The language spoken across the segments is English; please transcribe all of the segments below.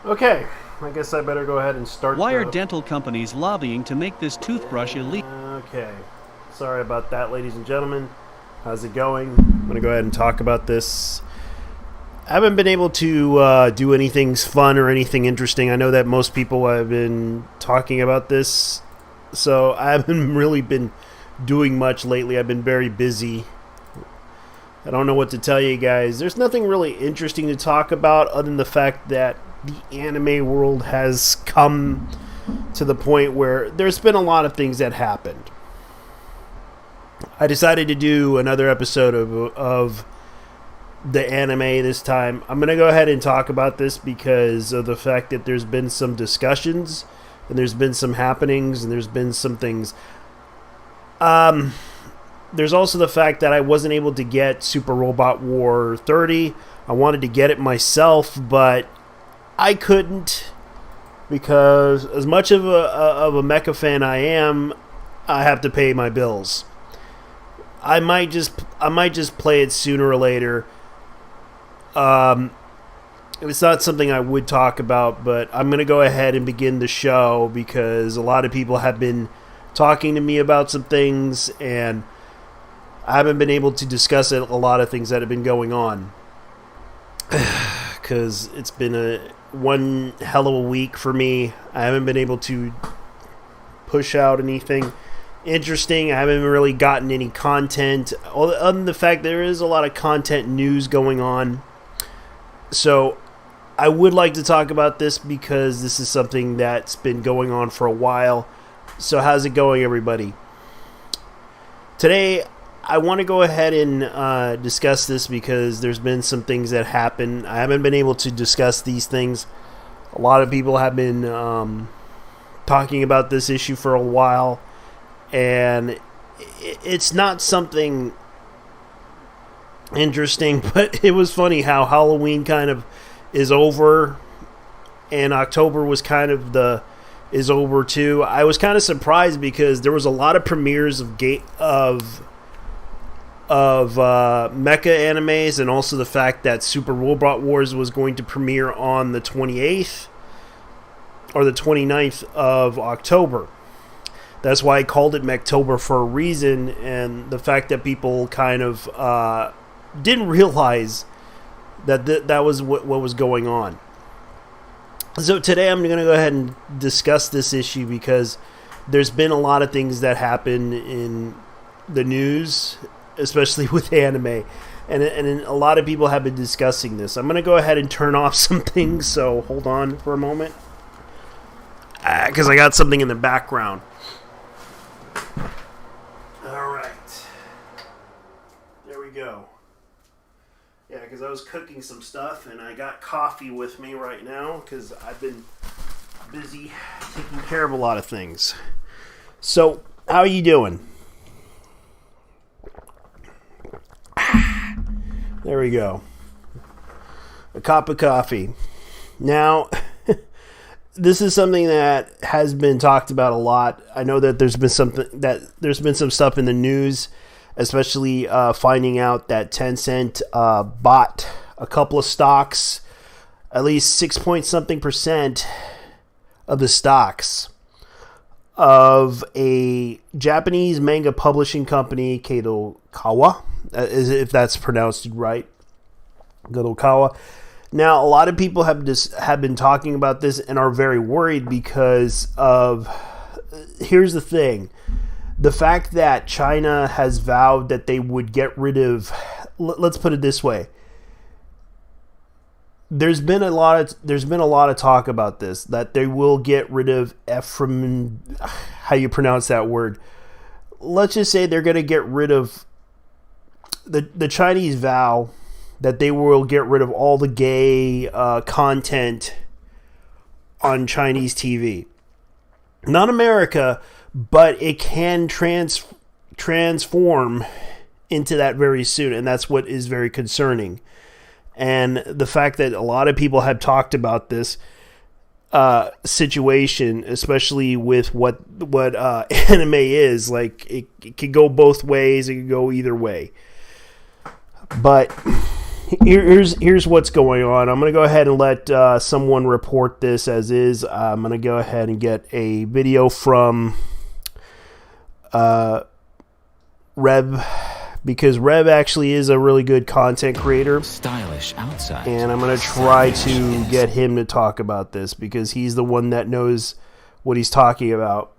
Okay, I guess I better go ahead and start Why are the... dental companies lobbying to make this toothbrush illegal? Okay, sorry about that, ladies and gentlemen. How's it going? I'm going to go ahead and talk about this. I haven't been able to do anything fun or anything interesting. I know that most people have been talking about this, so I haven't really been doing much lately. I've been very busy. I don't know what to tell you guys. There's nothing really interesting to talk about other than the fact that the anime world has come to the point where there's been a lot of things that happened. I decided to do another episode of the anime this time. I'm going to go ahead and talk about this because of the fact that there's been some discussions and there's been some happenings and there's been some things. There's also the fact that I wasn't able to get Super Robot War 30. I wanted to get it myself, but I couldn't because as much of a mecha fan I am, I have to pay my bills. I might just play it sooner or later. It's not something I would talk about, but I'm going to go ahead and begin the show because a lot of people have been talking to me about some things, and I haven't been able to discuss a lot of things that have been going on because it's been one hell of a week for me. I haven't been able to push out anything interesting. I haven't really gotten any content other than the fact there is a lot of content news going on. So I would like to talk about this because this is something that's been going on for a while. So how's it going, everybody? Today I want to go ahead and discuss this because there's been some things that happen. I haven't been able to discuss these things. A lot of people have been talking about this issue for a while, and it's not something interesting, but it was funny how Halloween kind of is over, and October was kind of is over too. I was kind of surprised because there was a lot of premieres of mecha animes, and also the fact that Super Robot Wars was going to premiere on the 28th or the 29th of October. That's why I called it Mechtober for a reason, and the fact that people kind of didn't realize that that was what was going on. So today I'm going to go ahead and discuss this issue because there's been a lot of things that happen in the news, especially with anime, and a lot of people have been discussing this. I'm going to go ahead and turn off some things, so hold on for a moment because I got something in the background. Alright. There we go. Yeah, because I was cooking some stuff and I got coffee with me right now because I've been busy taking care of a lot of things. So, how are you doing? There we go. A cup of coffee. Now, this is something that has been talked about a lot. I know that there's been some stuff in the news, especially finding out that Tencent bought a couple of stocks, at least 6 point something percent of the stocks of a Japanese manga publishing company, Kadokawa, if that's pronounced right. Kadokawa. Now, a lot of people have been talking about this and are very worried because of... Here's the thing. The fact that China has vowed that they would get rid of... Let's put it this way. There's been a lot of talk about this, that they will get rid of Ephraim... How you pronounce that word? Let's just say they're going to get rid of... The Chinese vow that they will get rid of all the gay content on Chinese TV. Not America, but it can transform into that very soon, and that's what is very concerning. And the fact that a lot of people have talked about this situation, especially with what anime is, like it could go both ways, it could go either way. But here's what's going on. I'm going to go ahead and let someone report this as is. I'm going to go ahead and get a video from Rev, because Rev actually is a really good content creator. Stylish outside. And I'm going to try to get him to talk about this because he's the one that knows what he's talking about.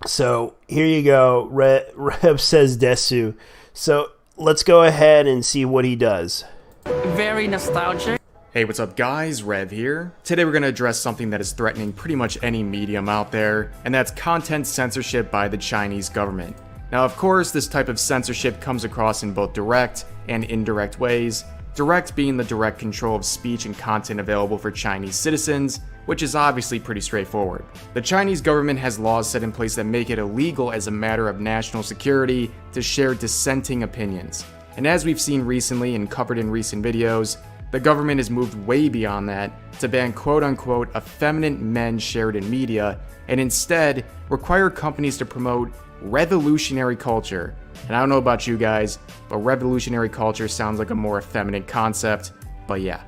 So here you go. Rev says Desu. So let's go ahead and see what he does. Very nostalgic. Hey, what's up guys? Rev here. Today we're going to address something that is threatening pretty much any medium out there, and that's content censorship by the Chinese government. Now, of course, this type of censorship comes across in both direct and indirect ways. Direct being the direct control of speech and content available for Chinese citizens, which is obviously pretty straightforward. The Chinese government has laws set in place that make it illegal as a matter of national security to share dissenting opinions. And as we've seen recently and covered in recent videos, the government has moved way beyond that to ban quote-unquote effeminate men shared in media and instead require companies to promote revolutionary culture. And I don't know about you guys, but revolutionary culture sounds like a more effeminate concept, but yeah.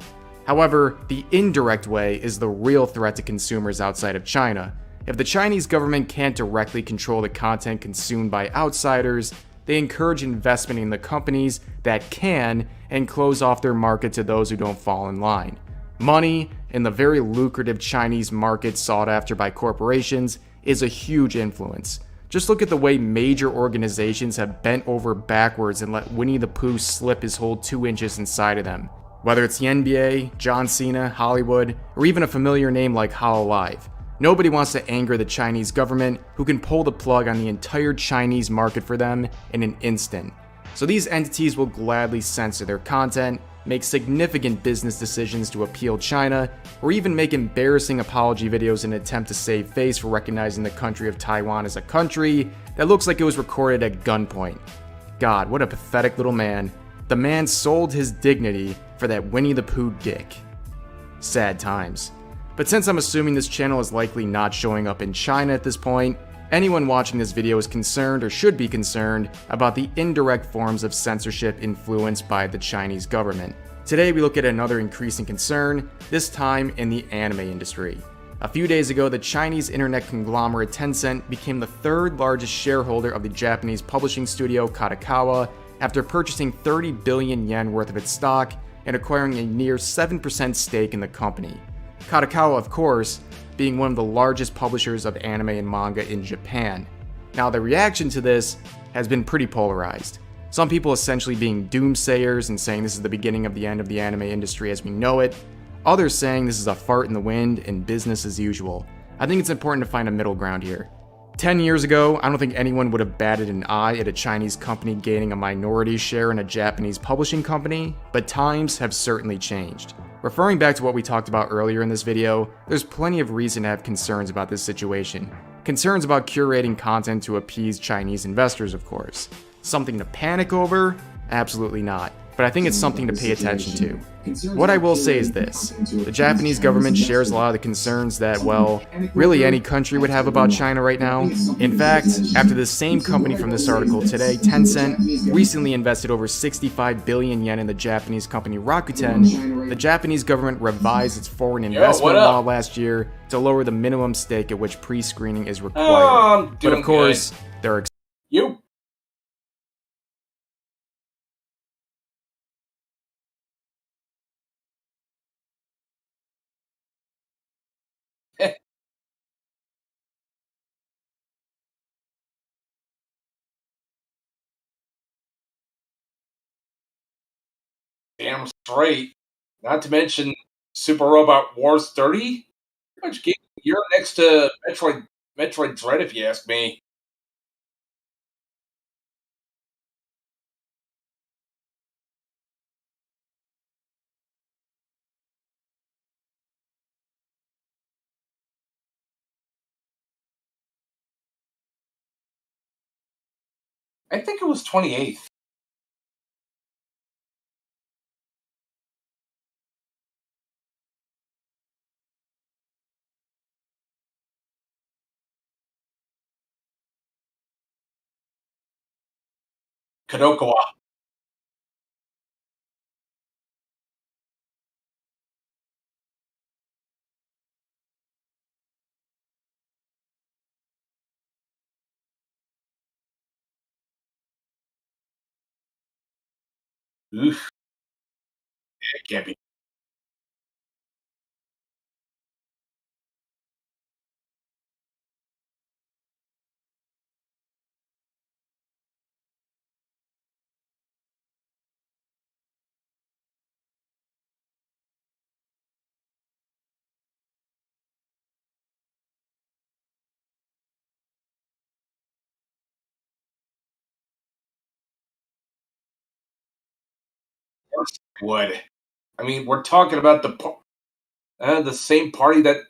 However, the indirect way is the real threat to consumers outside of China. If the Chinese government can't directly control the content consumed by outsiders, they encourage investment in the companies that can and close off their market to those who don't fall in line. Money in the very lucrative Chinese market sought after by corporations is a huge influence. Just look at the way major organizations have bent over backwards and let Winnie the Pooh slip his whole 2 inches inside of them. Whether it's the NBA, John Cena, Hollywood, or even a familiar name like Hololive. Nobody wants to anger the Chinese government, who can pull the plug on the entire Chinese market for them in an instant. So these entities will gladly censor their content, make significant business decisions to appeal China, or even make embarrassing apology videos in an attempt to save face for recognizing the country of Taiwan as a country that looks like it was recorded at gunpoint. God, what a pathetic little man. The man sold his dignity for that Winnie the Pooh dick. Sad times. But since I'm assuming this channel is likely not showing up in China at this point, anyone watching this video is concerned or should be concerned about the indirect forms of censorship influenced by the Chinese government. Today we look at another increasing concern, this time in the anime industry. A few days ago, the Chinese internet conglomerate Tencent became the 3rd largest shareholder of the Japanese publishing studio Kadokawa after purchasing 30 billion yen worth of its stock and acquiring a near 7% stake in the company. Kadokawa, of course, being one of the largest publishers of anime and manga in Japan. Now, the reaction to this has been pretty polarized. Some people essentially being doomsayers and saying this is the beginning of the end of the anime industry as we know it. Others saying this is a fart in the wind and business as usual. I think it's important to find a middle ground here. 10 years ago, I don't think anyone would have batted an eye at a Chinese company gaining a minority share in a Japanese publishing company, but times have certainly changed. Referring back to what we talked about earlier in this video, there's plenty of reason to have concerns about this situation. Concerns about curating content to appease Chinese investors, of course. Something to panic over? Absolutely not. But I think it's something to pay attention to. What I will say is this. The Japanese government shares a lot of the concerns that, well, really any country would have about China right now. In fact, after the same company from this article today, Tencent, recently invested over 65 billion yen in the Japanese company Rakuten, the Japanese government revised its foreign investment law last year to lower the minimum stake at which pre-screening is required. But of course, there are damn straight. Not to mention Super Robot Wars 30. Pretty much you're next to Metroid Dread, if you ask me. I think it was 28th. Kadokawa. Oof, it can't be. Of course it would. I mean, we're talking about the same party that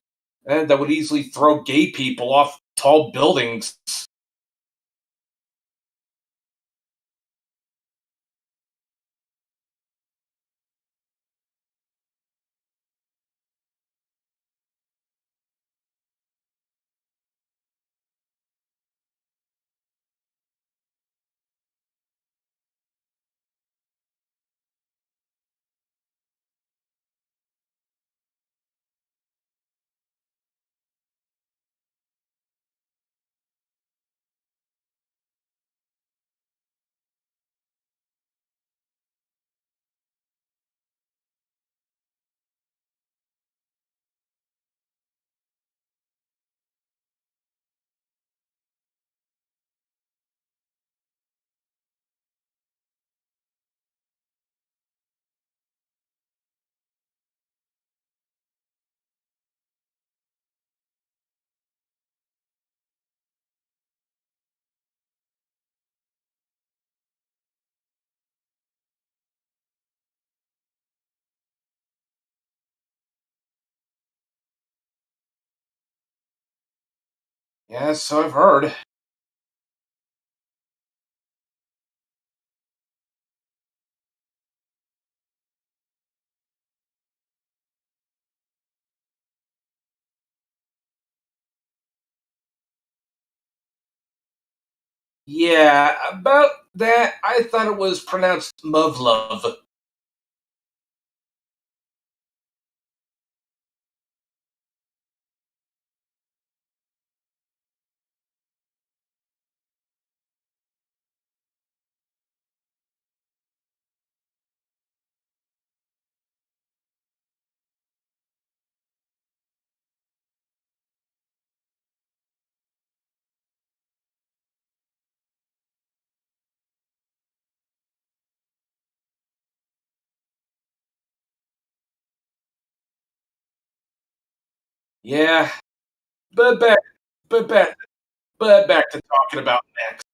would easily throw gay people off tall buildings. Yes, so I've heard. Yeah, about that, I thought it was pronounced Muvlov. Yeah, but back, but back, but back to talking about next.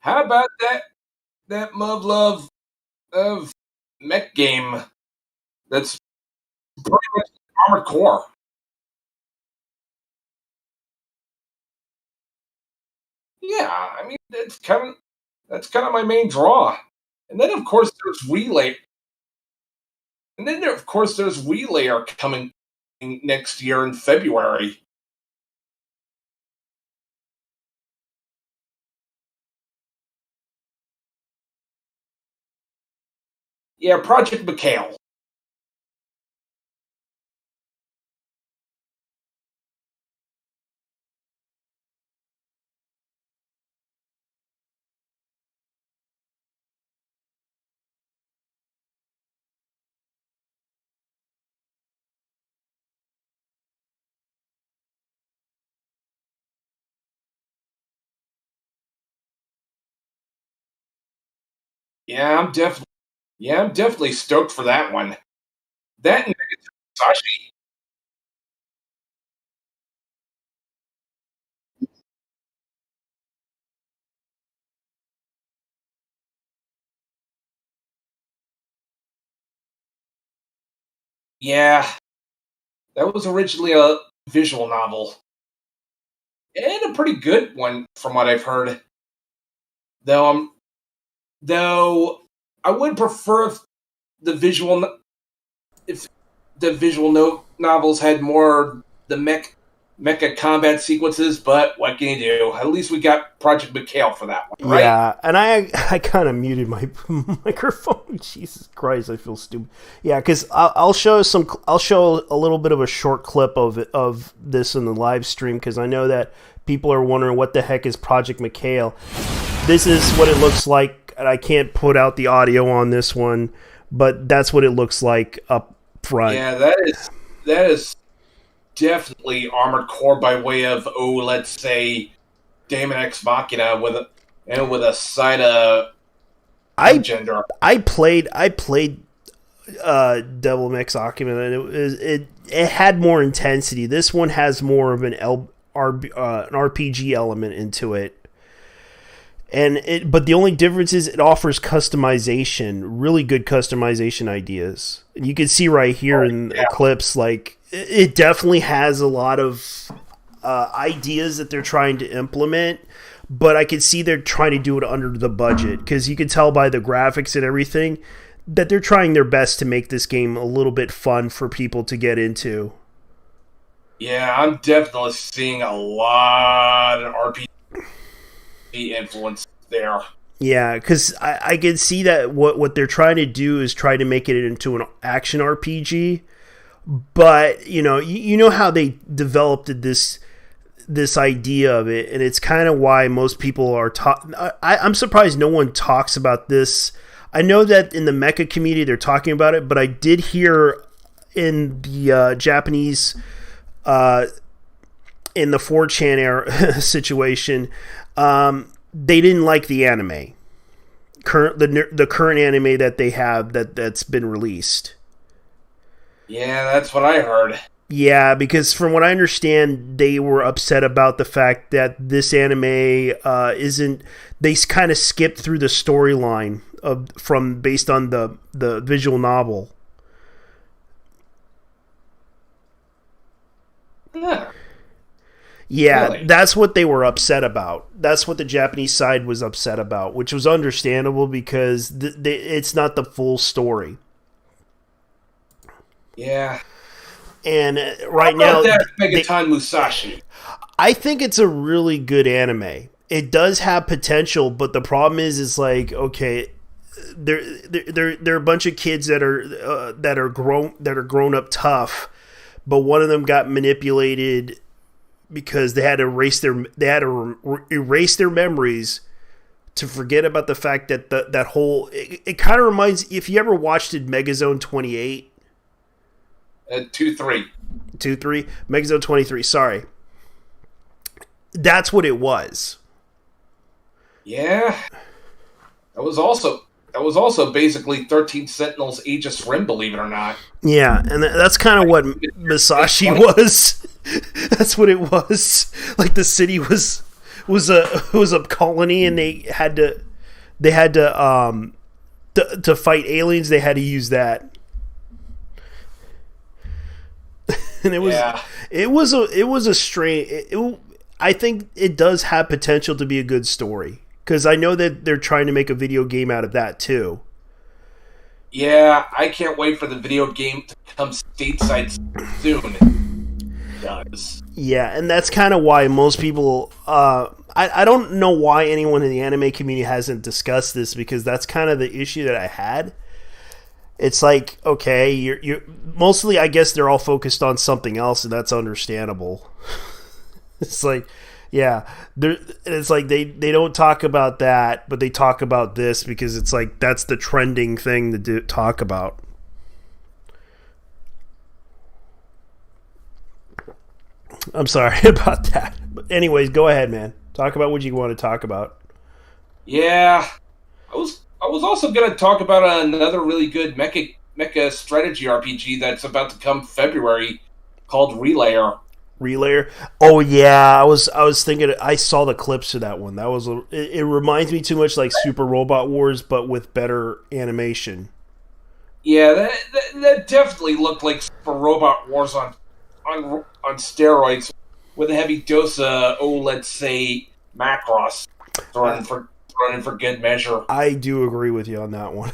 How about that Muvlov of mech game that's pretty much Armored Core? Yeah, I mean that's kind of my main draw. And then of course there's Relay, and then of course there's Relayer coming next year in February. Yeah, Project McHale. Yeah, I'm definitely stoked for that one. That and Sashi. Yeah, that was originally a visual novel and a pretty good one from what I've heard. Though though I would prefer if the visual if the visual novels had more the mecha combat sequences, but what can you do? At least we got Project McHale for that one, right? Yeah, and I kind of muted my microphone. Jesus Christ, I feel stupid. Yeah, because I'll show a little bit of a short clip of this in the live stream because I know that people are wondering what the heck is Project McHale. This is what it looks like and I can't put out the audio on this one, but that's what it looks like up front. Yeah, that is definitely Armored Core by way of, let's say, Daemon X Machina with a side of gender. I played Devil X Machina, and it had more intensity. This one has more of an RPG element into it. But the only difference is it offers customization, really good customization ideas. And you can see right here in the clips, like it definitely has a lot of ideas that they're trying to implement. But I can see they're trying to do it under the budget, because you can tell by the graphics and everything that they're trying their best to make this game a little bit fun for people to get into. Yeah, I'm definitely seeing a lot of RPG influence there. Yeah, because I can see that what they're trying to do is try to make it into an action RPG, but you know how they developed this idea of it, and it's kind of why most people are I'm surprised no one talks about this. I know that in the mecha community they're talking about it, but I did hear in the Japanese in the 4chan era situation, they didn't like the anime. The current anime that they have that's been released. Yeah, that's what I heard. Yeah, because from what I understand, they were upset about the fact that this anime isn't. They kind of skipped through the storyline based on the visual novel. Yeah, really? That's what they were upset about. That's what the Japanese side was upset about, which was understandable because it's not the full story. Yeah. And right now, Megaton Musashi. I think it's a really good anime. It does have potential, but the problem is like, okay, there are a bunch of kids that are grown up tough, but one of them got manipulated because they had to erase their memories to forget about the fact that that whole it kind of reminds, if you ever watched it, Megazone 28. 2-3. 2-3? Megazone 23, sorry. That's what it was. Yeah. That was also basically 13 Sentinels Aegis Rim, believe it or not. Yeah, and that's kind of what Musashi was. That's what it was. Like the city was a colony, and they had to fight aliens. They had to use that. And it was a strange. I think it does have potential to be a good story, because I know that they're trying to make a video game out of that too. Yeah, I can't wait for the video game to come stateside soon. Yeah, and that's kind of why most people. I don't know why anyone in the anime community hasn't discussed this, because that's kind of the issue that I had. It's like, okay, you're mostly, I guess they're all focused on something else, and that's understandable. It's like, yeah, it's like they don't talk about that, but they talk about this because it's like that's the trending thing to talk about. I'm sorry about that. But anyways, go ahead, man. Talk about what you want to talk about. Yeah, I was also going to talk about another really good mecha strategy RPG that's about to come February called Relayer. Relayer? Oh yeah, I was thinking. I saw the clips of that one. That was it reminds me too much like Super Robot Wars, but with better animation. Yeah, that definitely looked like Super Robot Wars on steroids with a heavy dose of let's say Macross thrown in for good measure. I do agree with you on that one.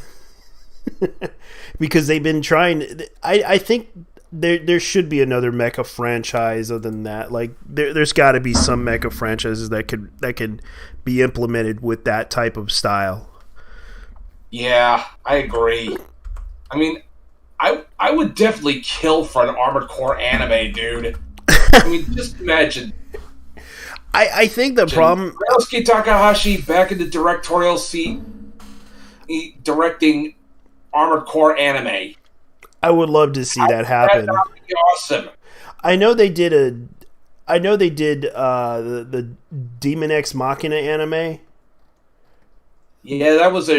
Because they've been trying. I think there should be another mecha franchise other than that. Like there's got to be some mecha franchises that could be implemented with that type of style. Yeah, I agree. I mean, I would definitely kill for an Armored Core anime, dude. I mean, just imagine. I think the problem. Ryosuke Takahashi back in the directorial seat, directing Armored Core anime. I would love to see that happen. That would be awesome. I know they did the Demon X Machina anime. Yeah, that was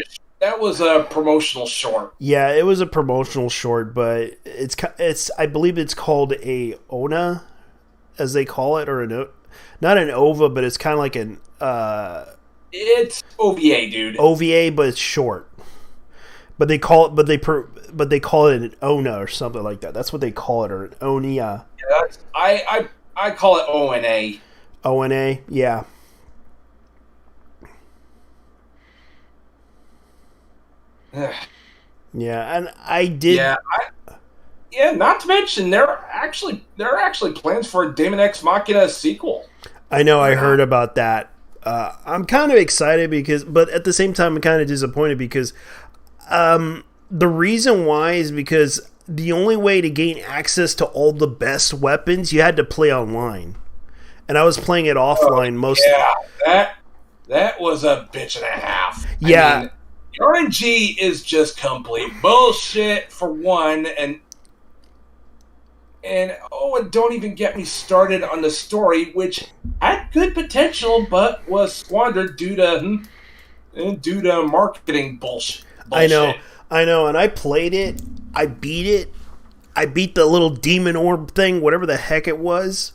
a promotional short. Yeah, it was a promotional short, but it's I believe it's called a ONA, as they call it, or not an OVA, but it's kind of like an it's OVA, dude. OVA, but it's short. But they call it, but they call it an ONA or something like that. That's what they call it, or an ONIA. Yeah, I call it ONA. ONA, yeah. Yeah, and I did. Yeah, not to mention there are actually plans for a Daemon X Machina sequel. I know, I heard about that. I'm kind of excited but at the same time, I'm kind of disappointed because the reason why is because the only way to gain access to all the best weapons, you had to play online, and I was playing it offline most. Yeah, that was a bitch and a half. Yeah. I mean, RNG is just complete bullshit for one, and don't even get me started on the story, which had good potential but was squandered due to marketing bullshit. I know, and I played it. I beat it. I beat the little demon orb thing, whatever the heck it was.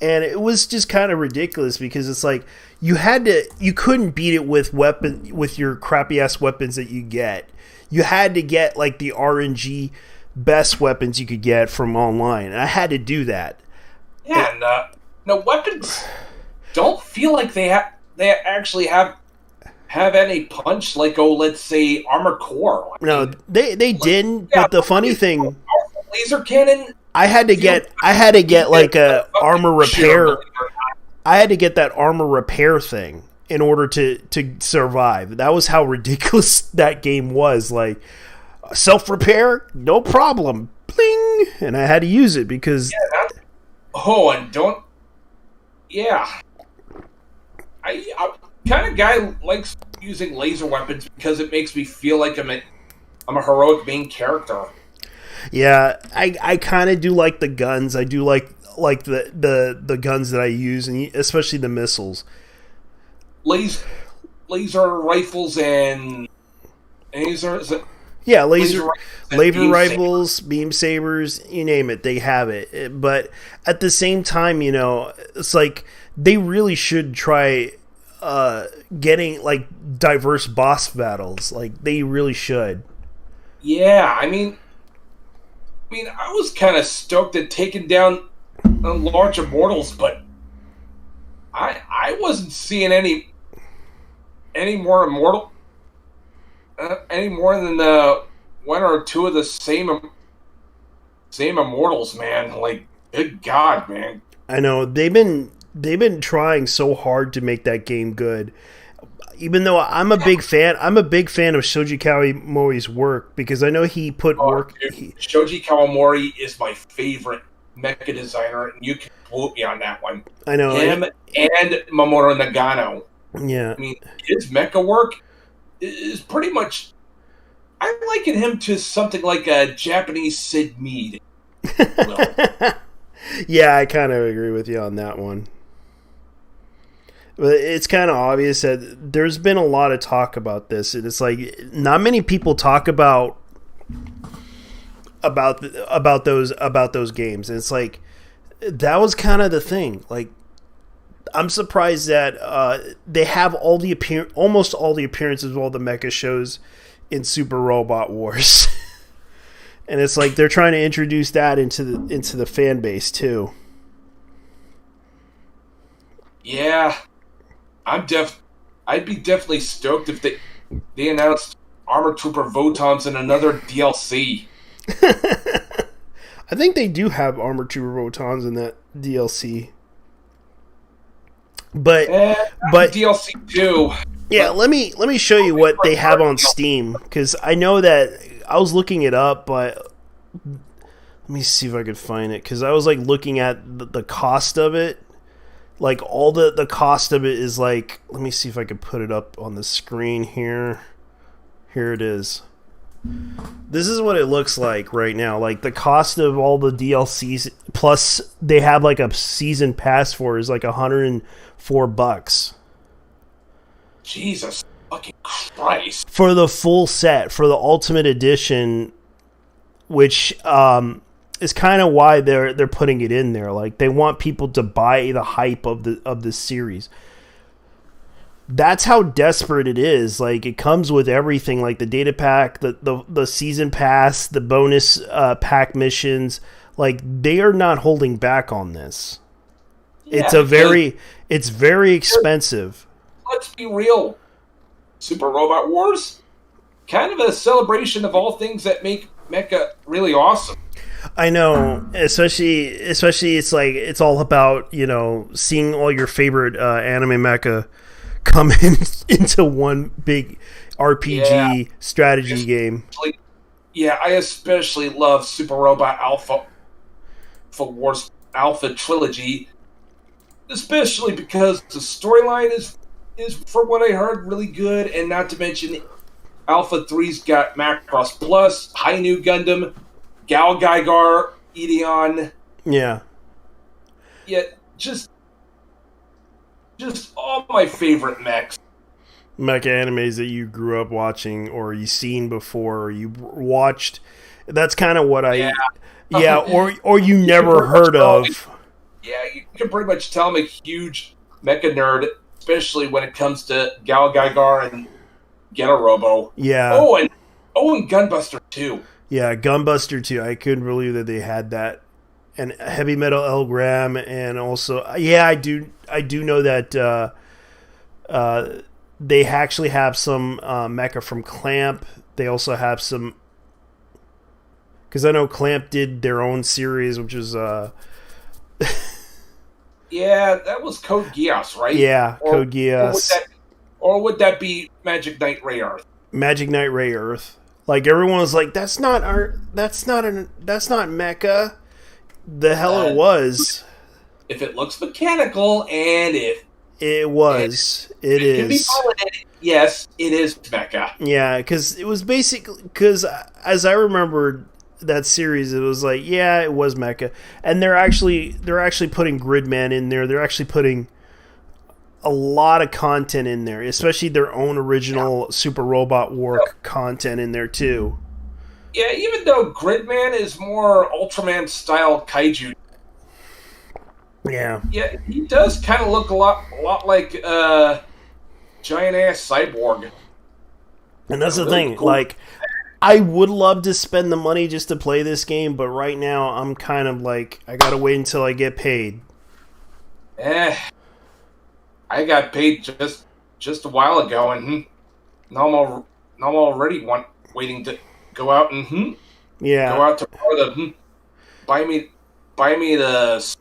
And it was just kind of ridiculous because it's like you couldn't beat it with your crappy ass weapons that you get. You had to get like the RNG best weapons you could get from online, and I had to do that. Yeah, and weapons don't feel like they actually have any punch. Like, let's say Armored Core. No, they didn't. Yeah, but the funny thing, laser cannon. I had to get like a armor repair. I had to get that armor repair thing in order to survive. That was how ridiculous that game was. Like, self repair, no problem, bling, and I had to use it because. I'm kind of guy who likes using laser weapons because it makes me feel like I'm a heroic main character. Yeah, I kind of do like the guns. I do like the guns that I use, and especially the missiles. Laser rifles and laser rifles, beam sabers, you name it, they have it. But at the same time, it's like they really should try getting like diverse boss battles. Like they really should. Yeah, I mean, I was kind of stoked at taking down large immortals, but I wasn't seeing any more immortal, any more than the one or two of the same immortals, man. Like, good God, man. I know they've been trying so hard to make that game good. Even though I'm a big fan of Shoji Kawamori's work because I know he put work. Shoji Kawamori is my favorite mecha designer, and you can quote me on that one. I know him and Mamoru Nagano. Yeah, I mean, his mecha work is pretty much. I liken him to something like a Japanese Sid Mead. Yeah, I kind of agree with you on that one. But it's kind of obvious that there's been a lot of talk about this, and it's like not many people talk about those games. And it's like that was kind of the thing. Like, I'm surprised that they have almost all the appearances of all the mecha shows in Super Robot Wars, and it's like they're trying to introduce that into the fan base too. Yeah. I'd be definitely stoked if they announced Armor Trooper Votons in another DLC. I think they do have Armor Trooper Votons in that DLC. But DLC too. Yeah, let me show you what they have on Steam because I know that I was looking it up, but let me see if I could find it because I was like looking at the cost of it. Like, all the cost of it is like... Let me see if I can put it up on the screen here. Here it is. This is what it looks like right now. Like the cost of all the DLCs plus they have like a season pass for is like $104 Jesus fucking Christ. for the full set, for the Ultimate Edition, which is kind of why they're putting it in there. Like they want people to buy the hype of the series. That's how desperate it is. Like it comes with everything, like the data pack, the season pass, the bonus pack missions. Like they are not holding back on this. Yeah, it's very expensive. Let's be real. Super Robot Wars, kind of a celebration of all things that make Mecha really awesome. I know, especially it's like it's all about, you know, seeing all your favorite anime mecha come into one big RPG strategy game. Yeah, I especially love Super Robot Alpha Wars Alpha Trilogy, especially because the storyline is from what I heard really good, and not to mention Alpha 3's got Macross Plus, Hi-Nu Gundam, Gal Gaigar, Ideon. Yeah. Yeah, just all my favorite mechs. Mecha animes that you grew up watching or you seen before or you watched. That's kind of what I... Yeah, or you never heard of. Yeah, you can pretty much tell I'm a huge mecha nerd, especially when it comes to Gal Gaigar and Getter Robo. Yeah. Oh, and Gunbuster 2. Yeah, Gunbuster 2. I couldn't believe that they had that. And Heavy Metal Elgram, and also I do know that they actually have some mecha from Clamp. They also have some, because I know Clamp did their own series, which is yeah, that was Code Geass, right? Yeah, Code Geass. Or would that be Magic Knight Ray Earth? Magic Knight Ray Earth. Like everyone was like, that's not mecha. The hell it was. If it looks mechanical, and if it was, it is. Can be pollinated, yes, it is mecha. Yeah, because it was basically, because as I remembered that series, it was like, yeah, it was mecha, and they're actually putting Gridman in there. They're actually putting a lot of content in there, especially their own original Super Robot War content in there too. Yeah, even though Gridman is more Ultraman style kaiju. Yeah. Yeah, he does kind of look a lot like giant ass cyborg. And that's the really thing, cool. like I would love to spend the money just to play this game, but right now I'm kind of like I gotta wait until I get paid. I got paid just a while ago, and now I'm already waiting to go out and Yeah. go out to the buy me the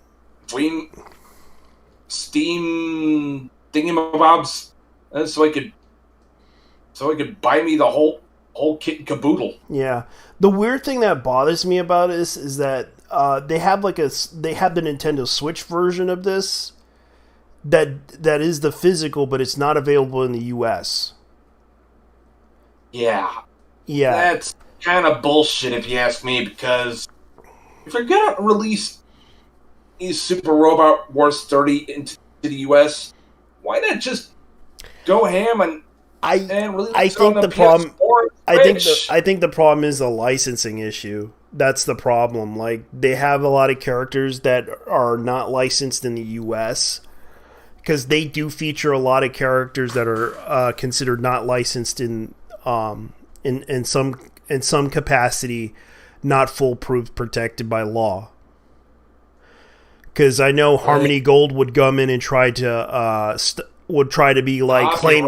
Steam thingamabobs, so I could buy me the whole kit and caboodle. Yeah. The weird thing that bothers me about this is that they have the Nintendo Switch version of this that is the physical, but it's not available in the US. Yeah. Yeah. That's kind of bullshit if you ask me, because if you're gonna release these Super Robot Wars 30 into the US, why not just go ham and release I it on think the the problem PS4 and Switch? I think the problem is the licensing issue. That's the problem. Like they have a lot of characters that are not licensed in the US, because they do feature a lot of characters that are considered not licensed in some capacity, not foolproof, protected by law. Because I know Harmony Gold would come in and try to be like claim.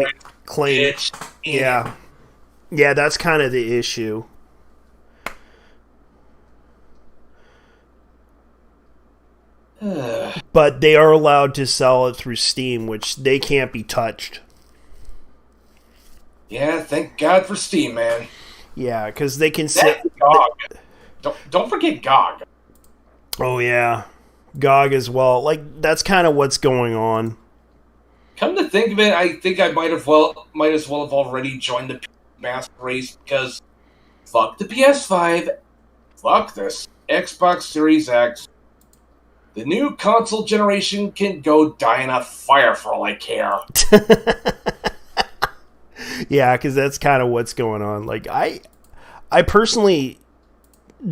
Yeah, that's kind of the issue. But they are allowed to sell it through Steam, which they can't be touched. Yeah, thank God for Steam, man. Yeah, because they can GOG. Don't forget GOG. Oh yeah, GOG as well. Like that's kind of what's going on. Come to think of it, I think I might as well have already joined the master race because fuck the PS5, fuck this Xbox Series X. The new console generation can go die in a fire for all I care. Yeah, because that's kind of what's going on. Like, I personally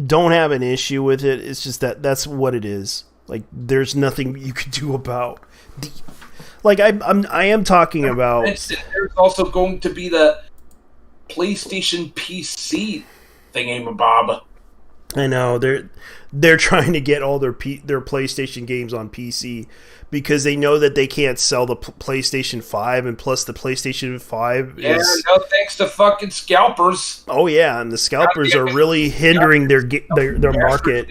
don't have an issue with it. It's just that's what it is. Like, there's nothing you could do about the. Like, I am talking about. There's also going to be the PlayStation PC thingamabob. I know they're trying to get all their PlayStation games on PC because they know that they can't sell the PlayStation 5, and plus the PlayStation 5 is no thanks to fucking scalpers. Oh yeah, and the scalpers are really hindering their market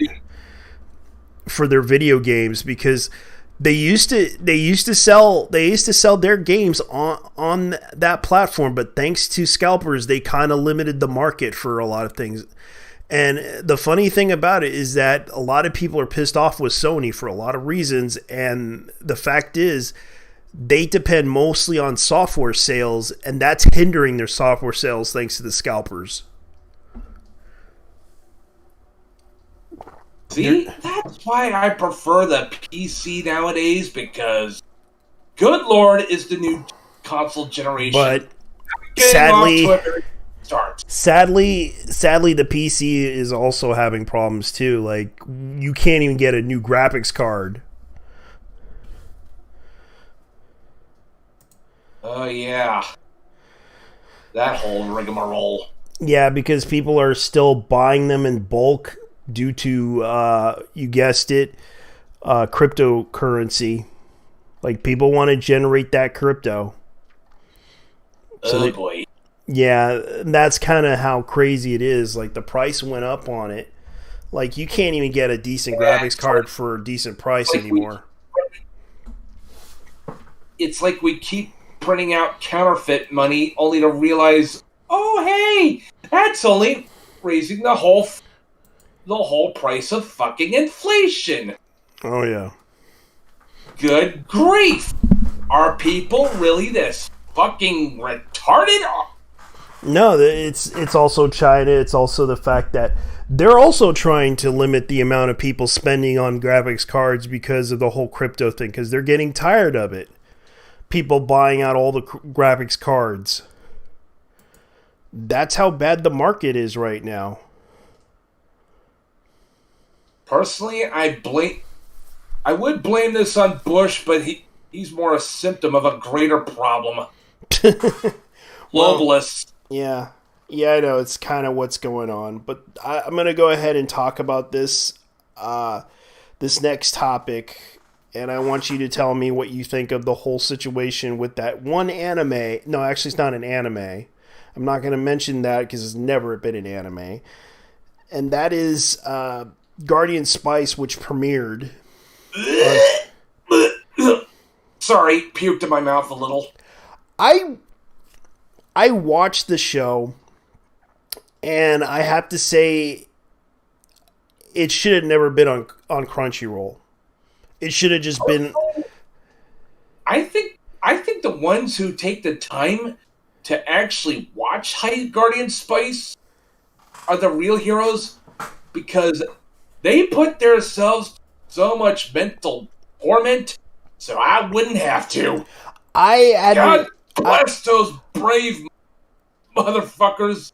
for their video games because they used to sell their games on that platform, but thanks to scalpers they kind of limited the market for a lot of things. And the funny thing about it is that a lot of people are pissed off with Sony for a lot of reasons, and the fact is they depend mostly on software sales, and that's hindering their software sales thanks to the scalpers. See, that's why I prefer the PC nowadays, because good lord is the new console generation. But sadly, the PC is also having problems too. Like, you can't even get a new graphics card. Oh yeah, that whole rigmarole. Yeah, because people are still buying them in bulk due to, you guessed it, cryptocurrency. Like, people want to generate that crypto. So boy. Yeah, that's kind of how crazy it is. Like, the price went up on it. Like, you can't even get a decent graphics card for a decent price anymore. It's like we keep printing out counterfeit money only to realize, oh hey, that's only raising the whole price of fucking inflation. Oh yeah. Good grief. Are people really this fucking retarded? No, it's also China. It's also the fact that they're also trying to limit the amount of people spending on graphics cards because of the whole crypto thing, because they're getting tired of it. People buying out all the graphics cards. That's how bad the market is right now. Personally, I would blame this on Bush, but he's more a symptom of a greater problem. Globalists. Yeah, I know it's kind of what's going on, but I'm gonna go ahead and talk about this next topic, and I want you to tell me what you think of the whole situation with that one anime. No, actually, it's not an anime. I'm not gonna mention that because it's never been an anime, and that is Guardian Spice, which premiered. Sorry, puked in my mouth a little. I watched the show, and I have to say, it should have never been on Crunchyroll. It should have just been. I think the ones who take the time to actually watch Guardian Spice are the real heroes, because they put themselves so much mental torment, so I wouldn't have to. God bless those brave motherfuckers.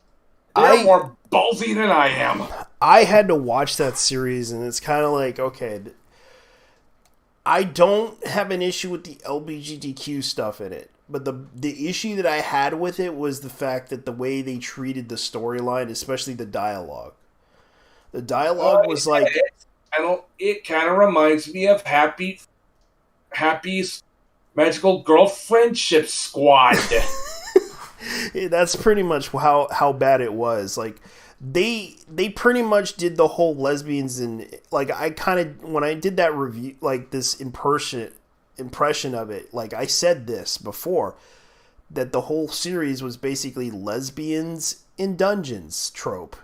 They're more ballsy than I am. I had to watch that series, and it's kind of like, okay, I don't have an issue with the LGBTQ stuff in it, but the issue that I had with it was the fact that the way they treated the storyline, especially the dialogue. The dialogue was like... It kind of reminds me of Happy's Magical Girl Friendship Squad. That's pretty much how bad it was. Like, they pretty much did the whole lesbians, and like, I kind of, when I did that review, like this impression of it, like I said this before, that the whole series was basically lesbians in dungeons trope.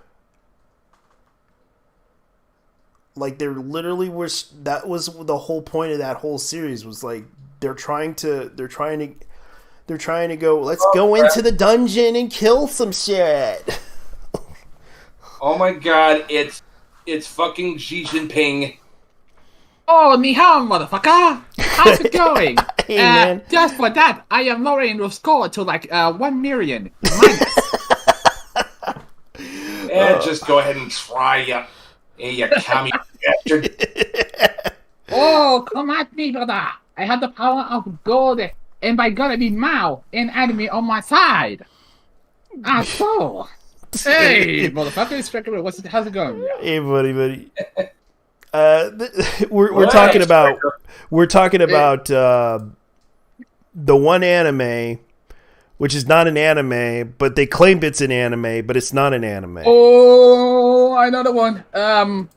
Like, there literally was, that was the whole point of that whole series, was like they're trying to They're trying to go, let's go into the dungeon and kill some shit. Oh my god, it's fucking Xi Jinping. Oh, ni hao, motherfucker! How's it going? Hey, man. Just for that, I am lowering your score to like 1 million minus. Just go ahead and try, you commie bastard. Oh, come at me, brother! I have the power of gold, and by God, I mean Mao, an enemy on my side. So, hey, motherfucker, Striker, how's it going? Hey, buddy. We're talking about the one anime, which is not an anime, but they claim it's an anime, but it's not an anime. Oh, another one. The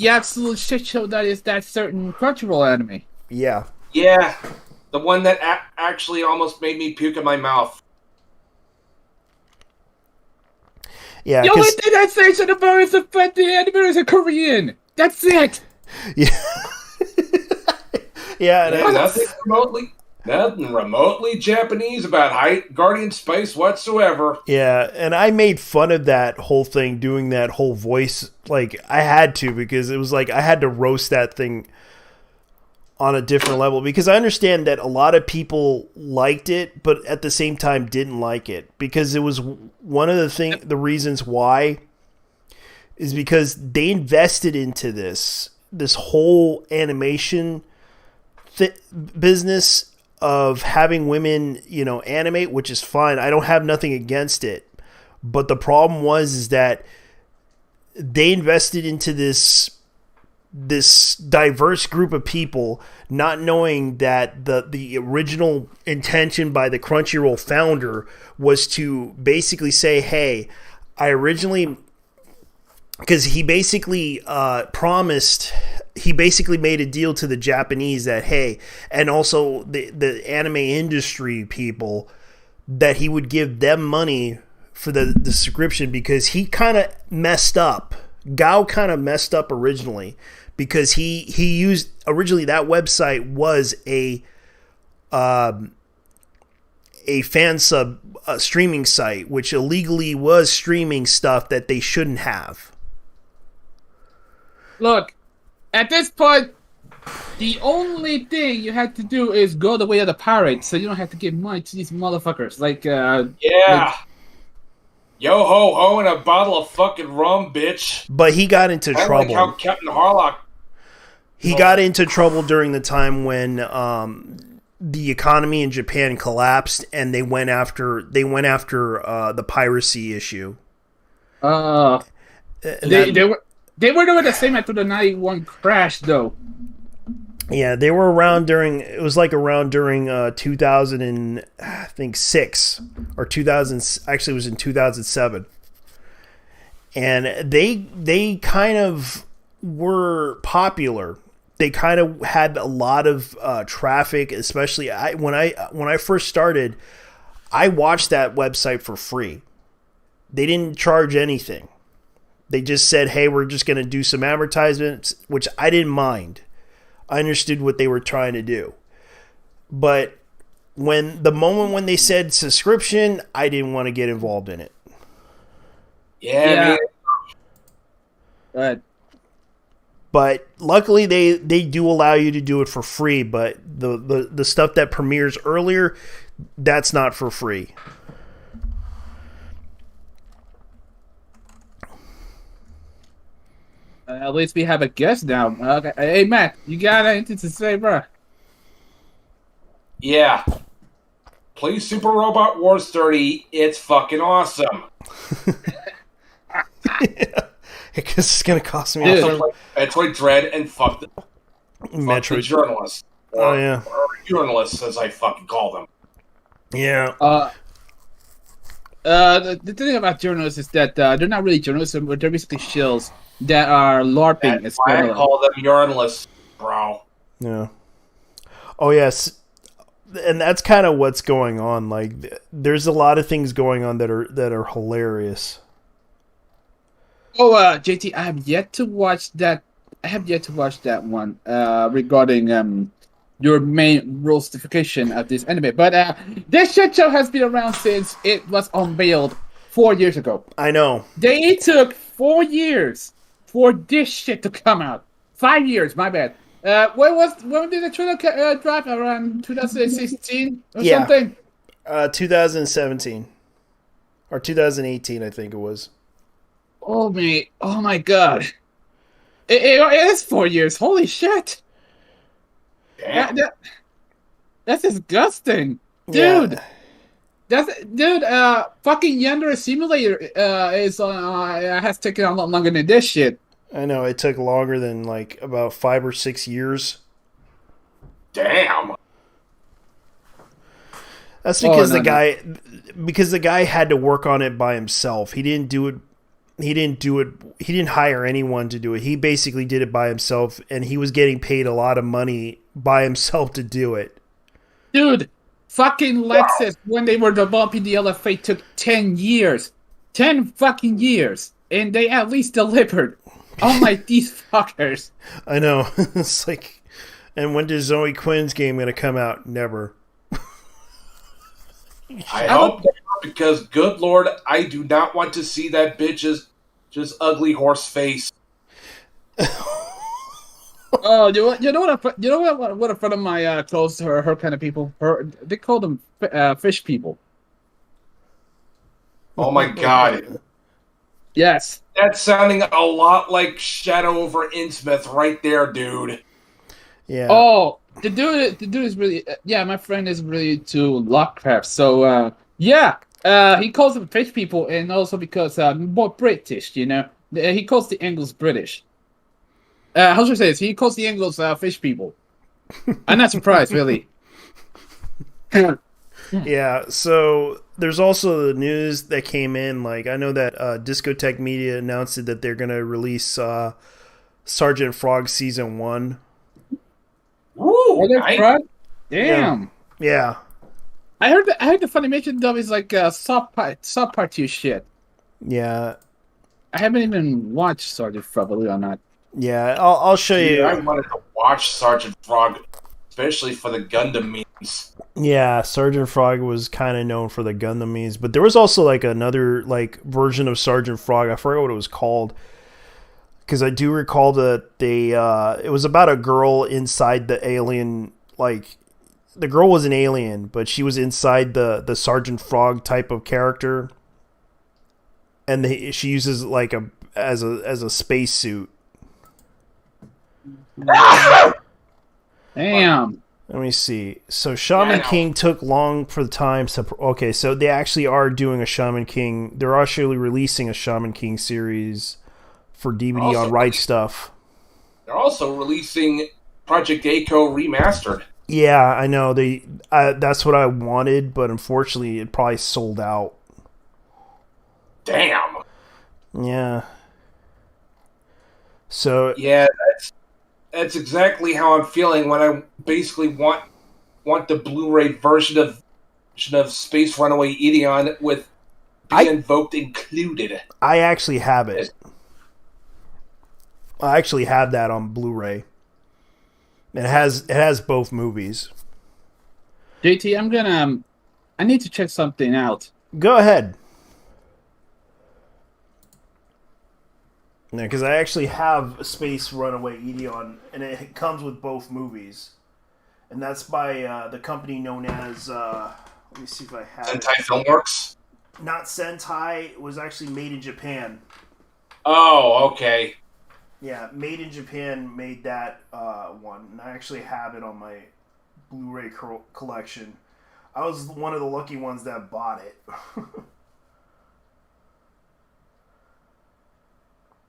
absolute shit show that is that certain Crunchyroll anime. Yeah. Yeah, the one that actually almost made me puke in my mouth. Yeah. The only thing that says about is the fact the anime is a Korean. That's it. Yeah. Yeah. Nothing remotely Japanese about Guardian Space whatsoever. Yeah, and I made fun of that whole thing, doing that whole voice. Like, I had to, because it was like I had to roast that thing on a different level, because I understand that a lot of people liked it, but at the same time didn't like it, because it was one of the reasons why is because they invested into this whole animation business of having women, animate, which is fine. I don't have nothing against it. But the problem is that they invested into this diverse group of people, not knowing that the original intention by the Crunchyroll founder was to basically say, hey, I originally, because he basically he basically made a deal to the Japanese that, hey, and also the anime industry people, that he would give them money for the subscription, because he kind of messed up. Gao kind of messed up originally, because he used, originally that website was a fan sub streaming site, which illegally was streaming stuff that they shouldn't have. Look, at this point, the only thing you have to do is go the way of the pirates, so you don't have to give money to these motherfuckers. Yo ho ho and a bottle of fucking rum, bitch. But he got into trouble. Like how Captain Harlock. He got into trouble during the time when the economy in Japan collapsed, and they went after the piracy issue. They were doing the same after the 91 crash, though. Yeah, they were around during 2006 or 2000. Actually, it was in 2007, and they kind of were popular. They kind of had a lot of traffic, especially when I first started. I watched that website for free. They didn't charge anything. They just said, hey, we're just going to do some advertisements, which I didn't mind. I understood what they were trying to do. But the moment when they said subscription, I didn't want to get involved in it. Yeah. But luckily they do allow you to do it for free, but the stuff that premieres earlier, that's not for free. At least we have a guest now. Okay. Hey, Matt, you got anything to say, bro? Yeah. Play Super Robot Wars 30. It's fucking awesome. Because it's going to cost me. Metroid Dread and fuck the journalists. Or journalists, as I fucking call them. Yeah. The thing about journalists is that they're not really journalists, but they're basically shills that are LARPing. That's why I call them journalists, bro. Yeah. Oh, yes. And that's kind of what's going on. Like, there's a lot of things going on that are hilarious. Oh, JT, I have yet to watch that. I have yet to watch that one regarding your main roastification of this anime. But this shit show has been around since it was unveiled 4 years ago. I know. They took 4 years for this shit to come out. 5 years, my bad. When did the trailer drop? Around 2016 or Yeah. something? 2017 or 2018, I think it was. Oh my god. It is 4 years. Holy shit. Damn. That's disgusting. Yeah. Dude, fucking Yandere Simulator has taken a lot longer than this shit. I know it took longer than like about 5 or 6 years. Damn. That's because no. the guy had to work on it by himself. He didn't do it. He didn't hire anyone to do it. He basically did it by himself, and he was getting paid a lot of money by himself to do it. Dude, fucking Lexus, when they were developing the LFA, took 10 years. 10 fucking years. And they at least delivered. Unlike these fuckers. I know. It's like, and when is Zoe Quinn's game going to come out? Never. I hope not, because good lord, I do not want to see that bitch's just ugly horse face. Oh, you know what a friend of mine calls her kind of people? They call them fish people. Oh my god. Yes. That's sounding a lot like Shadow over Innsmouth right there, dude. Yeah. Oh, the dude is really my friend is really to Lovecraft. So he calls them fish people, and also because more British, you know, he calls the Angles British. How should I say this? He calls the Angles fish people. I'm not surprised, really. Yeah, so there's also the news that came in. Like, I know that Discotek Media announced that they're going to release Sergeant Frog Season 1. Ooh, Frog? Damn. Yeah. I heard the Funimation dub is like sub part 2 shit. Yeah. I haven't even watched Sergeant Frog, believe it or not. Yeah, I'll show you. I wanted to watch Sergeant Frog, especially for the Gundam memes. Yeah, Sergeant Frog was kind of known for the Gundam memes, but there was also like another like version of Sergeant Frog. I forgot what it was called, because I do recall that they it was about a girl inside the alien. Like, the girl was an alien, but she was inside the Sergeant Frog type of character, and she uses like as a space suit. Damn. Let me see. So Shaman King took long for the time. Okay, so they actually are doing a Shaman King. They're actually releasing a Shaman King series for DVD Also on Right Stuff. They're also releasing Project Echo Remastered. Yeah, I know. That's what I wanted, but unfortunately it probably sold out. Damn. Yeah. So yeah, that's exactly how I'm feeling when I basically want the Blu-ray version of Space Runaway Ideon with Be Invoked included. I actually have it. I actually have that on Blu-ray. It has both movies. JT, I need to check something out. Go ahead. Yeah, because I actually have Space Runaway Ideon, and it comes with both movies. And that's by the company known as, let me see if I have Sentai Filmworks? Not Sentai, it was actually made in Japan. Oh, okay. Yeah, Made in Japan made that one, and I actually have it on my Blu-ray collection. I was one of the lucky ones that bought it.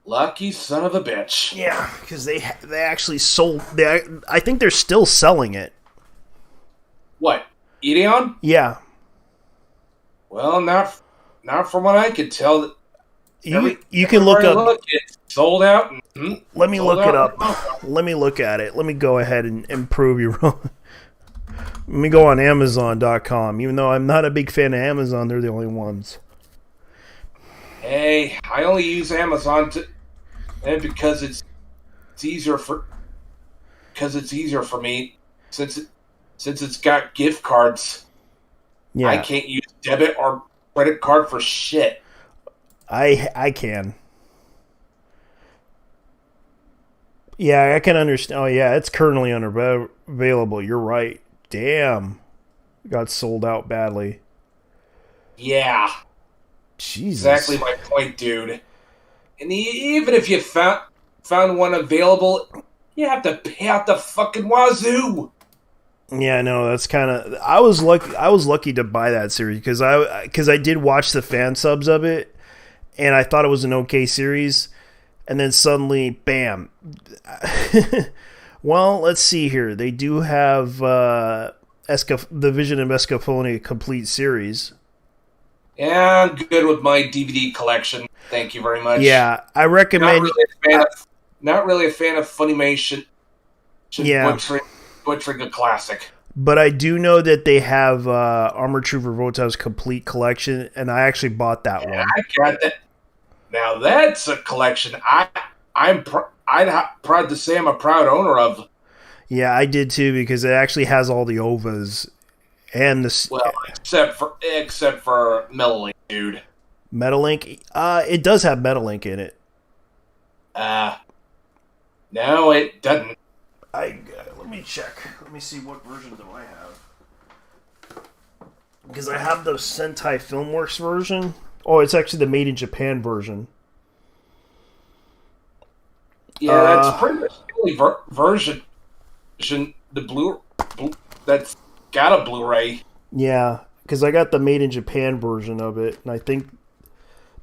Lucky son of a bitch. Yeah, because they actually sold. I think they're still selling it. What, Ideon? Yeah. Well, not from what I could tell. You can look up. It's sold out. Let me look it up. Let me look at it. Let me go ahead and prove you wrong. Let me go on Amazon.com. Even though I'm not a big fan of Amazon, they're the only ones. Hey, I only use Amazon because it's easier for me. since it's got gift cards, Yeah, I can't use debit or credit card for shit. I can. Yeah, I can understand. Oh yeah, it's currently unavailable. You're right. Damn, got sold out badly. Yeah, Jesus. exactly my point, dude. And even if you found one available, you have to pay out the fucking wazoo. Yeah, no, that's kind of. I was lucky to buy that series because I did watch the fan subs of it, and I thought it was an okay series, and then suddenly, bam. Well, let's see here. They do have the Vision of Escaflowne complete series. Yeah, I'm good with my DVD collection. Thank you very much. Yeah, I recommend. Not really a fan of Funimation. Yeah. Butchering a classic. But I do know that they have Armored Trooper Votov's complete collection, and I actually bought that one. I got that. Now that's a collection I'm proud to say I'm a proud owner of. Yeah, I did too because it actually has all the OVAs and the Well, except for Metalink, dude. Metalink. It does have Metalink in it. No, it doesn't. Let me check. Let me see what version do I have. Because I have the Sentai Filmworks version. Oh, it's actually the Made in Japan version. Yeah, that's pretty much the only version. The that's got a Blu-ray. Yeah, because I got the Made in Japan version of it, and I think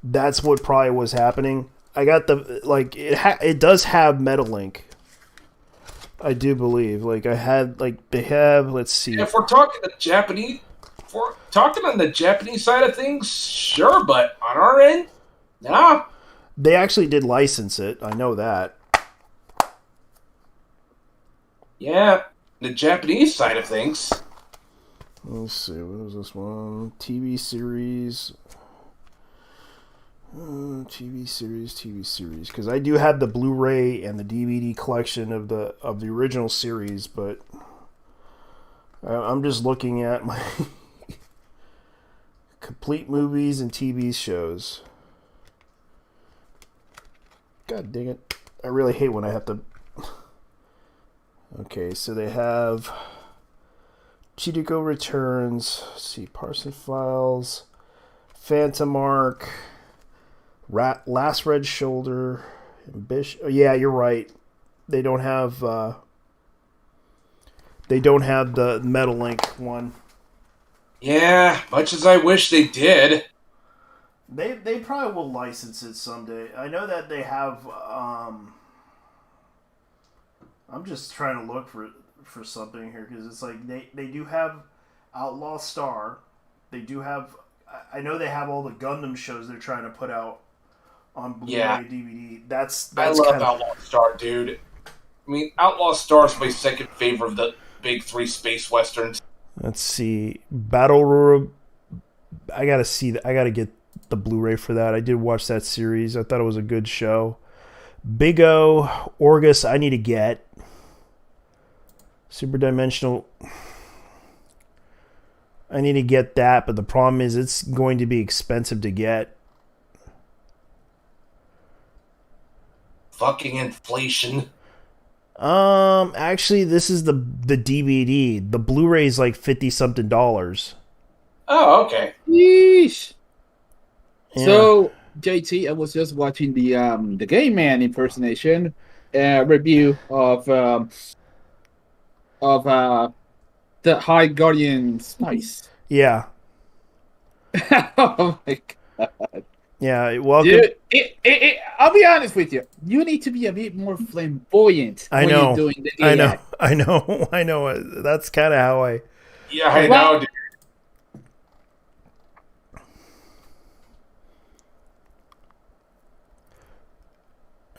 that's what probably was happening. I got the it does have Metalink. I do believe. They have. Let's see. If we're talking on the Japanese side of things, sure, but on our end, nah. They actually did license it. I know that. Yeah, the Japanese side of things. Let's see. What is this one? TV series. TV series. Because I do have the Blu-ray and the DVD collection of the original series, but I'm just looking at my complete movies and TV shows. God dang it! I really hate when I have to. Okay, so they have Chihiro Returns. Let's see, Parson Files, Phantom Arc. Last Red Shoulder, Ambition. Oh, yeah, you're right. They don't have the Metalink one. Yeah, much as I wish they did. They probably will license it someday. I know that they have. I'm just trying to look for something here because it's like they do have Outlaw Star. They do have. I know they have all the Gundam shows they're trying to put out on Blu-ray, DVD. That's I love Outlaw Star, dude. I mean, Outlaw Star is my second favorite of the big three space westerns. Let's see, Battle Royale. I gotta get the Blu-ray for that. I did watch that series. I thought it was a good show. Big O, Orgus. I need to get Super Dimensional. I need to get that, but the problem is it's going to be expensive to get. Fucking inflation. Actually, this is the DVD. The Blu-ray is like $50-something. Oh, okay. Yeesh. Yeah. So, JT, I was just watching the Gay Man impersonation review of the High Guardian Spice. Yeah. Oh my god. Yeah, welcome. Dude, I'll be honest with you. You need to be a bit more flamboyant when you're doing the gay act. I know. That's kind of how I... Yeah, I know, dude.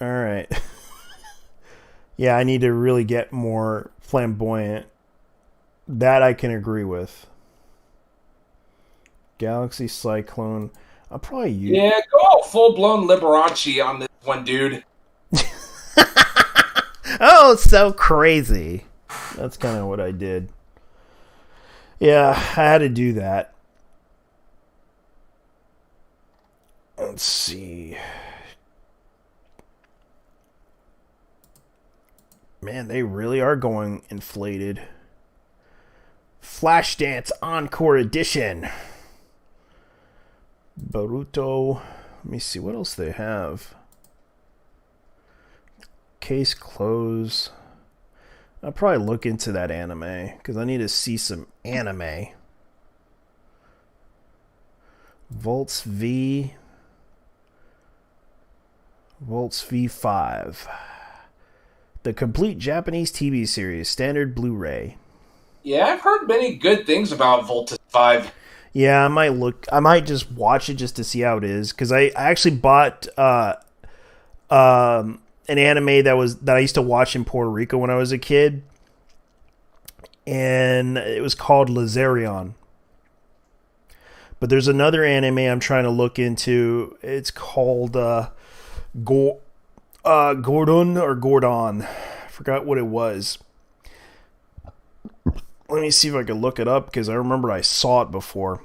All right. Yeah, I need to really get more flamboyant. That I can agree with. Galaxy Cyclone. I'll probably use... Yeah, go all full-blown Liberace on this one, dude. Oh, it's so crazy. That's kind of what I did. Yeah, I had to do that. Let's see. Man, they really are going inflated. Flashdance Encore Edition. Boruto. Let me see what else they have. Case close. I'll probably look into that anime because I need to see some anime. Volts V. Volts V5. The complete Japanese TV series, standard Blu-ray. Yeah, I've heard many good things about Voltus 5. Yeah, I might just watch it just to see how it is because I actually bought an anime that I used to watch in Puerto Rico when I was a kid, and it was called Lazarion. But there's another anime I'm trying to look into. It's called Gordon or Gordon. I forgot what it was. Let me see if I can look it up because I remember I saw it before.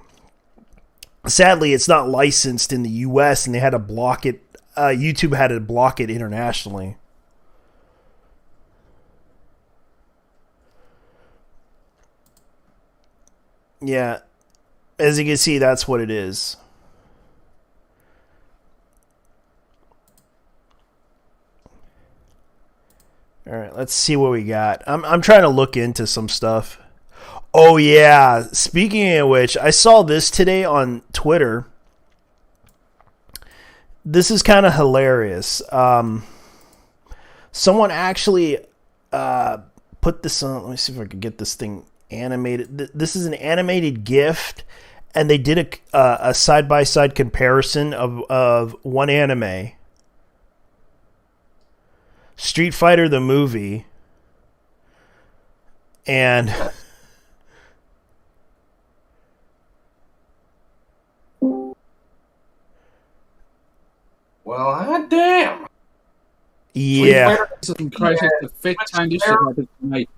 Sadly, it's not licensed in the US and they had to block it. YouTube had to block it internationally. Yeah. As you can see, that's what it is. All right, let's see what we got. I'm trying to look into some stuff. Oh yeah, speaking of which, I saw this today on Twitter. This is kind of hilarious. Someone actually put this on. Let me see if I can get this thing animated. This is an animated GIF, and they did a side-by-side comparison of one anime, Street Fighter the movie, and Well, hot damn. yeah, Fucking Christ, it's the fifth time this shit happened tonight.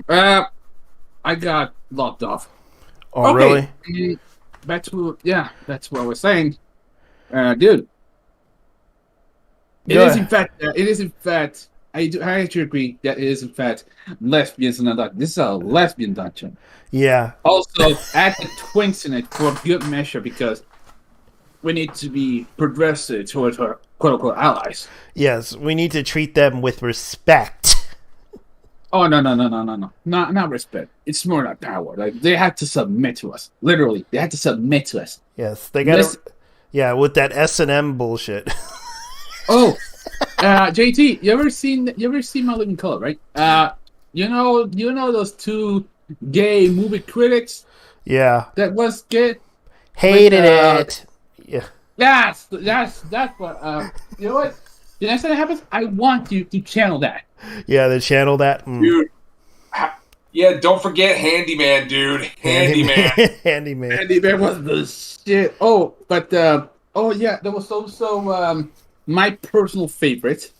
I got locked off. oh Okay, really? Back to that's what I was saying. Dude, Go ahead. it is in fact. I actually agree that it is in fact lesbians in a dungeon. This is a lesbian dungeon. Yeah, Also, add the twinks in it for good measure because we need to be progressive towards our quote-unquote allies. yes, we need to treat them with respect. Oh, no. Not respect. It's more like power. Like, they had to submit to us. Literally, they had to submit to us. Yes, they got to. Yeah, with that S&M bullshit. Oh, JT, you ever seen My Living Color, right? You know those two gay movie critics Yeah, that was gay? hated it. Yeah, That's what. You know what? The next time that happens, I want you to channel that. yeah, they channel that. Dude. Yeah, don't forget Handyman, dude. Handyman. Handyman. Handyman was the shit. Oh, but there was also my personal favorite,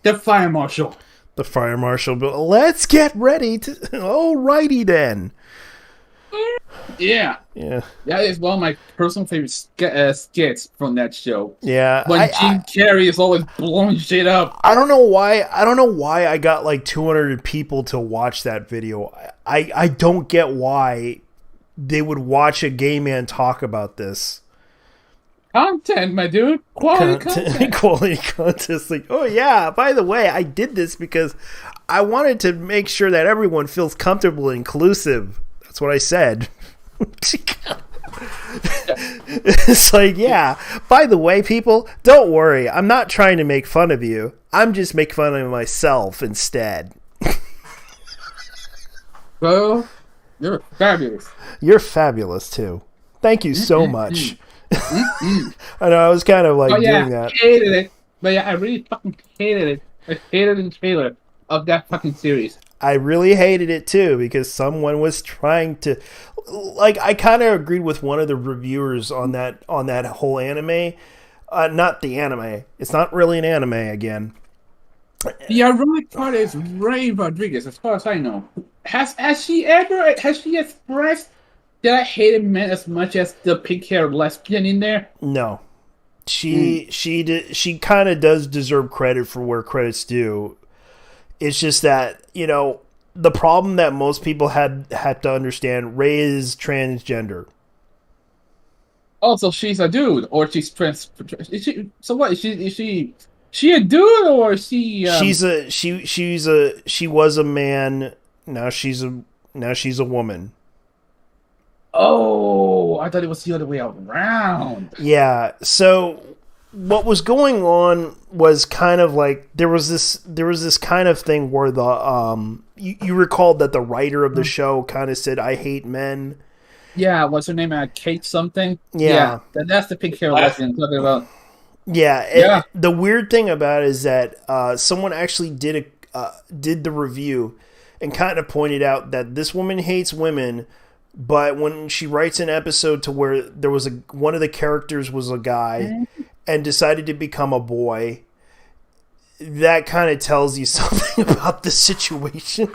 the Fire Marshal. The Fire Marshal bill. Let's get ready to. Alrighty then. Yeah, Yeah, that is one of my personal favorite skits from that show. yeah. When Jim Carrey is always blowing shit up. I don't know why. I don't know why I got like 200 people to watch that video. I don't get why they would watch a gay man talk about this. Content, my dude. Quality content. Quality contest. Like, oh yeah, by the way, I did this because I wanted to make sure that everyone feels comfortable and inclusive. That's what I said. It's like, yeah, by the way, people, don't worry. I'm not trying to make fun of you. I'm just making fun of myself instead. Bro, you're fabulous. You're fabulous too. Thank you so much. I know I was kind of like doing that. I hated it. But yeah, I really fucking hated it. I hated the trailer of that fucking series. I really hated it too because someone was trying to, like, I kind of agreed with one of the reviewers on that whole anime. Not the anime. It's not really an anime again. The ironic part is Ray Rodriguez, as far as I know, has she expressed that I hated men as much as the pink-haired lesbian in there? No. She kind of does deserve credit for where credit's due. It's just that, the problem that most people had to understand, Ray is transgender. Also, she's a dude, or she's trans. Is she, so what? She a dude, or is she? She was a man. Now she's a woman. Oh, I thought it was the other way around. Yeah. So what was going on was kind of like there was this kind of thing where the you recalled that the writer of the show kind of said, "I hate men." Yeah, what's her name? Kate something. Yeah. That's the pink hair lesbian I'm talking about. Yeah. The weird thing about it is that someone actually did the review and kind of pointed out that this woman hates women, but when she writes an episode to where there was one of the characters was a guy and decided to become a boy, that kind of tells you something about the situation.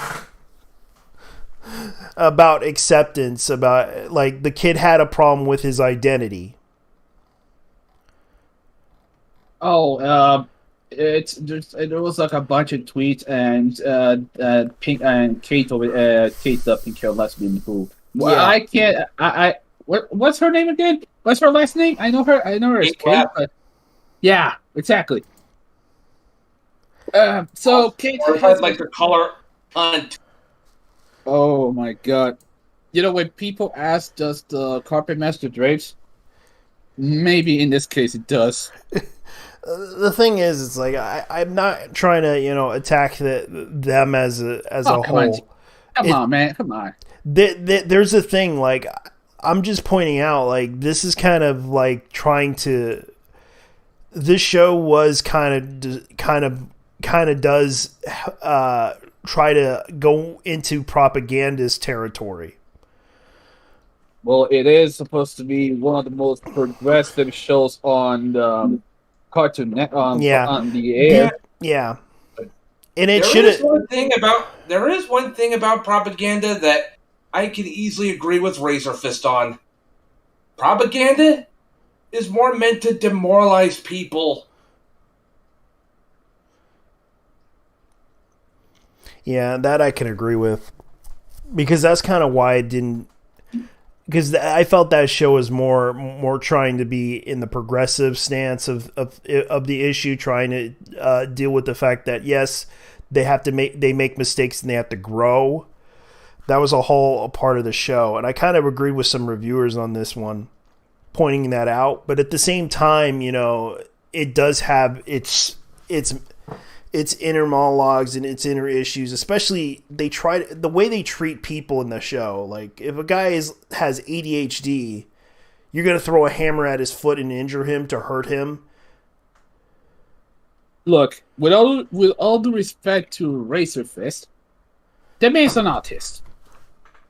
About acceptance, about like the kid had a problem with his identity. Oh, there was like a bunch of tweets and Pink and Kate Kate the pink hair lesbian who I can't what's her name again? What's her last name? I know her as Kate. But yeah, exactly. So Kate has like the color hunt. Oh my god. When people ask, does the carpet match the drapes? Maybe in this case it does. The thing is, it's like I'm not trying to attack them as a whole. Come on, man. Come on. There's a thing, like I'm just pointing out, like this is kind of like trying to. This show was kind of does try to go into propagandist territory. Well, it is supposed to be one of the most progressive shows on Cartoon Net on the air. Yeah. And it should. There is one thing about propaganda that I can easily agree with Razor Fist on. Propaganda is more meant to demoralize people. Yeah, that I can agree with. Because that's kind of why I didn't... Because I felt that show was more trying to be in the progressive stance of the issue, trying to deal with the fact that, yes, they make mistakes and they have to grow. That was a part of the show. And I kind of agreed with some reviewers on this one, pointing that out. But at the same time, it does have its inner monologues and its inner issues, especially the way they treat people in the show. Like if a guy has ADHD, you're going to throw a hammer at his foot and injure him to hurt him. Look, with all due respect to Razor Fist, that man's an artist.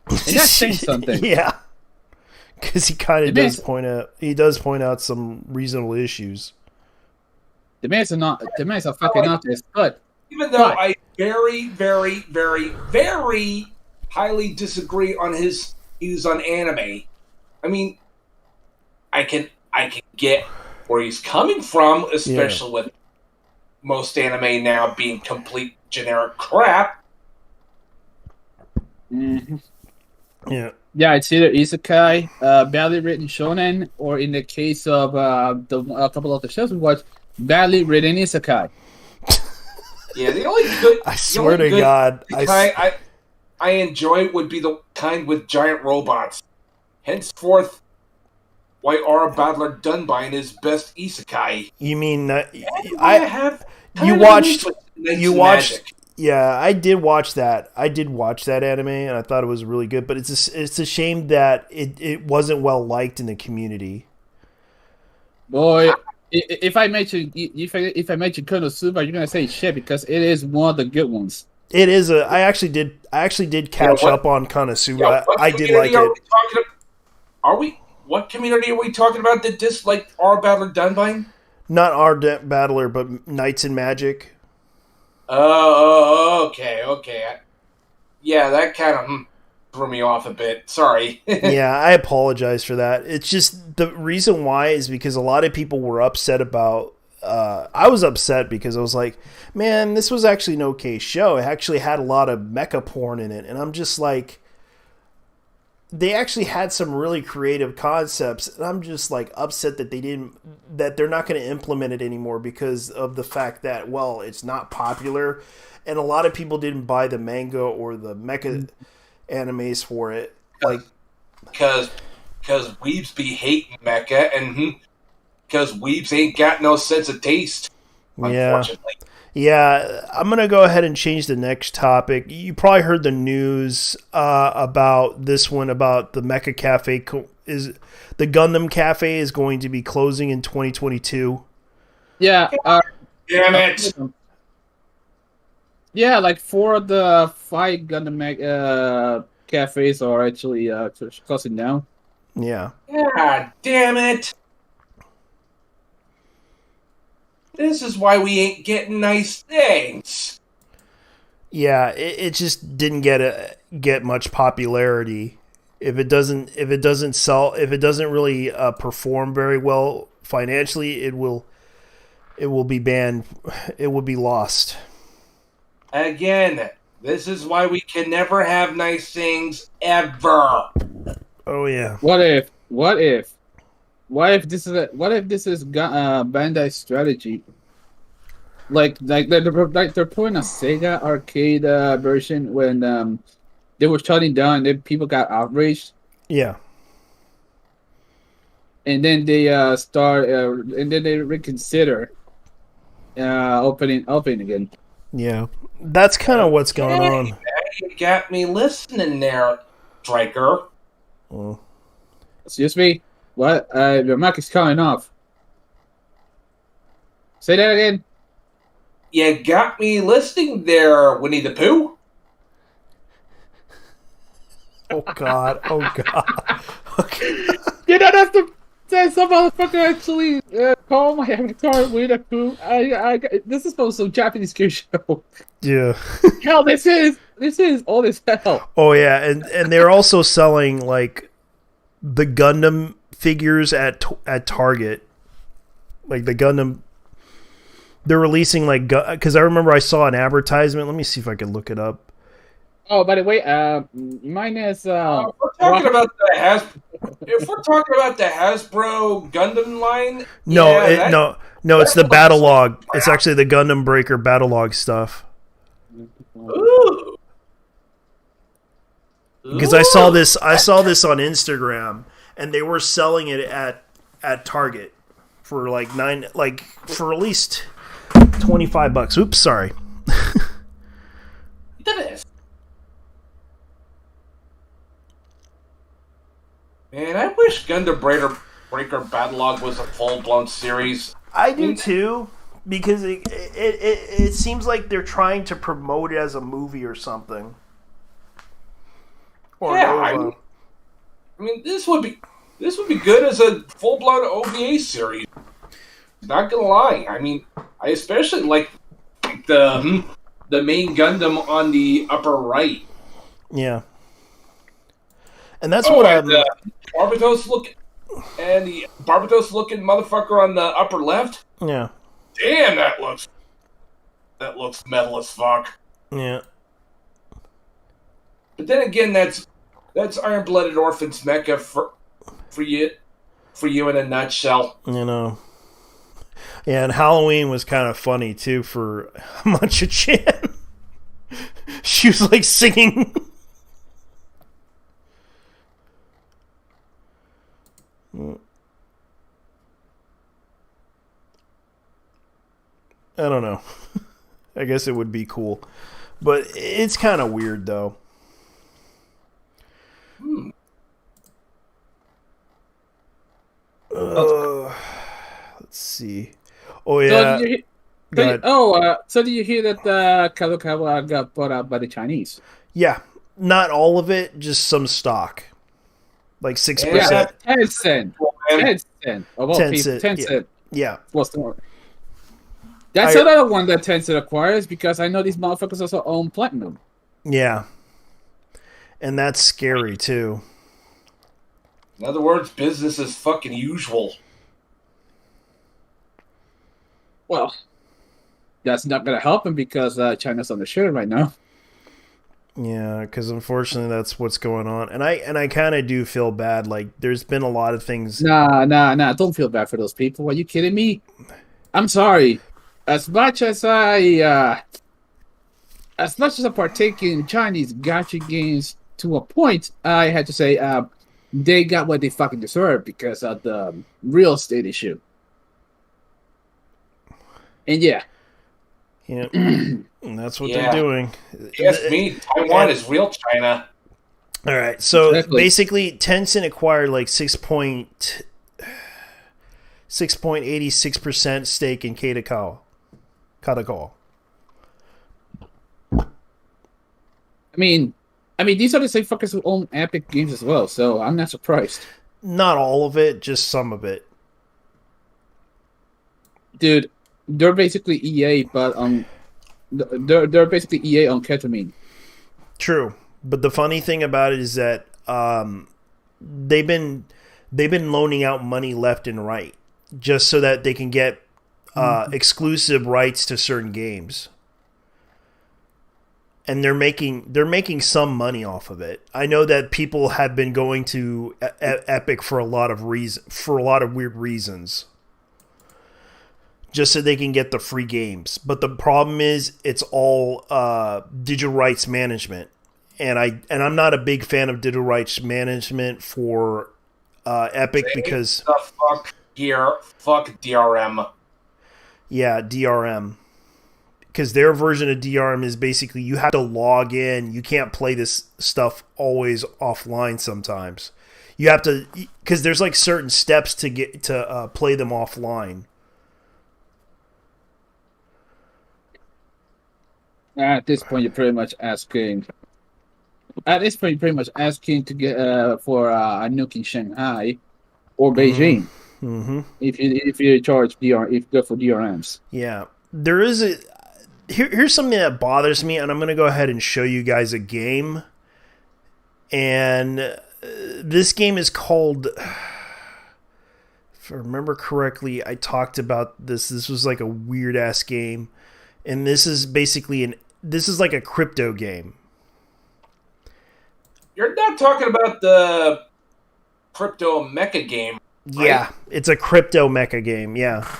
And that's saying something. Yeah. Because he kind of does point out some reasonable issues. The man's a fucking artist, but even though I very, very, very, very highly disagree on his views on anime, I mean, I can get where he's coming from, especially with most anime now being complete generic crap. Mm-hmm. Yeah. Yeah, it's either isekai, badly written shonen, or in the case of a couple of the shows we watched, badly written isekai. Yeah, the only good I swear to God, I enjoy would be the kind with giant robots. Henceforth, why Aura Battler Dunbine is best isekai. You mean you watched? Yeah, I did watch that. I did watch that anime, and I thought it was really good. But it's a shame that it wasn't well liked in the community. Boy, if I mention Konosuba, you're gonna say shit because it is one of the good ones. It is I actually did catch up on Konosuba. I did like it. What community are we talking about that disliked Aura Battler Dunbine? Not our Battler, but Knights in Magic. Oh, okay. Yeah, that kind of threw me off a bit. Sorry. Yeah, I apologize for that. It's just the reason why is because a lot of people were upset about. I was upset because I was like, man, this was actually an okay show. It actually had a lot of mecha porn in it, and I'm just like, they actually had some really creative concepts, and I'm just like upset that they're not going to implement it anymore because of the fact that, well, it's not popular, and a lot of people didn't buy the manga or the mecha animes for it, like because weebs be hating mecha, and because weebs ain't got no sense of taste. Unfortunately. Yeah, I'm going to go ahead and change the next topic. You probably heard the news about this one, about the Mecha Cafe. The Gundam Cafe is going to be closing in 2022. Yeah. Damn it. Yeah, like 4 of the 5 Gundam cafes are actually closing down. Yeah. God damn it. This is why we ain't getting nice things. Yeah, it just didn't get much popularity. If it doesn't really perform very well financially, it will be banned. It will be lost. Again, this is why we can never have nice things ever. Oh yeah. What if this is Bandai's strategy? Like they're putting a Sega arcade version when they were shutting down, and then people got outraged. Yeah. And then they and then they reconsider opening again. Yeah. That's kind of what's going on. You got me listening there, Striker. Oh. Excuse me. What? Your mic is cutting off. Say that again. You got me listening there, Winnie the Pooh. Oh God. Okay. You don't have to say some motherfucker actually call my avatar Winnie the Pooh. This is supposed to be a Japanese kid show. Yeah. Hell, this is all this hell. Oh yeah, and they're also selling like the Gundam figures at Target. Like the Gundam, they're releasing like, because I remember I saw an advertisement. Let me see if I can look it up. Oh, by the way, mine is. If we're talking about the Hasbro Gundam line, No, it's the Battle Log. It's actually the Gundam Breaker Battle Log stuff. Ooh. Because I saw this on Instagram, and they were selling it at Target for for at least $25. Oops, sorry. Man, I wish Gundam Breaker Battlelog was a full-blown series. I do too, because it seems like they're trying to promote it as a movie or something. Or I mean, this would be good as a full-blown OVA series. Not gonna lie, I mean, I especially like the main Gundam on the upper right. Yeah, and that's what I'm. The Barbatos looking motherfucker on the upper left. Yeah. Damn, that looks metal as fuck. Yeah. But then again, that's Iron-Blooded Orphans mecha for you in a nutshell. You know. Yeah, and Halloween was kind of funny too for Mancha-chan. She was like singing. I don't know. I guess it would be cool. But it's kind of weird, though. Let's see. Oh, yeah. So did you hear that Kadokawa got bought out by the Chinese? Yeah. Not all of it, just some stock. Like 6%. Yeah, 10 cents. 10 cents. Of all 10 people, cent. 10 cents. Yeah. What's the more? That's another one that Tencent acquires because I know these motherfuckers also own Platinum. Yeah. And that's scary, too. In other words, business is fucking usual. Well, that's not going to help him because China's on the shirt right now. Yeah, because unfortunately that's what's going on. And I kind of do feel bad. Like, there's been a lot of things. Nah. Don't feel bad for those people. Are you kidding me? I'm sorry. As much as I partake in Chinese gacha games to a point, I had to say they got what they fucking deserve because of the real estate issue. And yeah. Yeah, and that's what they're doing. Yes, me. Taiwan is real China. All right, so Exactly. basically, Tencent acquired like 6.86% stake in Kadokawa. I mean, these are the same fuckers who own Epic Games as well, so I'm not surprised. Not all of it, just some of it. Dude, they're basically EA, but they're basically EA on ketamine. True, but the funny thing about it is that they've been loaning out money left and right just so that they can get exclusive rights to certain games. And they're making some money off of it. I know that people have been going to Epic for a lot of weird reasons, just so they can get the free games. But the problem is, it's all digital rights management, and I'm not a big fan of digital rights management for Epic because Fuck DRM. Yeah, DRM. Because their version of DRM is basically you have to log in. You can't play this stuff always offline sometimes. You have to, because there's like certain steps to get to play them offline. At this point, you're pretty much asking. At this point, you're pretty much asking to get for a nuke in Shanghai or Beijing. Mm-hmm. If you charge if you go for DRMs. Yeah, there is a. Here's something that bothers me, and I'm going to go ahead and show you guys a game. And this game is called, if I remember correctly, I talked about this. This was like a weird ass game, and this is basically this is like a crypto game. You're not talking about the crypto mecha game, right? Yeah, it's a crypto mecha game. Yeah.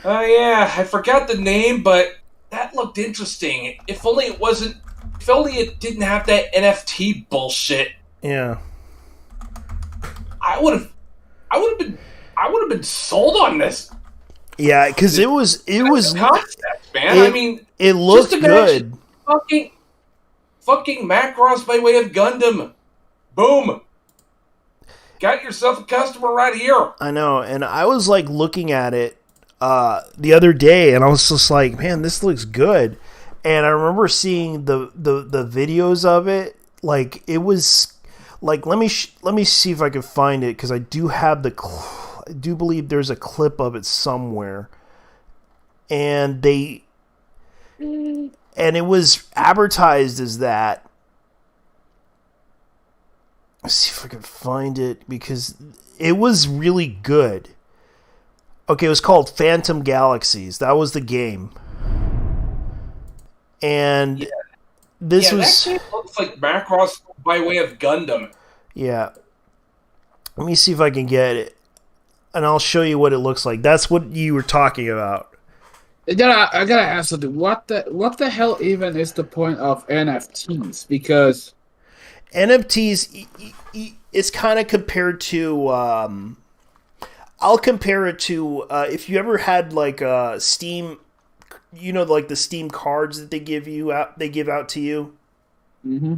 Oh yeah, I forgot the name, but that looked interesting. If only it didn't have that NFT bullshit. Yeah. I would have been sold on this. Yeah, because it was concept, man. it looked good. Fucking Macross by way of Gundam. Boom. Got yourself a customer right here. I know, and I was like looking at it the other day, and I was just like, man, this looks good. And I remember seeing the videos of it. Like, it was like, let me see if I can find it, because I do have I do believe there's a clip of it somewhere, and it was advertised as that. Let's see if I can find it, because it was really good. Okay, it was called Phantom Galaxies. That was the game. And this was... That game looks like Macross by way of Gundam. Yeah. Let me see if I can get it. And I'll show you what it looks like. That's what you were talking about. I gotta ask something. What the hell even is the point of NFTs? Because NFTs, it's kind of compared to... I'll compare it to if you ever had like Steam, you know, like the Steam cards that they give out to you. Mm-hmm.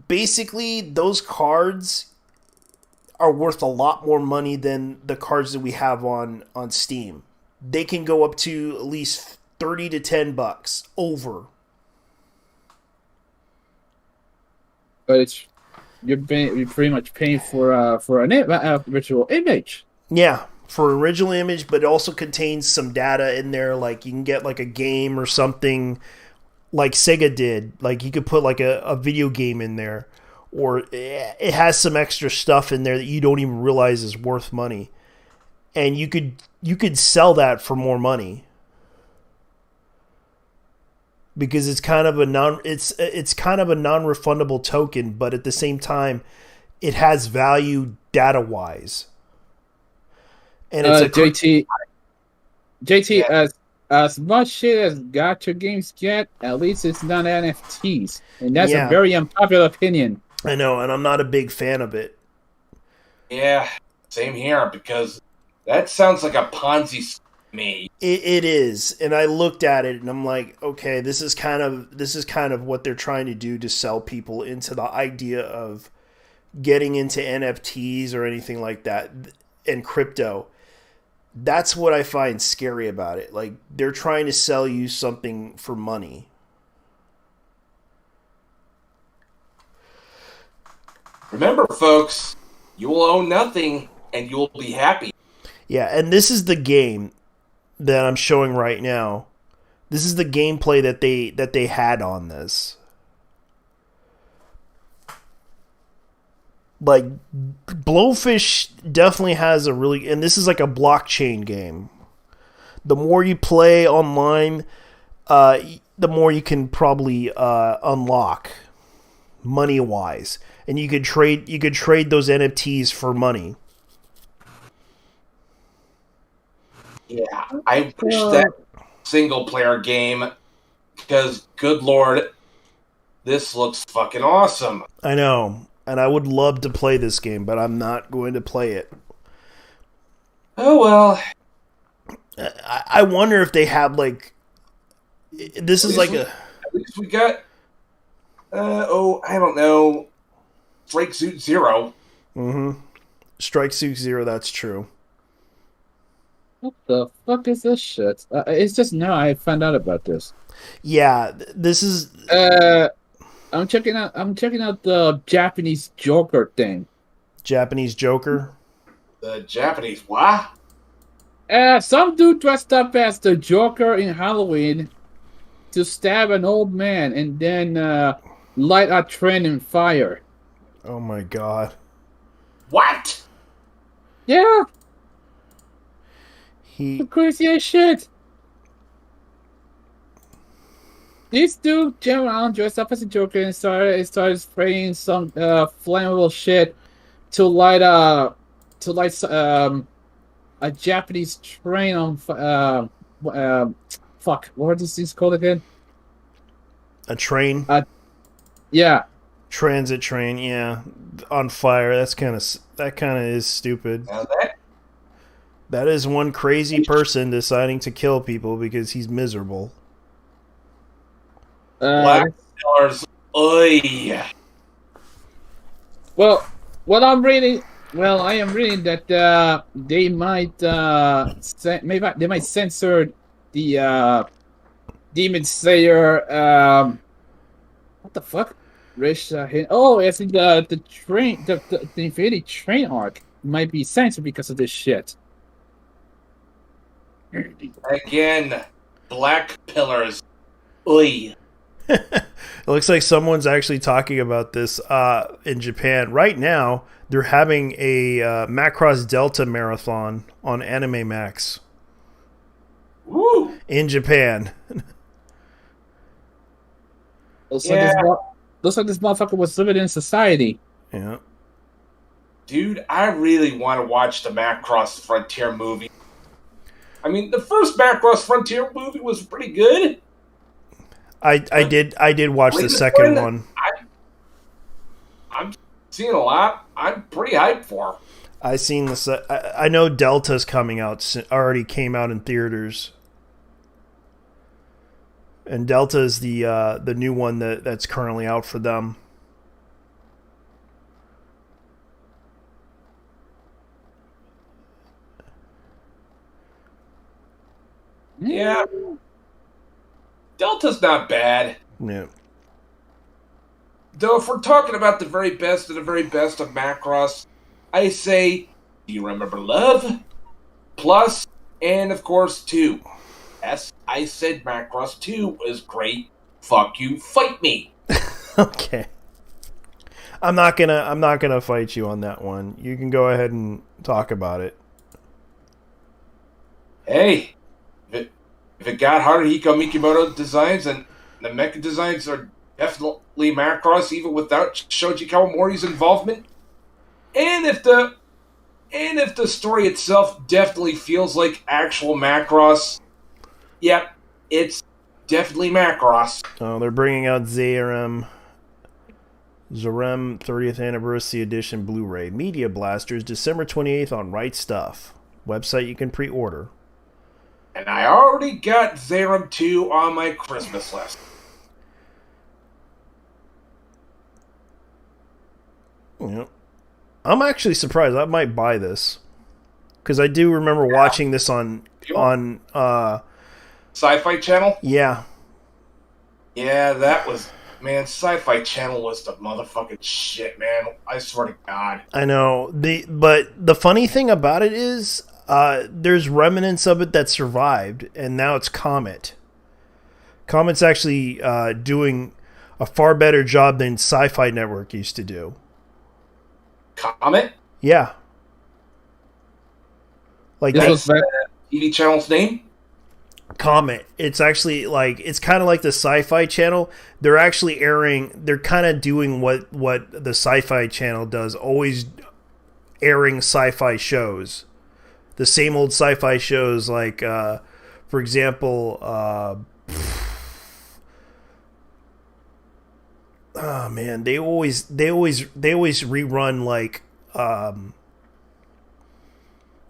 Basically, those cards are worth a lot more money than the cards that we have on Steam. They can go up to at least $30 to $10 over. But you're pretty much paying for a virtual image. Yeah, for original image, but it also contains some data in there. Like you can get like a game or something like Sega did. Like you could put like a video game in there, or it has some extra stuff in there that you don't even realize is worth money. And you could sell that for more money. Because it's kind of a non-refundable token, but at the same time it has value data-wise. And it's JT, as much shit as gacha games get, at least it's not NFTs, and that's a very unpopular opinion. I know, and I'm not a big fan of it. Yeah, same here, because that sounds like a Ponzi scheme to me. It is, and I looked at it and I'm like, okay, this is kind of what they're trying to do to sell people into the idea of getting into NFTs or anything like that and crypto. That's what I find scary about it. Like, they're trying to sell you something for money. Remember, folks, you will own nothing and you will be happy. Yeah, and this is the game that I'm showing right now. This is the gameplay that they had on this. Like, Blowfish definitely has a really... And this is like a blockchain game. The more you play online, the more you can probably unlock money-wise. And you could trade those NFTs for money. Yeah, I wish that single-player game, because, good lord, this looks fucking awesome. I know. And I would love to play this game, but I'm not going to play it. Oh, well. I wonder if they have, like... This is like a... At least we got... I don't know. Strike Suit Zero. Mm-hmm. Strike Suit Zero, that's true. What the fuck is this shit? It's just now I found out about this. Yeah, this is... I'm checking out the Japanese Joker thing. Japanese Joker? The Japanese what? Some dude dressed up as the Joker in Halloween to stab an old man and then light a train in fire. Oh my god. What? Yeah. The craziest shit. This dude jumped around, dressed up as a Joker, and started spraying some flammable shit to light a Japanese train on fuck. What is this called again? A train? Yeah. Transit train, yeah. On fire. That kind of is stupid. Now that is one crazy person deciding to kill people because he's miserable. Black Pillars. Oy. Well, what I'm reading. Well, I am reading that they might they might censor the Demon Slayer. What the fuck? It's in the train, the Infinity Train arc might be censored because of this shit. Again, Black Pillars. Oy. It looks like someone's actually talking about this in Japan. Right now, they're having a Macross Delta marathon on Anime Max. Woo! In Japan. Looks like this motherfucker was living in society. Yeah. Dude, I really want to watch the Macross Frontier movie. I mean, the first Macross Frontier movie was pretty good. I did watch the second one. I'm seeing a lot. I'm pretty hyped for. I seen this. I know Delta's coming out. Already came out in theaters. And Delta is the new one that's currently out for them. Yeah. Delta's not bad. Yeah. Though if we're talking about the very best of the very best of Macross, I say, do you remember Love? Plus, and of course 2. Yes, I said Macross 2 was great. Fuck you, fight me. Okay. I'm not gonna fight you on that one. You can go ahead and talk about it. Hey, if it got harder, Hiko Mikimoto designs and the mecha designs are definitely Macross, even without Shoji Kawamori's involvement. And if the story itself definitely feels like actual Macross, yep, it's definitely Macross. Oh, they're bringing out Zarem 30th Anniversary Edition Blu-ray. Media Blasters, December 28th on Right Stuff. Website you can pre-order. And I already got Zarem 2 on my Christmas list. Yep. I'm actually surprised. I might buy this. Because I do remember watching this on Sci-Fi Channel? Yeah. Yeah, that was... Man, Sci-Fi Channel was the motherfucking shit, man. I swear to God. I know. But the funny thing about it is, there's remnants of it that survived, and now it's Comet. Comet's actually doing a far better job than Sci-Fi Network used to do. Comet? Yeah. Like That's the TV channel's name? Comet. It's actually it's kind of like the Sci-Fi Channel. They're actually they're kind of doing what the Sci-Fi Channel does, always airing sci-fi shows. The same old sci-fi shows, like for example, oh man, they always rerun like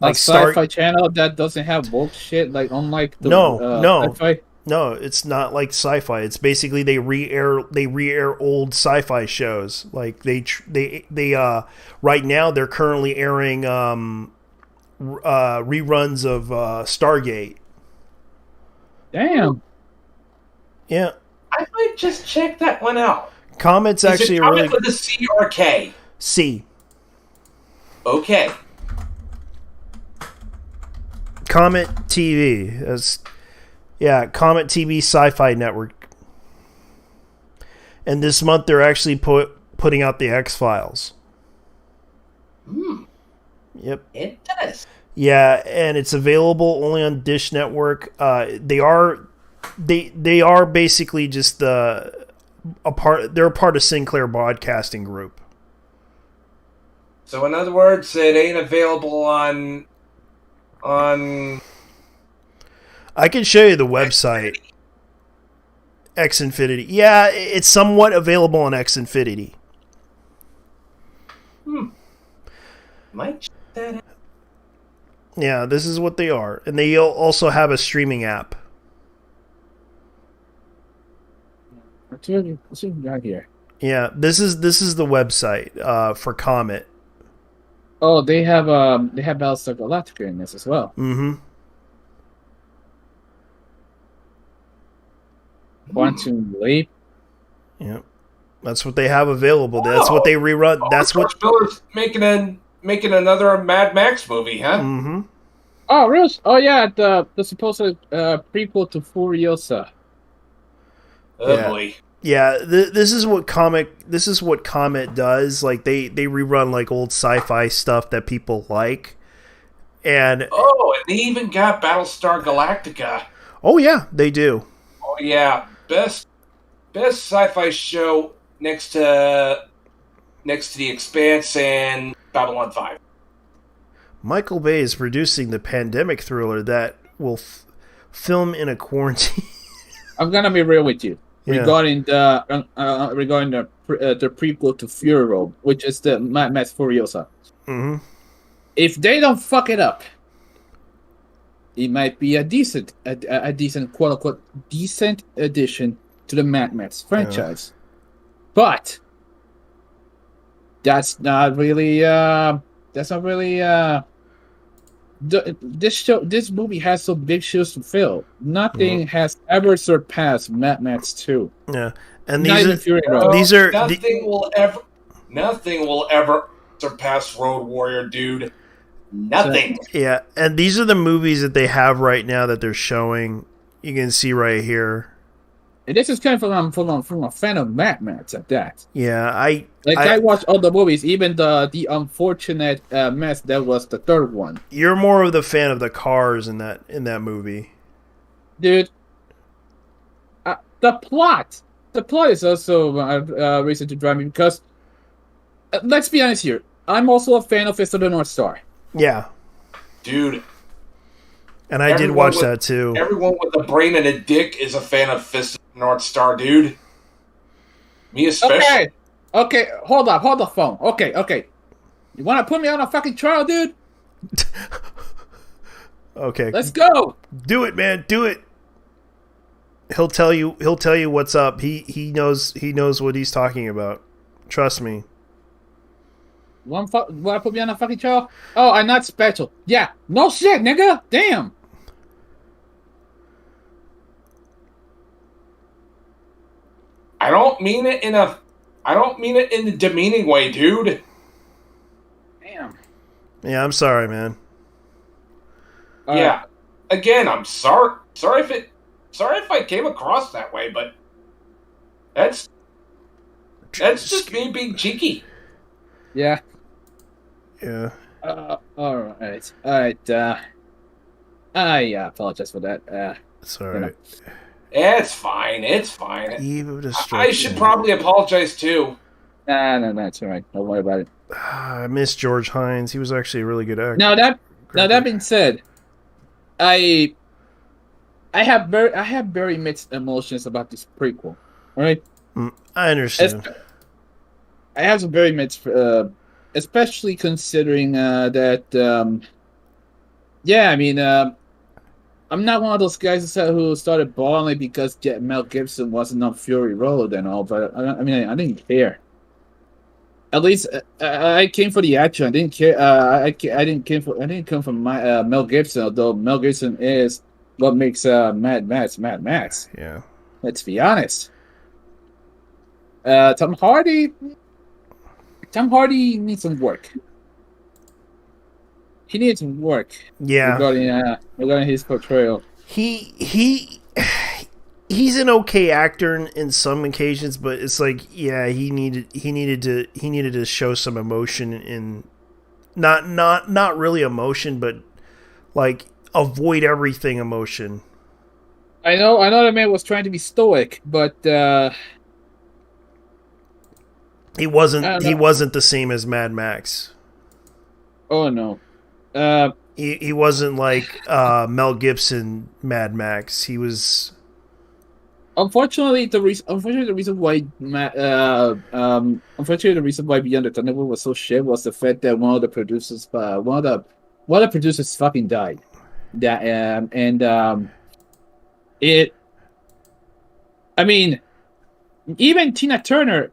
Sci-Fi Channel that doesn't have bullshit, like unlike the no. Sci-Fi. No, it's not like Sci-Fi. It's basically they re-air old sci-fi shows. Like they right now they're currently airing reruns of Stargate. Damn. Yeah. I might just check that one out. Comet's actually Is it Comet really with a C or a K? C. Okay. Comet TV. Yeah, Comet TV Sci-Fi Network. And this month they're actually putting out the X-Files. Yep. It does. Yeah, and it's available only on Dish Network. They are basically just they're a part of Sinclair Broadcasting Group. So in other words, it ain't available on I can show you the website. Xfinity. Yeah, it's somewhat available on Xfinity. Might check that out. Yeah, this is what they are. And they also have a streaming app. What's we got here? Yeah, this is the website for Comet. Oh, they have Battlestar Galactica in this as well. Mm-hmm. Quantum Leap. Yep. That's what they have available. That's what they rerun. That's what George Miller's making another Mad Max movie, huh? Mm-hmm. Oh, really? Oh, yeah, the supposed prequel to Furiosa. Oh Yeah. boy. Yeah, this is what Comet does. Like they rerun like old sci-fi stuff that people like. And Oh, and they even got Battlestar Galactica. oh yeah, they do. Oh yeah, best sci-fi show next to The Expanse and Babylon 5. Michael Bay is producing the pandemic thriller that will film in a quarantine. I'm gonna be real with you Yeah. regarding the prequel to Fury Road, which is the Mad Max Furiosa. Mm-hmm. If they don't fuck it up, it might be a decent quote unquote decent addition to the Mad Max franchise. But that's not really this movie has some big shoes to fill. Nothing has ever surpassed Mad Max 2. Yeah, and Not even Fury Road. these are nothing will ever surpass Road Warrior, dude. Nothing. Yeah, and these are the movies that they have right now that they're showing. You can see right here. And this is kind of from a fan of Mad Max at that. Yeah, I watched all the movies, even the unfortunate mess that was the third one. You're more of the fan of the cars in that movie, dude. The plot is also a reason to drive me because let's be honest here. I'm also a fan of Fist of the North Star. Yeah, dude. And I did watch that too. Everyone with a brain and a dick is a fan of Fist of the North Star, dude. Me especially. Okay, hold the phone. Okay. You want to put me on a fucking trial, dude? Okay. Let's go. Do it, man. Do it. He'll tell you what's up. He knows what he's talking about. Trust me. Want to put me on a fucking trial? Oh, I'm not special. Yeah. No shit, nigga. Damn. I don't mean it in a demeaning way, dude. Damn. Yeah, I'm sorry, man. Yeah. Again, I'm sorry. Sorry if I came across that way, but that's just me being cheeky. Yeah. Yeah. All right. I apologize for that. It's all right. It's fine. Eve of Destruction. I should probably apologize too. No, it's all right. Don't worry about it. I miss George Hines. He was actually a really good actor. Now that being said, I have very mixed emotions about this prequel. All right. I understand. I have some very mixed, especially considering that. Yeah, I mean, I'm not one of those guys who started bawling because Mel Gibson wasn't on Fury Road and all, but I mean, I didn't care. At least I came for the action. I didn't care. I didn't come from Mel Gibson, although Mel Gibson is what makes Mad Max. Yeah. Let's be honest. Tom Hardy needs some work. He needs some work. Yeah. Regarding his portrayal. He's an okay actor in some occasions, but it's like, yeah, he needed to show some emotion in not really emotion, but like avoid everything emotion. I know the man was trying to be stoic, but he wasn't the same as Mad Max. Oh no. He wasn't like Mel Gibson Mad Max. He was. Unfortunately, the reason why Beyond the Thunderbolt was so shit was the fact that one of the producers fucking died. I mean, even Tina Turner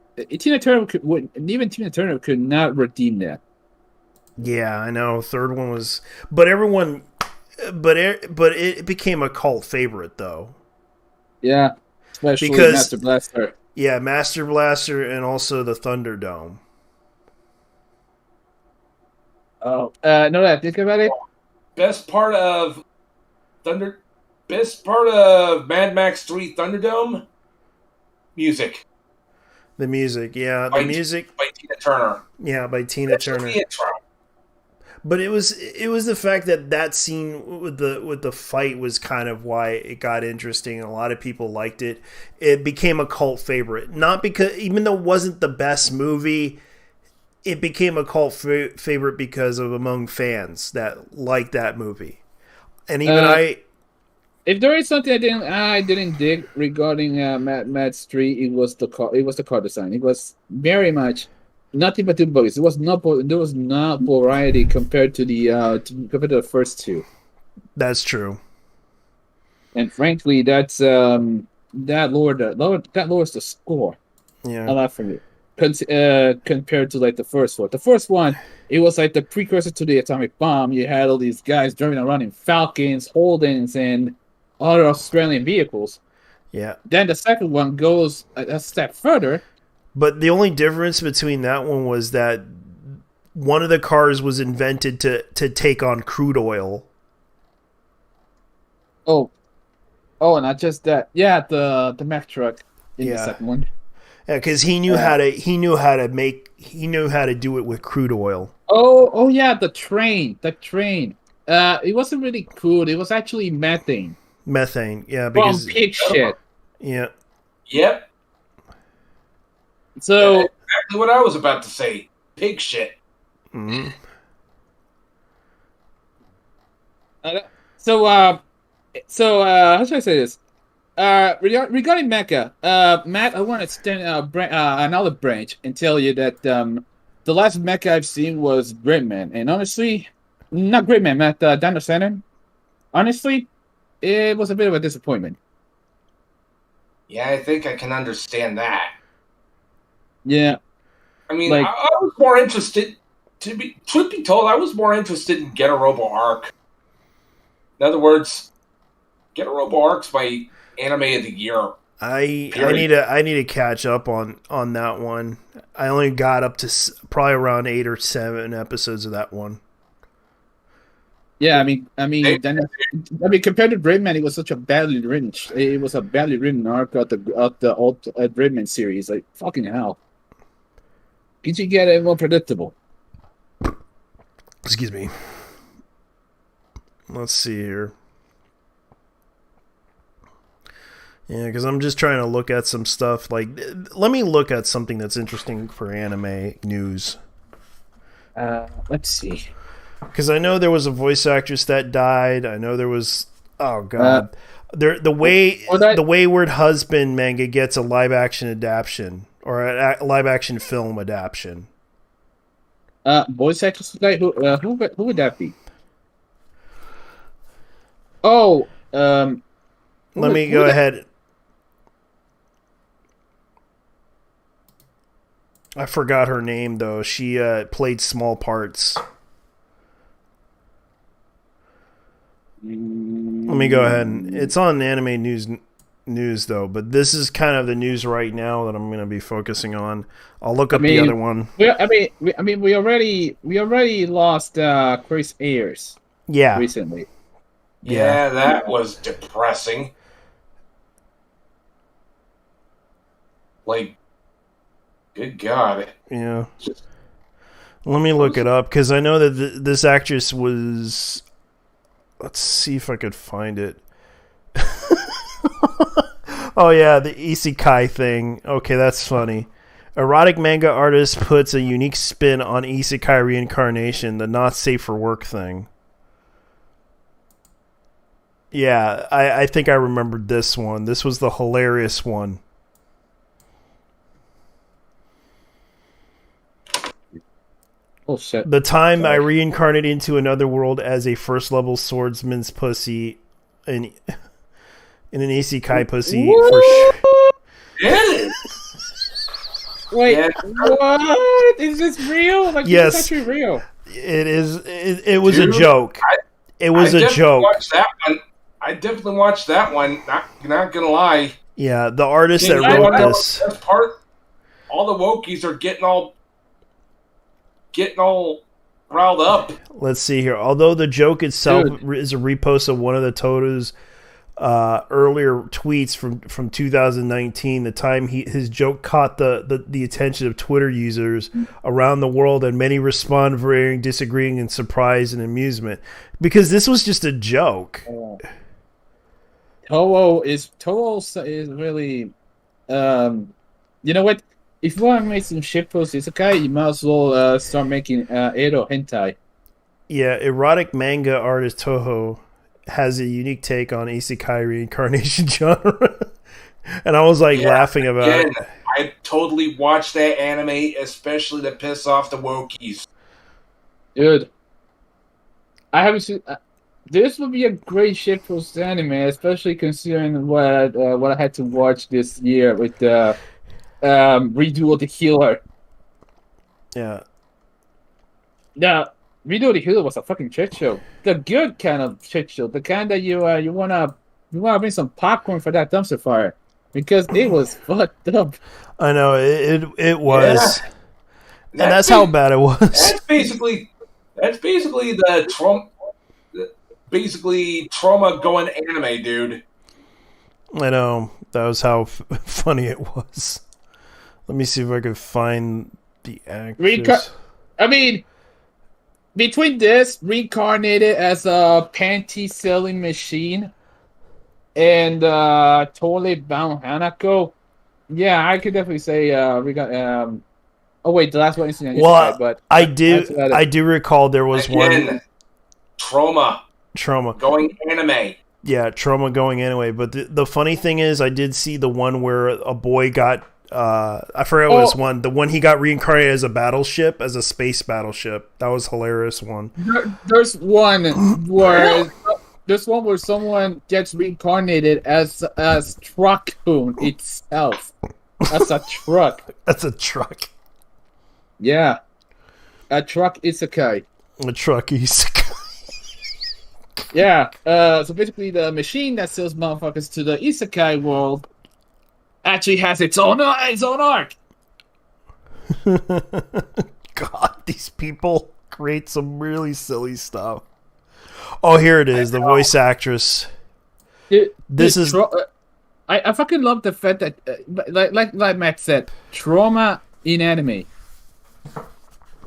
could not redeem that. Yeah, I know. Third one was, but it became a cult favorite though. Yeah, especially because Master Blaster. Yeah, Master Blaster and also the Thunderdome. Oh, no, that think about it. Best part of Mad Max 3 Thunderdome? Music. The music, yeah. By Tina Turner. Yeah, by Tina Turner. The intro. But it was the fact that scene with the fight was kind of why it got interesting. A lot of people liked it. It became a cult favorite. Not because, even though it wasn't the best movie, it became a cult favorite because of among fans that liked that movie. And even if there is something I didn't dig regarding Mad Max 3, it was the car design. It was very much nothing but two bugs. There was not variety compared to the first two. That's true. And frankly, that lowers the score. Yeah. A lot for me. Compared to like the first one. The first one, it was like the precursor to the atomic bomb. You had all these guys driving around in Falcons, Holdens, and other Australian vehicles. Yeah. Then the second one goes a step further. But the only difference between that one was that one of the cars was invented to take on crude oil. Oh, not just that. Yeah, the mech truck in the second one. Yeah, because he knew how to do it with crude oil. Oh yeah, the train. It wasn't really crude. It was actually methane. Methane, yeah, because from pig shit. Yeah. Yep. So that's exactly what I was about to say. Pig shit. Mm-hmm. So how should I say this? Regarding Mecha, Matt, I want to extend another branch and tell you that the last Mecha I've seen was Gridman, and honestly, not Gridman, Matt, Dino Center. Honestly, it was a bit of a disappointment. Yeah, I think I can understand that. Yeah. I mean, I was more interested, truth be told, I was more interested in Get a Robo Arc. In other words, Get a Robo Arc's my anime of the year. I need to catch up on that one. I only got up to probably around 8 or 7 episodes of that one. Yeah, I mean, compared to Gridman, it was such a badly written. It was a badly written arc of the old Gridman series. Like fucking hell. Could you get it more predictable? Excuse me. Let's see here. Yeah, because I'm just trying to look at some stuff. Like, let me look at something that's interesting for anime news. Let's see. Because I know there was a voice actress that died. I know there was. Oh god, the Wayward Husband manga gets a live action adaptation or a live action film adaptation. Voice actress guy. Who would that be? Oh, let me go ahead. I forgot her name though. She played small parts. Let me go ahead and it's on anime news though, but this is kind of the news right now that I'm going to be focusing on. I'll look up the other one. We already lost Chris Ayers. Yeah, recently. Yeah, that was depressing. Like, good God. Yeah. Let me look it up because I know that this actress was. Let's see if I could find it. Oh yeah, the isekai thing. Okay, that's funny. Erotic manga artist puts a unique spin on isekai reincarnation, the not safe for work thing. Yeah, I think I remembered this one. This was the hilarious one. Oh shit. The time I reincarnated into another world as a first level swordsman's pussy in an isekai pussy for sure. Yeah. Wait, what? Is this real? Like, yes, this is actually real. It is. It was a joke. It was a joke. I definitely watched that one. Not gonna lie. Yeah, the artist that wrote this. All the wokies are getting all riled up. Let's see here. Although the joke itself is a repost of one of the Toto's earlier tweets from 2019, the time his joke caught the attention of Twitter users around the world, and many respond varying, disagreeing, in surprise and amusement because this was just a joke. Toho is really, you know what? If you want to make some shitpost isekai, you might as well start making Edo hentai. Yeah, erotic manga artist Toho has a unique take on isekai reincarnation genre. And I was like laughing about it. I totally watched that anime, especially to piss off the wokies. Dude, I haven't seen. This would be a great shitpost anime, especially considering what I had to watch this year with the Redo of the Healer. Yeah. Yeah. Redo the Healer was a fucking shit show. The good kind of shit show. The kind that you wanna bring some popcorn for that dumpster fire. Because it was fucked up. I know, it was. And that's how bad it was. That's basically the trauma going anime, dude. I know. That was how funny it was. Let me see if I can find the actress. Between this, reincarnated as a panty selling machine, and totally bound Hanako. Yeah, I could definitely say we got. Oh wait, the last one is Well, but I do recall there was one trauma going anime. Yeah, trauma going anyway. But the funny thing is, I did see the one where a boy got. I forgot what it was one. The one he got reincarnated as a battleship, as a space battleship. That was a hilarious one. There's one where someone gets reincarnated as Truck-kun itself. That's a truck. That's a truck. Yeah, a truck isekai. A truck isekai. Yeah. So basically, the machine that sells motherfuckers to the isekai world actually has its own arc. God, these people create some really silly stuff. Oh, here it is. The voice actress. I fucking love the fact that, like Max said, trauma in anime.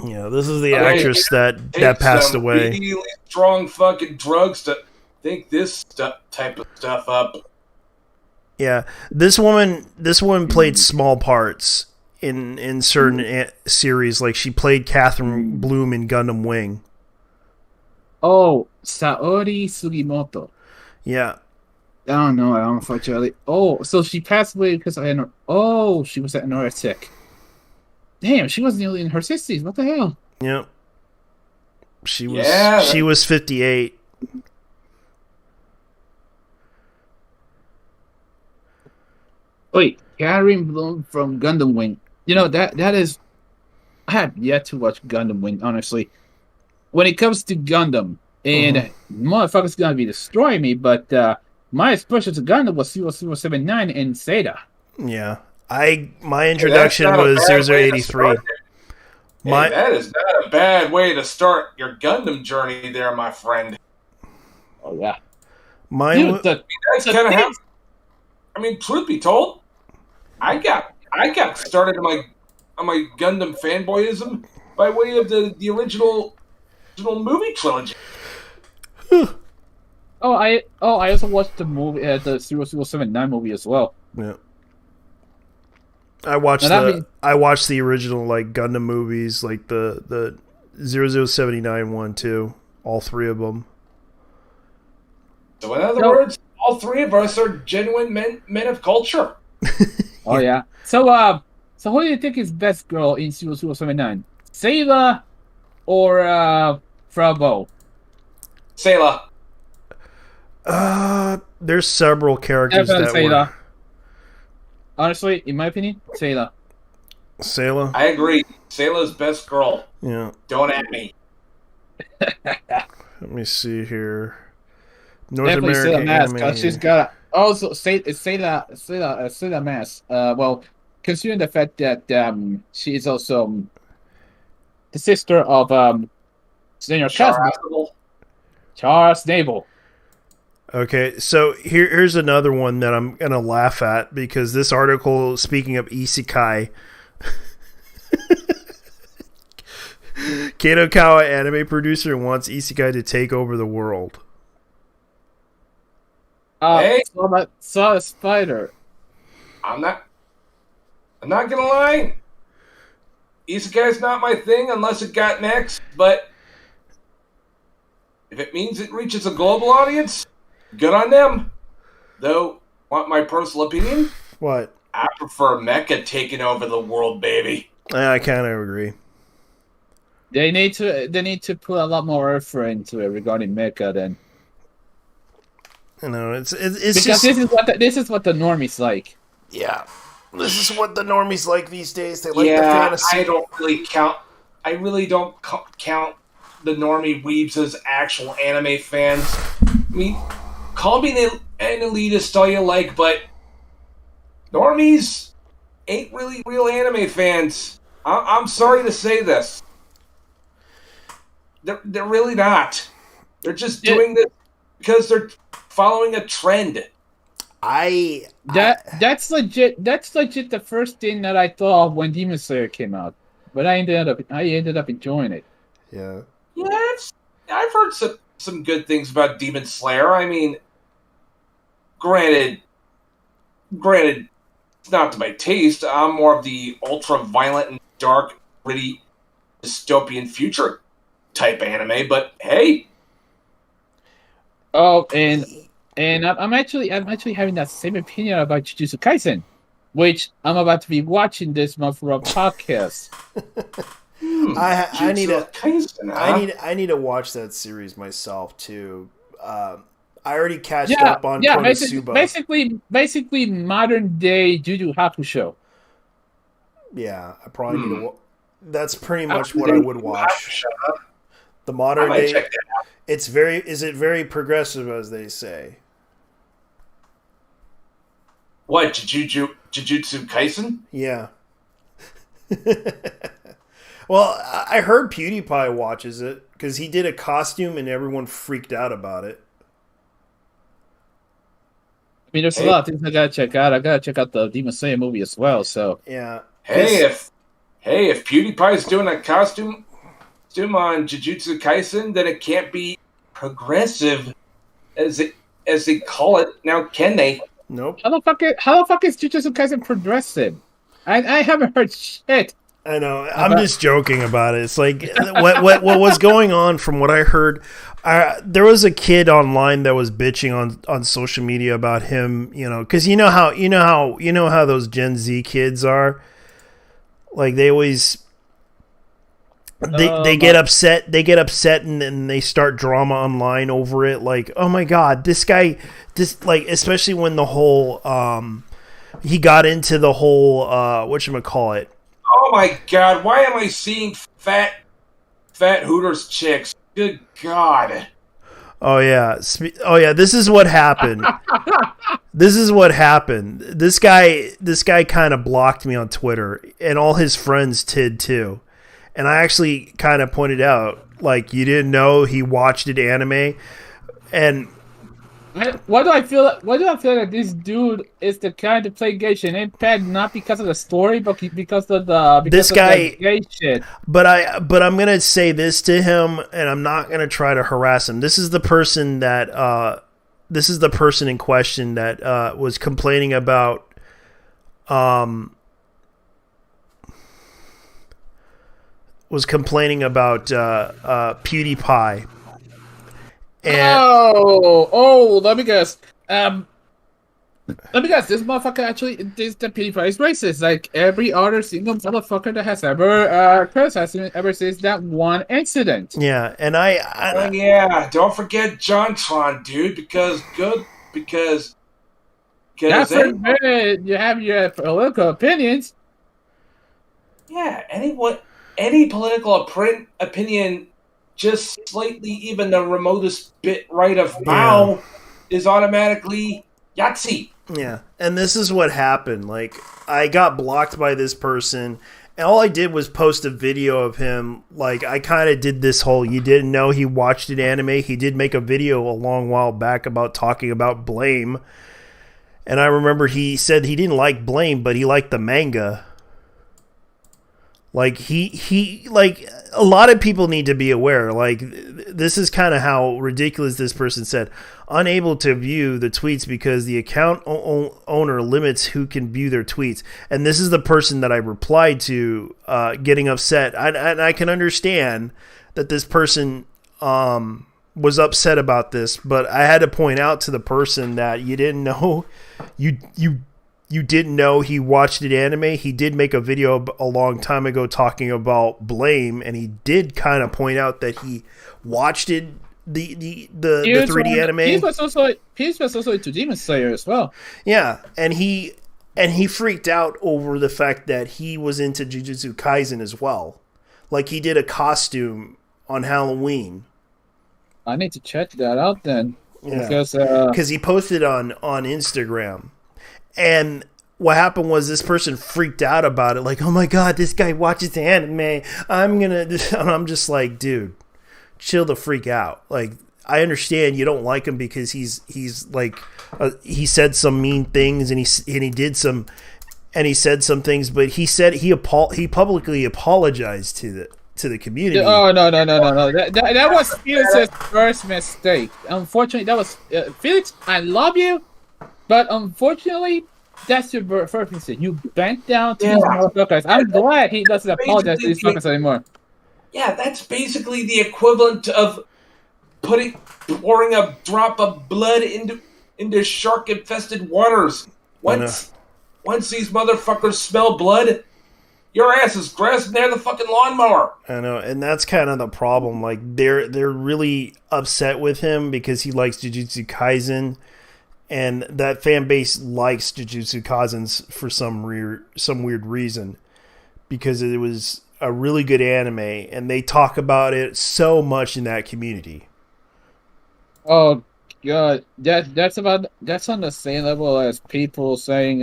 Yeah, this is the actress that passed away. Really strong fucking drugs to think this type of stuff up. Yeah, this woman played small parts in certain series. Like she played Catherine Bloom in Gundam Wing. Oh, Saori Sugimoto. Yeah. I don't know, unfortunately. Oh, so she passed away because she was anoretic. Damn, she was nearly in her 60s. What the hell? Yep. She was 58. Wait, Catherine Bloom from Gundam Wing. You know, that is... I have yet to watch Gundam Wing, honestly. When it comes to Gundam, and motherfuckers gonna be destroying me, but my exposure to Gundam was 0079 and Seda. Yeah. My introduction was 0083. That is not a bad way to start your Gundam journey there, my friend. Oh, yeah. That's kind of how... I mean, truth be told, I got started on my Gundam fanboyism by way of the original movie trilogy. I also watched the movie, the 0079 movie as well. Yeah. I watched the original like Gundam movies, like the 0079 one too, all three of them. So in other words, all three of us are genuine men of culture. Oh yeah. So who do you think is best girl in 0079? Sayla or Frau Bow? Sayla. There's several characters that Sayla. were. Honestly, in my opinion, Sayla. Sayla? I agree. Sayla's best girl. Yeah. Don't at me. Let me see here. North Definitely American anime. She's got also Sayla Mask. Well, considering the fact that she is also the sister of Senior Charles Naval. Okay, so here's another one that I'm going to laugh at because this article, speaking of isekai, Kadokawa anime producer wants isekai to take over the world. Hey. Saw a spider. I'm not gonna lie. Isekai's not my thing unless it got next, but if it means it reaches a global audience, good on them. Though, want my personal opinion? What? I prefer Mecha taking over the world, baby. I kind of agree. They need to put a lot more effort into it regarding Mecha then. You know, it's because just, this is what the normies like. Yeah, this is what the normies like these days. They like the fantasy. I really don't count the normie weebs as actual anime fans. I mean, call me an elitist all you like, but normies ain't really real anime fans. I'm sorry to say this. They're really not. They're just doing this because they're following a trend. That's legit. That's legit. The first thing that I thought of when Demon Slayer came out, but I ended up enjoying it. Yeah. Yeah, I've heard some good things about Demon Slayer. I mean, granted, it's not to my taste. I'm more of the ultra violent and dark, gritty, dystopian future type anime. But hey, Oh, and I'm actually having that same opinion about Jujutsu Kaisen, which I'm about to be watching this month for a podcast. I need to Kaisen, huh? I need to watch that series myself too. I already catched up on Konosuba. Basically modern day Juju Hakusho. Yeah, I probably need to. That's pretty much what I would watch. The modern day. Check that out. Is it very progressive, as they say? What, Jujutsu Kaisen? Yeah. Well, I heard PewDiePie watches it because he did a costume and everyone freaked out about it. I mean, there's a lot of things I gotta check out. I gotta check out the Demon Slayer movie as well. So Yeah. Hey, if PewDiePie's doing a costume on Jujutsu Kaisen, then it can't be progressive as they call it. Now, can they? Nope. how the fuck is Jujutsu Kaisen progressive? I haven't heard shit. I know. I'm just joking about it. It's like what was going on from what I heard. There was a kid online that was bitching on social media about him. You know, because you know how those Gen Z kids are. Like they always they get upset. They get upset and then they start drama online over it. Like, oh my god, this like especially when the whole he got into the whole whatchamacallit. Oh my god, why am I seeing fat Hooters chicks? Good god. Oh yeah. This is what happened. This guy kind of blocked me on Twitter, and all his friends did too. And I actually kind of pointed out, like, you didn't know he watched an anime, and Why do I feel that this dude is the kind to play Genshin Impact not because of the story, but because of the gay shit? But I'm gonna say this to him, and I'm not gonna try to harass him. This is the person in question that was complaining about PewDiePie. And let me guess. This motherfucker actually is the PewDiePie is racist. Like every other single motherfucker that has ever criticized him ever since that one incident. Yeah, and yeah, don't forget JonTron, dude, because God forbid you have your political opinions. Yeah, any political opinion just slightly even the remotest bit right of Mao is automatically Yahtzee. Yeah, and this is what happened. Like, I got blocked by this person, and all I did was post a video of him. Like, I kind of did this whole, you didn't know he watched an anime. He did make a video a long while back about talking about Blame. And I remember he said he didn't like Blame, but he liked the manga. Like, he like, a lot of people need to be aware. Like, this is kind of how ridiculous this person said. Unable to view the tweets because the account owner limits who can view their tweets. And this is the person that I replied to getting upset. I can understand that this person was upset about this, but I had to point out to the person that you didn't know you didn't know he watched an anime. He did make a video a long time ago talking about Blame, and he did kind of point out that he watched it, the 3D anime. He was also into Demon Slayer as well. Yeah, and he freaked out over the fact that he was into Jujutsu Kaisen as well. Like, he did a costume on Halloween. I need to check that out then. Yeah, because he posted on Instagram. And what happened was this person freaked out about it, like, oh my god, this guy watches anime. I'm just like, dude, chill the freak out. Like, I understand you don't like him because he's like, he said some mean things and he said some things, but he said he publicly apologized to the community. Oh no! That was Felix's first mistake. Unfortunately, that was Felix. I love you, but unfortunately, that's your first mistake. You bent down to these motherfuckers. I'm glad he doesn't apologize to these fuckers anymore. Yeah, that's basically the equivalent of pouring a drop of blood into shark-infested waters. Once these motherfuckers smell blood, your ass is grasping near the fucking lawnmower. I know, and that's kind of the problem. Like, they're really upset with him because he likes Jujutsu Kaisen, and that fan base likes Jujutsu Kaisen for some weird reason, because it was a really good anime, and they talk about it so much in that community. Oh god, that's on the same level as people saying,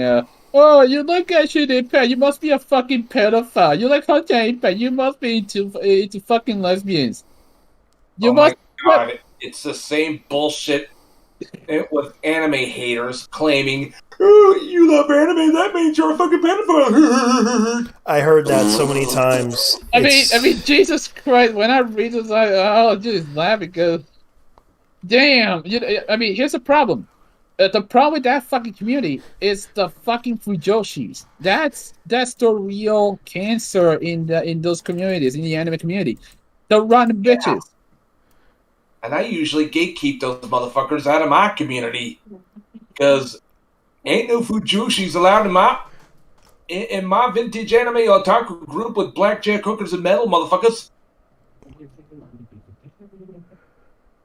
"Oh, you look at Shinpei, you must be a fucking pedophile. You like Hunter, you must be into fucking lesbians." My god, it's the same bullshit with anime haters claiming, "Oh, you love anime, that means you're a fucking pedophile." I heard that so many times. I mean, Jesus Christ! When I read this, I'll just laugh because, damn. I mean, here's the problem. The problem with that fucking community is the fucking fujoshis. That's the real cancer in those communities, in the anime community. The rotten bitches. And I usually gatekeep those motherfuckers out of my community, because ain't no fujoshis allowed in my vintage anime otaku group with blackjack hookers and metal motherfuckers.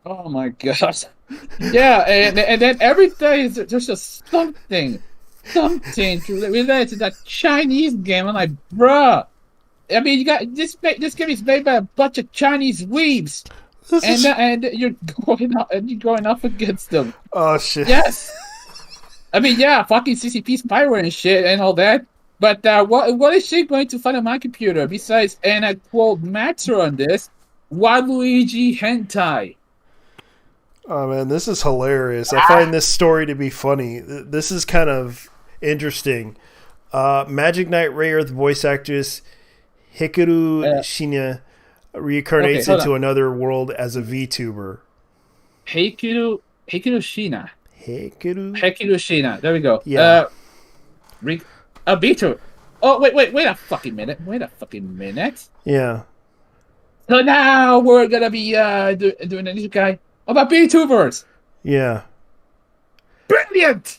Oh my gosh. Yeah, and then every day there's just something related to that Chinese game. I'm like, bruh. I mean, you got this game is made by a bunch of Chinese weebs, and you're going up against them. Oh shit. Yes. I mean, yeah, fucking CCP spyware and shit and all that. But what is she going to find on my computer besides, and I quote Matsu on this, Waluigi hentai? Oh man, this is hilarious. I find this story to be funny. This is kind of interesting. Magic Knight Rayearth voice actress Hikaru Shinya reincarnates into another world as a VTuber. Hikaru Shina. Hikaru Shina. There we go. Yeah. A VTuber. Oh, wait a fucking minute. Yeah. So now we're gonna be doing a new guy about VTubers. Yeah. Brilliant.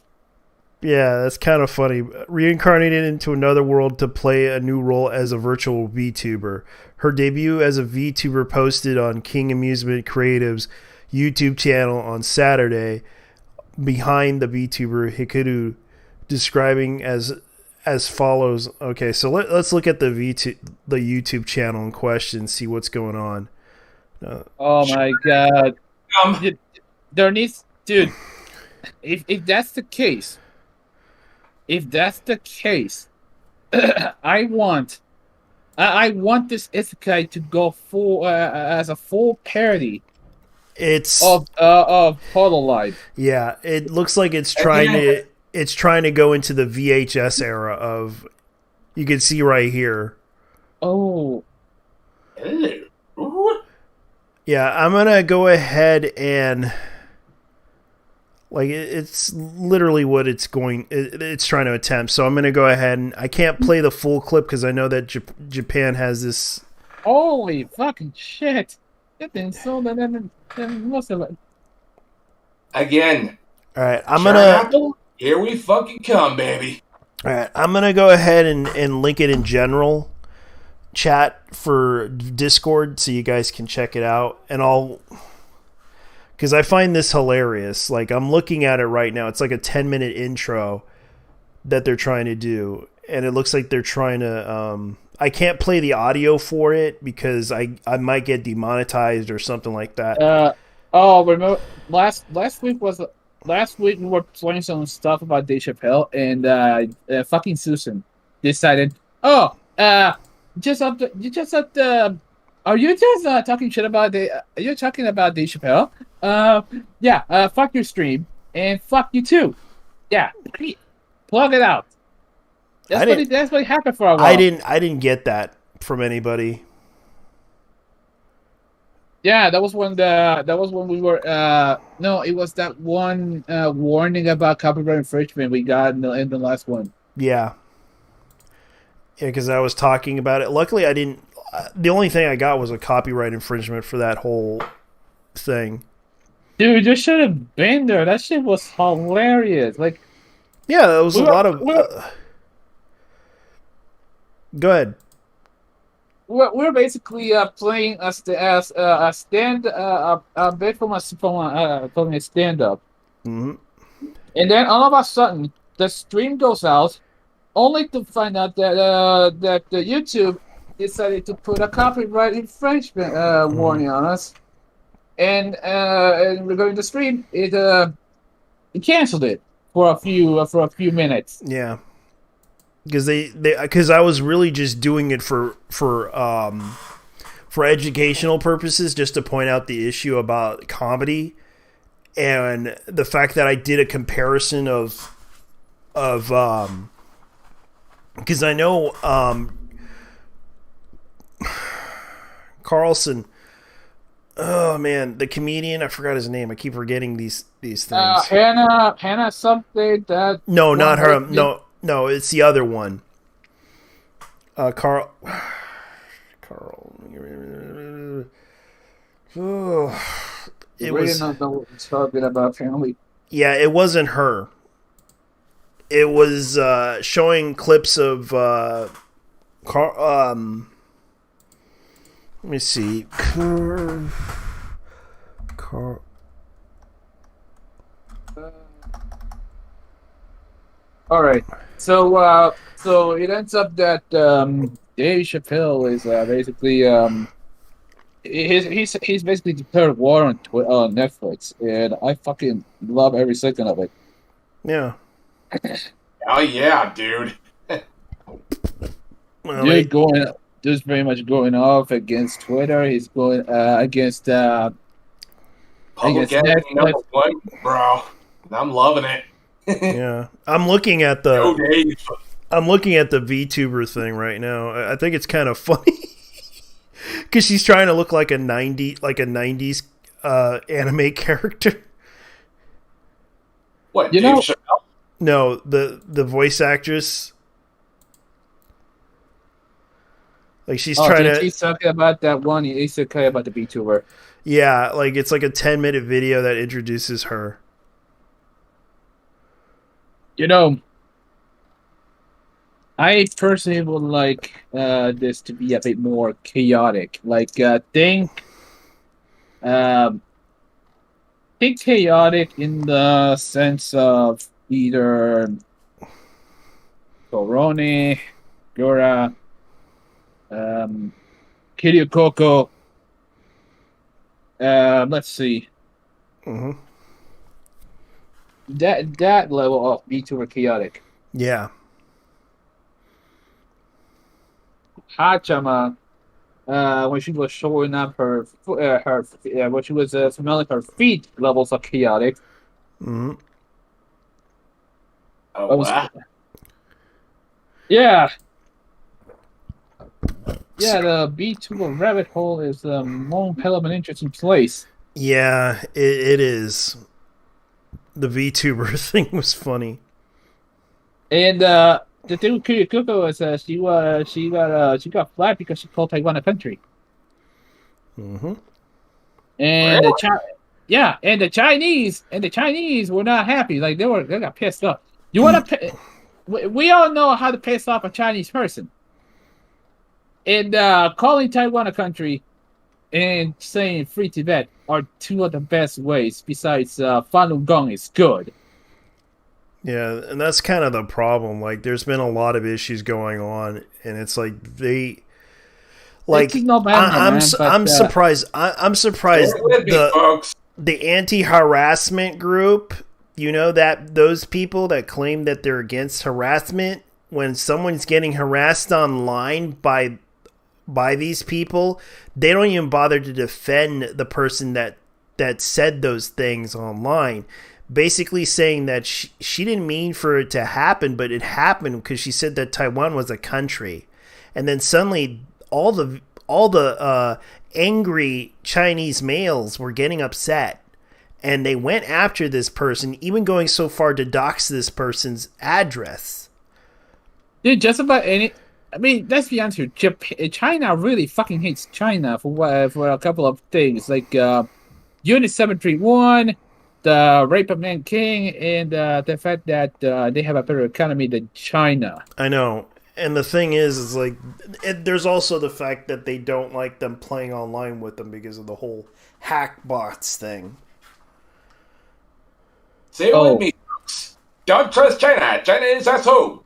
Yeah, that's kind of funny. Reincarnated into another world to play a new role as a virtual VTuber. Her debut as a VTuber posted on King Amusement Creative's YouTube channel on Saturday. Behind the VTuber Hikaru, describing as follows. Okay, so let's look at the YouTube channel in question, see what's going on. Oh my god. There needs, dude. If that's the case, I want this isekai to go full as a full parody. Of Hololive. Yeah, it looks like it's trying to go into the VHS era of. You can see right here. Oh. Yeah, I'm gonna go ahead and it's literally what it's trying to attempt. So I'm gonna go ahead and I can't play the full clip because I know that Japan has this. Holy fucking shit! Again. All right, I'm gonna. Here we fucking come, baby. All right, I'm gonna go ahead and link it in general chat for Discord so you guys can check it out, and because I find this hilarious. Like, I'm looking at it right now. It's like a 10-minute intro that they're trying to do, and it looks like they're trying to. I can't play the audio for it because I might get demonetized or something like that. Last week was last week we were playing some stuff about Dave Chappelle, and fucking Susan decided, oh, you just up the. Are you just talking shit about the? Are you talking about Dave Chappelle? Yeah. Fuck your stream and fuck you too. Yeah, plug it out. That's what happened for a while. I didn't get that from anybody. Yeah, that was when we were no, it was that one warning about copyright infringement we got in the last one. Yeah, because I was talking about it. Luckily, I didn't. The only thing I got was a copyright infringement for that whole thing. Dude, you should have been there. That shit was hilarious. Like, yeah, there was a lot of. Go ahead. We're basically playing a stand a bit from a stand up, Mm-hmm. and then all of a sudden the stream goes out, only to find out that the YouTube decided to put a copyright infringement warning on us, and regarding the stream, it canceled it for a few minutes. Yeah. Because I was really just doing it for educational purposes, just to point out the issue about comedy and the fact that I did a comparison of because I know Carlson. Oh man, the comedian, I forgot his name. I keep forgetting these things. Hannah something that. No, not her. No, it's the other one. Carl. Oh, it was. Not know what we're talking about, family. Yeah, it wasn't her. It was showing clips of Carl. Let me see. Carl. All right. So it ends up that Dave Chappelle is basically he's basically declared war on Netflix, and I fucking love every second of it. Yeah. Oh yeah, dude. Well, Dude, just very much going off against Twitter. He's going against Public Enemy #1, bro. I'm loving it. yeah, I'm looking at the VTuber thing right now. I think it's kind of funny because she's trying to look like a 90s anime character. What? You Dave know- Chappelle? No, the voice actress. Like she's trying to. He's talking about that one. He's talking about the VTuber. Yeah, like it's like a 10-minute video that introduces her. You know, I personally would like this to be a bit more chaotic. Like, think chaotic in the sense of either Corone, Gura, Kiryu Koko. Let's see. Mm-hmm. That level of VTuber chaotic. Yeah. Hachama, when she was showing up when she was smelling her feet, levels of chaotic. Mm-hmm. Oh, wow. Yeah. Yeah, the VTuber rabbit hole is one hell of an interesting place. Yeah, it is. The VTuber thing was funny. And the thing with Kiryu Koko is she got flagged because she called Taiwan a country. Mm-hmm. And the Chinese were not happy. Like they got pissed off. You want to? We all know how to piss off a Chinese person. And calling Taiwan a country and saying free Tibet are two of the best ways. Besides, Falun Gong is good. Yeah, and that's kind of the problem. Like, there's been a lot of issues going on, and it's like I'm surprised. I'm surprised Folks. the anti-harassment group you know that those people that claim that they're against harassment, when someone's getting harassed online by these people, they don't even bother to defend the person that said those things online, basically saying that she didn't mean for it to happen, but it happened because she said that Taiwan was a country. And then suddenly all the angry Chinese males were getting upset, and they went after this person, even going so far to dox this person's address. Dude, just about any. I mean, let's be honest here. China really fucking hates China for a couple of things, like Unit 731, the rape of Nanking, and the fact that they have a better economy than China. I know. And the thing is like, there's also the fact that they don't like them playing online with them because of the whole hack bots thing. Say it with me. Don't trust China. China is asshole.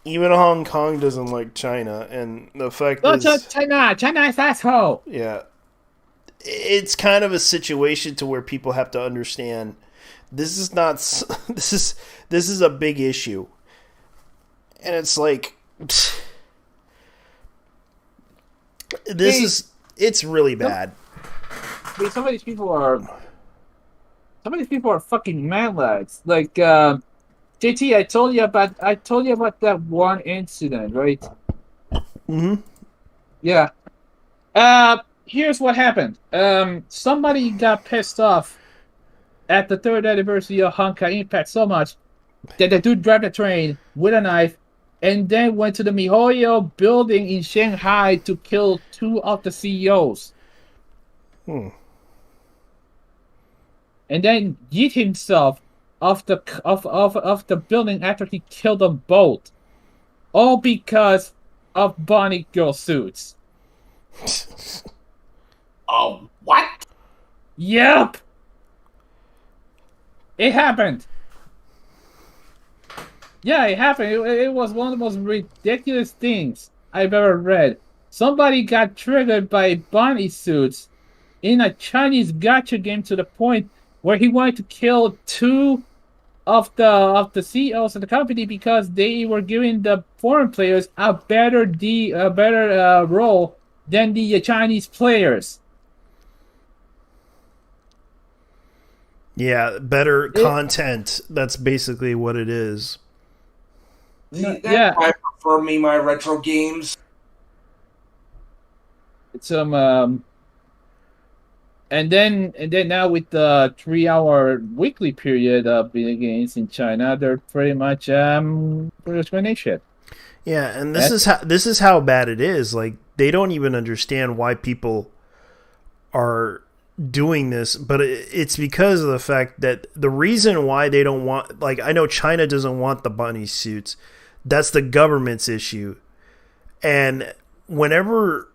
Even Hong Kong doesn't like China, and the fact Don't is, trust China. China is asshole. yeah, it's kind of a situation to where people have to understand this is not this is a big issue, and it's like it's really bad. I mean, some of these people are fucking mad lads. Like JT, I told you about that one incident, right? Mm-hmm. Yeah. Here's what happened. Somebody got pissed off at the 3rd anniversary of Honkai Impact so much that the dude grabbed a train with a knife and then went to the MiHoYo building in Shanghai to kill 2 of the CEOs. And then yeet himself off the building after he killed them both. All because of Bonnie girl suits. Oh, what? Yep. It happened. Yeah, it happened. It was one of the most ridiculous things I've ever read. Somebody got triggered by Bonnie suits in a Chinese gacha game to the point where he wanted to kill 2 of the CEOs of the company because they were giving the foreign players a better role than the Chinese players. Yeah, better content. That's basically what it is. See, that's Yeah. why I prefer my retro games. It's and then now with the 3-hour weekly period of video games in China, they're pretty much shit. Yeah, and this is how bad it is. Like, they don't even understand why people are doing this, but it's because of the fact that the reason why they don't want, like, I know China doesn't want the bunny suits. That's the government's issue. And whenever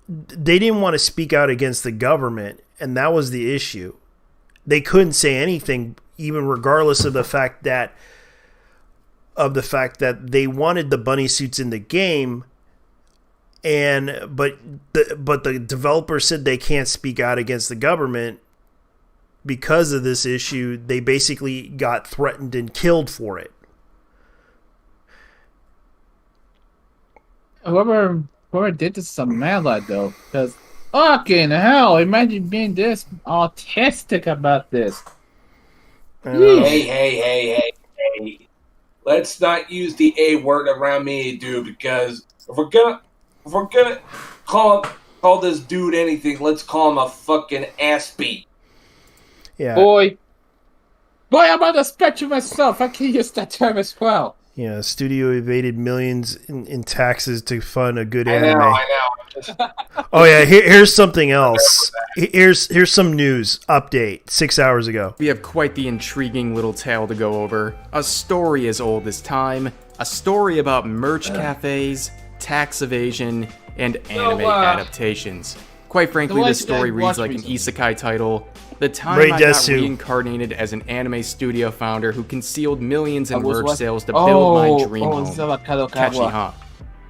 they didn't want to speak out against the government, and that was the issue. They couldn't say anything, even regardless of the fact that they wanted the bunny suits in the game, but the developer said they can't speak out against the government because of this issue. They basically got threatened and killed for it. Whoever did this is a mad lad though, because fucking hell, imagine being this autistic about this. Hey. Let's not use the A word around me, dude, because if we're gonna call this dude anything, let's call him a fucking ass beat. Yeah. Boy, I'm on the spectrum myself. I can use that term as well. Yeah, studio evaded millions in taxes to fund a good I anime. know. Oh yeah, here's something else. Here's some news update 6 hours ago. We have quite the intriguing little tale to go over. A story as old as time, a story about merch cafes, tax evasion, and anime adaptations. Quite frankly, this story reads like an isekai title. The time I got Desu. reincarnated as an anime studio founder who concealed millions in merch sales to build my dream home. Catchy, huh?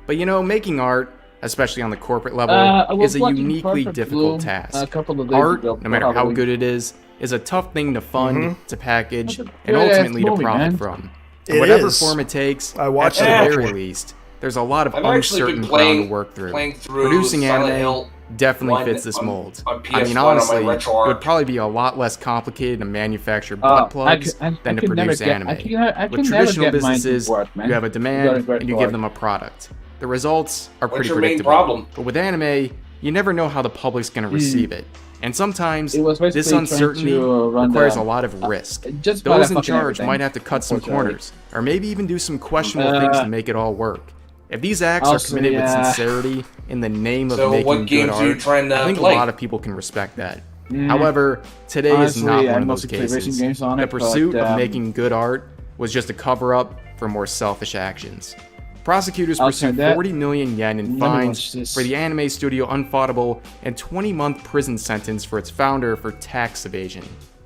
But you know, making art, especially on the corporate level, I was is a watching uniquely Perfect difficult Bloom task. a couple of days Art, ago no matter for how Halloween. good it is a tough thing to fund, to package, That's a and good-ass ultimately to movie, profit man. from. It Whatever is. form it takes, I watched at it the before. very least, there's a lot of I've actually uncertain been ground to work through. playing through Producing Silent anime Hill definitely 1 fits this on- mold. on I mean, PS1 on my honestly, it RetroArch. would probably be a lot less complicated to manufacture butt plugs than to produce anime. With traditional businesses, you have a demand and you give them a product. The results are What's pretty your main predictable. problem? But with anime, you never know how the public's going to receive it. And sometimes, It was basically this trying uncertainty to run requires the- a lot of risk. just about Those in fucking charge everything, might have to cut some unfortunately. corners, or maybe even do some questionable things to make it all work. If these acts are Also, committed with yeah. sincerity in the name of So making what good games are you art, trying to I think play? a lot of people can respect that. Mm. However, today Honestly, is not I one of those mostly play racing cases. games on The it, but, pursuit of making good art was just a cover-up for more selfish actions. Prosecutors I'll pursued turn that. 40 million yen in Let me fines watch this. for the anime studio Unfautable and 20-month prison sentence for its founder for tax evasion.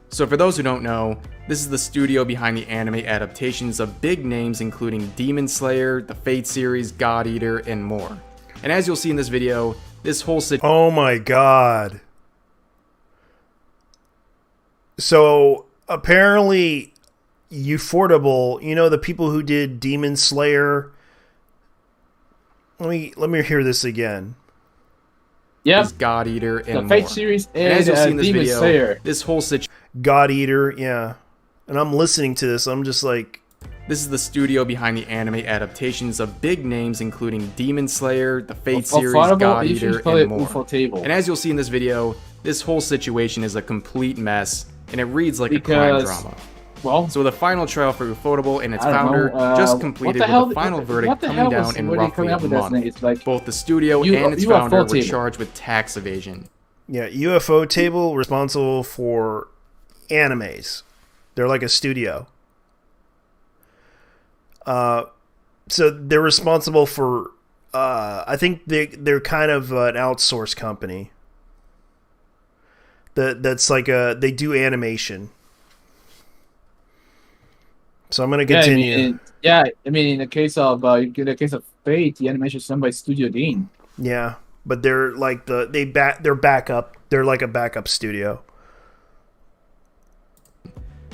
So for those who don't know, this is the studio behind the anime adaptations of big names including Demon Slayer, the Fate series, God Eater, and more. And as you'll see in this video, this whole situation Oh my god. So apparently Ufotable, you know, the people who did Demon Slayer. Let me hear this again. Yep. is God Eater and The more. Fate series And as you'll see in this Demon video, Slayer. this whole situation God Eater, yeah. And I'm listening to this, I'm just like, This is the studio behind the anime adaptations of big names including Demon Slayer, the Fate series, Affordable, God you should Eater, play and more. Ufotable. And as you'll see in this video, this whole situation is a complete mess, and it reads like a crime Because- drama. Well, So the final trial for Ufotable and its I don't founder know, just what completed the hell- with the final what verdict the coming hell down was- in what are you roughly coming a up with that month. name? It's like Both the studio You- and its you are founder were Ufotable. charged with tax evasion. yeah, UFO Table responsible for animes. They're like a studio. So they're responsible for I think they're kind of an outsourced company. That's like they do animation. So I'm gonna continue. I mean, in the case of Fate, the animation is done by Studio Dean. Yeah, but they're like they're backup. They're like a backup studio.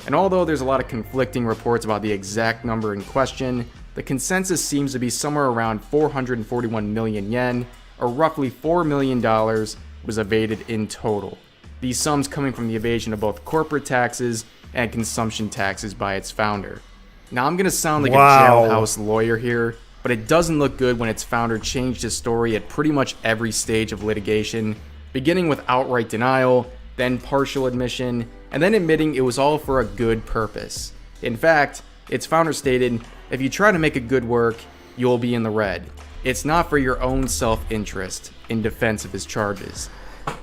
And although there's a lot of conflicting reports about the exact number in question, the consensus seems to be somewhere around 441 million yen, or roughly $4 million, was evaded in total. These sums coming from the evasion of both corporate taxes and consumption taxes by its founder. Now I'm gonna sound like Wow. a jailhouse lawyer here, but it doesn't look good when its founder changed his story at pretty much every stage of litigation, beginning with outright denial, then partial admission, and then admitting it was all for a good purpose. In fact, its founder stated, "If you try to make a good work, you'll be in the red. It's not for your own self-interest," in defense of his charges.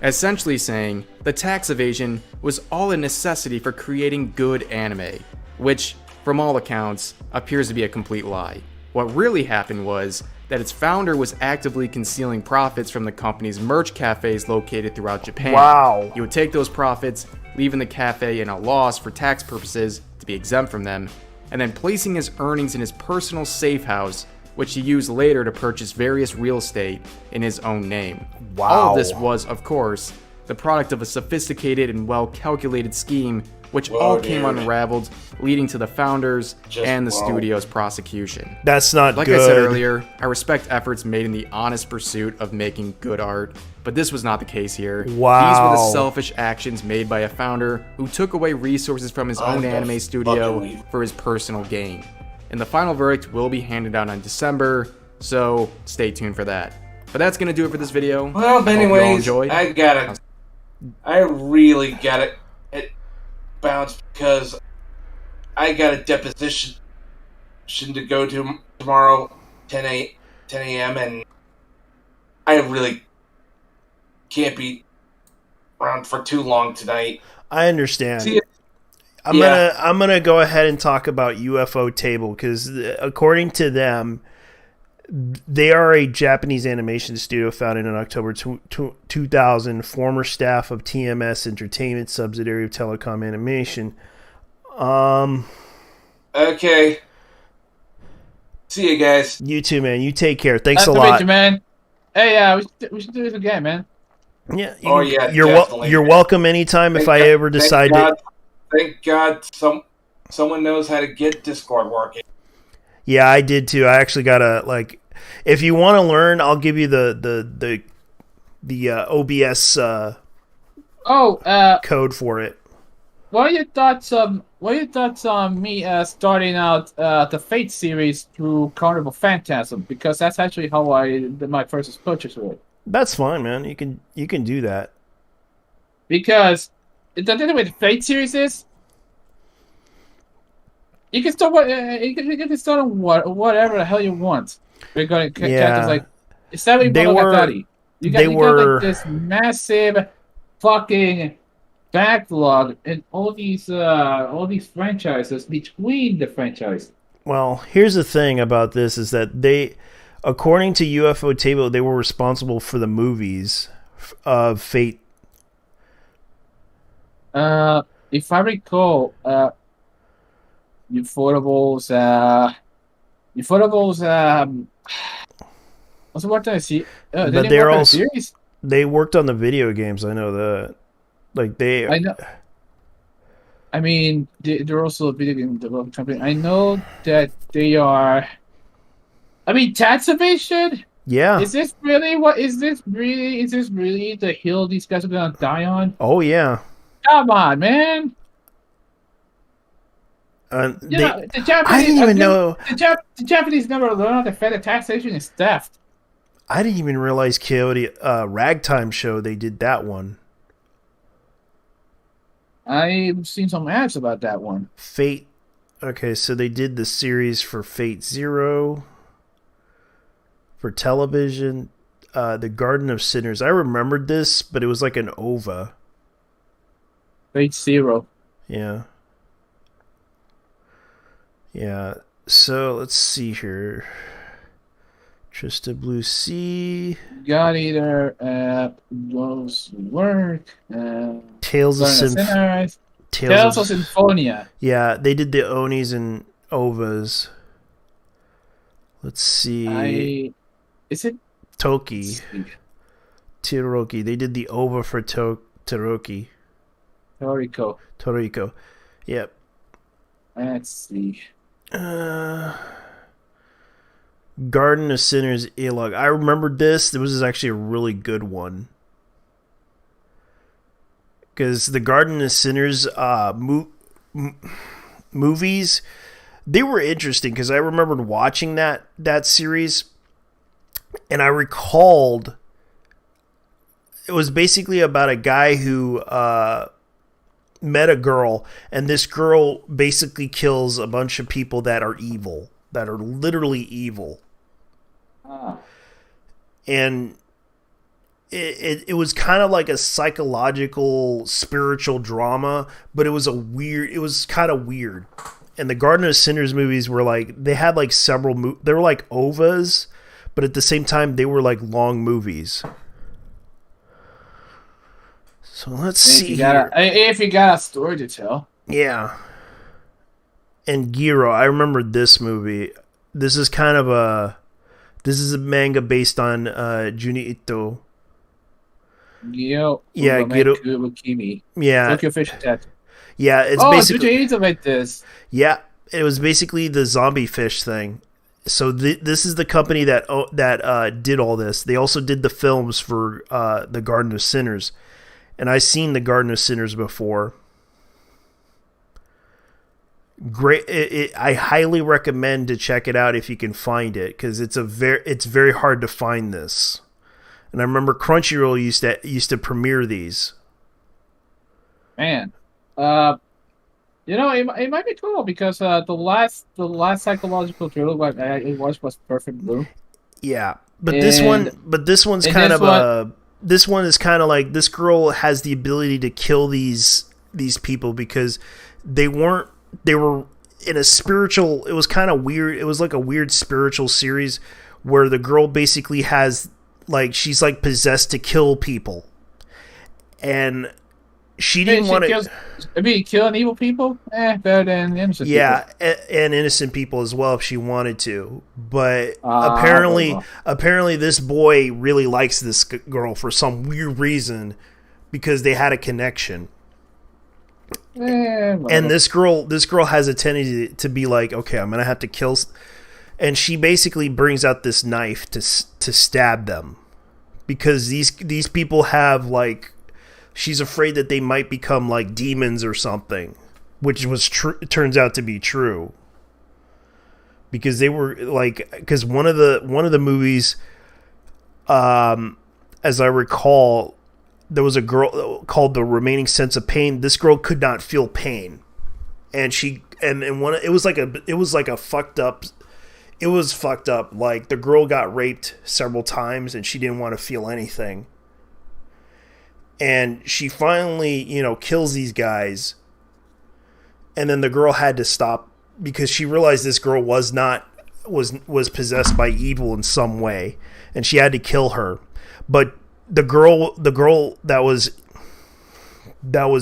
Essentially saying, the tax evasion was all a necessity for creating good anime, which, from all accounts, appears to be a complete lie. What really happened was that its founder was actively concealing profits from the company's merch cafes located throughout Japan. Wow. He would take those profits, leaving the cafe in a loss for tax purposes to be exempt from them, and then placing his earnings in his personal safe house, which he used later to purchase various real estate in his own name. Wow. All of this was, of course, the product of a sophisticated and well-calculated scheme, which all came dude. unraveled, leading to the founders Just and the whoa. studio's prosecution. That's not Like good. I said earlier, I respect efforts made in the honest pursuit of making good art, but this was not the case here. These were Wow. the selfish actions made by a founder who took away resources from his own anime studio fucking- for his personal gain. And the final verdict will be handed down in December, so stay tuned for that. But that's gonna do it for this video. Well, but Hope you all anyways, enjoyed. I really got it bounced because I got a deposition to go to tomorrow, 10 a.m., and I really can't be around for too long tonight. I understand. See, I'm gonna go ahead and talk about UFO Table because according to them, they are a Japanese animation studio founded in October 2000. Former staff of TMS Entertainment, subsidiary of Telecom Animation. Okay. See you guys. You too, man. You take care. Thanks Nice a to meet lot. you, man. Hey, we should do this again, man. Yeah. Oh, yeah, You're definitely. you're welcome anytime if I ever decide to. Thank God someone knows how to get Discord working. Yeah, I did too. I actually gotta like, if you want to learn, I'll give you the OBS code for it. What are your thoughts on me starting out the Fate series through Carnival Phantasm? Because that's actually how my first purchase was. That's fine, man. You can do that. Because the thing with the Fate series is you can start you can start on whatever the hell you want. Regarding characters like Sadly Monogatari. You got like this massive fucking backlog in all these franchises between the franchises. Well, here's the thing about this is that they, according to UFO Table, they were responsible for the movies of Fate. If I recall, Ufotables, what's what did I see? But they're also they worked on the video games. I know that. Like I know. I mean, they're also a video game development company. I know that they are. I mean, Tatsumation. Yeah. Is this really what? Is this really the hill these guys are gonna die on? Oh yeah. Come on, man. The Japanese, I didn't even know. The Japanese never learned that federal taxation is theft. I didn't even realize Coyote Ragtime Show they did that one. I've seen some ads about that one. Fate. Okay, so they did the series for Fate Zero for television. The Garden of Sinners. I remembered this, but it was like an OVA. Fate Zero. Yeah. Yeah. So let's see here. Trista Blue Sea. God Eater. Rose Work. Tales of Symphonia. Yeah, they did the Onis and Ovas. Let's see. Is it Toki? Toroki. They did the Ova for Toroki. Toriko. Yep. Let's see. Garden of Sinners Elogue. I remembered this. This was actually a really good one. Because the Garden of Sinners movies, they were interesting because I remembered watching that series, and I recalled it was basically about a guy who met a girl, and this girl basically kills a bunch of people that are evil, that are literally evil. And it was kind of like a psychological, spiritual drama, but it was kind of weird. And the Garden of Sinners movies were like, they had like several, they were like OVAs, but at the same time, they were like long movies. So let's see here. If you got a story to tell. Yeah. And Giro, I remember this movie. This is a manga based on Juni Ito. Giro. Yeah, Giro. Yeah. Tokyo Fish Attack. Yeah, it's basically. Jujutsu like this. Yeah, it was basically the zombie fish thing. So this is the company that did all this. They also did the films for the Garden of Sinners. And I've seen the Garden of Sinners before. Great! I highly recommend to check it out if you can find it, because it's very hard to find this. And I remember Crunchyroll used to premiere these. Man, it might be cool because the last psychological thriller I watched was Perfect Blue. Yeah, this one's kind of this one is kind of like, this girl has the ability to kill these people because they were in a spiritual, it was kind of weird. It was like a weird spiritual series where the girl basically has, like, she's like possessed to kill people. And she didn't want to. Killing evil people, better than innocent people. Yeah, and innocent people as well if she wanted to. But Well. apparently, this boy really likes this girl for some weird reason because they had a connection. And this girl has a tendency to be like, okay, I'm gonna have to kill, and she basically brings out this knife to stab them because these people have like. She's afraid that they might become like demons or something, which was turns out to be true. Because they were like, because one of the movies, as I recall, there was a girl called The Remaining Sense of Pain. This girl could not feel pain, and it was like a fucked up. It was fucked up. Like the girl got raped several times, and she didn't want to feel anything. And she finally, kills these guys. And then the girl had to stop because she realized this girl was possessed by evil in some way, and she had to kill her. But the girl that was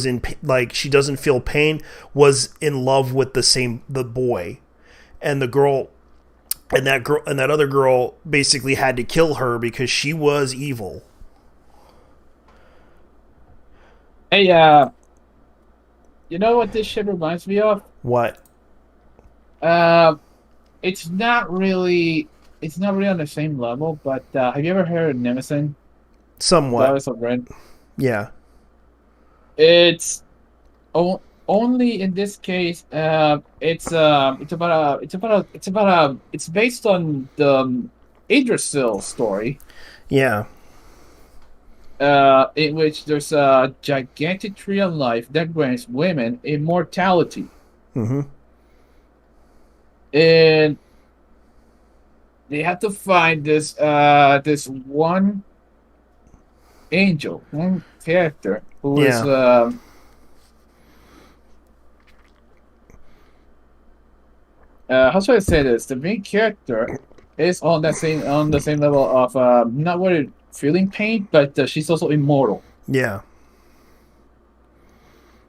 in, like, she doesn't feel pain, was in love with the boy, and the girl, and that other girl basically had to kill her because she was evil. Hey, you know what this shit reminds me of? What? It's not really on the same level, but have you ever heard of Nemesis? Somewhat. That was a brand. Yeah. It's only in this case. It's based on the Yggdrasil story. Yeah. In which there's a gigantic tree of life that grants women immortality. Mm-hmm. And they have to find this one angel, one character who is how should I say this? The main character is on the same level of not really feeling pain, but she's also immortal. Yeah.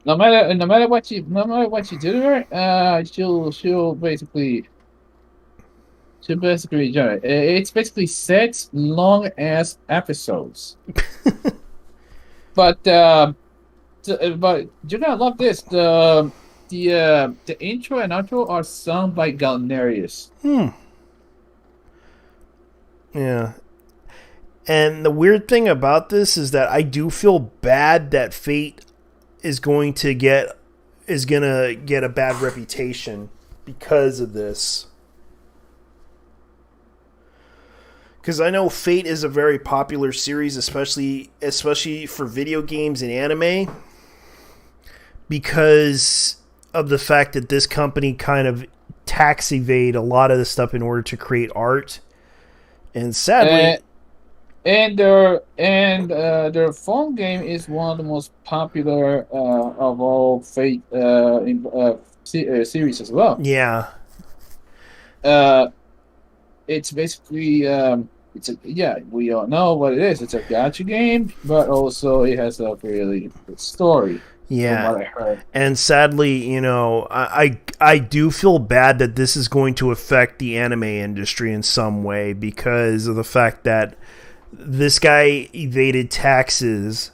No matter what you do to her, she'll basically regenerate. It's basically 6 long ass episodes. But you're gonna love this. The intro and outro are sung by Galnerius. Yeah. And the weird thing about this is that I do feel bad that Fate is gonna get a bad reputation because of this. Because I know Fate is a very popular series, especially for video games and anime, because of the fact that this company kind of tax evade a lot of the stuff in order to create art. And sadly, their phone game is one of the most popular of all Fate series as well. Yeah. It's basically we all know what it is. It's a gacha game, but also it has a really good story. Yeah. From what I heard. And sadly, I do feel bad that this is going to affect the anime industry in some way because of the fact that this guy evaded taxes,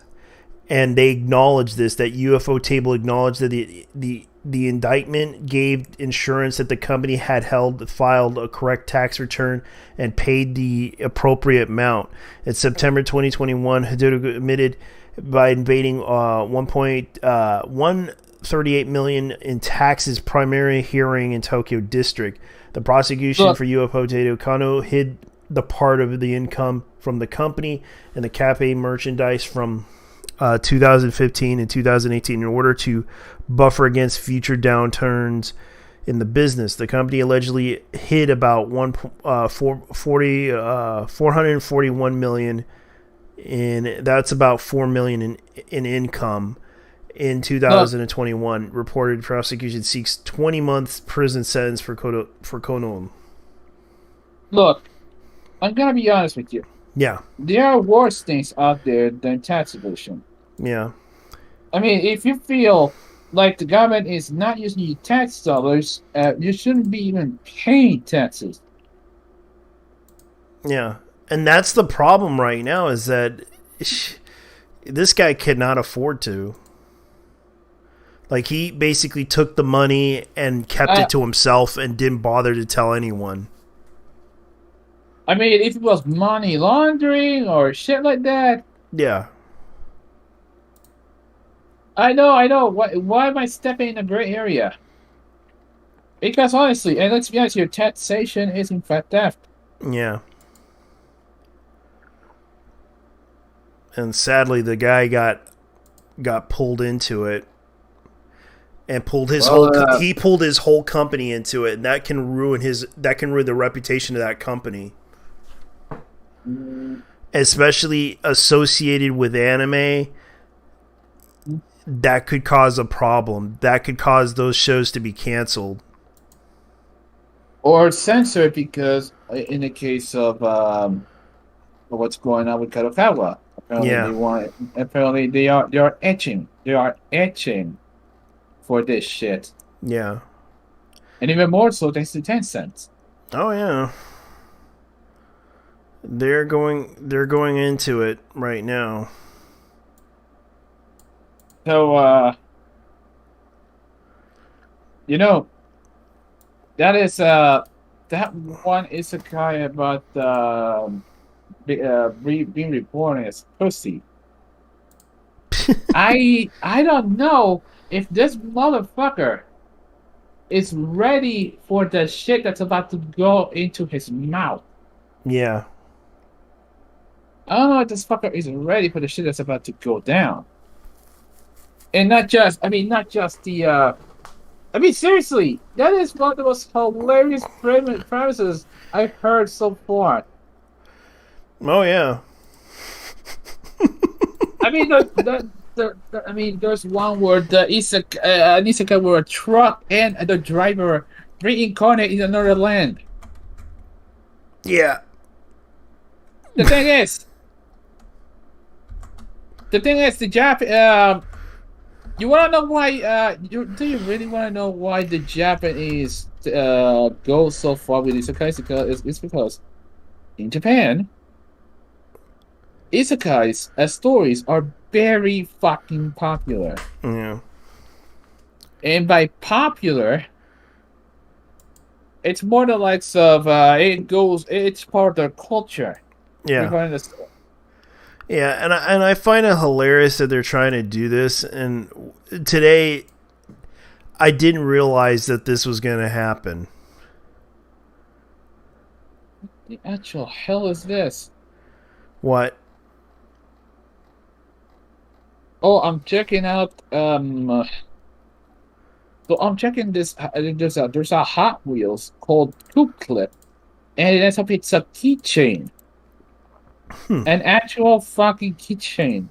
and they acknowledged this, that UFO Table acknowledged that the indictment gave insurance that the company had filed a correct tax return and paid the appropriate amount. In September 2021, Hideo admitted by invading 1.138 million in taxes primary hearing in Tokyo District. The prosecution for UFO Table Kano hid the part of the income from the company and the cafe merchandise from 2015 and 2018 in order to buffer against future downturns in the business. The company allegedly hid about 441 million that's about 4 million in income in 2021. Reported prosecution seeks 20 months prison sentence for Kono. Look, I'm gonna be honest with you. Yeah. There are worse things out there than tax evasion. Yeah. I mean, if you feel like the government is not using your tax dollars, you shouldn't be even paying taxes. Yeah. And that's the problem right now is that this guy cannot afford to. Like, he basically took the money and kept it to himself and didn't bother to tell anyone. I mean, if it was money laundering or shit like that, Yeah. I know. Why am I stepping in a gray area? Because honestly, and let's be honest, your taxation is in fact theft. Yeah. And sadly, the guy got pulled into it, and pulled his he pulled his whole company into it, and that can ruin the reputation of that company, especially associated with anime. That could cause a problem. That could cause those shows to be canceled Or censored because, in the case of what's going on with Kadokawa, apparently they are etching for this shit, Yeah. and even more so thanks to Tencent. Oh yeah. They're going into it right now. So that is that one isekai about being reborn as pussy. I don't know if this motherfucker is ready for the shit that's about to go into his mouth. Yeah. I don't know if this fucker is ready for the shit that's about to go down. And not just the seriously, that is one of the most hilarious premises I've heard so far. Oh yeah. I mean, there's one where the isekai where a truck and the driver reincarnate in another land. Yeah. The thing is, the Jap. You want to know why? Do you really want to know why the Japanese go so far with isekais? It's because in Japan, isekais as stories are very fucking popular. Yeah. And by popular, it's more the likes of it's part of their culture. Yeah. Yeah, and I find it hilarious that they're trying to do this. And today, I didn't realize that this was going to happen. What the actual hell is this? What? Oh, I'm checking out. So I'm checking this. There's a Hot Wheels called Coop Clip, and it ends up it's a keychain. An actual fucking keychain.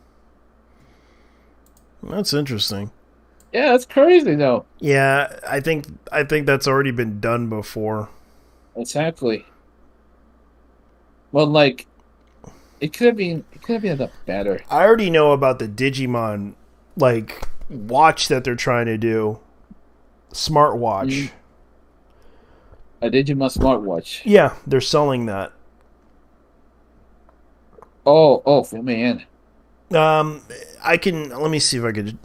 That's interesting. Yeah, that's crazy though. Yeah, I think that's already been done before. Exactly. Well, like, it could have been a lot better. I already know about the Digimon like watch that they're trying to do. Smartwatch. A Digimon smartwatch. Yeah, they're selling that. Oh, for man. I can. Let me see if I could.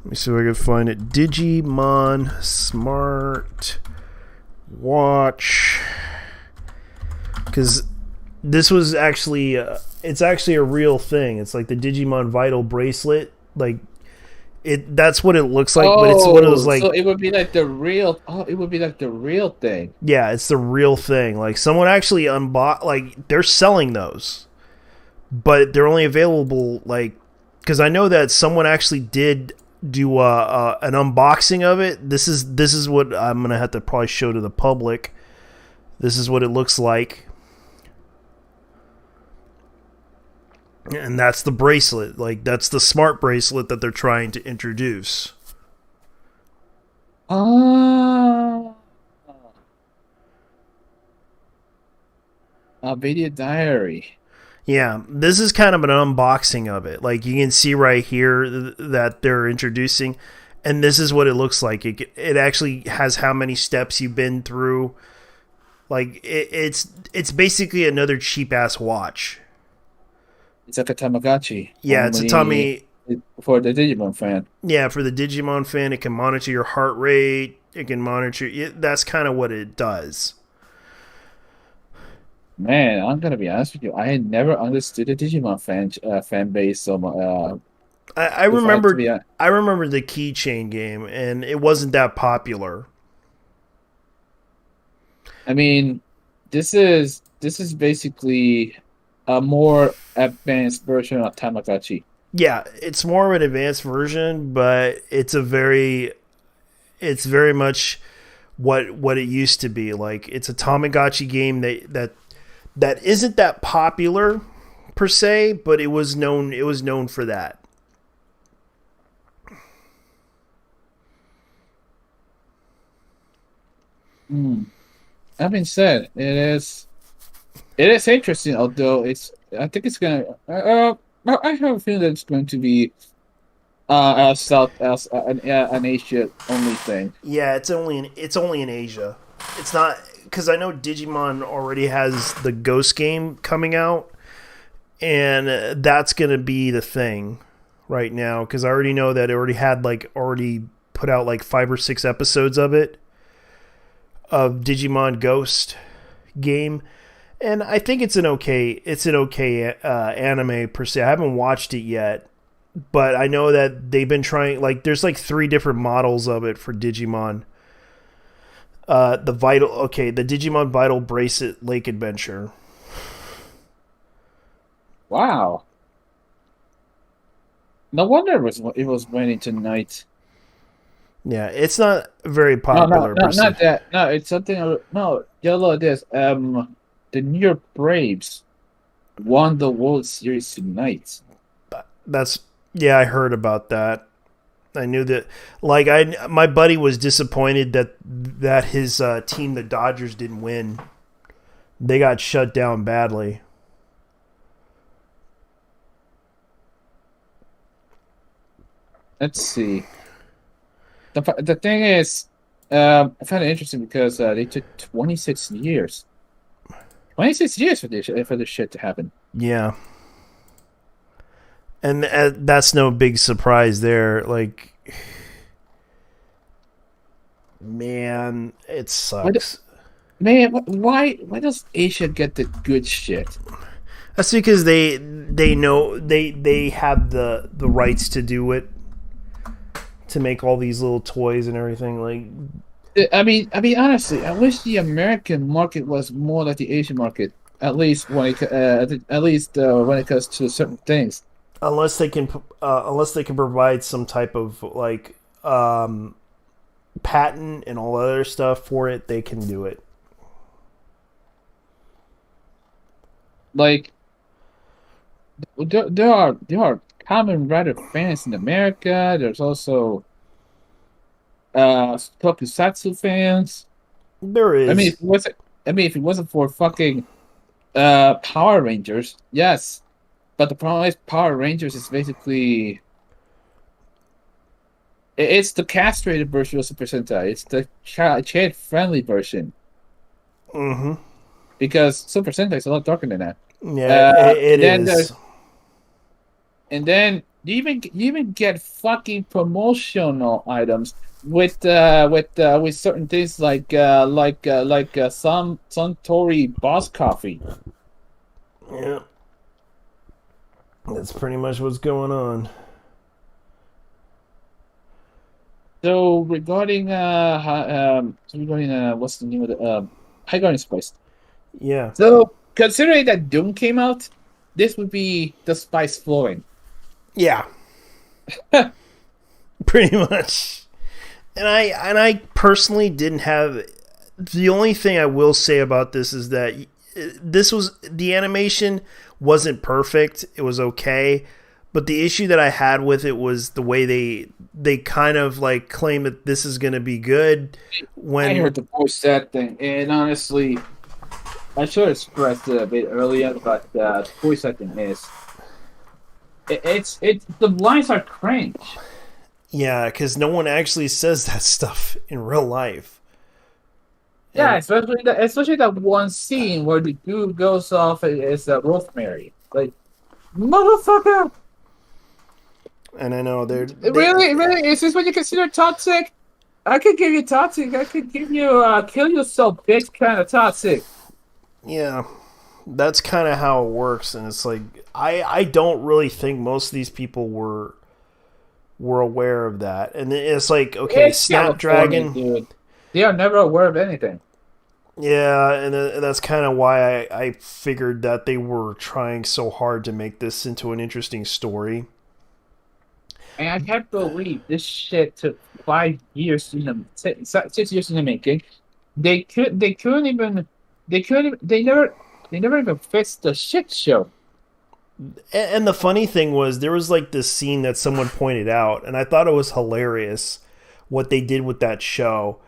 Let me see if I can find it. Digimon Smart Watch. Because this was actually, it's actually a real thing. It's like the Digimon Vital bracelet. Like that's what it looks like. But it's one of those like. So it would be like the real. Oh, it would be like the real thing. Yeah, it's the real thing. Like someone actually unbought. Like they're selling those, but they're only available like because I know that someone actually did do an unboxing of it. This is what I'm gonna have to probably show to the public. This is what it looks like. And that's the bracelet. Like, that's the smart bracelet that they're trying to introduce. Oh. A video diary. Yeah, this is kind of an unboxing of it. Like you can see right here that they're introducing, and this is what it looks like. It actually has how many steps you've been through. Like it's basically another cheap ass watch. It's like a Tamagotchi. Yeah, it's a Tommy for the Digimon fan. Yeah, for the Digimon fan, it can monitor your heart rate. It can monitor. That's kind of what it does. Man, I'm gonna be honest with you. I had never understood the Digimon fan base so much. I remember the Keychain game, and it wasn't that popular. I mean, this is basically a more advanced version of Tamagotchi. Yeah, it's more of an advanced version, but it's very much what it used to be. Like it's a Tamagotchi game that isn't that popular per se, but it was known for that. That being said, it is interesting. Although I think it's gonna. I have a feeling that it's going to be an Asia only thing. Yeah, it's only in Asia. It's not because I know Digimon already has the Ghost game coming out, and that's gonna be the thing right now. Because I already know that it already put out like 5 or 6 episodes of it. Of Digimon Ghost game, and I think it's an okay anime per se. I haven't watched it yet, but I know that they've been trying. Like, there's like 3 different models of it for Digimon. The Digimon Vital Bracelet Lake Adventure. Wow. No wonder it was raining tonight. Yeah, it's not very popular. No, not that. No, it's something. No, yellow. This. The New York Braves won the World Series tonight. I heard about that. I knew that. Like my buddy was disappointed that his team, the Dodgers, didn't win. They got shut down badly. Let's see. The thing is, I found it interesting because they took 26 years. 26 years for this shit to happen. Yeah. And that's no big surprise there. Like, man, it sucks. Why does Asia get the good shit? That's because they know they have the rights to do it. To make all these little toys and everything, like I mean, honestly, I wish the American market was more like the Asian market. At least when it comes to certain things. Unless they can provide some type of like patent and all other stuff for it, they can do it. Like there are Kamen Rider fans in America. There's also Tokusatsu fans. There is. I mean, if it wasn't for fucking Power Rangers, yes. But the problem is Power Rangers is basically it's the castrated version of Super Sentai. It's the child-friendly version. Mm-hmm. Because Super Sentai is a lot darker than that. Yeah, it is. And then you even get fucking promotional items with certain things like some Suntory Boss Coffee. Yeah, that's pretty much what's going on. So regarding what's the name of the High Garden Spice? Yeah. So considering that Doom came out, this would be the spice flowing. Yeah. Pretty much. And I personally didn't have. The only thing I will say about this is that the animation wasn't perfect. It was okay, but the issue that I had with it was the way they kind of like claim that this is going to be good. When I heard the voice that thing, and honestly, I should have expressed it a bit earlier, but the voice acting is it's the lines are cringe. Yeah, because no one actually says that stuff in real life. Yeah, especially that one scene where the dude goes off as Rosemary. Like, motherfucker! And I know Really? Is this what you consider toxic? I could give you toxic. I could give you kill yourself, bitch, kind of toxic. Yeah, that's kind of how it works, and it's like I don't really think most of these people were aware of that, and it's like, okay, It's California, Snapdragon, dude. They are never aware of anything. yeah, and that's kind of why I figured that they were trying so hard to make this into an interesting story. And I can't believe this shit took 5 years in the 6 years in the making. They never even fixed the shit show. And the funny thing was, there was like this scene that someone pointed out, and I thought it was hilarious what they did with that show.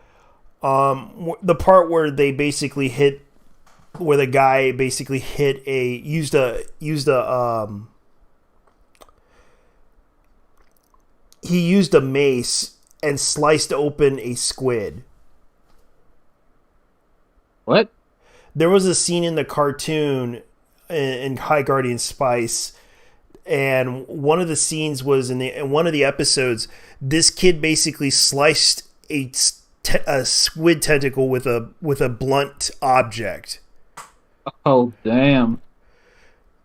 The part where they basically where the guy basically used a he used a mace and sliced open a squid. What? There was a scene in the cartoon in High Guardian Spice, and one of the scenes was in one of the episodes. This kid basically sliced a squid tentacle with a blunt object. Oh damn!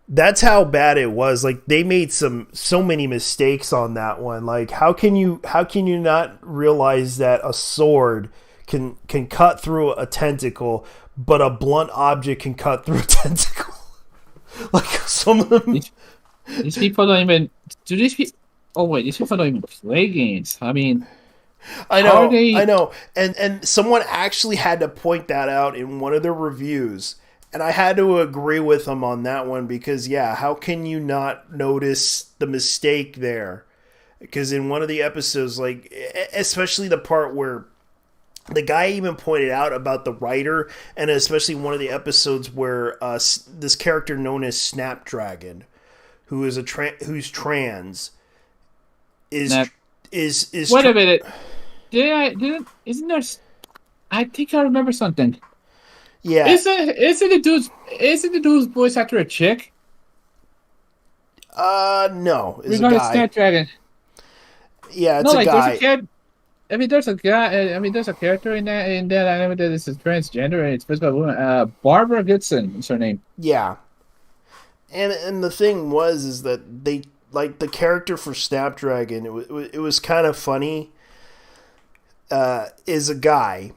That's how bad it was. Like, they made so many mistakes on that one. Like, how can you not realize that a sword can cut through a tentacle, but a blunt object can cut through a tentacle? Like, some of them. These people don't even. Do these people? Oh wait, these people don't even play games. I mean, I know, they... I know, and someone actually had to point that out in one of their reviews, and I had to agree with them on that one, because yeah, how can you not notice the mistake there? Because in one of the episodes, like, especially the part where the guy even pointed out about the writer, and especially one of the episodes where this character known as Snapdragon, who is who's trans, is Wait a minute. Isn't there? I think I remember something. Yeah. Isn't the dude's voice actor a chick? No, it's a Regarding guy. Snapdragon. Yeah, it's a guy. There's a kid. I mean, there's a guy. I mean, there's a character in that anime that is transgender and it's played by a woman. Barbara Goodson is her name. Yeah. And the thing is that they, like, the character for Snapdragon, it was kind of funny. Is a guy,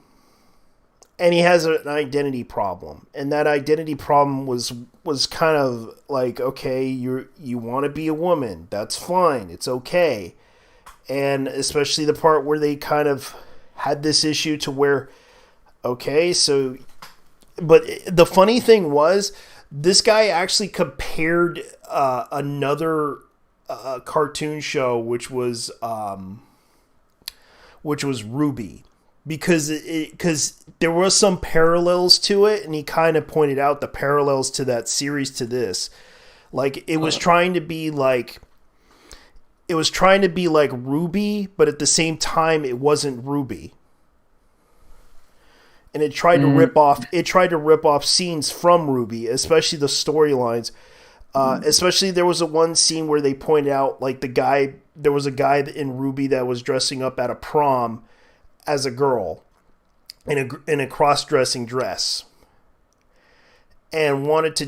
and he has an identity problem, and that identity problem was kind of like, okay, you want to be a woman, that's fine, it's okay. And especially the part where they kind of had this issue to where, okay, so, but the funny thing was, this guy actually compared another cartoon show, which was Ruby, because there was some parallels to it, and he kind of pointed out the parallels to that series to this. Like, it was trying to be like Ruby, but at the same time it wasn't Ruby. And it tried to rip off scenes from Ruby, especially the storylines. Especially there was one scene where they pointed out, like, there was a guy in Ruby that was dressing up at a prom as a girl in a cross-dressing dress, and wanted to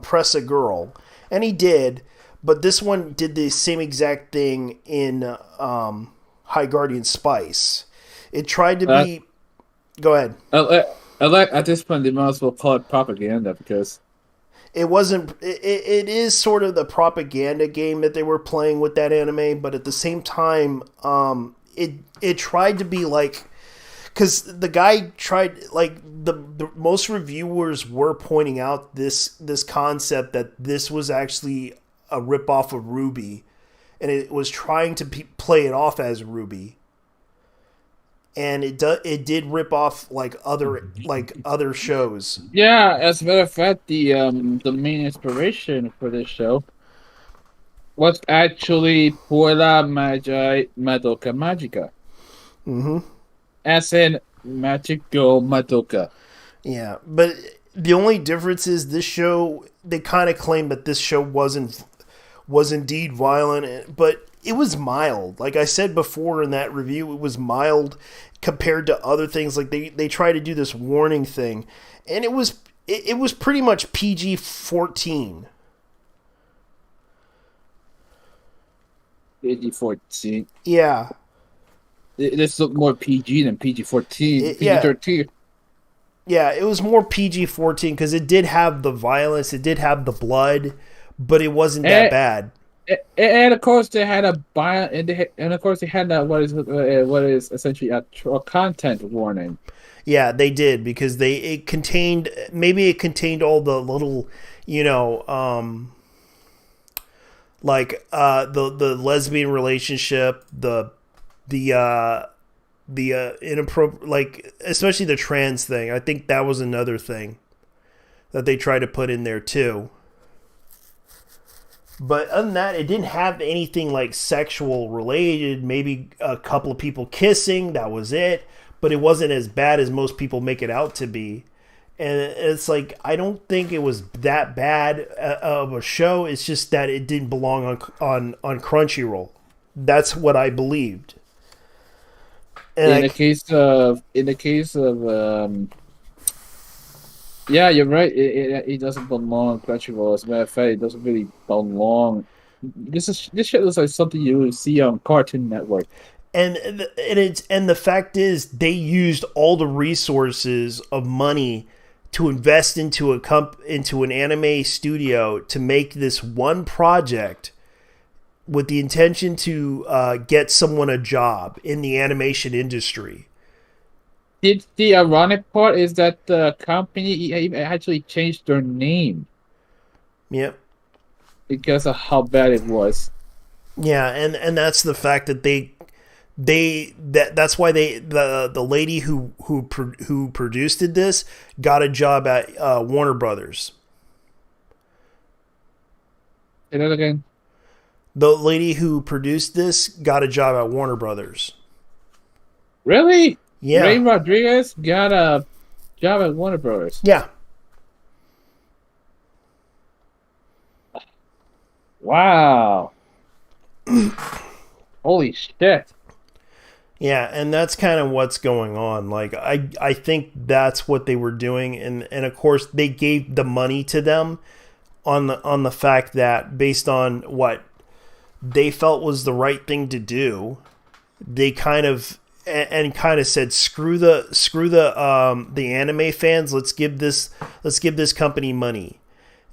press a girl, and he did. But this one did the same exact thing in High Guardian Spice. It tried to be. Go ahead. At this point, they might as well call it propaganda, because it wasn't. It is sort of the propaganda game that they were playing with that anime, but at the same time, it tried to be like, because the guy tried, like, the most reviewers were pointing out this concept that this was actually a ripoff of Ruby, and it was trying to play it off as Ruby. and it did rip off like other shows. Yeah, as a matter of fact, the main inspiration for this show was actually Puella Magi Madoka Magica. Mm-hmm. As in Magical Madoka. Yeah, but the only difference is this show, they kind of claim that this show was indeed violent, but it was mild. Like I said before in that review, it was mild compared to other things. Like they try to do this warning thing, and it was pretty much PG-14. PG-14. Yeah. This looked more PG than PG-14. Yeah. PG-13. Yeah, it was more PG-14 because it did have the violence, it did have the blood, but it wasn't that bad. And of course, they had a what is essentially a content warning. Yeah, they did because it contained all the little, the lesbian relationship, the inappropriate, like especially the trans thing. I think that was another thing that they tried to put in there too. But other than that, it didn't have anything like sexual related. Maybe a couple of people kissing, that was it. But it wasn't as bad as most people make it out to be. And it's like, I don't think it was that bad of a show. It's just that it didn't belong on Crunchyroll. That's what I believed. And in the case of yeah, you're right. It doesn't belong on Crunchyroll. As a matter of fact, it doesn't really belong. This shit looks like something you would see on Cartoon Network. And the fact is, they used all the resources of money to invest into an anime studio to make this one project with the intention to get someone a job in the animation industry. The ironic part is that the company actually changed their name. Yep. Because of how bad it was. Yeah, and that's the fact that that's why the lady who produced this got a job at Warner Brothers. Say that again. The lady who produced this got a job at Warner Brothers. Really? Yeah. Ray Rodriguez got a job at Warner Brothers. Yeah. Wow. Holy shit. Yeah, and that's kind of what's going on. Like I think that's what they were doing, and of course they gave the money to them on the fact that based on what they felt was the right thing to do, they kind of said screw the anime fans. Let's give this company money.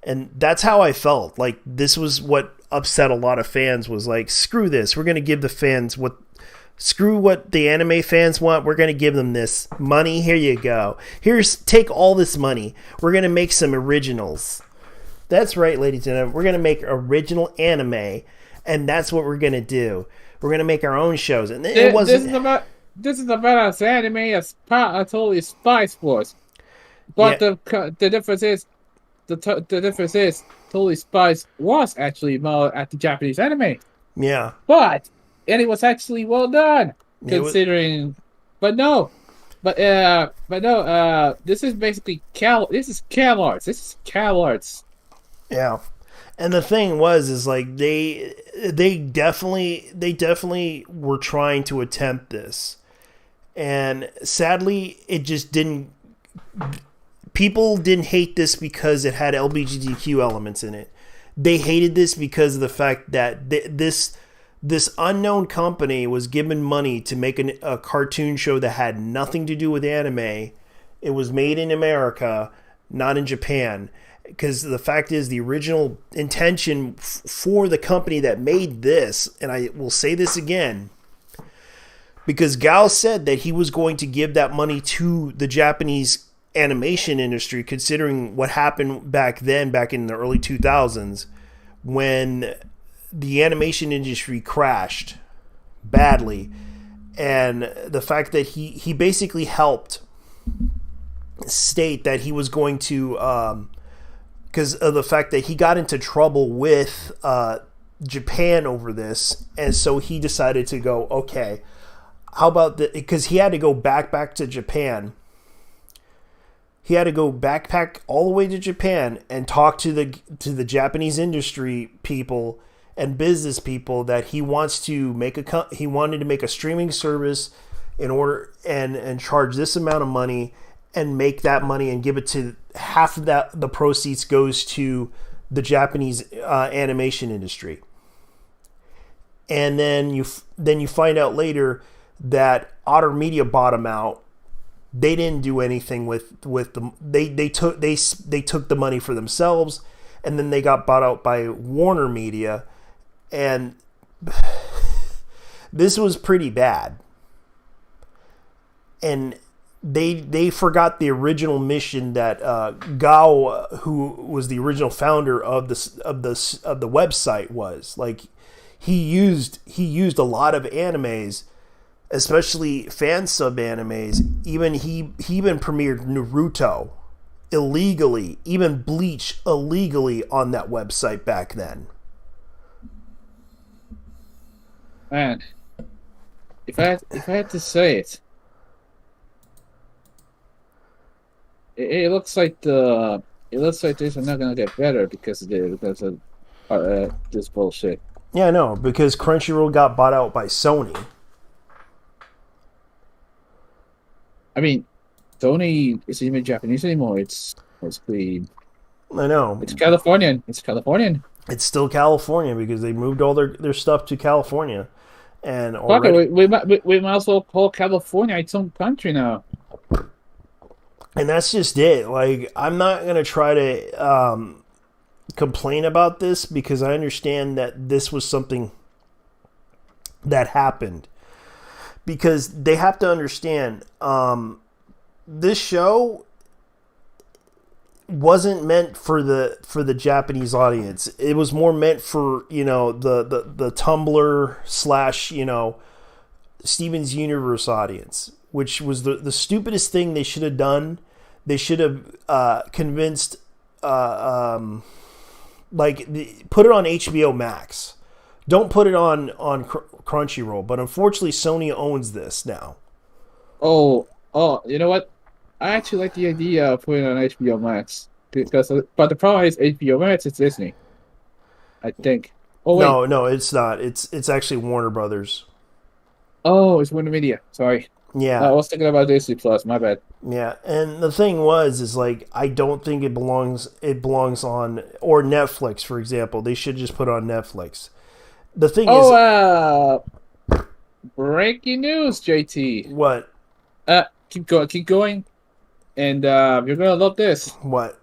And that's how I felt. Like this was what upset a lot of fans, was like, screw this. We're going to give the fans screw what the anime fans want. We're going to give them this money. Here you go. Take all this money. We're going to make some originals. That's right, ladies and gentlemen. We're going to make original anime, and that's what we're going to do. We're going to make our own shows. And it wasn't. This is about us anime as totally spy sports. But yeah. The difference is Totally Spies was actually more at the Japanese anime. Yeah. And it was actually well done, considering. But no, this is basically This is CalArts. This is CalArts. Yeah, and the thing is like they definitely were trying to attempt this, and sadly, it just didn't. People didn't hate this because it had LGBTQ elements in it. They hated this because of the fact that this unknown company was given money to make a cartoon show that had nothing to do with anime. It was made in America, not in Japan. Because the fact is, the original intention for the company that made this, and I will say this again, because Gao said that he was going to give that money to the Japanese animation industry, considering what happened back in the early 2000s, when the animation industry crashed badly, and the fact that he basically helped state that he was going to, because of the fact that he got into trouble with Japan over this, and so he decided to go, okay, how about the, because he had to go back to Japan. He had to go backpack all the way to Japan and talk to the Japanese industry people and business people that he wants to make he wanted to make a streaming service in order and charge this amount of money and make that money and give it to half of that, the proceeds goes to the Japanese animation industry. And then you find out later that Otter Media bought him out. They didn't do anything with the they took the money for themselves, and then they got bought out by Warner Media, and this was pretty bad. And they forgot the original mission that Gao, who was the original founder of the website, was like. He used a lot of animes, especially fan sub animes. Even he even premiered Naruto illegally, even Bleach illegally on that website back then. Man, if I had to say it, it looks like things are not gonna get better because of this bullshit. Yeah, I know, because Crunchyroll got bought out by Sony. I mean, Sony isn't even Japanese anymore. It's mostly. I know. It's Californian. It's Californian. It's still California because they moved all their stuff to California. And already, we might as well call California its own country now. And that's just it. Like, I'm not going to try to complain about this because I understand that this was something that happened, because they have to understand this show wasn't meant for the Japanese audience. It was more meant for, the Tumblr / Steven's Universe audience, which was the stupidest thing they should have done. They should have convinced put it on HBO Max. Don't put it on Crunchyroll. But unfortunately, Sony owns this now. Oh, you know what? I actually like the idea of putting it on HBO Max but the problem is HBO Max is Disney, I think. Oh wait, no, it's not. It's actually Warner Brothers. Oh, it's Warner Media. Sorry. Yeah, I was thinking about Disney Plus. My bad. Yeah, and the thing is like, I don't think it belongs on, or Netflix, for example. They should just put it on Netflix. The thing is, breaking news, JT. What? Keep going, and you're gonna love this. What?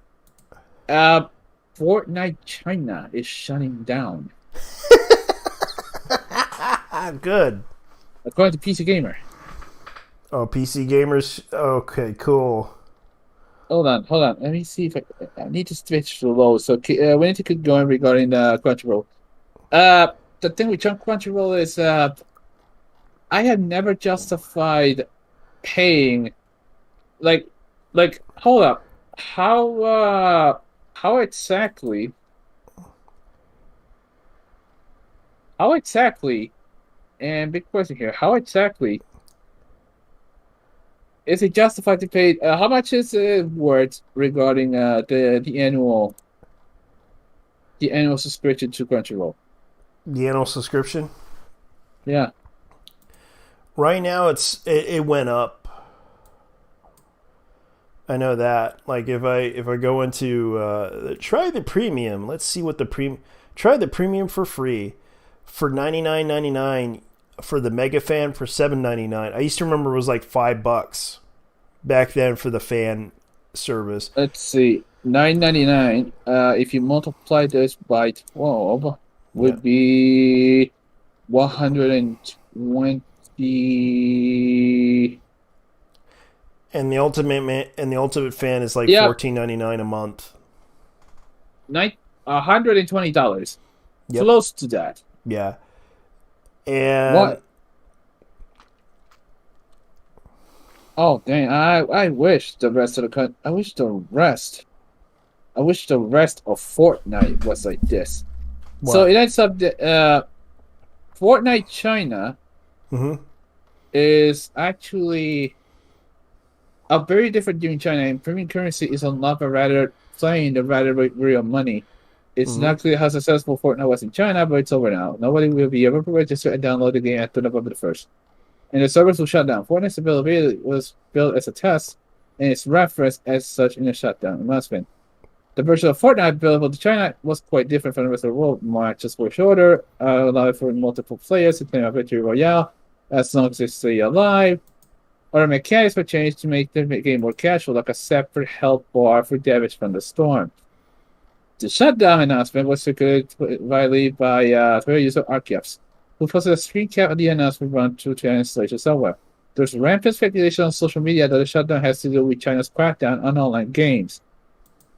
Fortnite China is shutting down. Good. According to PC Gamer. Oh, PC Gamers? Okay, cool. Hold on. Let me see if I need to switch to low. So we need to keep going regarding Crunchyroll. The thing with Crunchyroll is I have never justified paying hold up. How exactly and big question here, how exactly is it justified to pay? How much is it worth regarding the annual subscription to Crunchyroll? The annual subscription? Yeah. Right now, it went up. I know that. Like, if I go into try the premium, let's see what try the premium for free for $99.99. For the Mega Fan for $7.99. I used to remember it was like $5 back then for the fan service. Let's see, $9.99. If you multiply this by 12, would be 120. And the Ultimate Fan is like $14.99 a month. $120. Yep. Close to that. Yeah. And what? Oh dang! I wish the rest of the country. I wish the rest. I wish the rest of Fortnite was like this. So What? it ends up that Fortnite China Mm-hmm. is actually a very different game in China. And premium currency is a lot of rather playing the rather real money. It's Mhm. not clear how successful Fortnite was in China, but it's over now. Nobody will be able to register and download the game after November the 1st. And the servers will shut down. Fortnite's availability was built as a test, and it's referenced as such in the shutdown announcement. The version of Fortnite available to China was quite different from the rest of the world. Matches were shorter, allowed for multiple players to play a victory royale as long as they stay alive. Other mechanics were changed to make the game more casual, like a separate health bar for damage from the storm. The shutdown announcement was circulated widely by Twitter user Archives, who posted a screen cap of the announcement run through translation somewhere. There's rampant speculation on social media that the shutdown has to do with China's crackdown on online games.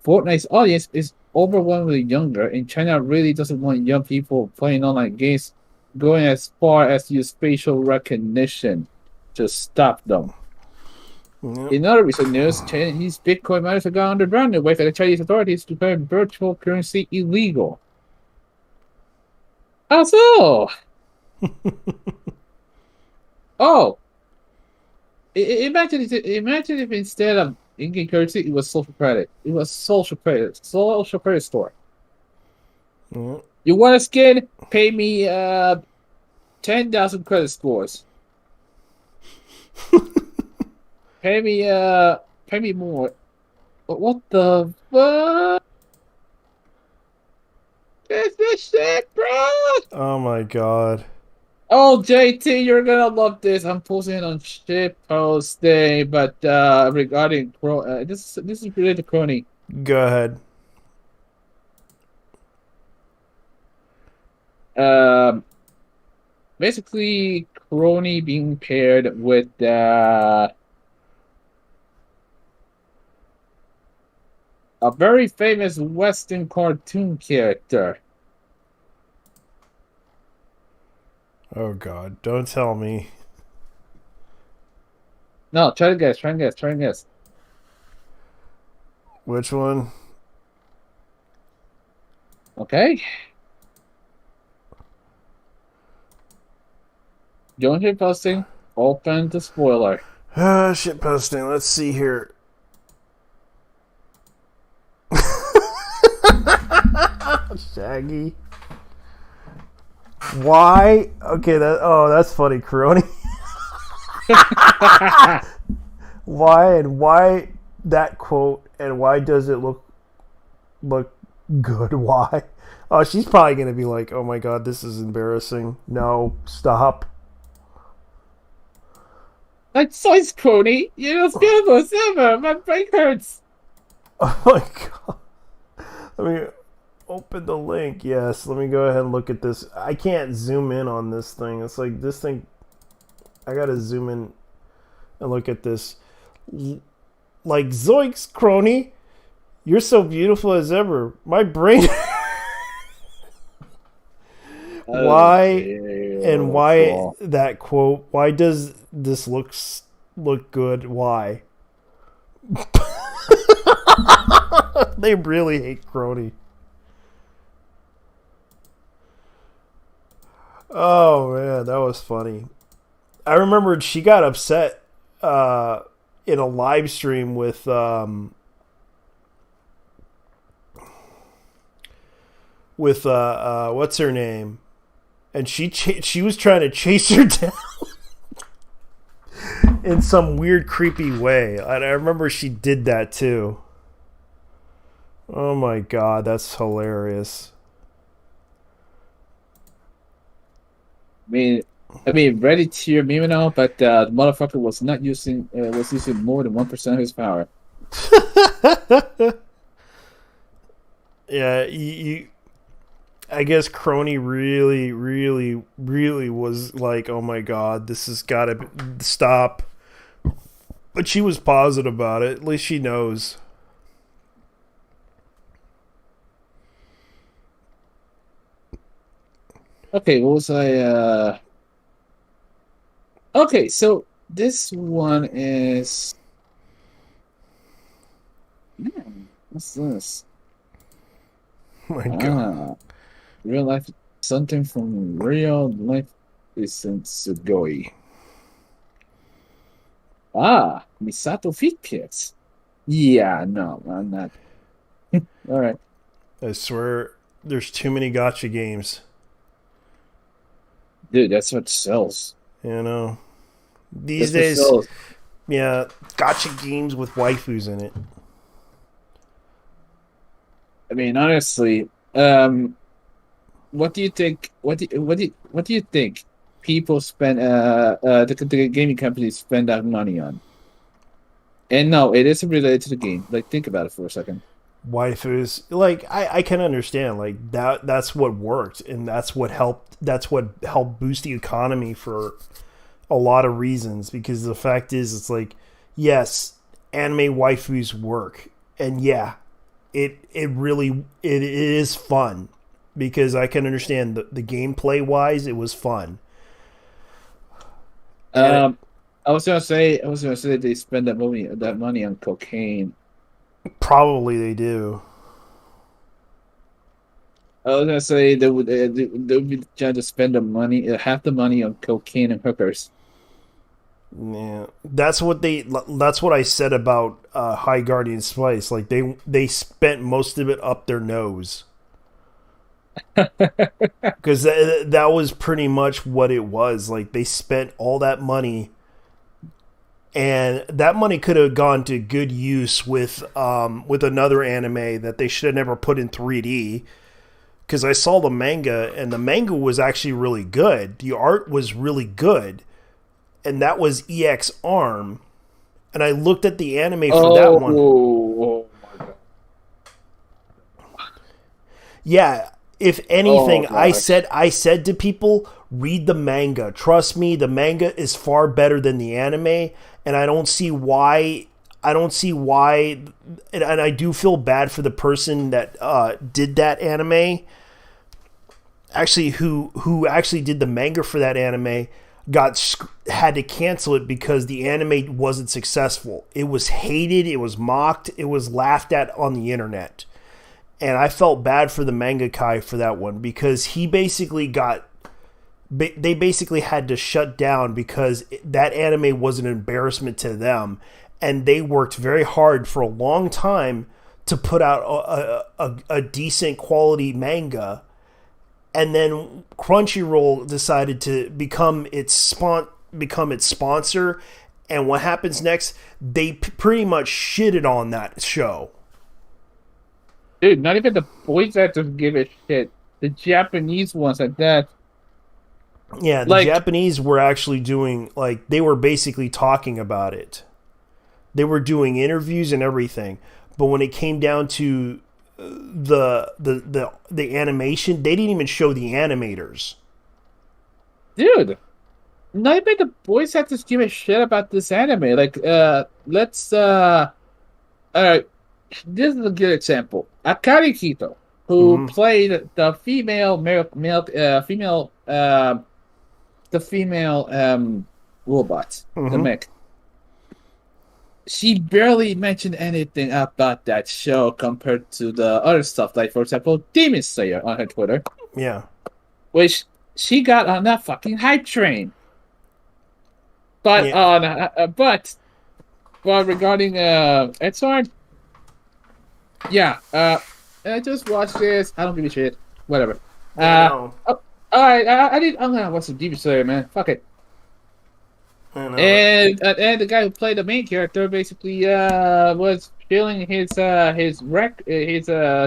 Fortnite's audience is overwhelmingly younger, and China really doesn't want young people playing online games going as far as to use facial recognition to stop them. Yep. In other recent news, Chinese Bitcoin miners have gone underground in wait for the Chinese authorities to declare virtual currency illegal. Also, oh, imagine if instead of in-game currency, it was social credit. It was social credit store. Yep. You want a skin? Pay me 10,000 credit scores. Pay me more. But what the fuck? This is shit, bro. Oh my god. Oh, JT, you're gonna love this. I'm posting it on shit posting, but regarding this is related to Crony. Go ahead. Basically, Crony being paired with a very famous Western cartoon character. Oh god. Don't tell me. No, try to guess. Try and guess. Which one? Okay. Don't hit posting. Open the spoiler. Shit posting. Let's see here. Shaggy. Why? Okay, that's funny, Coroni. Why that quote and why does it look good? Why? Oh, she's probably gonna be like, oh my god, this is embarrassing. No, stop. That size, Crony. You're as beautiful as ever. My brain hurts. Oh my god. Let me open the link. Yes, let me go ahead and look at this. I can't zoom in on this thing. It's like this thing. I gotta zoom in and look at this. Like, zoinks, Crony. You're so beautiful as ever. My brain. Why and why that quote? Why does this look good? Why? They really hate Crony. Oh man, that was funny. I remembered she got upset in a live stream with what's her name, and she was trying to chase her down in some weird, creepy way. And I remember she did that too. Oh my god, that's hilarious. I mean, ready to your meme now, but the motherfucker was using more than 1% of his power. Yeah, I guess Crony really, really, really was like, oh my god, this has got to stop. But she was positive about it. At least she knows. Okay, what was I? Okay, so This one is. What's this? Oh my god. Real life. Something from real life isn't Sugoi. Misato Feet Pits. Yeah, no, I'm not. All right. I swear, there's too many gotcha games. Dude, that's what sells. You know, these That's what days, sells. yeah, gotcha games with waifus in it. I mean, honestly, what do you think? What do you think people spend? The gaming companies spend that money on? And no, it isn't related to the game. Like, think about it for a second. Waifus, like I can understand, like that's what worked, and that's what helped boost the economy for a lot of reasons. Because the fact is, it's like, yes, anime waifus work, and yeah, it is fun, because I can understand the gameplay wise, it was fun. And I was gonna say they spend that money on cocaine. probably they do. I was gonna say they would be trying to spend the money, half the money on cocaine and hookers. Yeah, that's what I said about High Guardian Spice. Like they spent most of it up their nose, because that was pretty much what it was. Like, they spent all that money, and that money could have gone to good use with another anime that they should have never put in 3D. Because I saw the manga, and the manga was actually really good. The art was really good, and that was EX Arm. And I looked at the anime for that one. Oh my god! Yeah, if anything, Oh, I gosh. said to people, read the manga. Trust me, the manga is far better than the anime, and I don't see why. And I do feel bad for the person that did that anime. Actually, who actually did the manga for that anime had to cancel it because the anime wasn't successful. It was hated, it was mocked, it was laughed at on the internet. And I felt bad for the mangaka for that one, because they basically had to shut down because that anime was an embarrassment to them, and they worked very hard for a long time to put out a decent quality manga. And then Crunchyroll decided to become its sponsor, and what happens next? They pretty much shitted on that show. Dude, not even the boys actors give a shit. The Japanese ones at that. Yeah, the Like- Japanese were actually doing, like, they were basically talking about it. They were doing interviews and everything, but when it came down to the animation, they didn't even show the animators. Dude, not even the boys actors give a shit about this anime. Like, let's alright, this is a good example. Akari Kito, who played the female robot, the mech. She barely mentioned anything about that show compared to the other stuff, like, for example, Demon Slayer on her Twitter, Yeah. which she got on that fucking hype train. But Yeah. but regarding Edzard, yeah, I just watched this. I don't give a shit. Whatever. No. All right, I'm gonna watch some Demon Slayer, man. Fuck it. I know. And the guy who played the main character basically was feeling his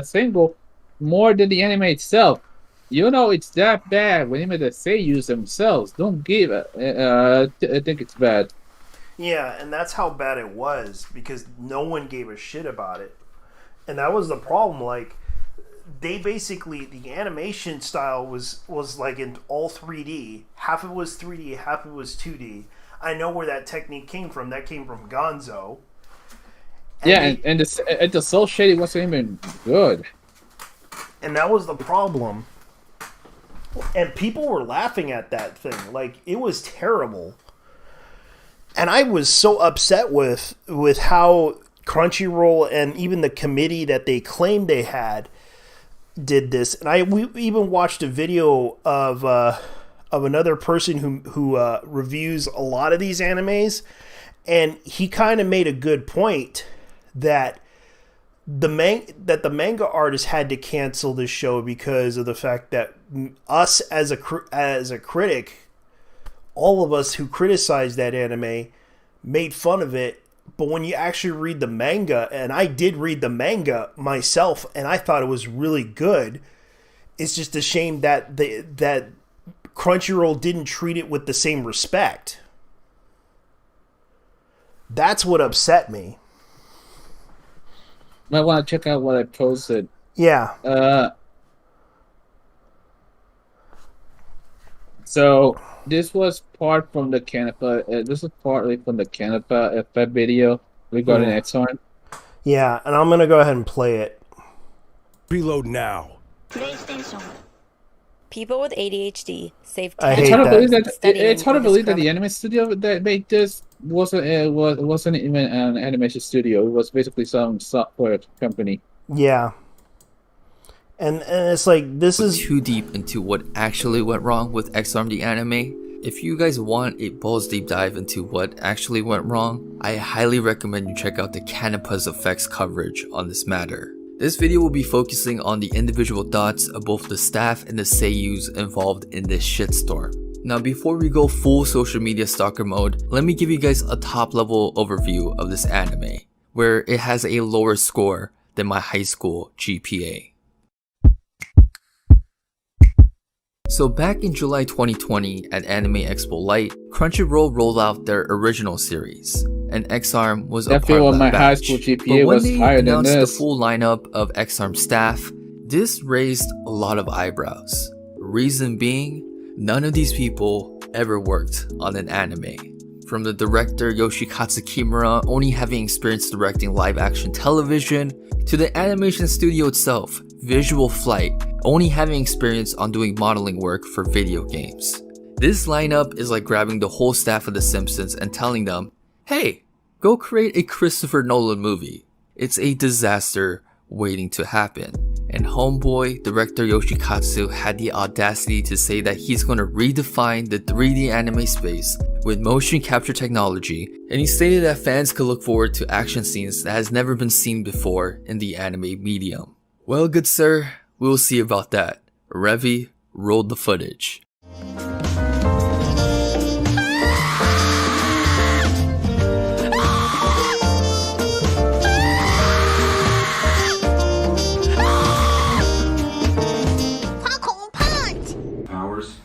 single more than the anime itself. You know, it's that bad when even the seiyus themselves don't give think it's bad. Yeah, and that's how bad it was, because no one gave a shit about it. And that was the problem. Like, they basically, the animation style was like in all 3D. Half of it was 3D, half of it was 2D. I know where that technique came from. That came from Gonzo. And the cell shading wasn't even good. And that was the problem. And people were laughing at that thing. Like, it was terrible. And I was so upset with how Crunchyroll and even the committee that they claimed they had did this. And we even watched a video of another person who reviews a lot of these animes, and he kind of made a good point that the manga artist had to cancel this show because of the fact that us as a critic, all of us who criticized that anime made fun of it. But when you actually read the manga, and I did read the manga myself, and I thought it was really good, it's just a shame that that Crunchyroll didn't treat it with the same respect. That's what upset me. Might want to check out what I posted. Yeah. So this was part from the Canapa. This is partly from the Canapa effect video regarding X-Arm. Yeah, and I'm gonna go ahead and play it. Reload now. PlayStation. People with ADHD save I It's hate hard to believe that studying it's hard to for believe that this the anime studio that made this wasn't even an animation studio. It was basically some software company. Yeah. And it's like, this is too deep into what actually went wrong with X-Arm the anime. If you guys want a balls deep dive into what actually went wrong, I highly recommend you check out the Canapa's Effects coverage on this matter. This video will be focusing on the individual thoughts of both the staff and the seiyus involved in this shitstorm. Now before we go full social media stalker mode, let me give you guys a top level overview of this anime, where it has a lower score than my high school GPA. So back in July 2020 at Anime Expo Light, Crunchyroll rolled out their original series, and X-Arm was a part of that my batch. high school GPA But when was they higher than announced the this. full lineup of X-Arm staff, this raised a lot of eyebrows. Reason being, none of these people ever worked on an anime. From the director Yoshikatsu Kimura only having experience directing live action television, to the animation studio itself, Visual Flight, only having experience on doing modeling work for video games. This lineup is like grabbing the whole staff of The Simpsons and telling them, hey, go create a Christopher Nolan movie. It's a disaster waiting to happen. And homeboy, director Yoshikatsu, had the audacity to say that he's going to redefine the 3D anime space with motion capture technology, and he stated that fans could look forward to action scenes that has never been seen before in the anime medium. Well, good sir, we'll see about that. Revy rolled the footage.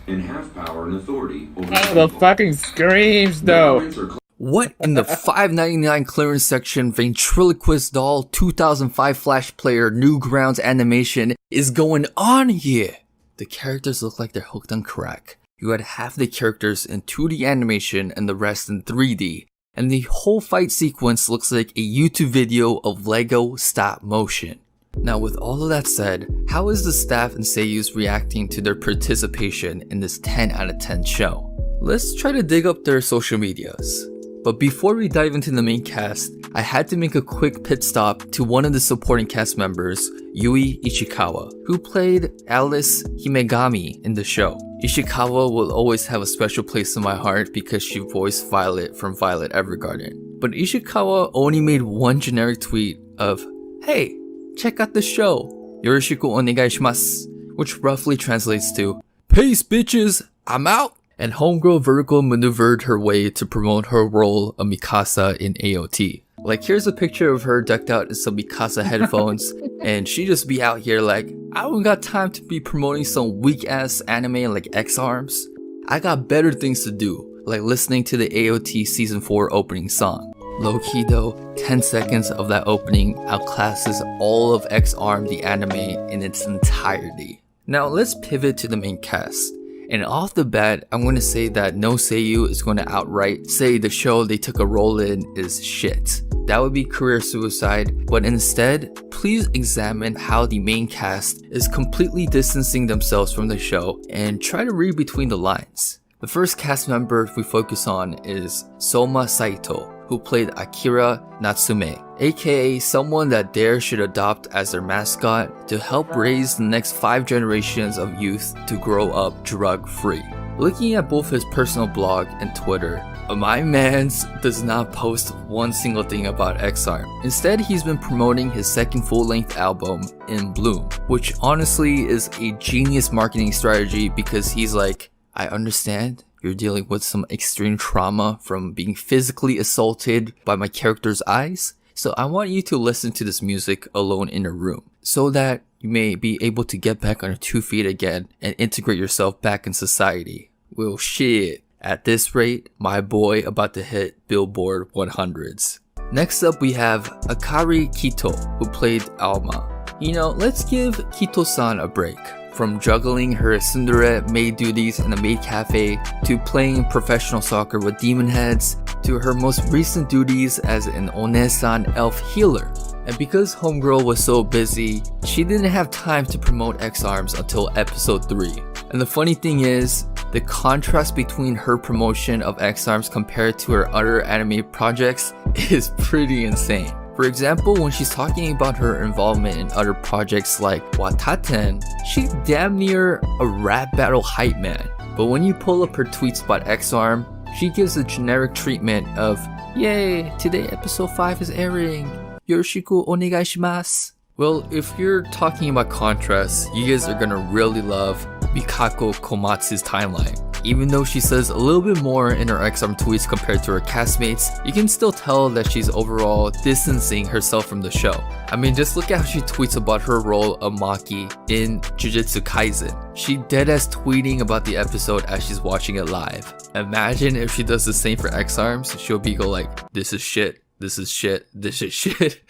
And have power and authority over The fucking screams though. What in the $5.99 clearance section ventriloquist doll 2005 Flash player Newgrounds animation is going on here? The characters look like they're hooked on crack. You had half the characters in 2D animation and the rest in 3D, and the whole fight sequence looks like a YouTube video of Lego stop motion. Now with all of that said, how is the staff and seiyus reacting to their participation in this 10 out of 10 show? Let's try to dig up their social medias. But before we dive into the main cast, I had to make a quick pit stop to one of the supporting cast members, Yui Ishikawa, who played Alice Himegami in the show. Ishikawa will always have a special place in my heart because she voiced Violet from Violet Evergarden. But Ishikawa only made one generic tweet of, hey, check out the show, yoroshiku onegai shimasu, which roughly translates to, peace bitches, I'm out. And homegirl vertical maneuvered her way to promote her role of Mikasa in AOT. Like, here's a picture of her decked out in some Mikasa headphones, and she just be out here like, I don't got time to be promoting some weak ass anime like X-Arms. I got better things to do, like listening to the AOT Season 4 opening song. Low key though, 10 seconds of that opening outclasses all of X-Arm the anime in its entirety. Now let's pivot to the main cast. And off the bat, I'm going to say that no seiyu is going to outright say the show they took a role in is shit. That would be career suicide, but instead, please examine how the main cast is completely distancing themselves from the show and try to read between the lines. The first cast member we focus on is Soma Saito, who played Akira Natsume, aka someone that Dare should adopt as their mascot to help raise the next 5 generations of youth to grow up drug-free. Looking at both his personal blog and Twitter, my mans does not post one single thing about X-Arm. Instead, he's been promoting his second full-length album, In Bloom, which honestly is a genius marketing strategy because he's like, I understand you're dealing with some extreme trauma from being physically assaulted by my character's eyes, so I want you to listen to this music alone in a room so that you may be able to get back on your 2 feet again and integrate yourself back in society. Well, shit. At this rate, my boy about to hit Billboard 100s. Next up, we have Akari Kito, who played Alma. You know, let's give Kito-san a break. From juggling her tsundere maid duties in a maid cafe, to playing professional soccer with demon heads, to her most recent duties as an Onesan elf healer. And because Homegirl was so busy, she didn't have time to promote X-Arms until episode 3. And the funny thing is, the contrast between her promotion of X-Arms compared to her other anime projects is pretty insane. For example, when she's talking about her involvement in other projects like Wataten, she's damn near a rap battle hype man. But when you pull up her tweets about X-Arm, she gives a generic treatment of, yay, today episode 5 is airing, yoroshiku onegai shimasu. Well, if you're talking about contrast, you guys are gonna really love Mikako Komatsu's timeline. Even though she says a little bit more in her X-Arm tweets compared to her castmates, you can still tell that she's overall distancing herself from the show. I mean, just look at how she tweets about her role of Maki in Jujutsu Kaisen. She deadass tweeting about the episode as she's watching it live. Imagine if she does the same for X-Arms, she'll be go like, this is shit, this is shit, this is shit.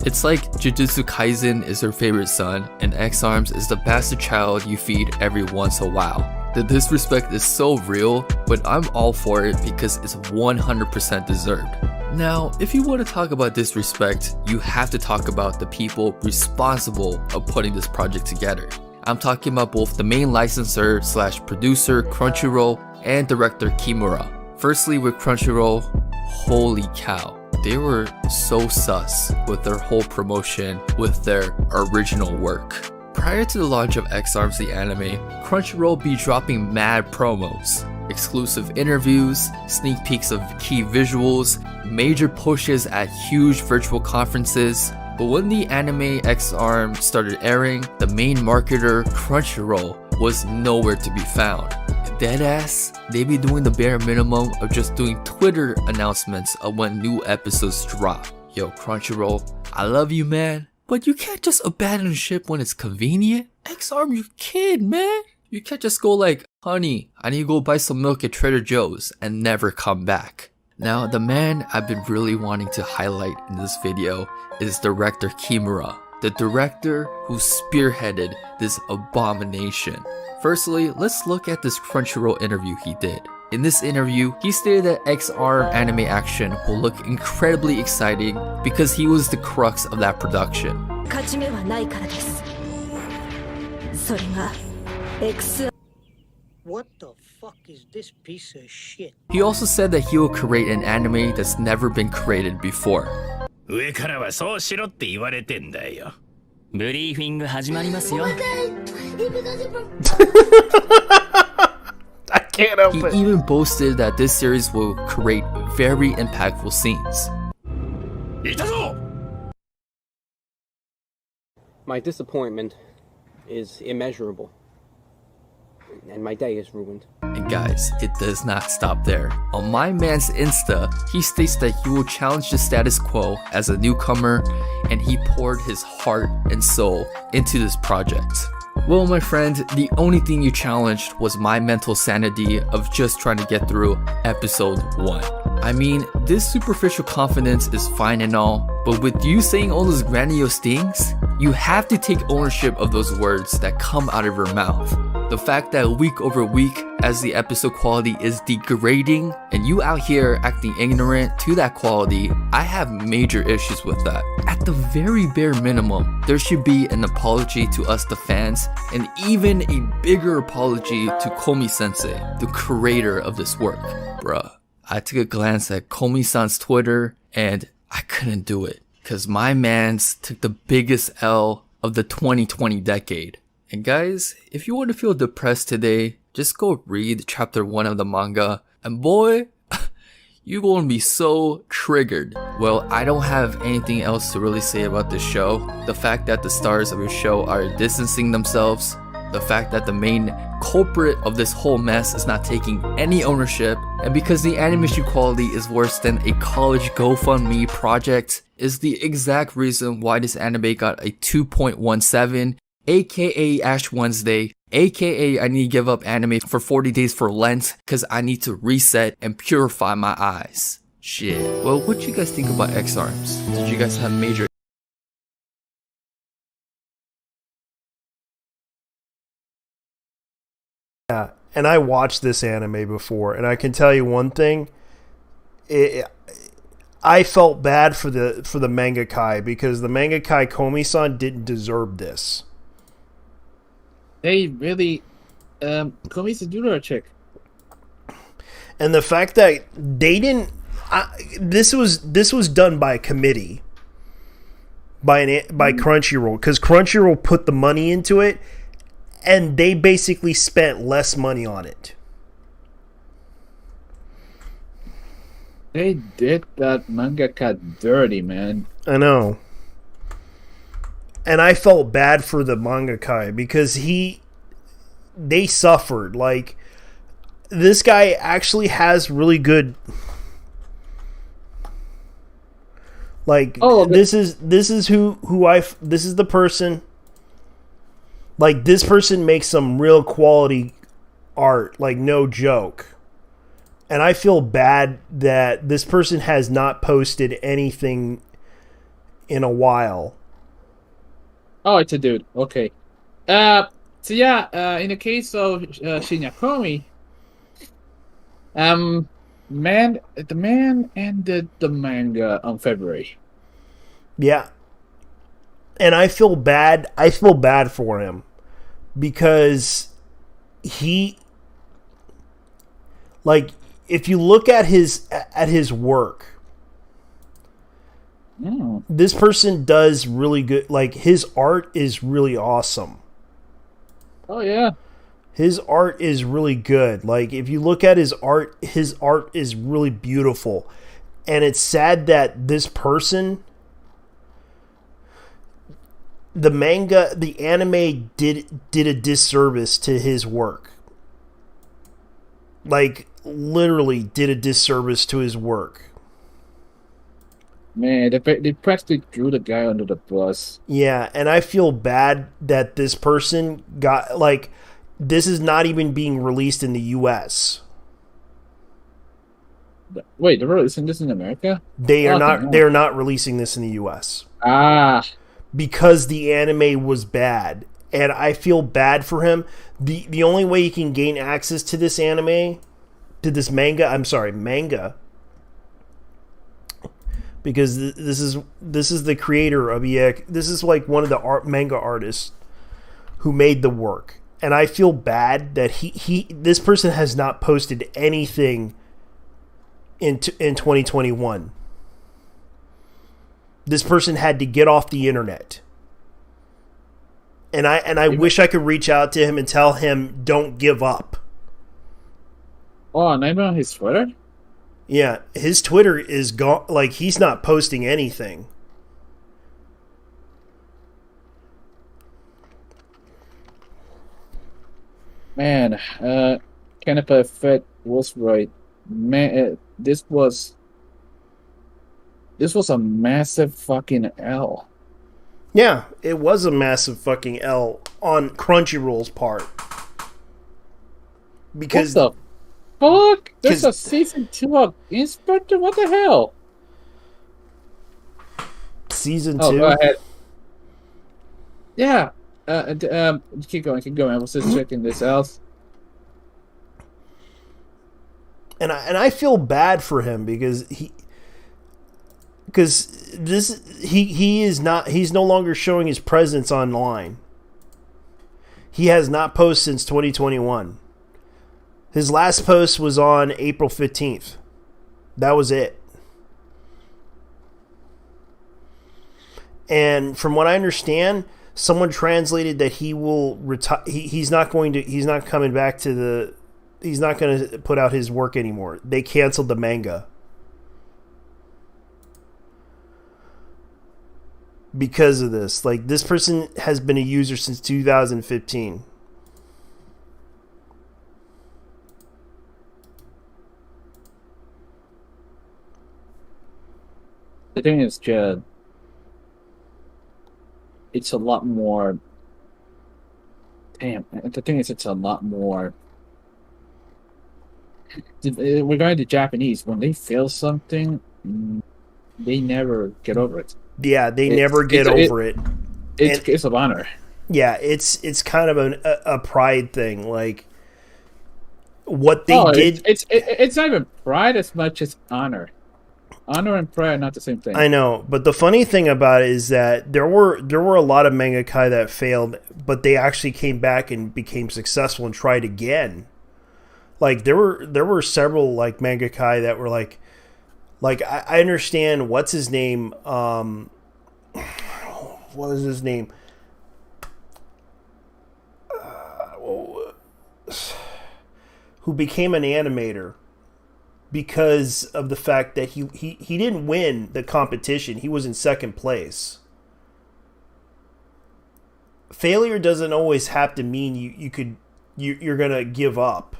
It's like Jujutsu Kaisen is her favorite son, and X-Arms is the bastard child you feed every once in a while. The disrespect is so real, but I'm all for it because it's 100% deserved. Now, if you want to talk about disrespect, you have to talk about the people responsible of putting this project together. I'm talking about both the main licensor / producer Crunchyroll and director Kimura. Firstly, with Crunchyroll, holy cow. They were so sus with their whole promotion with their original work. Prior to the launch of X-Arms the anime, Crunchyroll be dropping mad promos, exclusive interviews, sneak peeks of key visuals, major pushes at huge virtual conferences. But when the anime X-Arm started airing, the main marketer, Crunchyroll, was nowhere to be found. Deadass, they be doing the bare minimum of just doing Twitter announcements of when new episodes drop. Yo, Crunchyroll, I love you, man, but you can't just abandon ship when it's convenient. X-Arm, you kid, man. You can't just go like, honey, I need to go buy some milk at Trader Joe's and never come back. Now, the man I've been really wanting to highlight in this video is director Kimura, the director who spearheaded this abomination. Firstly, let's look at this Crunchyroll interview he did. In this interview, he stated that X-Arm anime action will look incredibly exciting because he was the crux of that production. What the fuck is this piece of shit? He also said that he will create an anime that's never been created before. 上からはそうしろって言われてんだよ。ブリーフィング始まりますよ。I can't help He it. even boasted that this series will create very impactful scenes. いたぞ! My disappointment is immeasurable, and my day is ruined. And guys, it does not stop there. On my man's Insta, he states that he will challenge the status quo as a newcomer, and he poured his heart and soul into this project. Well, my friend, the only thing you challenged was my mental sanity of just trying to get through episode 1. I mean, this superficial confidence is fine and all, but with you saying all those grandiose things, you have to take ownership of those words that come out of your mouth. The fact that week over week, as the episode quality is degrading, and you out here acting ignorant to that quality, I have major issues with that. At the very bare minimum, there should be an apology to us the fans, and even a bigger apology to Komi-sensei, the creator of this work. Bruh, I took a glance at Komi-san's Twitter, and I couldn't do it, cause my mans took the biggest L of the 2020 decade. And guys, if you want to feel depressed today, just go read chapter 1 of the manga, and boy, you're gonna be so triggered. Well, I don't have anything else to really say about this show. The fact that the stars of your show are distancing themselves, the fact that the main culprit of this whole mess is not taking any ownership, and because the animation quality is worse than a college GoFundMe project, is the exact reason why this anime got a 2.17, aka Ash Wednesday, aka I need to give up anime for 40 days for Lent, cause I need to reset and purify my eyes. Shit. Well, what you guys think about X-Arms? Did you guys have major... Yeah, and I watched this anime before, and I can tell you one thing. I felt bad for the mangaka because the mangaka Komi-san didn't deserve this. They really, Komi's a doodler chick. And the fact that they didn't, this was done by a committee, by Crunchyroll, because Crunchyroll put the money into it, and they basically spent less money on it. They did that mangaka dirty, man. I know. And I felt bad for the mangaka because they suffered. Like, this guy actually has really good, like, this is the person, like, this person makes some real quality art, like, no joke. And I feel bad that this person has not posted anything in a while. Oh, it's a dude. Okay. So yeah, in the case of Shinya Komi, the man ended the manga on February. Yeah. And I feel bad for him because he, like, if you look at his work, this person does really good. Like, his art is really awesome. Oh yeah, his art is really good. Like, if you look at his art is really beautiful. And it's sad that this person, the anime did a disservice to his work. Like, literally did a disservice to his work. Man, they practically threw the guy under the bus. Yeah, and I feel bad that this person got, like, this is not even being released in the US. Wait, they're releasing this in America? They are not releasing this in the US. Because the anime was bad. And I feel bad for him. The only way you can gain access to this anime, to this manga, because this is the creator of EX. This is like one of the manga artists who made the work, and I feel bad that this person has not posted anything in 2021. This person had to get off the internet, and I wish I could reach out to him and tell him don't give up. Oh, name on his Twitter? Yeah, his Twitter is gone. Like, he's not posting anything. Man, Canepa Fett was right. Man, this was a massive fucking L. Yeah, it was a massive fucking L on Crunchyroll's part. Because what the fuck? There's a season 2 of Inspector? What the hell? Season 2? Go ahead. Yeah. Keep going. I was just checking this out. And I feel bad for him because he's no longer showing his presence online. He has not posted since 2021. His last post was on April 15th. That was it. And from what I understand, someone translated that he will retire. He's not coming back to the. He's not going to put out his work anymore. They canceled the manga because of this. Like, this person has been a user since 2015. The thing is, Jed, it's a lot more. Damn, the thing is, it's a lot more. Regarding the Japanese, when they feel something, they never get over it. Yeah, they never get over it. It's of honor. Yeah, it's kind of a pride thing. Like, what they did. It's not even pride as much as honor. Honor and pride are not the same thing. I know, but the funny thing about it is that there were a lot of mangaka that failed, but they actually came back and became successful and tried again. Like, there were several like mangaka that were like I understand what's his name. What was his name? Who became an animator because of the fact that he didn't win the competition. He was in second place. Failure doesn't always have to mean you're gonna give up.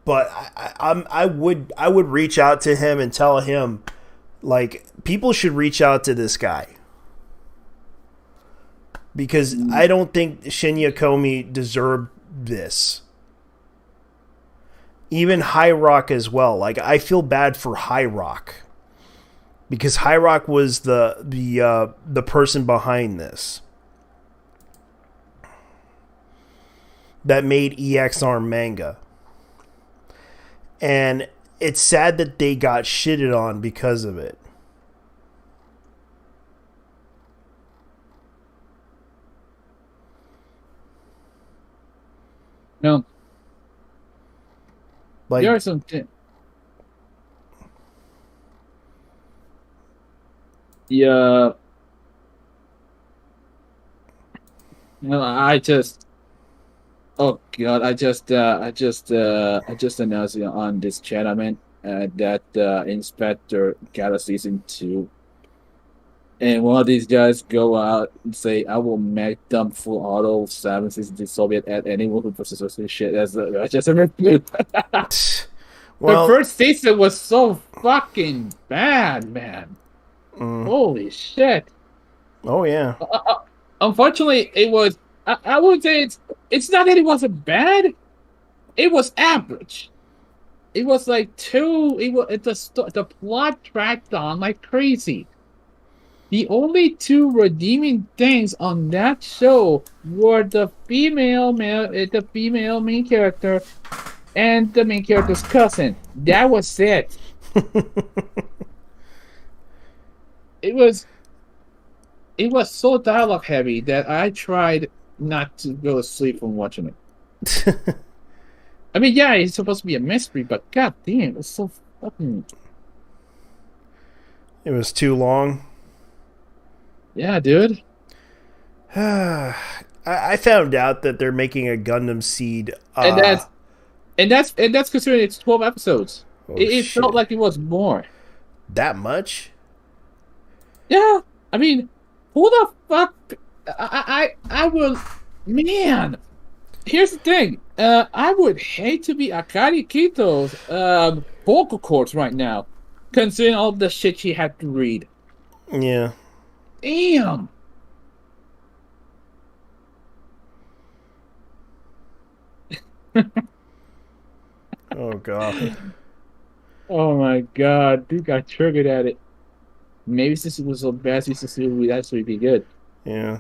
But I would reach out to him and tell him, like, people should reach out to this guy. Because I don't think Shinya Komi deserved this. Even High Rock as well. Like, I feel bad for High Rock. Because High Rock was the person behind this. That made EX Arm manga. And it's sad that they got shitted on because of it. No. Like, there are some. Yeah. No, I just. Oh God! I just announced it on this channel, man, that Inspector got a season 2, and one of these guys go out and say, "I will make them full auto 7 seasons in Soviet at anyone who processes this shit." I just remember. Well, the first season was so fucking bad, man. Holy shit! Oh yeah. Unfortunately, it was. I would say it's not that it wasn't bad. It was average. It was like the plot dragged on like crazy. The only two redeeming things on that show were the female main character and the main character's cousin. That was it. It was so dialogue heavy that I tried not to go to sleep from watching it. I mean, yeah, it's supposed to be a mystery, but god damn, it's so fucking. It was too long. Yeah, dude. I found out that they're making a Gundam Seed, and that's considering it's 12 episodes. It felt like it was more. That much? Yeah, I mean, who the fuck? I will, man. Here's the thing. I would hate to be Akari Kito's vocal cords right now, considering all the shit she had to read. Yeah. Damn. Oh god. Oh my god, dude got triggered at it. Maybe since it was so bad, season 2 would actually be good. Yeah.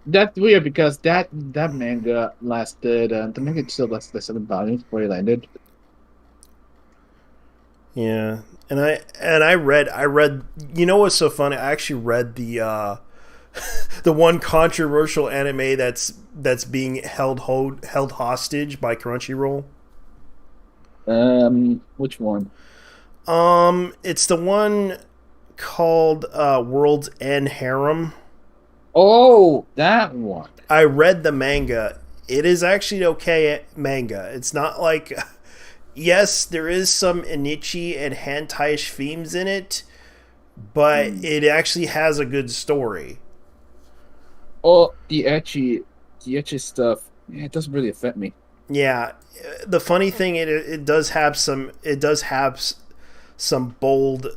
That's weird because that manga lasted. The manga still lasted 7 volumes before it ended. Yeah, and I read. You know what's so funny? I actually read the the one controversial anime that's being held hostage by Crunchyroll. Which one? It's the one called World's End Harem. Oh, that one. I read the manga. It is actually okay manga. It's not like, yes, there is some ecchi and hentai-ish themes in it, but it actually has a good story. Oh, the ecchi stuff. Yeah, it doesn't really affect me. Yeah, the funny thing it does have some bold,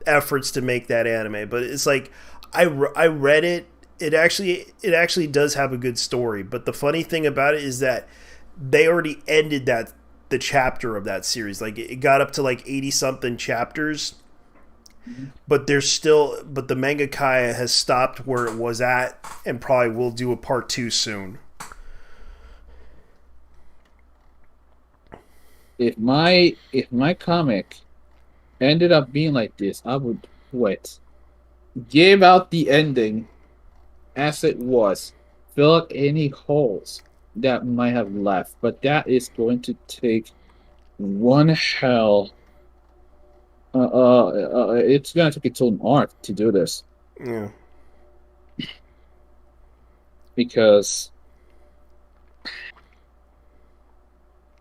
efforts to make that anime, but it's like I read it. It actually does have a good story, but the funny thing about it is that they already ended the chapter of that series. Like it got up to like 80 something chapters, but the mangaka has stopped where it was at and probably will do a part 2 soon. If my comic ended up being like this, I would quit. Give out the ending as it was. Fill up any holes that might have left, but that is going to take one hell. It's gonna take its own art to do this. Yeah. Because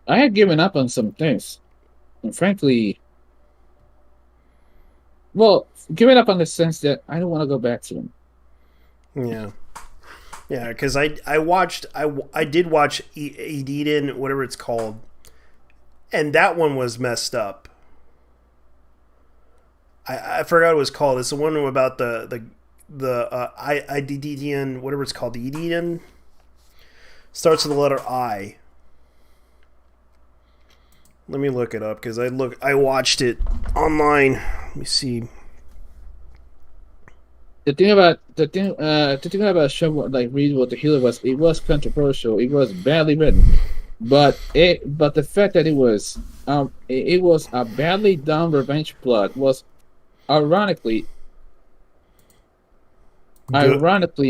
I had given up on some things, and frankly, well, given up on the sense that I don't want to go back to them. Yeah, yeah, because I did watch Eden, whatever it's called, and that one was messed up. I forgot what it was called. It's the one about the Eden, whatever it's called, the Eden. Starts with the letter I. Let me look it up because I watched it online. Let me see. The thing about a show like Read What the Healer was, it was controversial. It was badly written, but the fact that it was a badly done revenge plot was ironically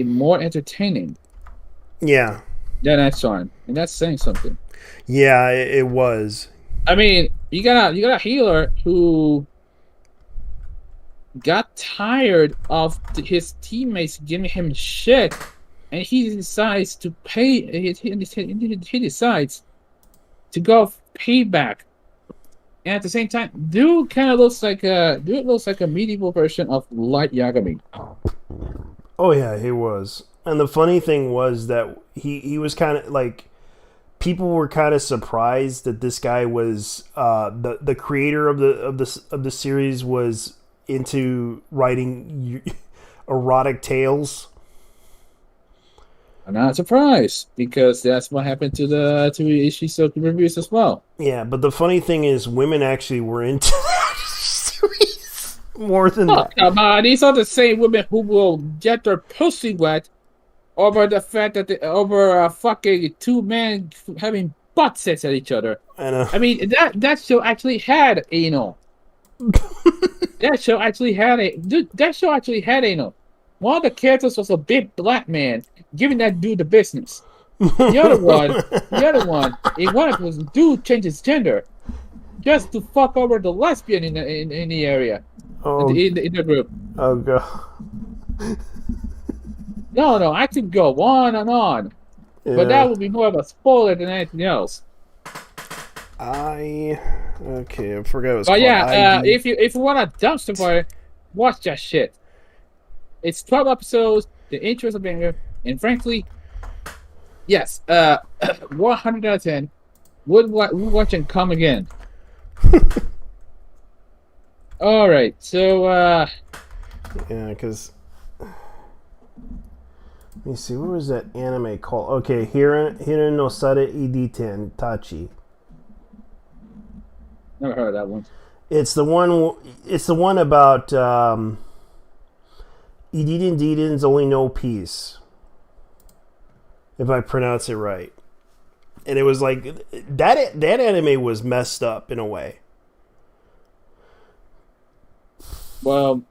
more entertaining. Yeah. Than X-Arm, and that's saying something. Yeah, it was. I mean, you got a healer who got tired of his teammates giving him shit, and he decides to pay. He decides to go payback, and at the same time, dude kind of looks like a medieval version of Light Yagami. Oh yeah, he was. And the funny thing was that he was kind of like, people were kind of surprised that this guy was the creator of the series was into writing erotic tales. I'm not surprised because that's what happened to Ishizoku reviews as well. Yeah, but the funny thing is, women actually were into that series more than that. Come on, these are the same women who will get their pussy wet over the fact that over fucking two men having butt sex at each other. I know. I mean, that show actually had anal. That show actually had anal. One of the characters was a big black man giving that dude the business. The other one, one of was dude changed his gender just to fuck over the lesbian in the area, in the group. Oh god. No, I could go on and on, but that would be more of a spoiler than anything else. I forgot what it was but called. Yeah, if you want a dumpster fire, watch that shit. It's 12 episodes. The intro is a banger, and frankly, yes, 100 out of 10. Would watch and come again. All right, so yeah, because let me see, what was that anime called? Okay, Hiren no Sare Iditen Tachi. Never heard of that one. It's the one about Edidin Dedin's Only No Peace, if I pronounce it right. And it was like that anime was messed up in a way. Well,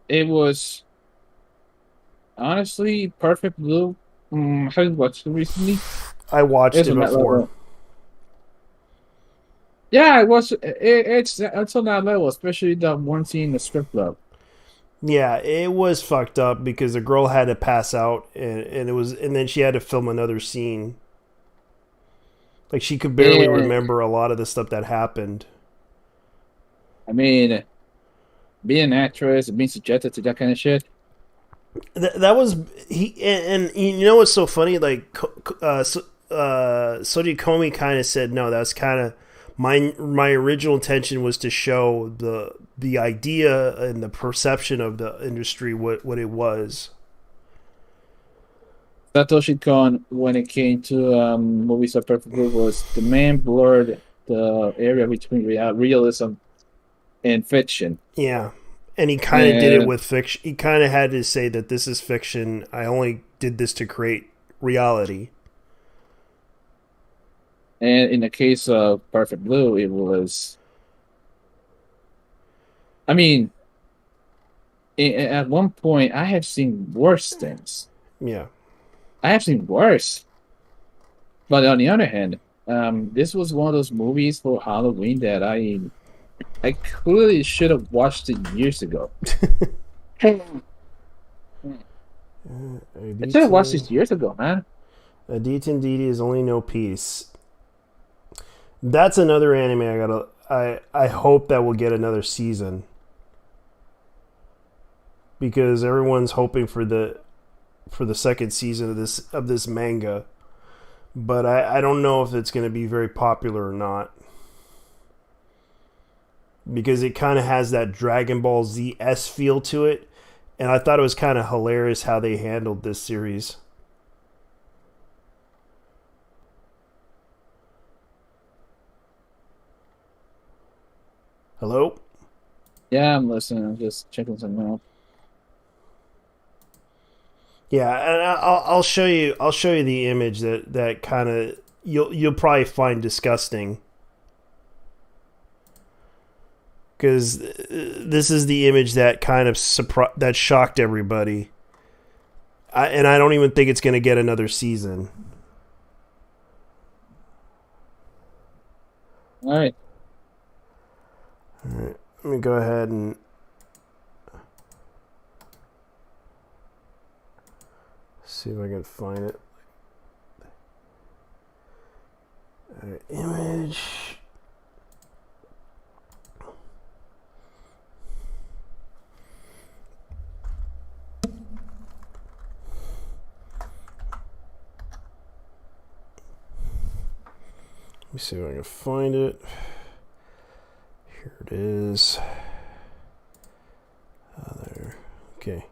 it was honestly Perfect Blue. Have you watched it recently? I watched it before. Yeah, it was. It's on that level, especially the one scene in the strip club. Yeah, it was fucked up because the girl had to pass out, and then she had to film another scene. Like she could barely remember a lot of the stuff that happened. I mean, being an actress and being subjected to that kind of shit. That was and you know what's so funny? Like Soji Komi kind of said, no, that's kind of my original intention was to show the idea and the perception of the industry what it was. Satoshi Kon, when it came to movies of Perfect Blue, was the man blurred the area between realism and fiction. Yeah. And he kind of did it with fiction. He kind of had to say that this is fiction. I only did this to create reality. And in the case of Perfect Blue, it was... I mean, at one point, I have seen worse things. Yeah. I have seen worse. But on the other hand, this was one of those movies for Halloween that I clearly should have watched it years ago. I should have watched this years ago, man. Edidin Didi is Only No Peace. That's another anime I hope that will get another season. Because everyone's hoping for the second season of this manga. But I don't know if it's going to be very popular or not. Because it kind of has that Dragon Ball Z-S feel to it. And I thought it was kind of hilarious how they handled this series. Hello? Yeah, I'm listening. I'm just checking something out. Yeah, and I'll show you the image that kind of you'll probably find disgusting. Because this is the image that kind of that shocked everybody. And I don't even think it's going to get another season. All right. Let me go ahead and... see if I can find it. Image... Let me see if I can find it. Here it is. There. Okay.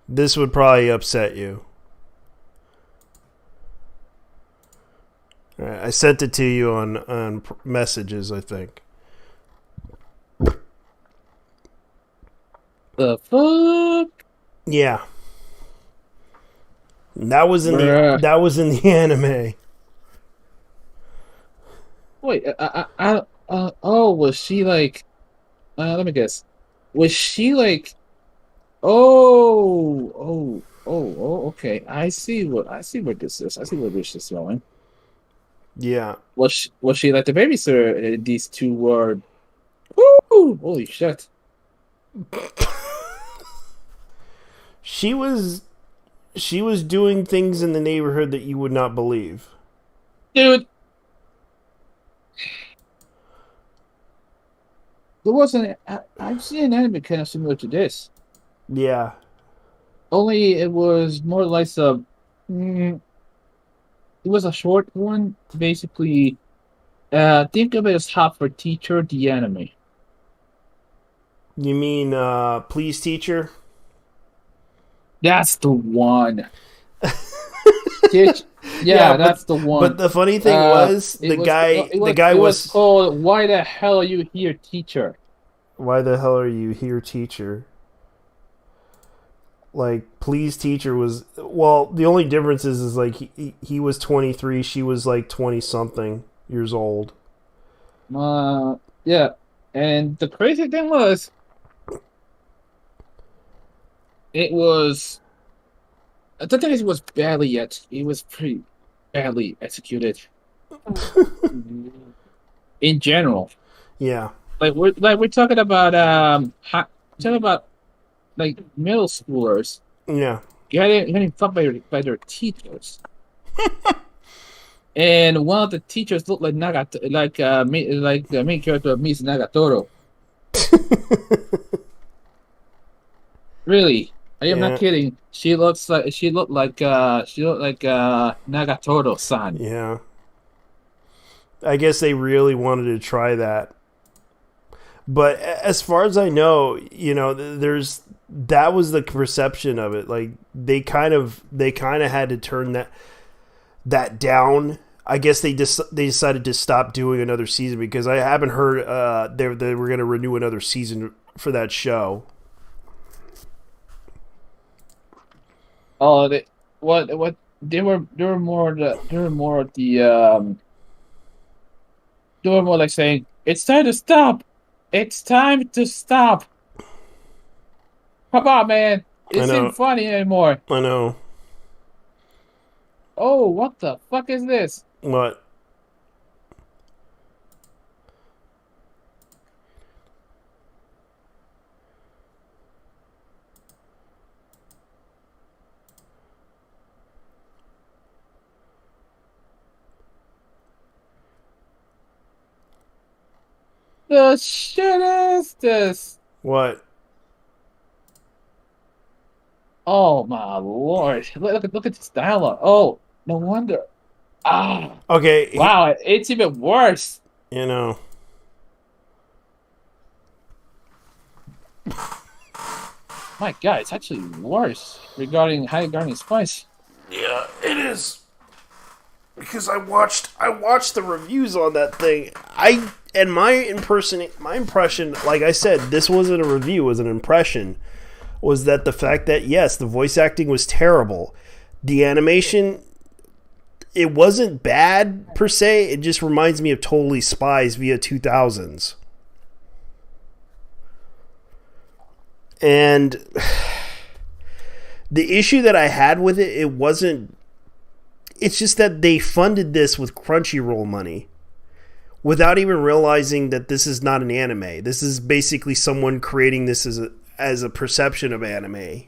This would probably upset you. All right, I sent it to you on messages, I think. The fuck? Yeah. That was in the anime. Wait, oh, was she like? Let me guess. Was she like? Oh, okay. I see where this is. I see where this is going. Yeah. Was she like the babysitter? These two were. Woo! Holy shit. She was doing things in the neighborhood that you would not believe. Dude. There wasn't. I've seen an anime kind of similar to this. Yeah. Only it was more like it was a short one. Basically, think of it as Hot for Teacher, the anime. You mean Please Teacher? That's the one. Yeah, that's the one. But the funny thing was, the guy was called "Why the hell are you here, teacher?" Why the hell are you here, teacher? Like, please, teacher was... Well, the only difference is like, he was 23, she was like 20-something years old. Yeah. And the crazy thing was... The thing is, it was pretty badly executed. In general. Yeah. We're talking about like middle schoolers. Yeah. Getting fucked by their teachers. And one of the teachers looked like the main character of Miss Nagatoro. Really, I am not kidding. She looked like Nagatoro-san. Yeah. I guess they really wanted to try that. But as far as I know, that was the perception of it. Like, they kind of had to turn that down. I guess they decided to stop doing another season because I haven't heard they were going to renew another season for that show. Oh, they were more like saying, "It's time to stop. It's time to stop. Come on, man. It isn't funny anymore." I know. Oh, what the fuck is this? What? The shit is this? What? Oh my lord! Look at this dialogue. Oh, no wonder. Ah. Okay. Wow, it's even worse. You know. My God, it's actually worse regarding Spice. Yeah, it is. Because I watched the reviews on that thing. My impression, like I said, this wasn't a review, it was an impression, was that the fact that, yes, the voice acting was terrible. The animation, it wasn't bad per se, it just reminds me of Totally Spies via 2000s. And the issue that I had with it wasn't... It's just that they funded this with Crunchyroll money without even realizing that this is not an anime. This is basically someone creating this as a perception of anime.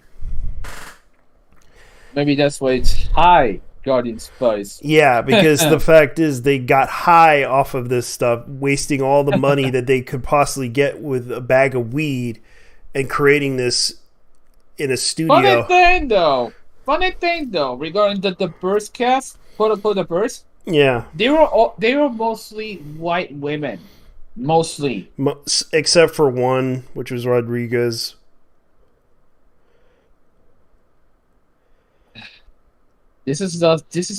Maybe that's why it's high, Guardian Spice. Yeah, because the fact is they got high off of this stuff, wasting all the money that they could possibly get with a bag of weed and creating this in a studio. Funny thing though, regarding the Burst cast, quote unquote the Burst. Yeah. They were mostly white women. Mostly. Except for one, which was Rodriguez. This is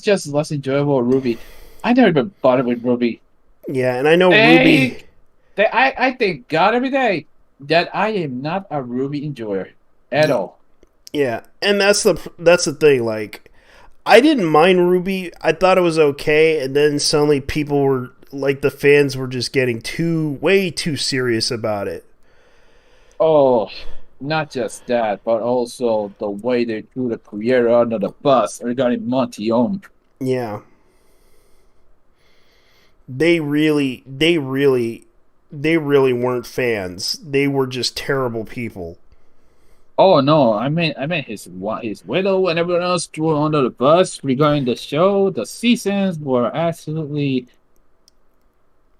just less enjoyable Ruby. I never even bothered with Ruby. Yeah, and I know Ruby. I thank God every day that I am not a Ruby enjoyer at all. Yeah, and that's the thing. Like, I didn't mind Ruby. I thought it was okay, and then suddenly people were like, the fans were just getting way too serious about it. Oh, not just that, but also the way they threw the creator under the bus regarding Montione. Yeah. They really weren't fans. They were just terrible people. Oh no, I meant his widow and everyone else threw under the bus regarding the show. The seasons were absolutely...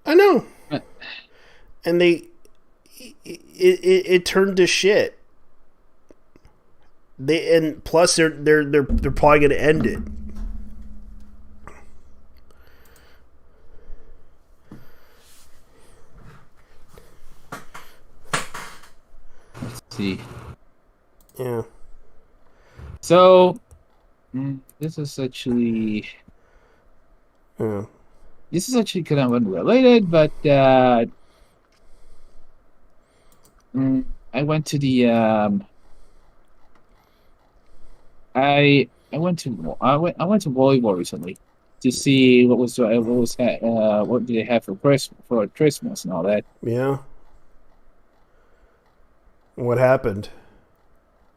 I know. And it turned to shit. Plus they're probably going to end it. Let's see. Yeah. So this is actually Yeah. This is actually kind of unrelated, but I went to the I went to volleyball recently to see what did they have for Christmas and all that. Yeah. What happened?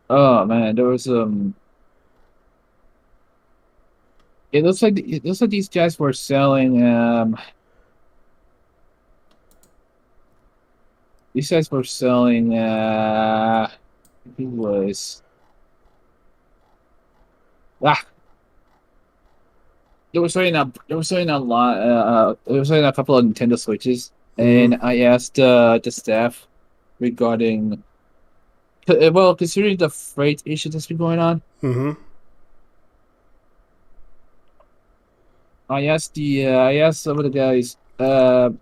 Oh man, there was It looks like these guys were selling these guys were selling who was they were selling a lot they were selling a couple of Nintendo Switches, and I asked the staff regarding considering the freight issue that's been going on. Mm-hmm. I asked some of the guys,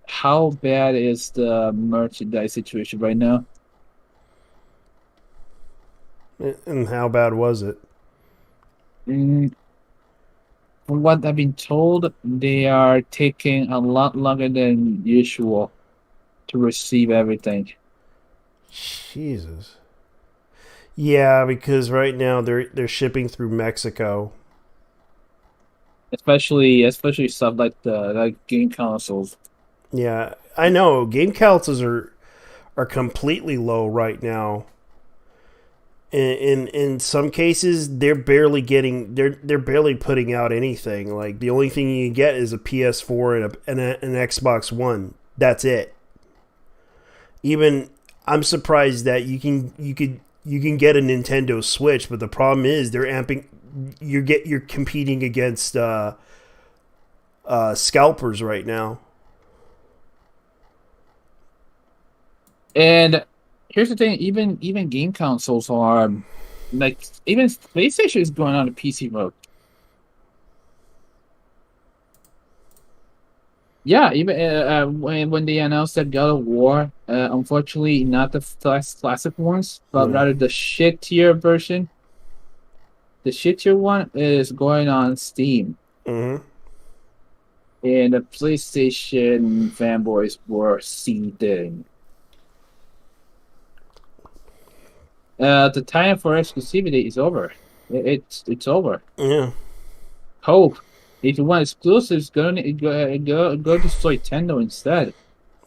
how bad is the merchandise situation right now? And how bad was it? From what I've been told, they are taking a lot longer than usual to receive everything. Jesus. Yeah, because right now they're shipping through Mexico. Especially stuff like game consoles. Yeah, I know. Game consoles are completely low right now. In some cases, they're barely putting out anything. Like the only thing you can get is a PS4 and an Xbox One. That's it. Even I'm surprised that you can get a Nintendo Switch, but the problem is they're amping. You're competing against scalpers right now. And here's the thing: even game consoles are like even PlayStation is going on a PC mode. Yeah, even when they announced that God of War, unfortunately not the classic ones, but rather the shit tier version. The shittier one is going on Steam. Mm-hmm. And the PlayStation fanboys were seething. The time for exclusivity is over. It's over. Yeah. Hope, if you want exclusives, go destroy Nintendo instead.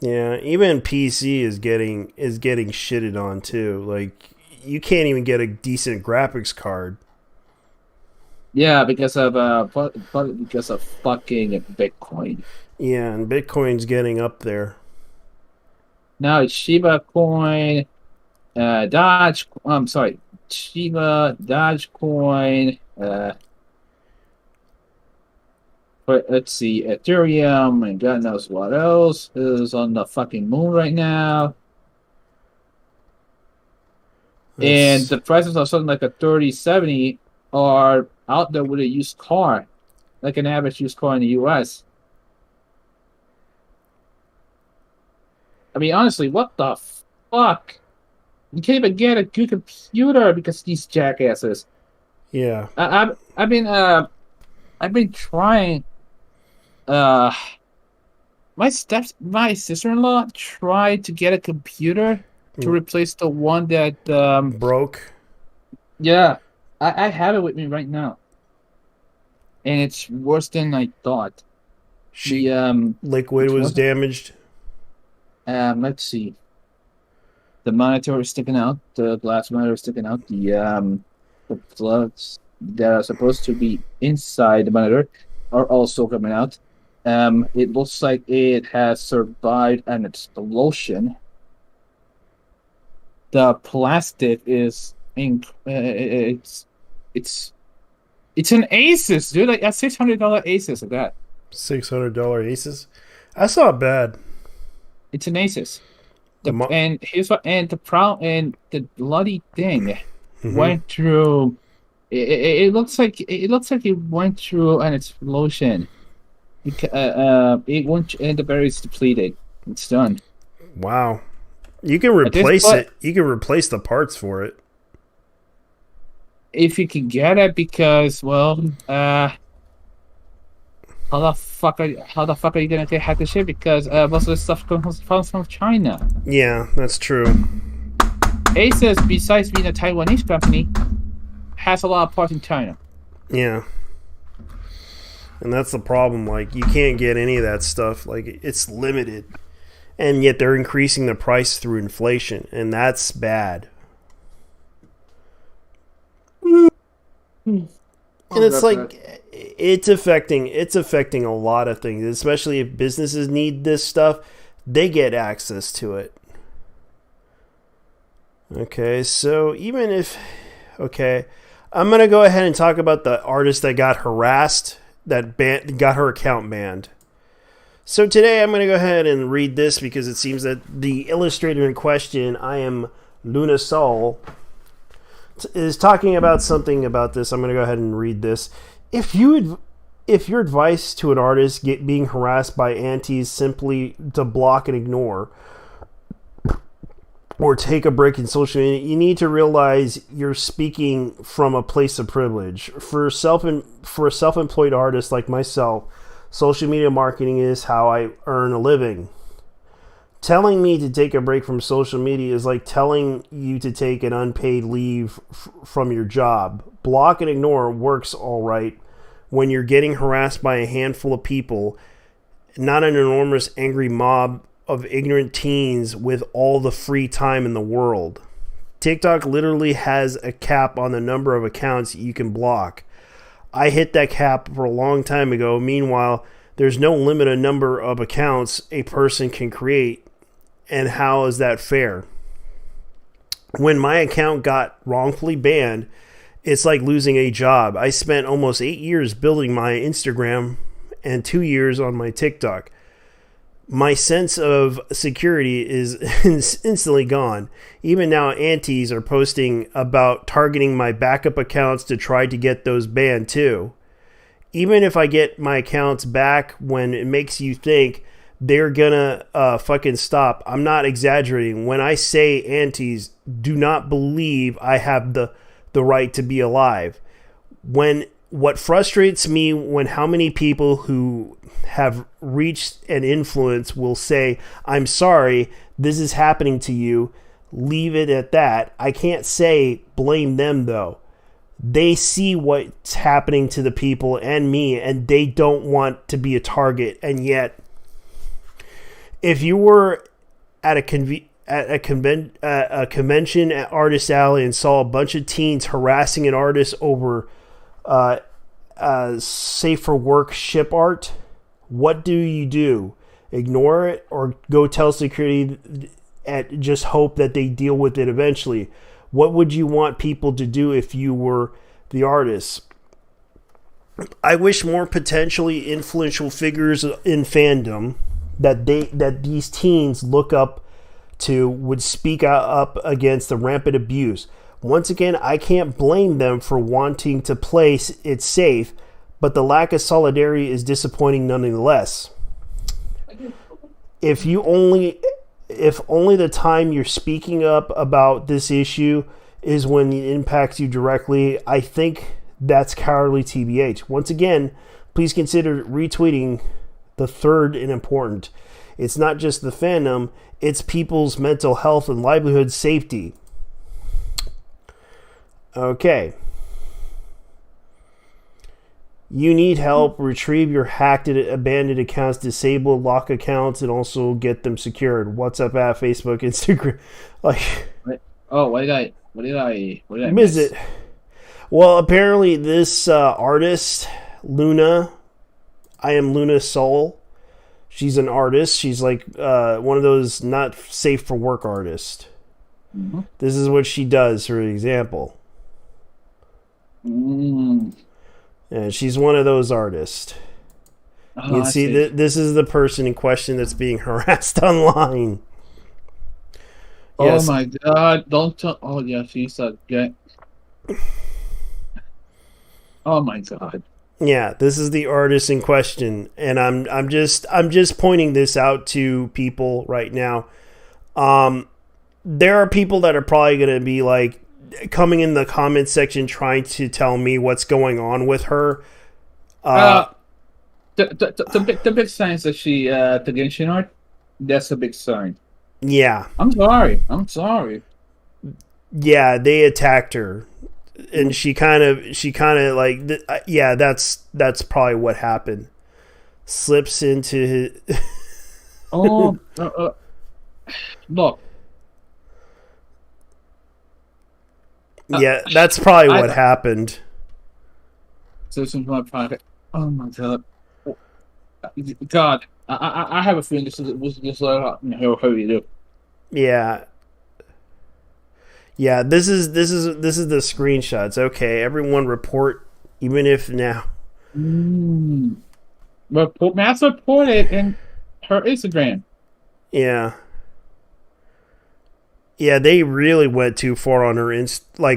Yeah, even PC is getting shitted on too. Like you can't even get a decent graphics card. Yeah, because of fucking Bitcoin. Yeah, and Bitcoin's getting up there. Now it's Shiba Coin, Shiba, Dogecoin, let's see, Ethereum, and God knows what else is on the fucking moon right now. And the prices of something like a 3070 are out there with a used car, like an average used car in the US. I mean, honestly, what the fuck? You can't even get a good computer because of these jackasses. Yeah. I've been trying. My sister-in-law tried to get a computer to replace the one that broke. Yeah. I have it with me right now, and it's worse than I thought. Liquid was damaged. Let's see. The monitor is sticking out. The glass monitor is sticking out. The plugs that are supposed to be inside the monitor are also coming out. It looks like it has survived an explosion. The plastic is it's an Asus, dude. Like a $600 Asus of that. $600 Asus. That's not bad. It's an Asus. And here's what. And the problem. And the bloody thing went through. It looks like it went through an explosion. It went and the battery's depleted. It's done. Wow. You can replace it. You can replace the parts for it. If you can get it, because, well, how the fuck are you gonna hack the shit? Because most of this stuff comes from China. Yeah, that's true. Asus, besides being a Taiwanese company, has a lot of parts in China. Yeah. And that's the problem. Like, you can't get any of that stuff. Like, it's limited. And yet they're increasing the price through inflation. And that's bad. And it's like, it's affecting a lot of things. Especially if businesses need this stuff, they get access to it. Okay, so even if... Okay, I'm going to go ahead and talk about the artist that got harassed, that got her account banned. So today I'm going to go ahead and read this because it seems that the illustrator in question, I am Luna Soul, is talking about something about this. I'm going to go ahead and read this. If your advice to an artist being harassed by antis simply to block and ignore, or take a break in social media, you need to realize you're speaking from a place of privilege. For a self-employed artist like myself, social media marketing is how I earn a living. Telling me to take a break from social media is like telling you to take an unpaid leave from your job. Block and ignore works all right when you're getting harassed by a handful of people, not an enormous angry mob of ignorant teens with all the free time in the world. TikTok literally has a cap on the number of accounts you can block. I hit that cap for a long time ago. Meanwhile, there's no limit on number of accounts a person can create. And how is that fair? When my account got wrongfully banned, it's like losing a job. I spent almost 8 years building my Instagram and 2 years on my TikTok. My sense of security is instantly gone. Even now, antis are posting about targeting my backup accounts to try to get those banned too. Even if I get my accounts back when it makes you think they're gonna fucking stop, I'm not exaggerating. When I say antis do not believe I have the right to be alive. What frustrates me when how many people who have reached an influence will say, I'm sorry, this is happening to you, leave it at that. I can't say blame them though. They see what's happening to the people and me, and they don't want to be a target. And yet, if you were at a convention at Artist Alley and saw a bunch of teens harassing an artist over safe for work ship art, what do? Ignore it or go tell security and just hope that they deal with it eventually? What would you want people to do if you were the artist? I wish more potentially influential figures in fandom that these teens look up to would speak up against the rampant abuse. Once again, I can't blame them for wanting to play it safe, but the lack of solidarity is disappointing nonetheless. If only the time you're speaking up about this issue is when it impacts you directly, I think that's cowardly TBH. Once again, please consider retweeting the third and important. It's not just the fandom, it's people's mental health and livelihood safety. Okay. You need help. Retrieve your hacked and abandoned accounts, disable lock accounts, and also get them secured. WhatsApp app, Facebook, Instagram. What did I miss it? Well, apparently this artist, Luna, I am Luna Soul. She's an artist. She's like one of those not safe for work artists. Mm-hmm. This is what she does, for example. And she's one of those artists. You can see that this is the person in question that's being harassed online. Yes. Oh my god! Don't tell. Oh yeah, she's a gay. Oh my god. Yeah, this is the artist in question, and I'm just pointing this out to people right now. There are people that are probably going to be like coming in the comment section trying to tell me what's going on with her. The big signs that she the Genshin art. That's a big sign. Yeah. I'm sorry. Yeah, they attacked her, and she kind of like, yeah, that's probably what happened. Slips into his. Oh, look. Yeah, that's probably what happened. So this is my pocket. Oh my god. God, I have a feeling this was just like how you do. Yeah. Yeah, this is the screenshots. Okay, everyone report, even if now. Mass reported in her Instagram. Yeah. Yeah, they really went too far on her on her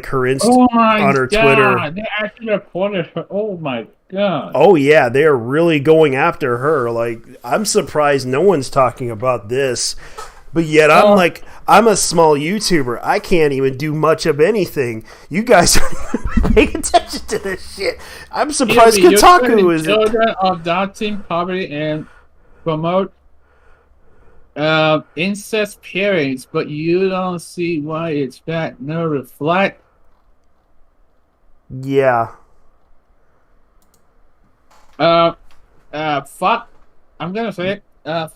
Twitter. They actually reported her. Oh my god. Oh yeah, they are really going after her. Like, I'm surprised no one's talking about this. But yet I'm a small YouTuber. I can't even do much of anything. You guys aren't paying attention to this shit. I'm surprised Kotaku is children of adopting poverty and promote incest parents, but you don't see why it's bad. No reflect. Yeah. Fuck. I'm gonna say it.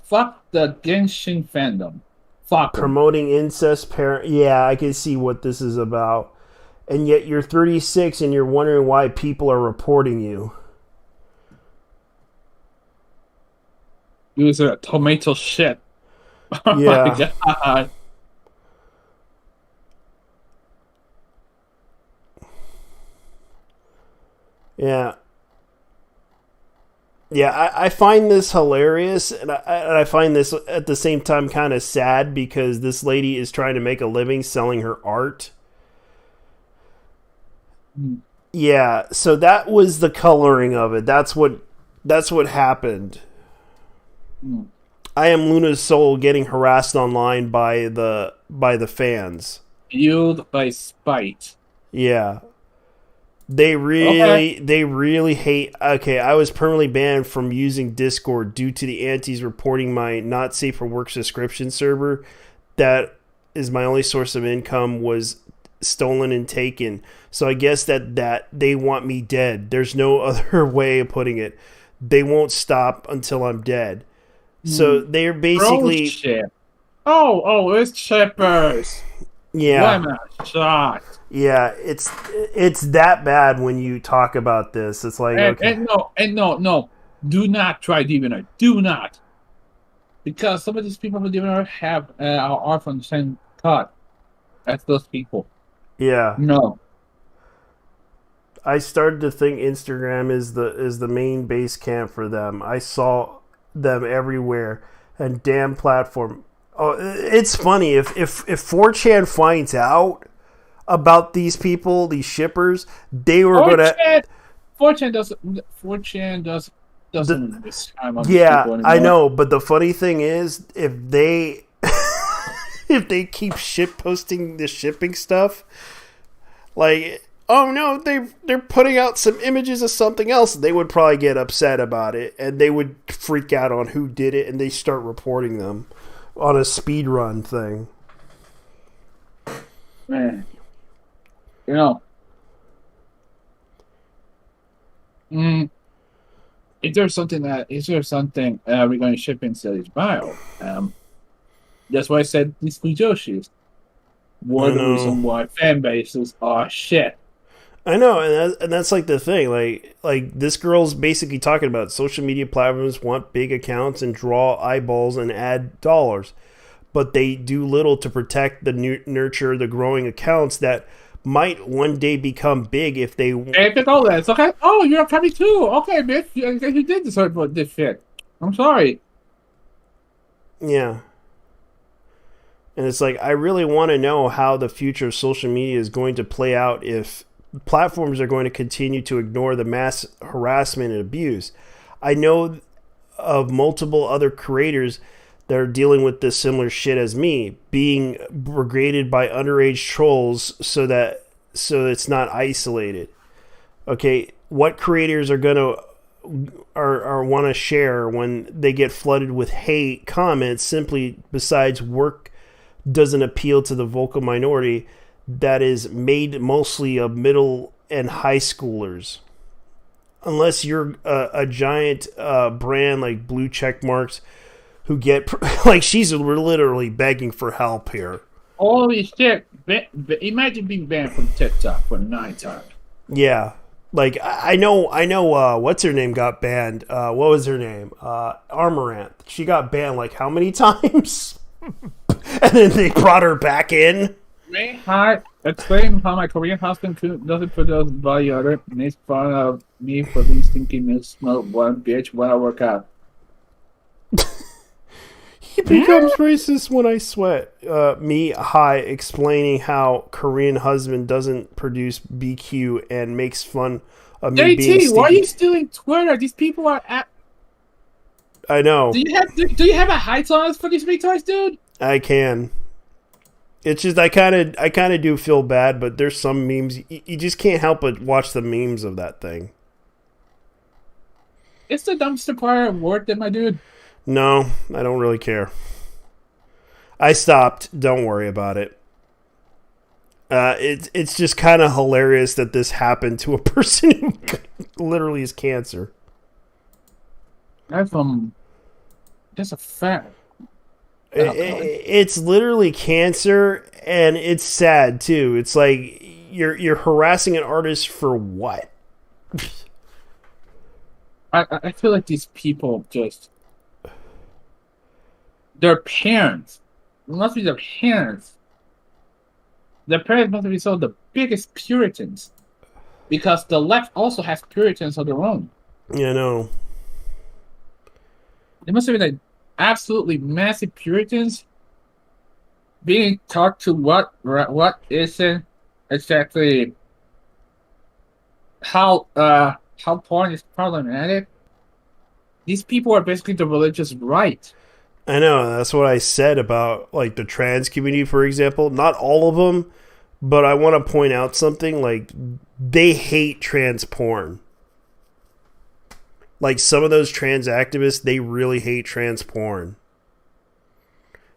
Fuck the Genshin fandom. Fuck 'em. Promoting incest parent. Yeah, I can see what this is about. And yet you're 36 and you're wondering why people are reporting you. These are tomato shit. Oh Yeah. my god. Yeah. Yeah, I find this hilarious, and I find this at the same time kind of sad because this lady is trying to make a living selling her art. Yeah, so that was the coloring of it. That's what happened. I am Luna's soul getting harassed online by the fans. Fueled by spite. Yeah. They really hate. Okay, I was permanently banned from using Discord due to the antis reporting my not safe for work subscription server. That is my only source of income was stolen and taken. So I guess that they want me dead. There's no other way of putting it. They won't stop until I'm dead. So they're basically. It's chippers. Yeah. What a shot. Yeah, it's that bad when you talk about this. It's like no. Do not try DeviantArt. Do not, because some of these people with DeviantArt have are from the same cut as those people. Yeah. No. I started to think Instagram is the main base camp for them. I saw them everywhere, and damn platform. Oh, it's funny if 4chan finds out about these people, these shippers, they were gonna. 4chan doesn't waste time on yeah, people I know, but the funny thing is, if they if they keep shit posting the shipping stuff, like, oh no, they're putting out some images of something else, they would probably get upset about it, and they would freak out on who did it, and they start reporting them on a speed run thing. Man. You know, is there something regarding shipping studies bio? That's why I said these Fujoshis. One of the reasons why fan bases are shit. I know, and that's like the thing. Like this girl's basically talking about social media platforms want big accounts and draw eyeballs and add dollars, but they do little to protect nurture the growing accounts that might one day become big if they. Hey, pick all that. It's okay. Oh, you're happy too. Okay, bitch. You did deserve this shit. I'm sorry. Yeah. And it's like, I really want to know how the future of social media is going to play out if platforms are going to continue to ignore the mass harassment and abuse. I know of multiple other creators that are dealing with this similar shit as me, being brigaded by underage trolls so it's not isolated. Okay, what creators are going to or want to share when they get flooded with hate comments simply besides work doesn't appeal to the vocal minority that is made mostly of middle and high schoolers. Unless you're a giant brand like Blue Check Marks who get like she's literally begging for help here. Holy shit! Imagine being banned from TikTok for 9 times. Yeah, like I know. What's her name got banned? What was her name? Amaranth. She got banned like how many times? And then they brought her back in. Hi, explain how my Korean husband doesn't produce body odor. Makes fun of me for being stinky milk smoke one bitch while I work out. He becomes racist when I sweat. Me, hi, explaining how Korean husband doesn't produce BQ and makes fun of me being JT, stinky. why are you stealing Twitter? These people are at. I know. Do you have a high tolerance for these retards, dude? I can. It's just I kind of do feel bad, but there's some memes you just can't help but watch the memes of that thing. It's the dumpster fire worth it, my dude. No, I don't really care. I stopped. Don't worry about it. It's just kind of hilarious that this happened to a person who literally has cancer. That's a fact. It's literally cancer, and it's sad too. It's like you're harassing an artist for what? I feel like these people just their parents. It must be their parents. Their parents must be some of the biggest Puritans, because the left also has Puritans of their own. You know, They must have been like absolutely massive Puritans being taught to what isn't exactly how porn is problematic. These people are basically the religious right. I know, that's what I said about like the trans community, for example. Not all of them, but I want to point out something. Like, they hate trans porn. Like, some of those trans activists, they really hate trans porn.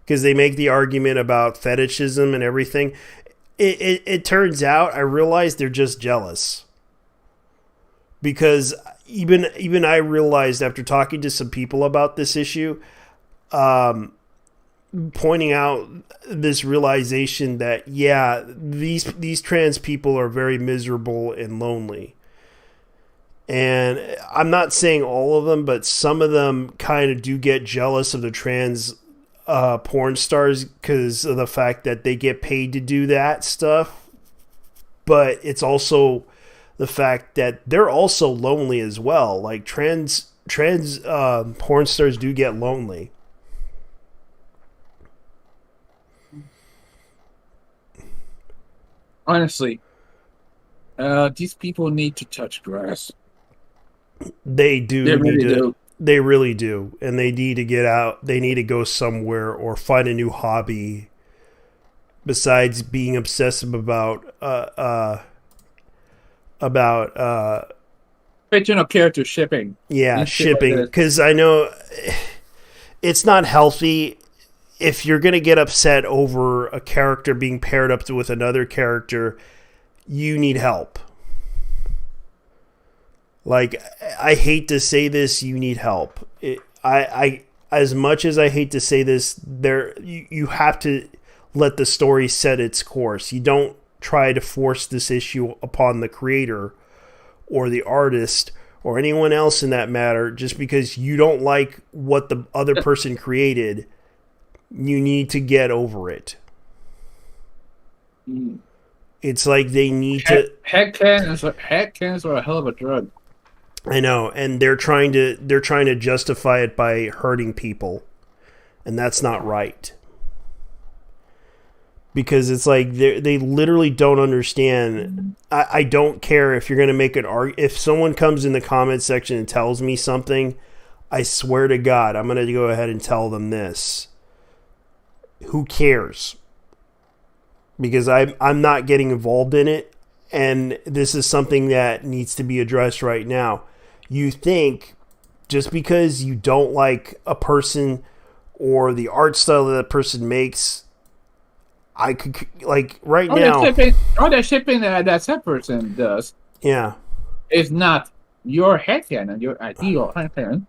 Because they make the argument about fetishism and everything. It turns out, I realized they're just jealous. Because even I realized after talking to some people about this issue, pointing out this realization that, yeah, these trans people are very miserable and lonely. And I'm not saying all of them, but some of them kind of do get jealous of the trans porn stars because of the fact that they get paid to do that stuff. But it's also the fact that they're also lonely as well. Like, trans porn stars do get lonely. Honestly, these people need to touch grass. They do. They really do. They really do. And they need to get out. They need to go somewhere or find a new hobby besides being obsessive about fictional character shipping. Yeah, shipping. Because I know it's not healthy if you're going to get upset over a character being paired up with another character. You need help. Like, I hate to say this, you need help. I as much as I hate to say this, you have to let the story set its course. You don't try to force this issue upon the creator or the artist or anyone else in that matter just because you don't like what the other person created. You need to get over it. It's like they need to. Head cannons are a hell of a drug. I know, and they're trying to justify it by hurting people, and that's not right. Because it's like they literally don't understand. I don't care if you're going to make an argument. If someone comes in the comment section and tells me something, I swear to God, I'm going to go ahead and tell them this. Who cares? Because I'm not getting involved in it, and this is something that needs to be addressed right now. you think just because you don't like a person or the art style that person makes, I could, like, right now. The shipping that that person does. Yeah. Is not your headcanon, your ideal headcanon.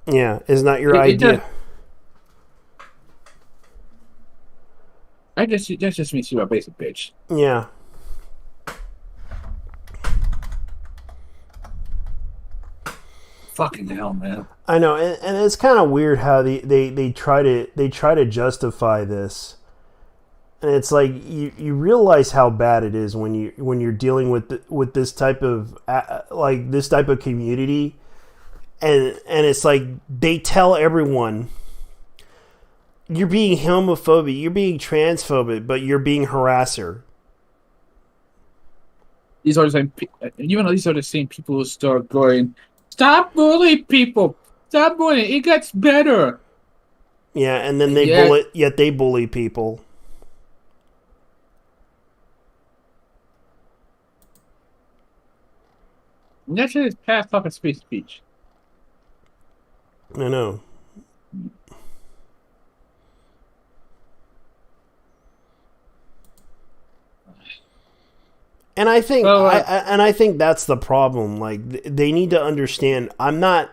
Yeah, is not your idea. That just means you're a basic bitch. Yeah. Fucking hell, man. I know, and it's kind of weird how they try to justify this, and it's like you realize how bad it is when you're dealing with this type of this type of community, and it's like they tell everyone you're being homophobic, you're being transphobic, but you're being harasser. These are the same, these are the same people who start going, "Stop bullying people! Stop bullying! It gets better." Yeah, and then they bully people. And that shit is past fucking speech. I know. And I think, I think that's the problem. Like, they need to understand. I'm not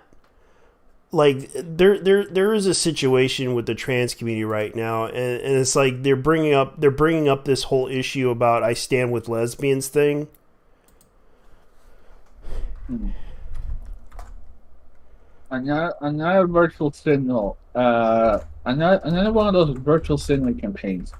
like there is a situation with the trans community right now, and it's like they're bringing up this whole issue about I stand with lesbians thing. Another virtual signal. Another one of those virtual signal campaigns.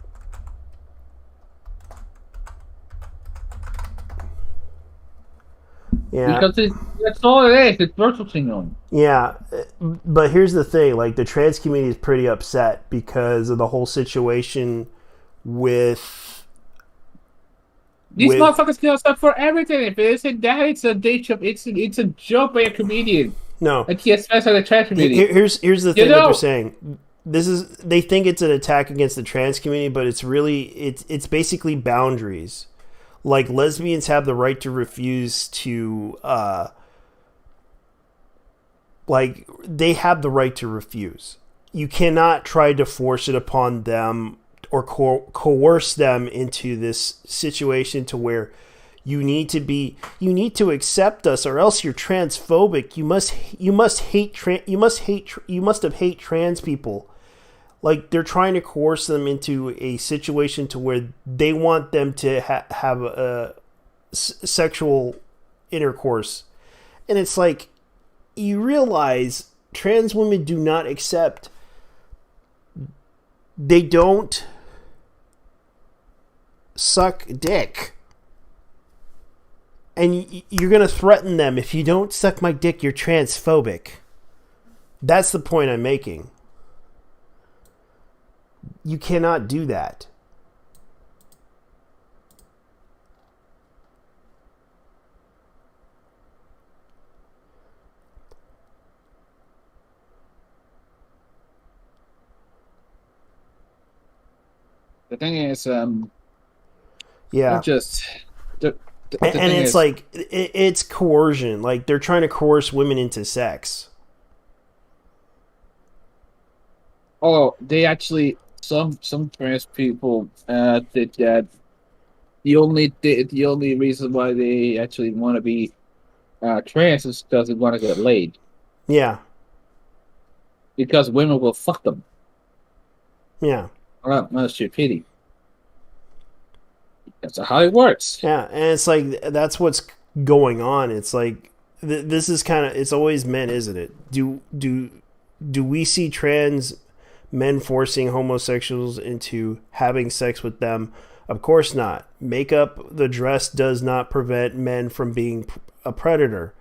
Yeah. Because that's all it is. It's virtual signaling. Yeah, but here's the thing: like, the trans community is pretty upset because of the whole situation with these motherfuckers can stop for everything. If it isn't that, it's a day job. It's a joke by a comedian. No, and he especially the trans community. Here's the thing that they're saying. They think it's an attack against the trans community, but it's basically boundaries. Like, lesbians have the right to refuse to, they have the right to refuse. You cannot try to force it upon them or coerce them into this situation to where you need to accept us, or else you're transphobic. You must hate trans people. Like, they're trying to coerce them into a situation to where they want them to have a sexual intercourse. And it's like, you realize trans women do not accept. They don't suck dick. And you're going to threaten them. If you don't suck my dick, you're transphobic. That's the point I'm making. You cannot do that. The thing is, yeah, just and it's like it's coercion. Like, they're trying to coerce women into sex. Oh, they actually some trans people think that the only reason why they actually want to be trans is because they want to get laid. Yeah. Because women will fuck them. Yeah. Well, that's stupidity. That's how it works. Yeah, and it's like, that's what's going on. It's like, this is kind of, it's always men, isn't it? Do we see trans men forcing homosexuals into having sex with them? Of course not. Makeup, the dress does not prevent men from being a predator.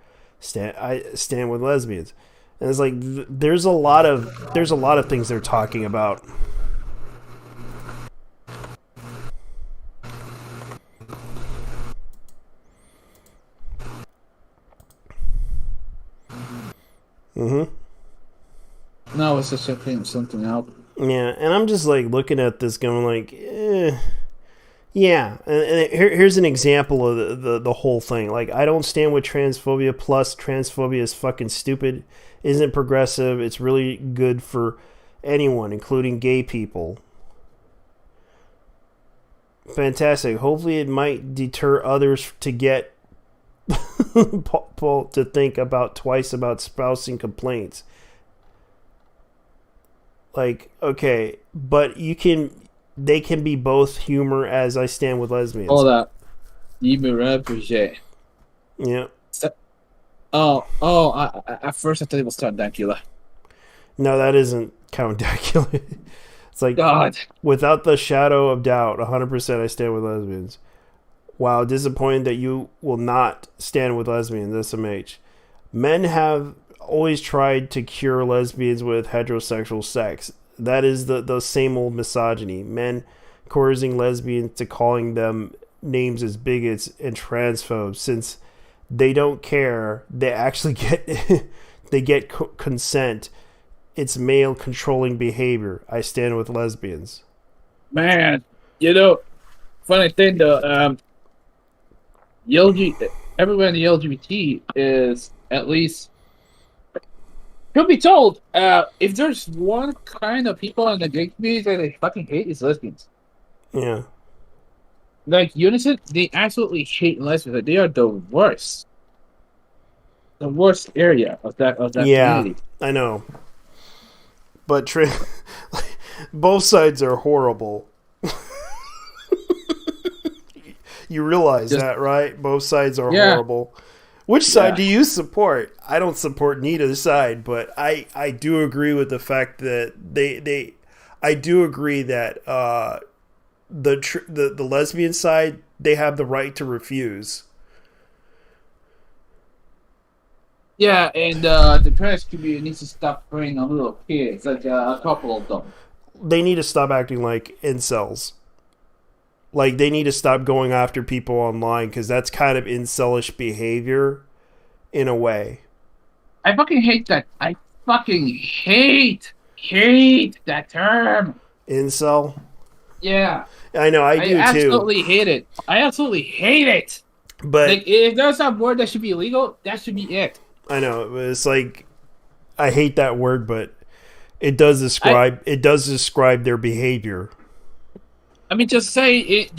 I stand with lesbians. And it's like, there's a lot of things they're talking about. Mm-hmm. No, it's just something out. Yeah, and I'm just like looking at this going like, Yeah, and here's an example of the whole thing. Like, I don't stand with transphobia, plus transphobia is fucking stupid, isn't progressive, it's really good for anyone, including gay people. Fantastic. Hopefully it might deter others to get Paul to think about twice about spousing complaints. Like, okay, but they can be both humor, as I stand with lesbians. Hold up. Yeah. At first I thought it was Count Dankula. No, that isn't Count Dankula. It's like, God. Without the shadow of doubt, 100% I stand with lesbians. Wow, disappointed that you will not stand with lesbians, SMH. Men have always tried to cure lesbians with heterosexual sex. That is the same old misogyny. Men coercing lesbians to calling them names as bigots and transphobes. Since they don't care, they actually get consent. It's male controlling behavior. I stand with lesbians. Man, funny thing though, everyone in the LGBT is at least. He'll be told, if there's one kind of people in the gay community that they fucking hate, it's lesbians. Yeah. Like, Unison, they absolutely hate lesbians. Like, they are the worst. The worst area of that community. I know. But both sides are horrible. You realize that, right? Both sides are horrible. Which side do you support? I don't support neither side, but I do agree with the fact that I do agree that the lesbian side, they have the right to refuse. Yeah, and the trans community needs to stop preying on little kids, like a couple of them. They need to stop acting like incels. Like, they need to stop going after people online, because that's kind of incelish behavior in a way. I fucking hate that. I fucking hate that term. Incel? Yeah. I know, I do too. I absolutely hate it. I absolutely hate it. But like, if there's a word that should be illegal, that should be it. I know. It's like, I hate that word, but it does describe their behavior. I mean, just say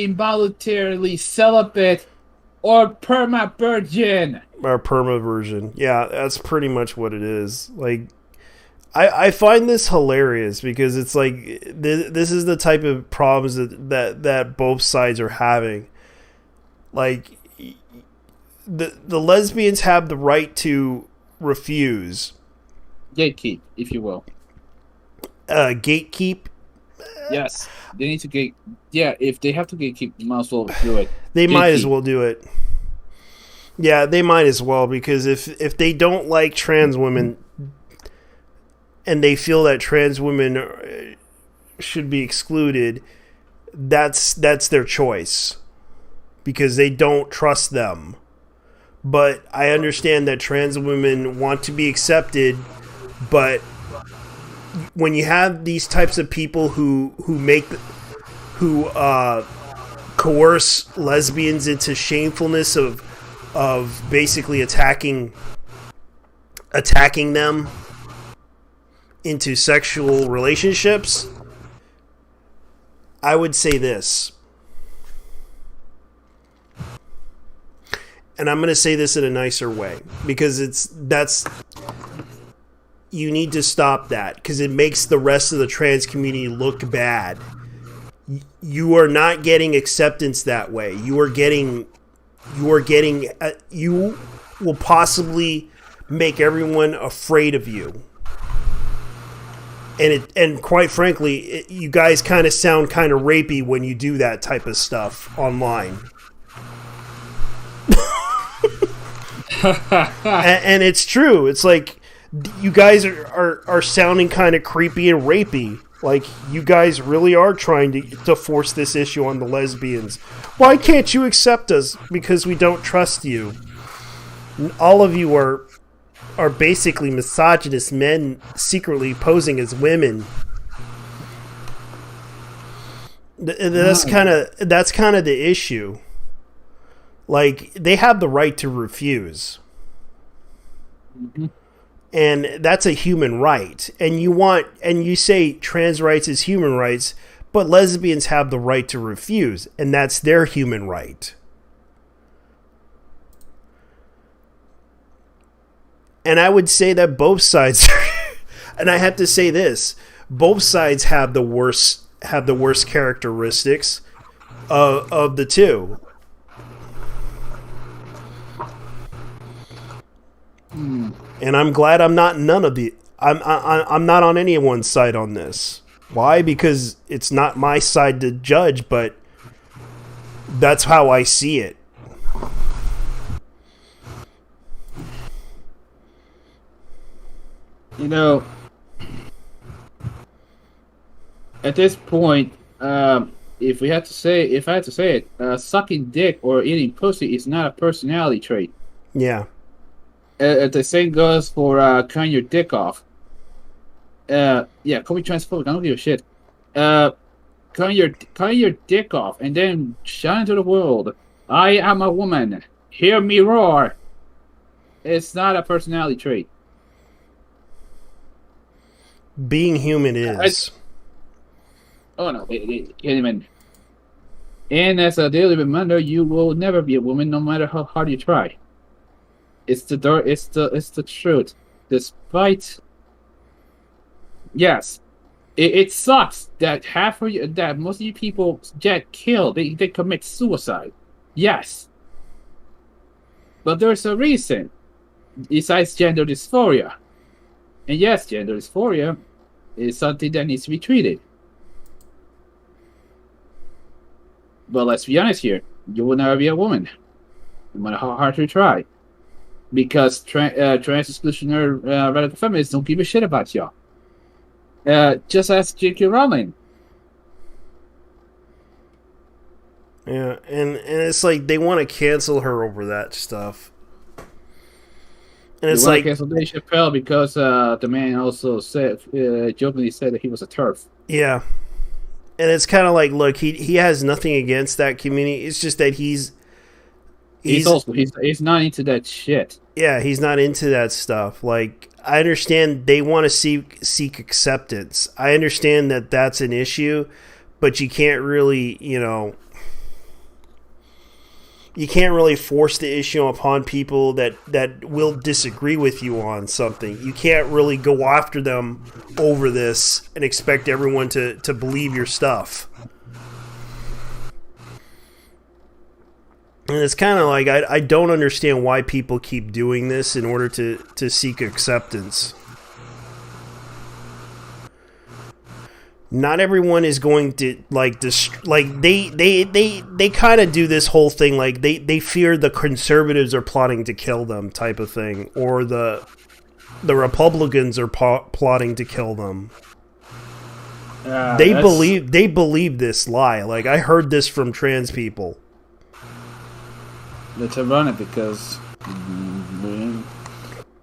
involuntarily celibate or perma-virgin. Or perma-virgin. Yeah, that's pretty much what it is. Like, I find this hilarious because it's like, this is the type of problems that both sides are having. Like, the lesbians have the right to refuse. Gatekeep, if you will. Gatekeep? Yes, they need to gate. Yeah, if they have to gatekeep, they might as well do it. They might as well do it. Yeah, they might as well, because if they don't like trans women and they feel that trans women should be excluded, that's their choice, because they don't trust them. But I understand that trans women want to be accepted, but when you have these types of people who coerce lesbians into shamefulness of basically attacking them into sexual relationships, I would say this. And I'm going to say this in a nicer way, because you need to stop that, because it makes the rest of the trans community look bad. You are not getting acceptance that way. You will possibly make everyone afraid of you. And quite frankly, you guys kind of sound kind of rapey when you do that type of stuff online. and it's true. It's like, you guys are sounding kind of creepy and rapey. Like, you guys really are trying to force this issue on the lesbians. Why can't you accept us? Because we don't trust you. All of you are basically misogynist men secretly posing as women. That's kind of the issue. Like, they have the right to refuse. Mm-hmm. And that's a human right. And you say trans rights is human rights, but lesbians have the right to refuse, and that's their human right. And I would say that both sides, and I have to say this, both sides have the worst characteristics of the two. And I'm glad I'm not none of the. I'm not on anyone's side on this. Why? Because it's not my side to judge, but that's how I see it. You know, at this point, if I had to say it, sucking dick or eating pussy is not a personality trait. Yeah. The same goes for cutting your dick off. Yeah, call me transphobic. I don't give a shit. Cutting your dick off and then shout into the world, "I am a woman. Hear me roar." It's not a personality trait. Being human is. Oh no, human. And as a daily reminder, you will never be a woman, no matter how hard you try. It's the truth. Despite, yes, it sucks that most of you people get killed. They commit suicide. Yes, but there's a reason. Besides gender dysphoria, and yes, gender dysphoria is something that needs to be treated. But let's be honest here: you will never be a woman, no matter how hard you try. Because trans exclusionary radical feminists don't give a shit about y'all. Just ask J.K. Rowling. Yeah, and it's like they want to cancel her over that stuff. And it's like cancel Dave Chappelle because the man also said, jokingly said that he was a TERF. Yeah, and it's kind of like, look, he has nothing against that community. It's just that he's not into that shit. Yeah, he's not into that stuff. Like, I understand they want to seek acceptance. I understand that that's an issue, but you can't really, you can't really force the issue upon people that will disagree with you on something. You can't really go after them over this and expect everyone to believe your stuff. And it's kind of like, I don't understand why people keep doing this in order to seek acceptance. Not everyone is going to, they kind of do this whole thing, like, they fear the conservatives are plotting to kill them type of thing, or the Republicans are plotting to kill them. They believe this lie. Like, I heard this from trans people. It's ironic because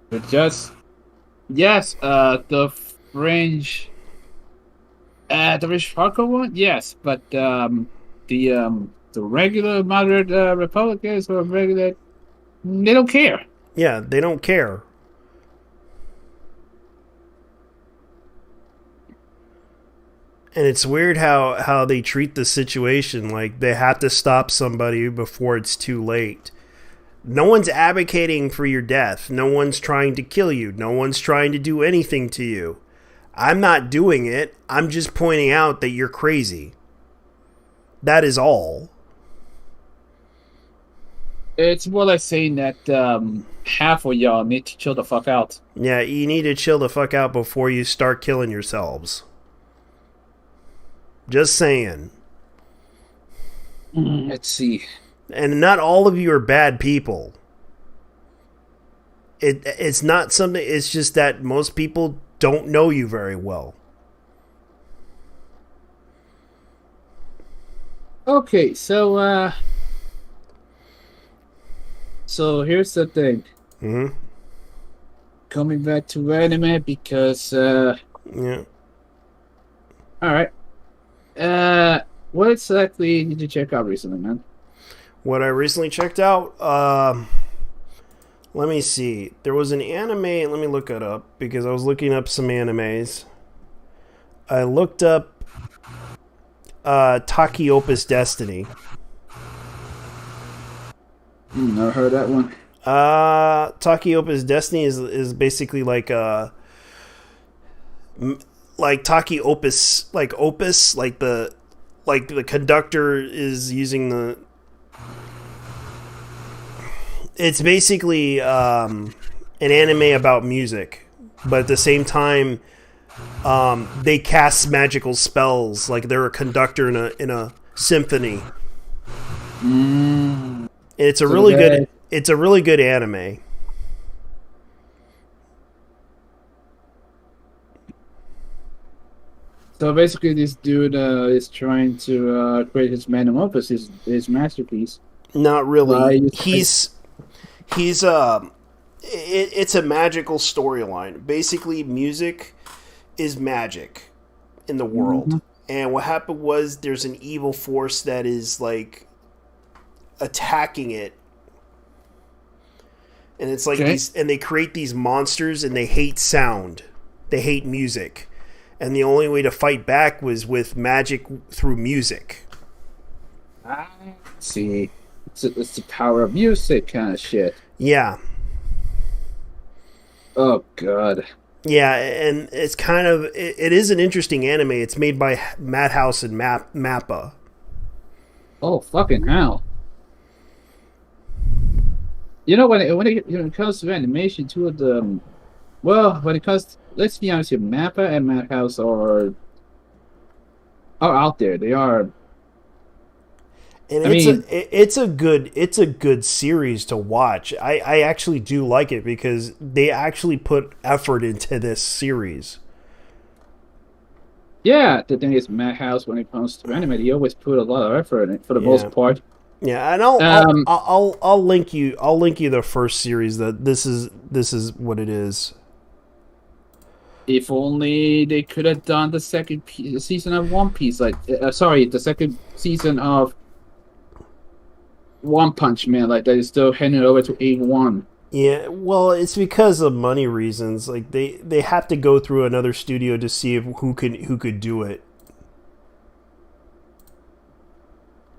but just the fringe hardcore one, yes, but the regular moderate Republicans or regular, they don't care. Yeah, they don't care. And it's weird how they treat the situation like they have to stop somebody before it's too late. No one's advocating for your death. No one's trying to kill you. No one's trying to do anything to you. I'm not doing it. I'm just pointing out that you're crazy. That is all. It's more like saying that half of y'all need to chill the fuck out. Yeah, you need to chill the fuck out before you start killing yourselves. Just saying. Let's see. And not all of you are bad people. It's not something. It's just that most people don't know you very well. Okay, so here's the thing. Mm-hmm. Coming back to anime because yeah. All right. What exactly did you check out recently, man? What I recently checked out, let me see. There was an anime. Let me look it up because I was looking up some animes. I looked up Taki Opus Destiny. Never heard that one. Taki Opus Destiny is basically like Taki Opus, like Opus, like the conductor is using the. It's basically an anime about music, but at the same time, they cast magical spells like they're a conductor in a symphony. It's a really good. It's a really good anime. So basically, this dude is trying to create his magnum opus, his masterpiece. Not really. It's a magical storyline. Basically, music is magic in the world. And what happened was there's an evil force that is like attacking it. And it's like and they create these monsters and they hate sound. They hate music. And the only way to fight back was with magic through music. I see. It's the power of music kind of shit. Yeah. Oh, God. Yeah, and it's kind of... It is an interesting anime. It's made by Madhouse and Mappa. Oh, fucking hell. You know, when it comes to animation, two of them... Well, when it comes... Let's be honest here, Mappa and Madhouse are out there. They are... And it's a good series to watch. I actually do like it because they actually put effort into this series. Yeah, the thing is, Madhouse, when it comes to anime, they always put a lot of effort in it for the most part. Yeah, and I'll link you the first series. That this is what it is. If only they could have done the second season of One Piece, the second season of One Punch Man, like that is still handing over to A1. Yeah, well, it's because of money reasons. Like they have to go through another studio to see who could do it.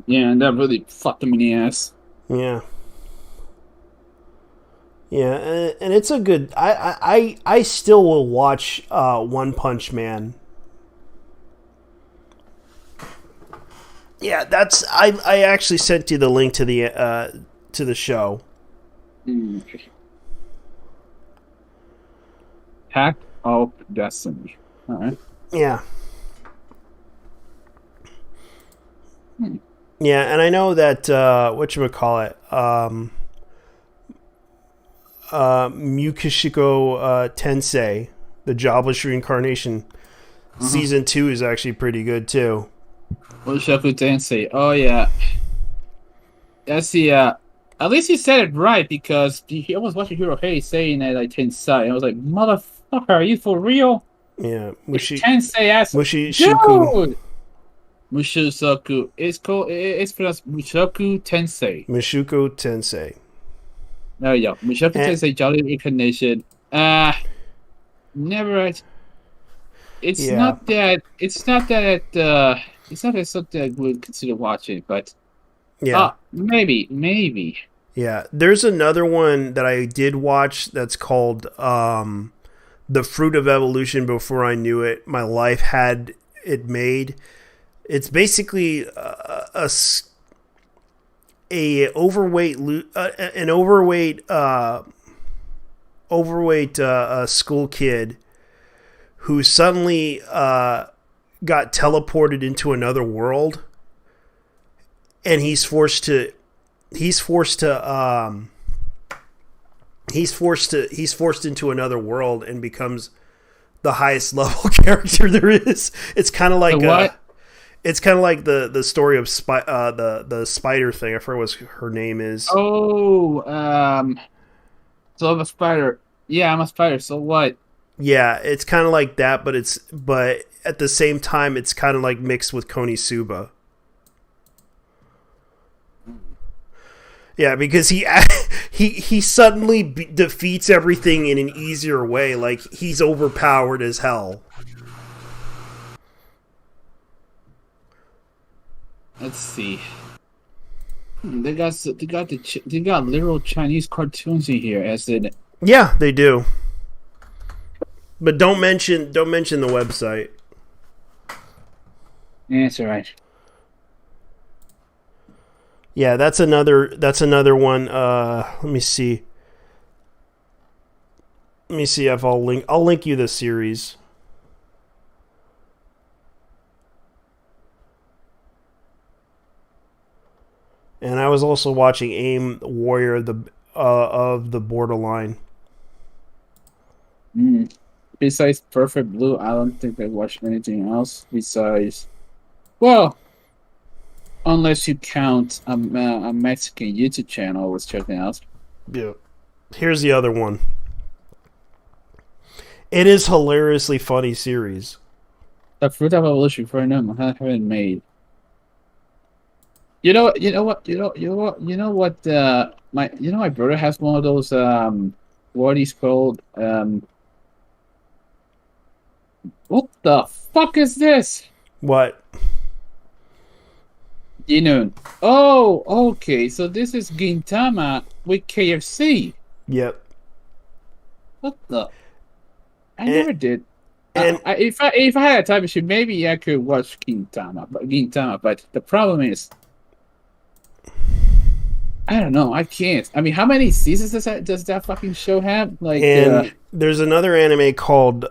Yeah, and that really fucked them in the ass. Yeah. Yeah, and it's a good. I still will watch One Punch Man. Yeah, that's I actually sent you the link to the show. Hack of Destiny. All right. Yeah. Yeah, and I know that whatchamacallit, Mukishiko Tensei, the Jobless Reincarnation, season 2 is actually pretty good too. Mushoku Tensei. Oh yeah. That's the at least he said it right because he almost watched Hirohei saying that like Tensei. I was like, motherfucker, are you for real? Yeah, Tensei ass. Mushishuku. Mushoku. It's pronounced Mushoku Tensei. Mushoku Tensei. There you go. Mushoku Tensei Jolly Reincarnation. Never. It's not that. It's not that something I would consider watching, but maybe. Yeah, there's another one that I did watch that's called The Fruit of Evolution. Before I knew it, my life had it made. It's basically an overweight school kid who suddenly got teleported into another world, and he's forced into another world and becomes the highest level character there is. It's kind of like it's kind of like the story of the spider thing. I forget what her name is. So I'm a spider. Yeah, I'm a spider. So what? Yeah, it's kind of like that, but at the same time, it's kind of like mixed with Konosuba. Yeah, because he suddenly defeats everything in an easier way. Like, he's overpowered as hell. Let's see. They got literal Chinese cartoons in here, as in. Yeah, they do. But don't mention the website. Yeah, it's alright. Yeah, that's another one. Let me see. Let me see if I'll link you the series. And I was also watching AIM Warrior of the Borderline. Besides Perfect Blue, I don't think I watched anything else besides. Well, unless you count a Mexican YouTube channel I was checking out. Yeah. Here's the other one. It is hilariously funny series. The Fruit of Evolution for them I haven't made. You know what? My brother has one of those what is called what the fuck is this? What? Oh, okay. So this is Gintama with KFC. Yep. What the? I never did. And if I had a time machine, maybe I could watch Gintama. But the problem is, I don't know. I can't. I mean, how many seasons does that fucking show have? Like, and there's another anime called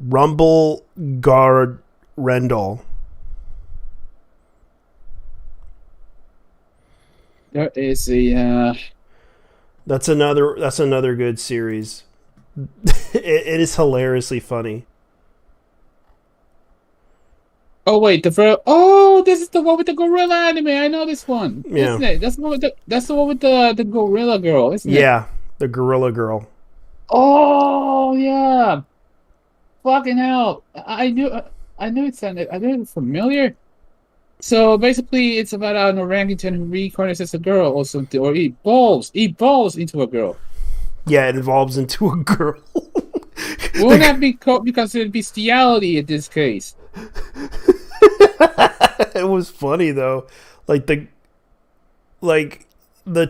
Rumble Guard Rendell. There is a. That's another good series. It is hilariously funny. Oh wait, this is the one with the gorilla anime. I know this one. Yeah, isn't it? That's the one with the gorilla girl, isn't it? Yeah, the gorilla girl. Oh yeah, fucking hell! I knew it sounded. I knew it was familiar. So basically, it's about an orangutan who reincarnates as a girl or something, or evolves into a girl. Yeah, it evolves into a girl. Wouldn't that be considered bestiality in this case? It was funny though. Like the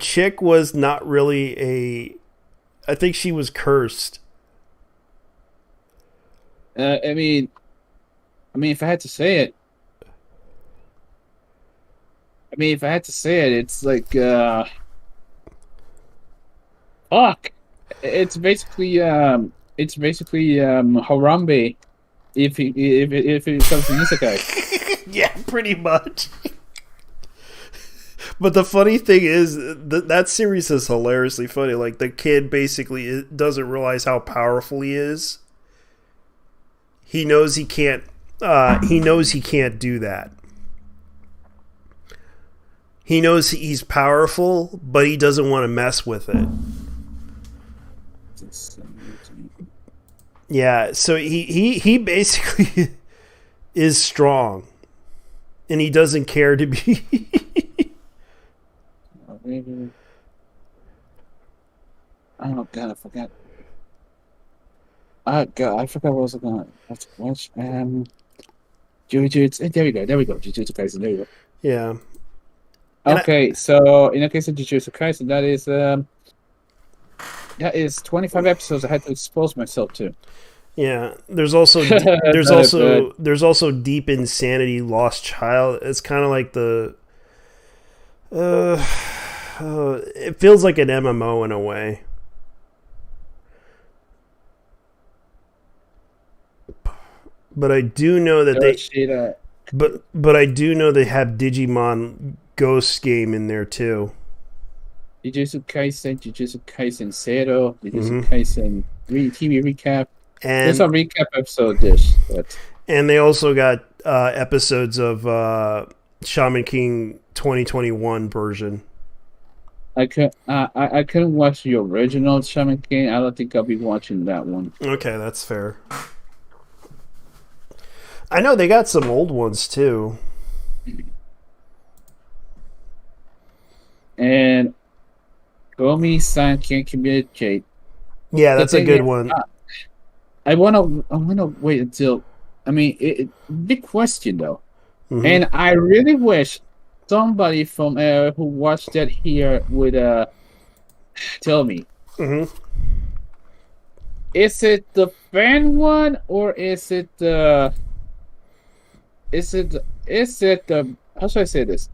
chick was not really I think she was cursed. I mean, if I had to say it, it's like fuck. It's basically Harambe if it comes to isekai. Yeah, pretty much. But the funny thing is that series is hilariously funny. Like, the kid basically doesn't realize how powerful he is. He knows he can't do that. He knows he's powerful, but he doesn't want to mess with it. Yeah, so he basically is strong, and he doesn't care to be. Oh god, I forgot. Oh god, I forgot what I was gonna have to watch. Jujutsu. There we go. Jujutsu Kaisen. There we go. Yeah. Okay, so in the case of Jujutsu Kaisen, that is 25 episodes I had to expose myself to. Yeah, there's also Deep Insanity Lost Child. It's kind of like it feels like an MMO in a way. But I do know that but I do know they have Digimon Ghost game in there too. Jujutsu Kaisen Zero, Jujutsu Kaisen TV recap. And there's a recap episode this, but and they also got episodes of Shaman King 2021 version. I couldn't watch the original Shaman King. I don't think I'll be watching that one. Okay, that's fair. I know they got some old ones too. And Komi-san can't communicate. Yeah, The that's a thing good is, one. I wanna wait until. I mean, big question though, Mhm. and I really wish somebody from who watched that here would tell me. Mhm. Is it the fan one or is it the? Is it the? How should I say this?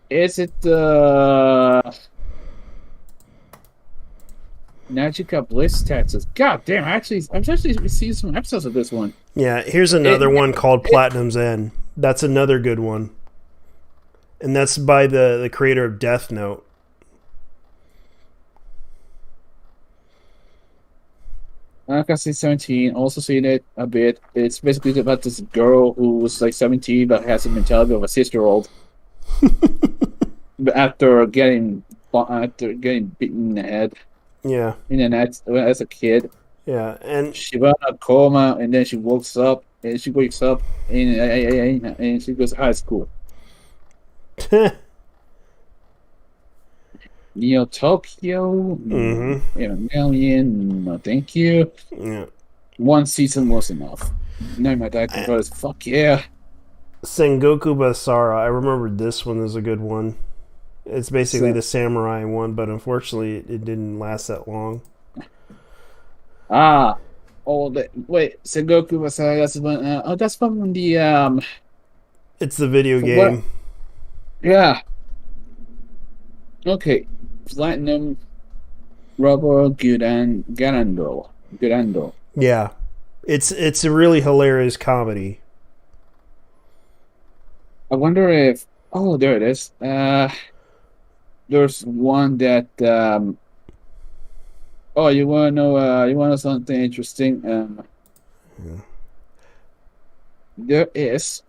Is it the Magica Bliss Texas? God damn! I've actually seen some episodes of this one. Yeah, here's another one called Platinum's End. That's another good one. And that's by the creator of Death Note. Fantasy 17, also seen it a bit. It's basically about this girl who's like 17 but has the mentality of a 6-year-old. But after getting beaten in the head. Yeah. In the neck as a kid. Yeah, and she went in a coma and then she wakes up and she goes to high school. Neo Tokyo, Million, no thank you. Yeah. One season was enough. No, my dad brothers, fuck yeah. Sengoku Basara, I remember this one is a good one. It's basically the samurai one, but unfortunately it didn't last that long. Wait, Sengoku Basara, that's one, that's from the, It's the video game. What? Yeah. Okay. Platinum Rubber Garando. Yeah. It's a really hilarious comedy. I wonder if there it is. There's one that you wanna know something interesting? There is.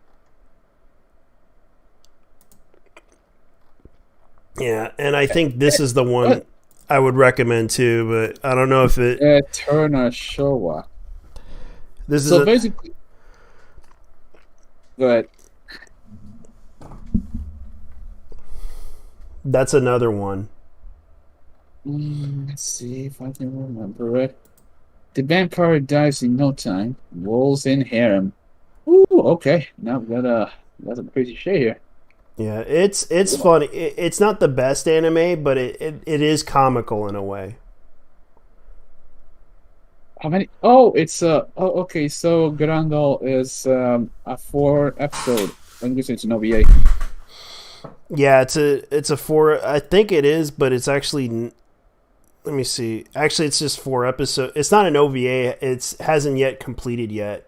Yeah, and I think this is the one I would recommend too, but I don't know if it. Turner Showa. This is so basically, but that's another one. Let's see if I can remember it. The vampire dies in no time. Rolls in harem. Ooh, okay. Now we got some crazy shit here. Yeah, it's funny. It's not the best anime, but it is comical in a way. How many? Oh, it's okay. So Grandal is a 4-episode. I'm guessing it's an OVA. Yeah, it's a 4. I think it is, but it's actually. Let me see. Actually, it's just 4 episodes. It's not an OVA. It hasn't yet completed yet.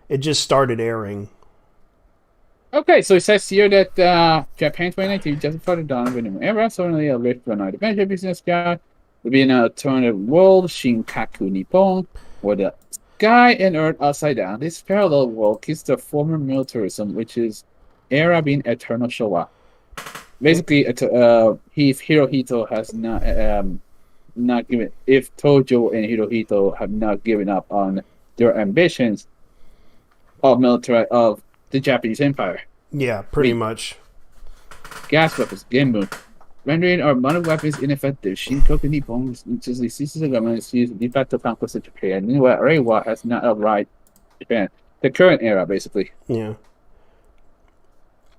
It just started airing. Okay, so it says here that Japan 2019 justified the dawn of a new era, suddenly a rich run adventure business guy will be in an alternative world, Shinkaku Nippon, where the sky and earth upside down. This parallel world keeps the former militarism, which is era being eternal Showa. Basically, if Hirohito has not given, if Tojo and Hirohito have not given up on their ambitions of the Japanese Empire. Yeah, pretty much. Gas weapons, Genbu. Rendering our modern weapons ineffective. Shinkoku Nippon usually ceases the government to use de facto conquest of Japan. Anyway, Reiwa has not arrived Japan. The current era, basically. Yeah.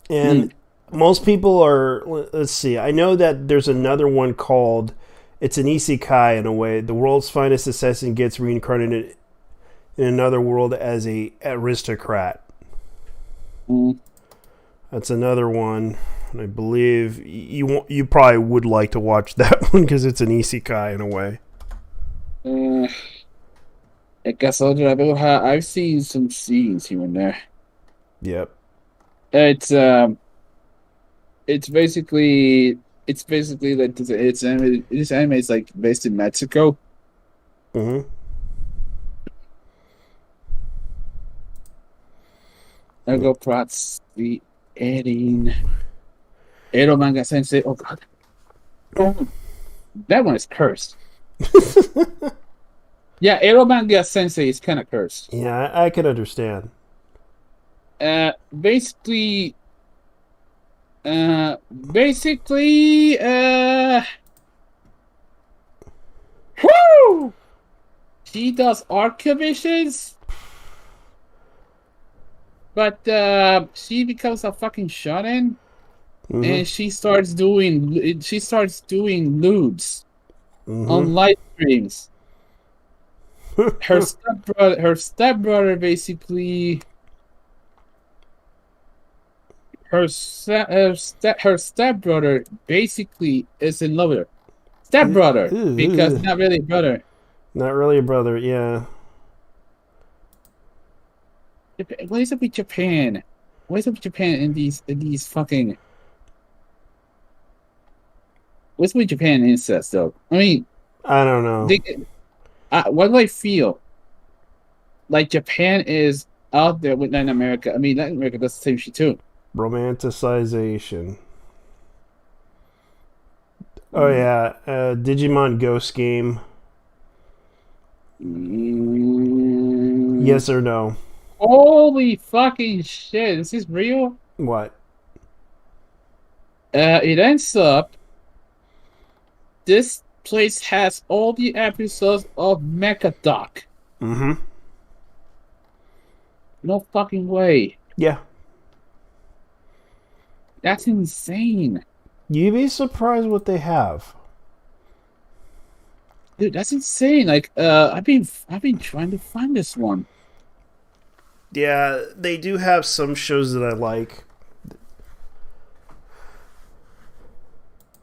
And most people are, let's see, I know that there's another one called, it's an isekai in a way. The world's finest assassin gets reincarnated in another world as a aristocrat. That's another one. And I believe you probably would like to watch that one because it's an isekai in a way. I've seen some scenes here and there. Yep. It's basically like this anime is like based in Mexico. Mm-hmm. Ergo Prats, the Erin. Ero Manga Sensei. Oh, God. That one is cursed. Yeah, Ero Manga Sensei is kind of cursed. Yeah, I can understand. Basically, Basically, whoo! She does archivisions, but she becomes a fucking shonen, and she starts doing lewds on live streams. Her stepbrother basically. Her stepbrother basically is in love with her. Stepbrother, because not really brother. Not really a brother, yeah. What is it with Japan? What is it with Japan in these fucking? What's with Japan incest though? I mean, I don't know. What do I feel? Like Japan is out there with Latin America. I mean, Latin America does the same shit too. Romanticization. Oh yeah, Digimon Ghost Game. Yes or no? Holy fucking shit! Is this real? What? It ends up. This place has all the episodes of Mechadoc. Mm-hmm. No fucking way. Yeah. That's insane. You'd be surprised what they have. Dude, that's insane. Like, I've been trying to find this one. Yeah, they do have some shows that I like.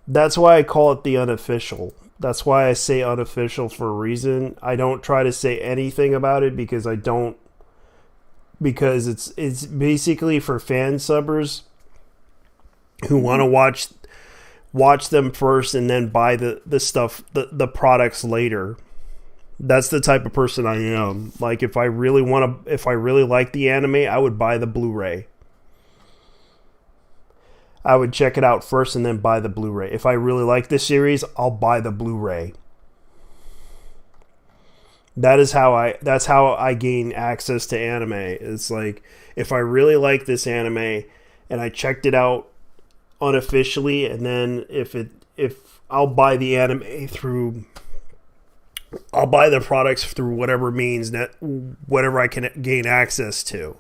That's why I call it the unofficial. That's why I say unofficial for a reason. I don't try to say anything about it because I don't. Because it's basically for fan subbers who want to watch them first and then buy the stuff, the products later. That's the type of person I am. Like if I really like the anime, I would buy the Blu-ray. I would check it out first and then buy the Blu-ray. If I really like this series, I'll buy the Blu-ray. That's how I gain access to anime. It's like if I really like this anime and I checked it out unofficially, and then if I'll buy the anime through, I'll buy the products through whatever means that whatever I can gain access to.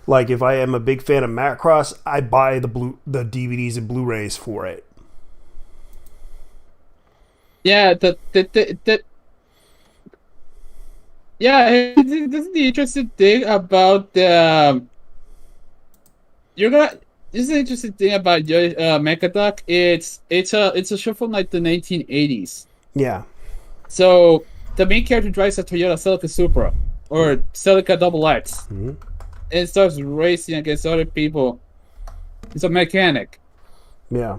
Like if I am a big fan of Macross, I buy the DVDs and Blu-rays for it. Yeah, yeah, this is the interesting thing about this is the interesting thing about Mechadoc. It's a show from like the 1980s. Yeah. So the main character drives a Toyota Celica Supra or Celica Double X, and starts racing against other people. It's a mechanic. Yeah.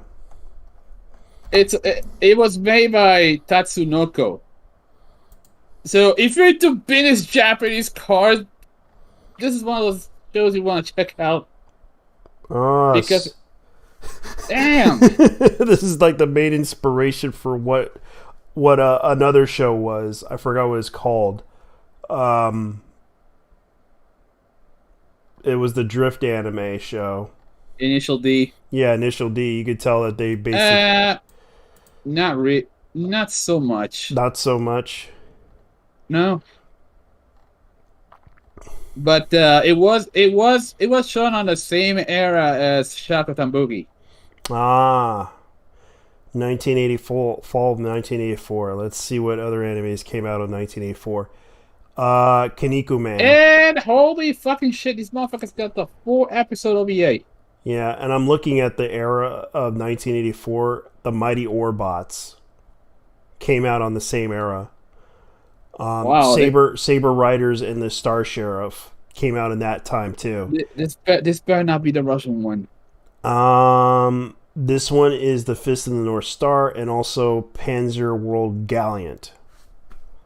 It was made by Tatsunoko. So if you're into vintage Japanese cars, this is one of those shows you want to check out. Because, damn, this is like the main inspiration for what another show was. I forgot what it's called. It was the Drift anime show. Initial D. Yeah, Initial D. You could tell that they basically not so much. Not so much. No. But it was shown on the same era as Shakotan Boogie. 1984, fall of 1984. Let's see what other animes came out in 1984. Kinnikuman. And holy fucking shit, these motherfuckers got the 4-episode OVA. Yeah, and I'm looking at the era of 1984. The Mighty Orbots came out on the same era. Wow, Saber Riders and the Star Sheriff came out in that time too. This better not be the Russian one. This one is the Fist of the North Star and also Panzer World Gallant.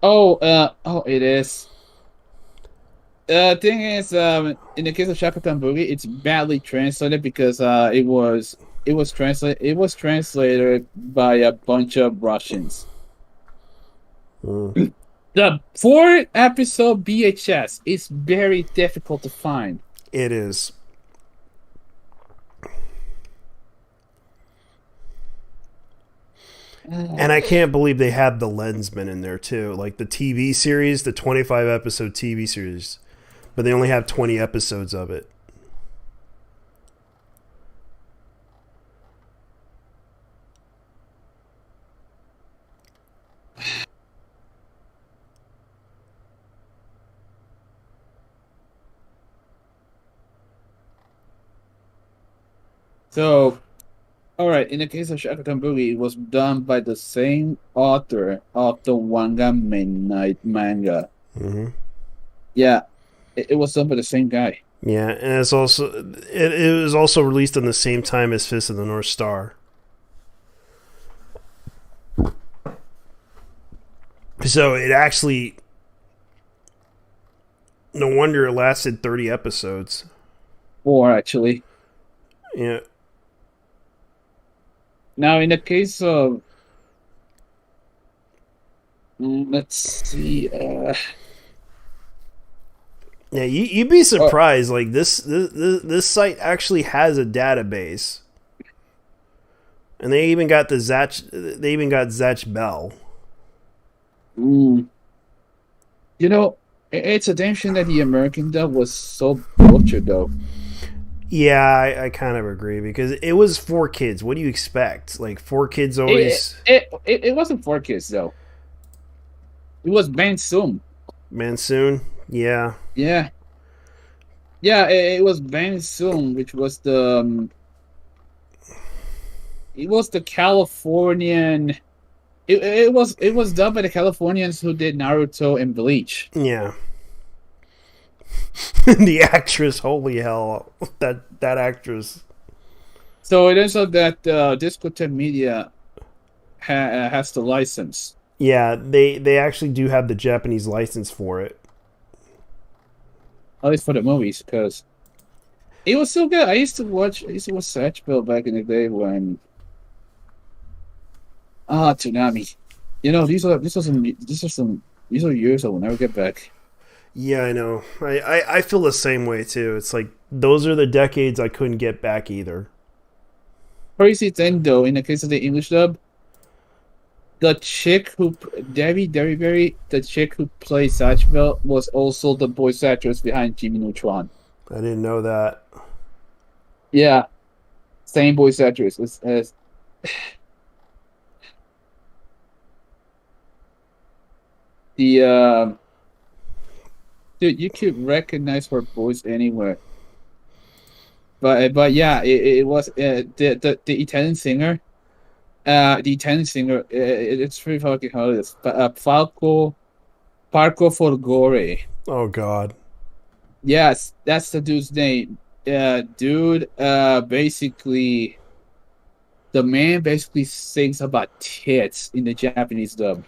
Oh, it is. Thing is, in the case of Shakotan Boogie, it's badly translated because it was translated by a bunch of Russians. The 4-episode VHS is very difficult to find. It is. And I can't believe they had The Lensman in there too, like the TV series, the 25 episode TV series, but they only have 20 episodes of it. So, all right. In the case of Shakutan Boogie, it was done by the same author of the Wanga Midnight manga. Mm-hmm. Yeah, it was done by the same guy. Yeah, and it's also it was also released on the same time as Fist of the North Star. So it actually, no wonder it lasted 30 episodes. 4 actually. Yeah. Now, in the case of, let's see. Yeah, you'd be surprised. Like this site actually has a database, and they even got Zatch Bell. You know, it's a damn shame that the American dub was so butchered, though. Yeah, I kind of agree because it was for kids. What do you expect? Like 4 kids always. It wasn't for kids though. It was Bansoom. Mansoon, yeah. Yeah. Yeah, it was Bansoom, which was the. It was the Californian. It was done by the Californians who did Naruto and Bleach. Yeah. The actress, holy hell, that actress. So it ends up that Discotek Media has the license. Yeah, they actually do have the Japanese license for it. At least for the movies, because it was so good. I used to watch Zatch Bell back in the day when Toonami. You know, these are years I will never get back. Yeah, I know. I feel the same way too. It's like those are the decades I couldn't get back either. Crazy thing though, in the case of the English dub, the chick who Debbie Derryberry, the chick who plays Zatch Bell, was also the voice actress behind Jimmy Neutron. I didn't know that. Yeah, same voice actress as the dude, you could recognize her voice anywhere. But yeah, it was the Italian singer. It's pretty fucking hilarious. But Parco Folgore. Oh God. Yes, that's the dude's name. Basically, the man basically sings about tits in the Japanese dub.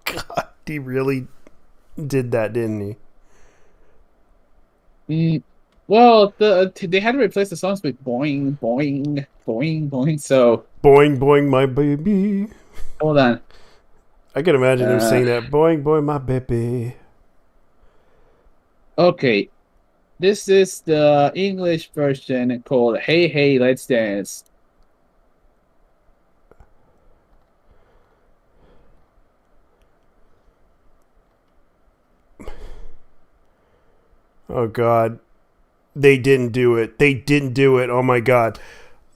God, he really did that, didn't he? Well, they had to replace the songs with boing, boing, boing, boing. So boing, boing, my baby. Hold on. I can imagine him saying that. Boing, boing, my baby. Okay, this is the English version called "Hey Hey Let's Dance." Oh God, they didn't do it. They didn't do it. Oh my God,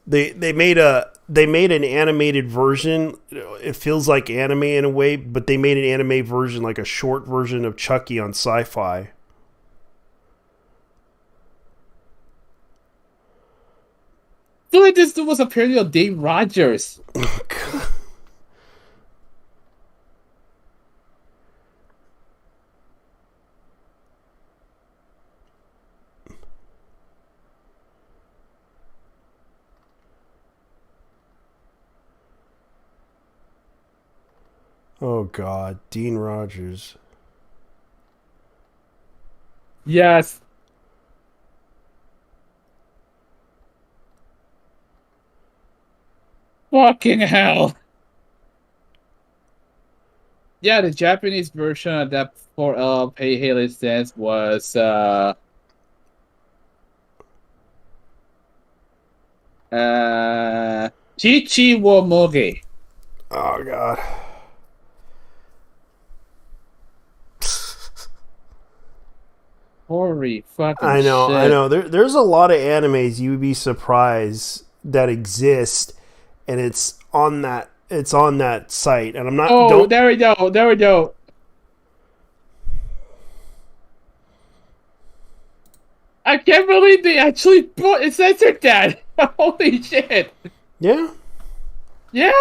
they made an animated version. It feels like anime in a way, but they made an anime version, like a short version of Chucky on Sci-Fi. I feel like this was a parody of Dave Rogers. Oh God, Dean Rogers. Yes. Fucking hell. Yeah, the Japanese version of that for Hey Hey Let's Dance was Chichi wo Moge. Oh god. Holy fucking I know, shit. I know. There's a lot of animes you'd be surprised that exist, and it's on that site. And I'm not. Oh, there we go. There we go. I can't believe they actually censored that. Holy shit. Yeah. Yeah.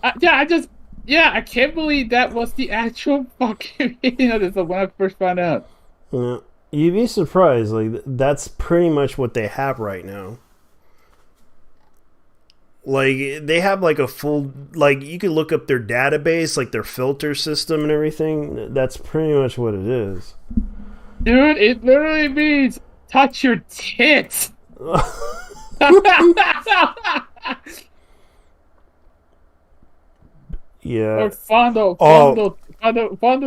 I can't believe that was the actual fucking meaning of this when I first found out. Yeah. You'd be surprised. Like, that's pretty much what they have right now. Like, they have like a full, like, you can look up their database, like their filter system and everything. That's pretty much what it is. Dude, it literally means touch your tits. Yeah. Or fondle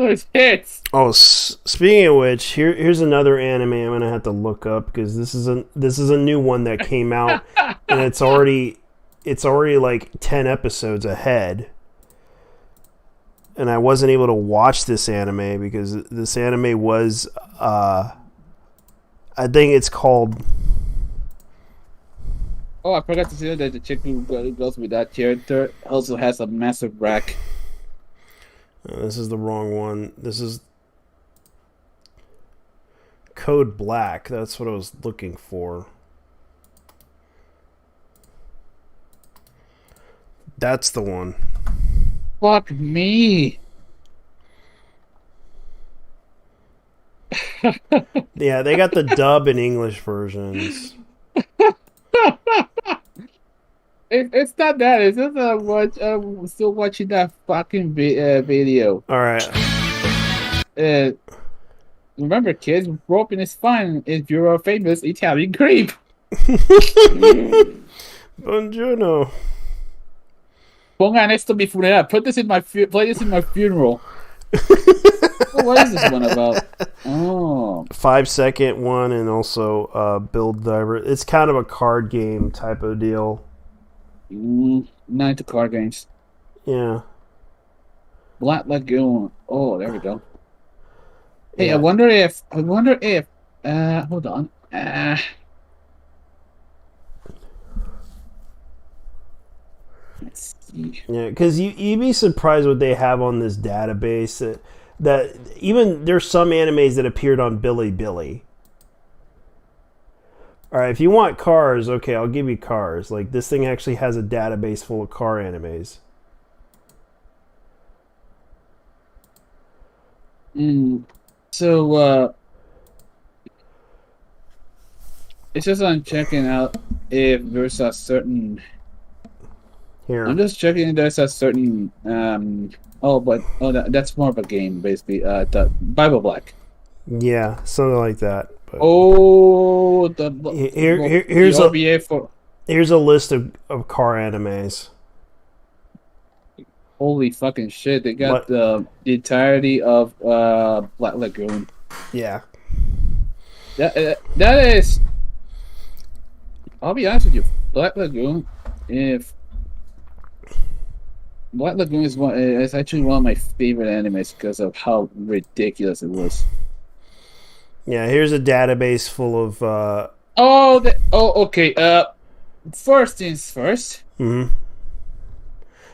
his tits. Oh, speaking of which, here's another anime I'm gonna have to look up because this is a new one that came out and it's already like 10 episodes ahead. And I wasn't able to watch this anime because this anime was I think it's called. Oh, I forgot to say that the chick who goes with that character also has a massive rack. This is the wrong one. This is Code Black. That's what I was looking for. That's the one. Fuck me. Yeah, they got the dub and English versions. It's not that. It's just still watching that fucking video. All right. Remember, kids, roping is fun if you're a famous Italian creep. Buongiorno. Ponga needs to be funeral. Play this in my funeral. What is this one about? Oh, 5-second one, and also Build Diver. It's kind of a card game type of deal. Not to card games. Yeah. Black Lagoon. Oh, there we go. Hey, Yeah. I wonder if hold on. Let's see. Yeah, because you'd be surprised what they have on this database. That even there's some animes that appeared on Bilibili. All right, if you want cars, okay, I'll give you cars. Like, this thing actually has a database full of car animes. So, it's just I'm checking out if there's a certain. Here. I'm just checking if there's a certain. That's more of a game, basically. The Bible Black. Yeah, something like that. But Oh, here's the OVA for. here's a list of car animes. Holy fucking shit! They got the entirety of Black Lagoon. Yeah. That is. I'll be honest with you, Black Lagoon. If Black Lagoon is actually one of my favorite animes because of how ridiculous it was. Yeah, here's a database full of okay. First things first. Mm-hmm.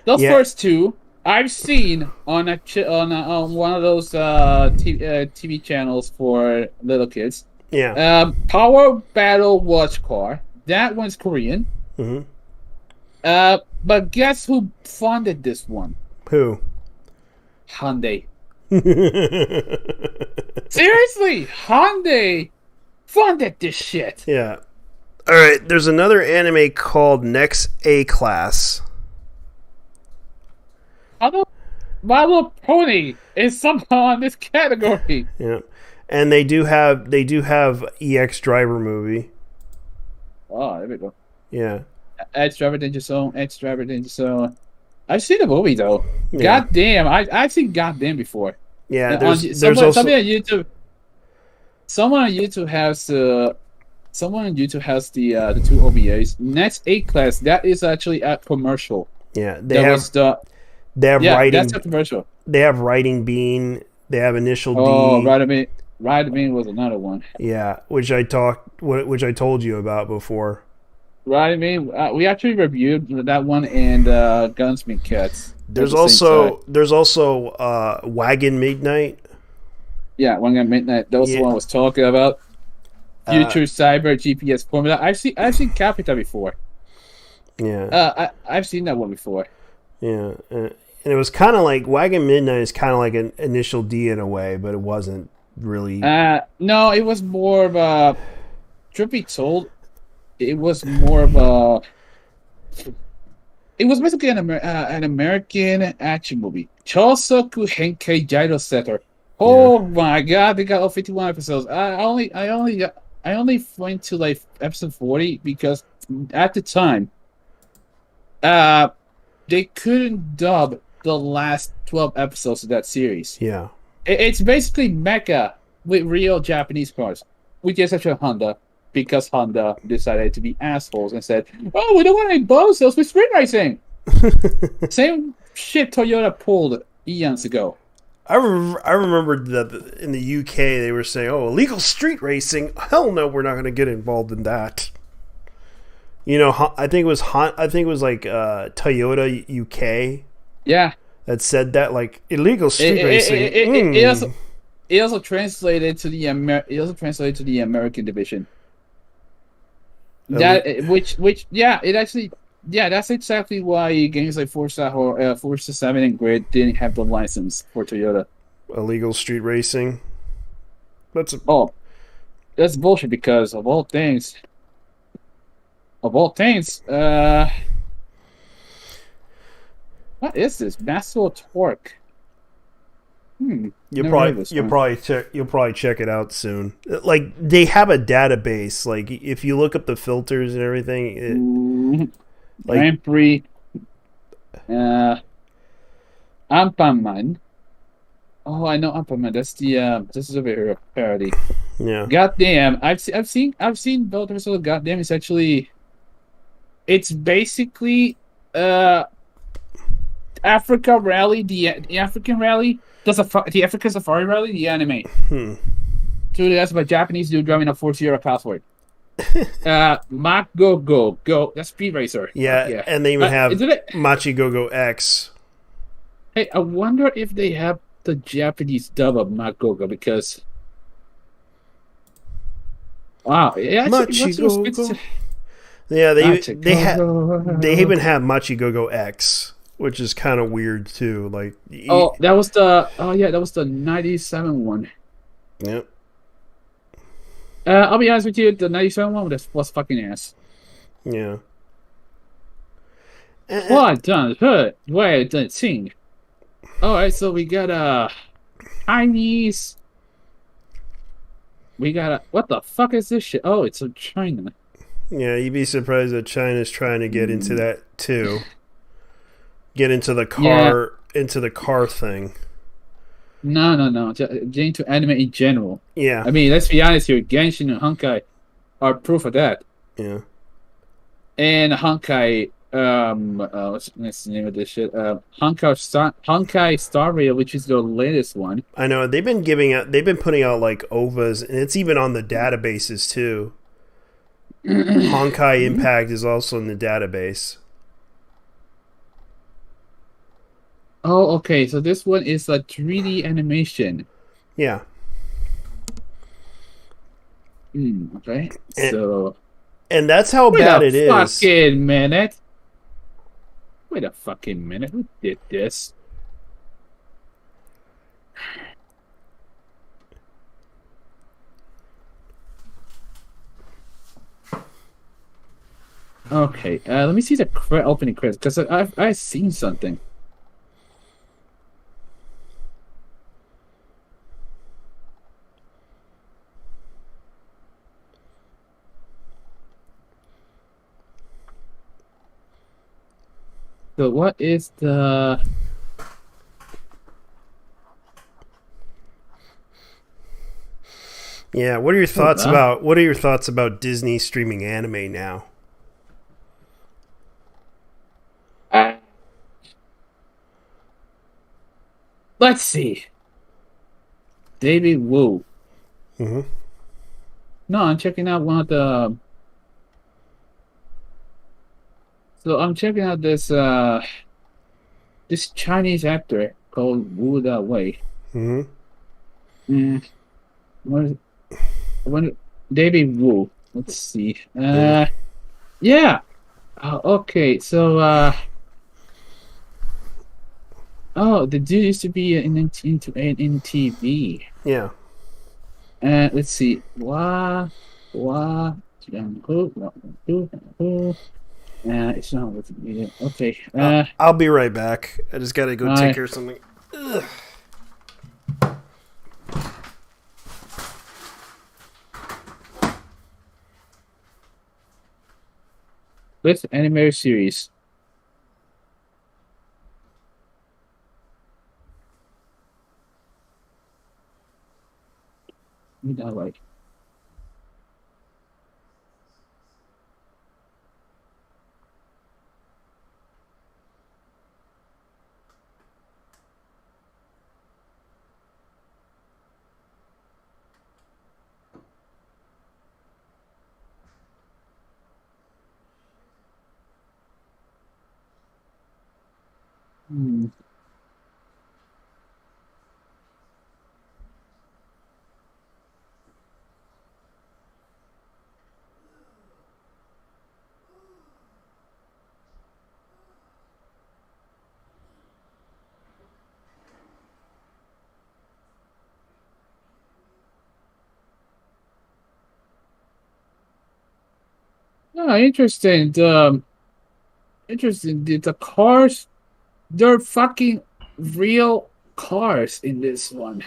The first two I've seen on one of those TV channels for little kids. Yeah. Power Battle Watch Car. That one's Korean. Mm-hmm. But guess who funded this one? Who? Hyundai. Seriously, Hyundai funded this shit. Yeah. All right. There's another anime called Next A Class. My Little Pony is somehow in this category. Yeah, and they do have EX Driver movie. Oh, there we go. Yeah. Edge Driver Danger Zone. I've seen the movie though. Yeah. Goddamn, I've seen Goddamn before. Yeah, there's also someone on YouTube has someone on YouTube has the two OVAs. Next A class, that is actually a commercial. Yeah, They have writing. That's a commercial. They have Writing Bean. They have Initial D. Oh, Vitamin was another one. Yeah, which I told you about before. Vitamin, we actually reviewed that one and Gunsmith Cats. There's also Wagon Midnight. Yeah, Wagon Midnight. That was the one I was talking about. Future Cyber GPS Formula. I've seen Capita before. Yeah. I've seen that one before. Yeah, and it was kind of like Wagon Midnight is kind of like an Initial D in a way, but it wasn't really. No, it was more of a. Truth be told, it was more of a. It was basically an American action movie. Chosoku Henkei Gyro Setter. Oh my god, they got all 51 episodes. I only went to like episode 40 because at the time, they couldn't dub the last 12 episodes of that series. Yeah. It's basically mecha with real Japanese cars, with the exception of Honda, because Honda decided to be assholes and said, "Oh, we don't want any bozos with street racing." Same shit Toyota pulled eons ago. I remembered that in the UK they were saying, "Oh, illegal street racing? Hell no, we're not going to get involved in that." You know, I think it was like Toyota UK. Yeah. That said that, like, illegal street racing. It also translated to the American division. That's exactly why games like Forza 7 and Grid didn't have the license for Toyota. Illegal street racing. That's bullshit because of all things. What is this? Maxwell Torque. You'll probably check it out soon. Like, they have a database. Like, if you look up the filters and everything, Grand Prix, Amperman. Oh, I know Amperman. That's the this is a very parody. Yeah. Goddamn, I've seen both episodes of Goddamn. It's basically Africa Rally, the African Rally, the African Safari Rally, the anime. Dude, that's about Japanese dude driving a 4-0 password. Mach Go. That's Speed Racer. Yeah, and they even have Machi Go X. Hey, I wonder if they have the Japanese dub of Mach Go because. Wow, Machi Go. Yeah, they even have Machi Go X, which is kind of weird too. Like, that was the 97 one. Yep. I'll be honest with you, the 97 one was fucking ass. Yeah. What done? Where did sing? Alright, so we got Chinese. We got what the fuck is this shit? Oh, it's from China. Yeah, you'd be surprised that China's trying to get into that too. Get into the car thing. No. Get into anime in general. Yeah. I mean, let's be honest here. Genshin and Honkai are proof of that. Yeah. And Honkai, what's the name of this shit? Honkai Star Rail, which is the latest one. I know they've been putting out like OVAs, and it's even on the databases too. Honkai Impact is also in the database. Oh, okay. So this one is a 3D animation. Yeah. Okay. And that's how bad it is. Wait a fucking minute. Who did this? Okay, let me see the opening credits because I've seen something. So what is the? Yeah, what are your thoughts about Disney streaming anime now? Let's see. David Wu. Mm-hmm. No, I'm checking out one of the. So I'm checking out this Chinese actor called Wu Da Wei. Mm-hmm. When David Wu. Let's see. Yeah. Okay. So oh, the dude used to be in TV. Yeah. Let's see. It's not with me. Okay. I'll be right back. I just gotta go take care of something. Ugh. This animated series. I like. Oh, interesting. Interesting. The cars, they're fucking real cars in this one.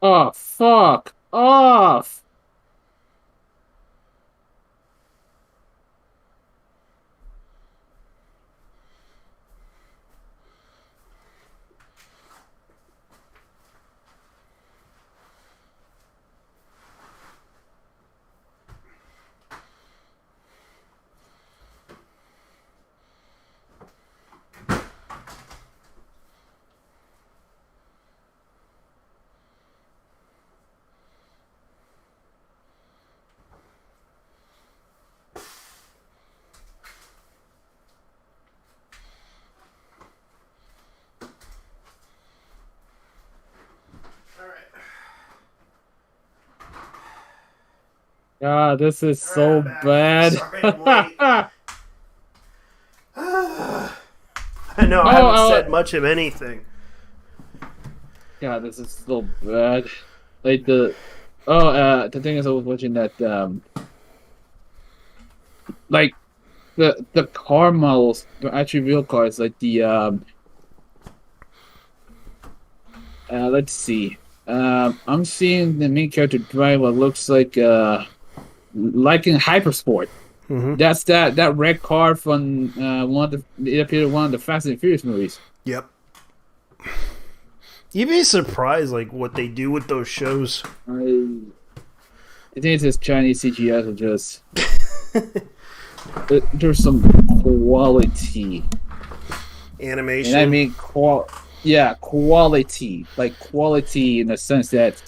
Oh, fuck off. God, this is so bad. I know, I haven't said much of anything. God, this is so bad. Like the thing is, I was watching that like the car models are actually real cars, like the let's see. I'm seeing the main character drive what looks like in Hypersport. Mm-hmm. That's that red car from it appeared in one of the Fast and Furious movies. Yep. You'd be surprised, like, what they do with those shows. I think it's just Chinese CGI or just there's some quality Animation. and I mean quality, like quality in the sense that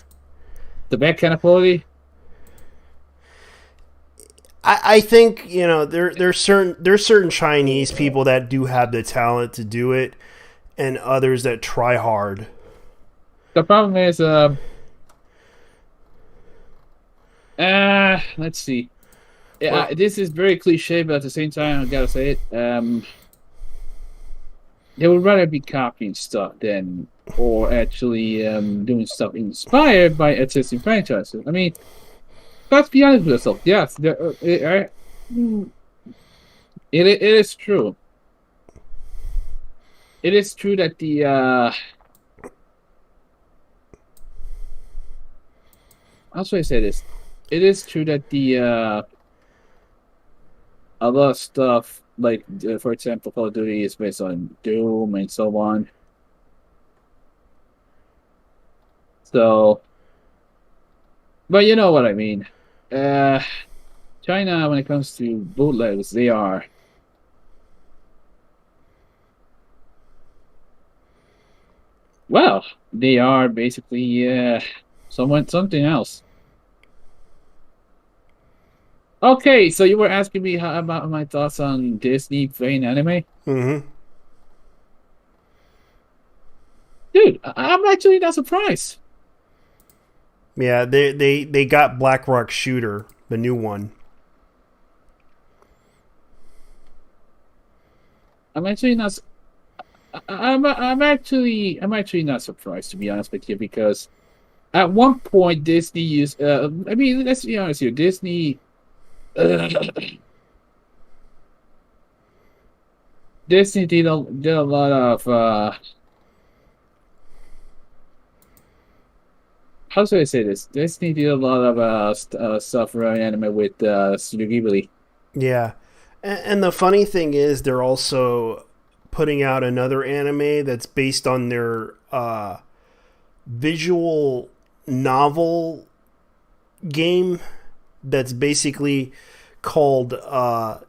the bad kind of quality. I think, you know, there's certain Chinese people that do have the talent to do it, and others that try hard. The problem is, let's see. Yeah, this is very cliche, but at the same time, I gotta say it. They would rather be copying stuff than or actually doing stuff inspired by existing franchises. I mean, let's be honest with yourself. Yes, it is true. It is true that the how should I say this? It is true that the a lot of stuff, like for example, Call of Duty is based on Doom and so on. So, but you know what I mean. China, when it comes to bootlegs, they are basically something else. Okay, so you were asking me about my thoughts on Disney playing anime? Mm-hmm. Dude, I'm actually not surprised. Yeah, they got Black Rock Shooter, the new one. I'm actually not. I'm actually not surprised, to be honest with you, because at one point Disney used. I mean, let's be honest here. Disney. Disney did a lot of. How should I say this? Disney did a lot of stuff around anime with Studio Ghibli. Yeah, and the funny thing is, they're also putting out another anime that's based on their visual novel game that's basically called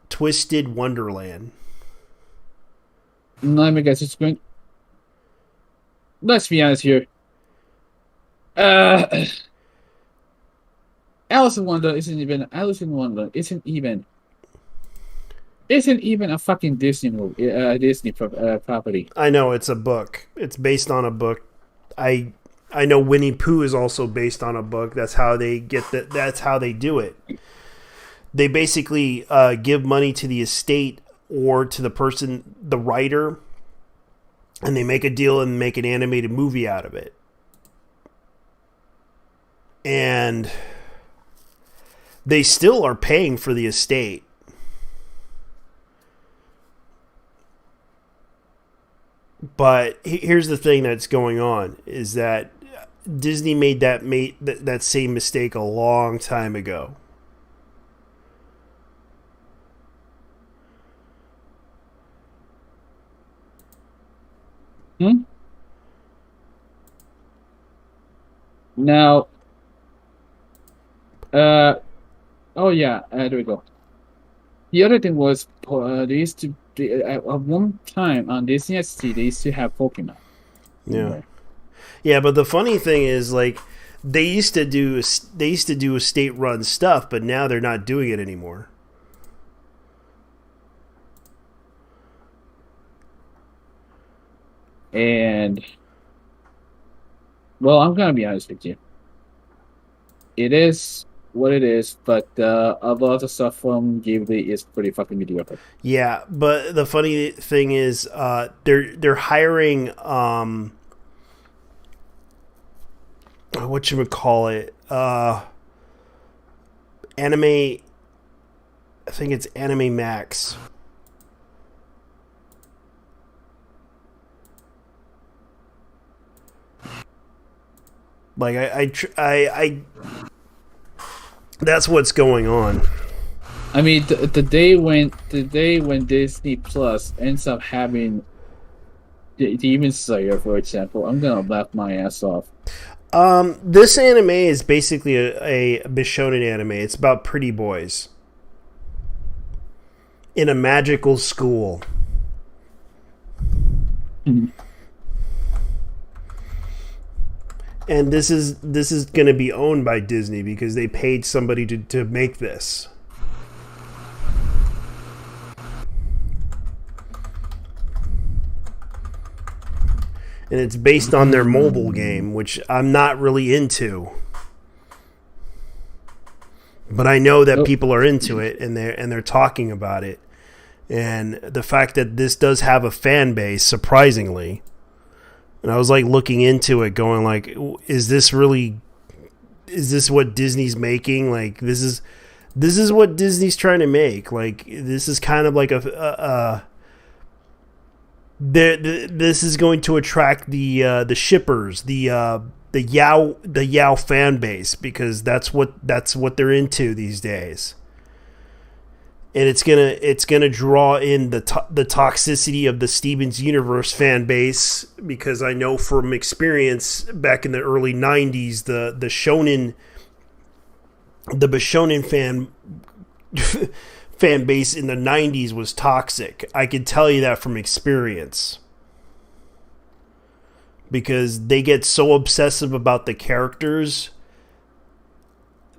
Twisted Wonderland. Let me guess, it's going. Let's be honest here. Alice in Wonderland isn't even a fucking Disney movie, Disney property. I know, it's a book. It's based on a book. I know Winnie Pooh is also based on a book. That's how they get that. That's how they do it. They basically give money to the estate or to the person, the writer, and they make a deal and make an animated movie out of it. And they still are paying for the estate. But here's the thing that's going on is that Disney made that same mistake a long time ago. Now, oh yeah, there we go. The other thing was they used to at one time on Disney XD they used to have Pokemon. Yeah, yeah. But the funny thing is, like, they used to do estate run stuff, but now they're not doing it anymore. And well, I'm gonna be honest with you. It is what it is, but a lot of stuff from Ghibli is pretty fucking mediocre. Yeah, but the funny thing is, they're hiring whatchamacallit, anime. I think it's Anime Max. Like that's what's going on. I mean, the day when Disney Plus ends up having Demon Slayer, for example, I'm gonna laugh my ass off. This anime is basically a Bishonen anime. It's about pretty boys in a magical school. Mm-hmm. And this is going to be owned by Disney because they paid somebody to make this. And it's based on their mobile game, which I'm not really into. But I know that people are into it, and they're talking about it. And the fact that this does have a fan base, surprisingly, and I was like looking into it, going like, is this what Disney's making? Like this is what Disney's trying to make. Like this is kind of like this is going to attract the shippers, the Yao fan base, because that's what they're into these days. And it's gonna draw in the toxicity of the Steven's Universe fan base, because I know from experience back in the early '90s, the Bishonen fan base in the '90s was toxic. I can tell you that from experience, because they get so obsessive about the characters.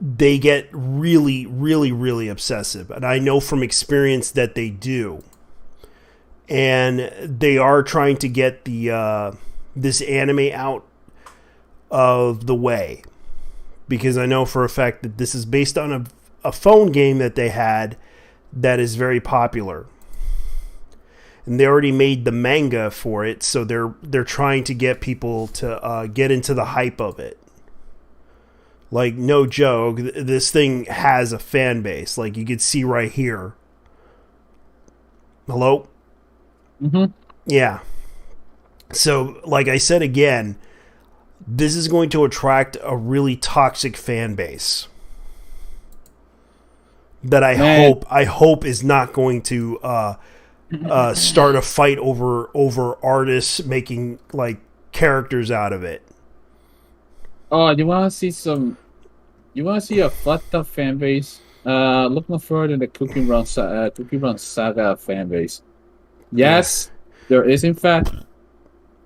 They get really, really, really obsessive. And I know from experience that they do. And they are trying to get this anime out of the way. Because I know for a fact that this is based on a phone game that they had that is very popular. And they already made the manga for it, so they're trying to get people to get into the hype of it. Like, no joke, this thing has a fan base. Like, you can see right here. Hello? Mm-hmm. Yeah. So, like I said again, this is going to attract a really toxic fan base that I hope is not going to start a fight over artists making like characters out of it. Oh, you want to see a fucked up fan base? Look no further than the Cookie Run Saga fan base. Yes, there is in fact,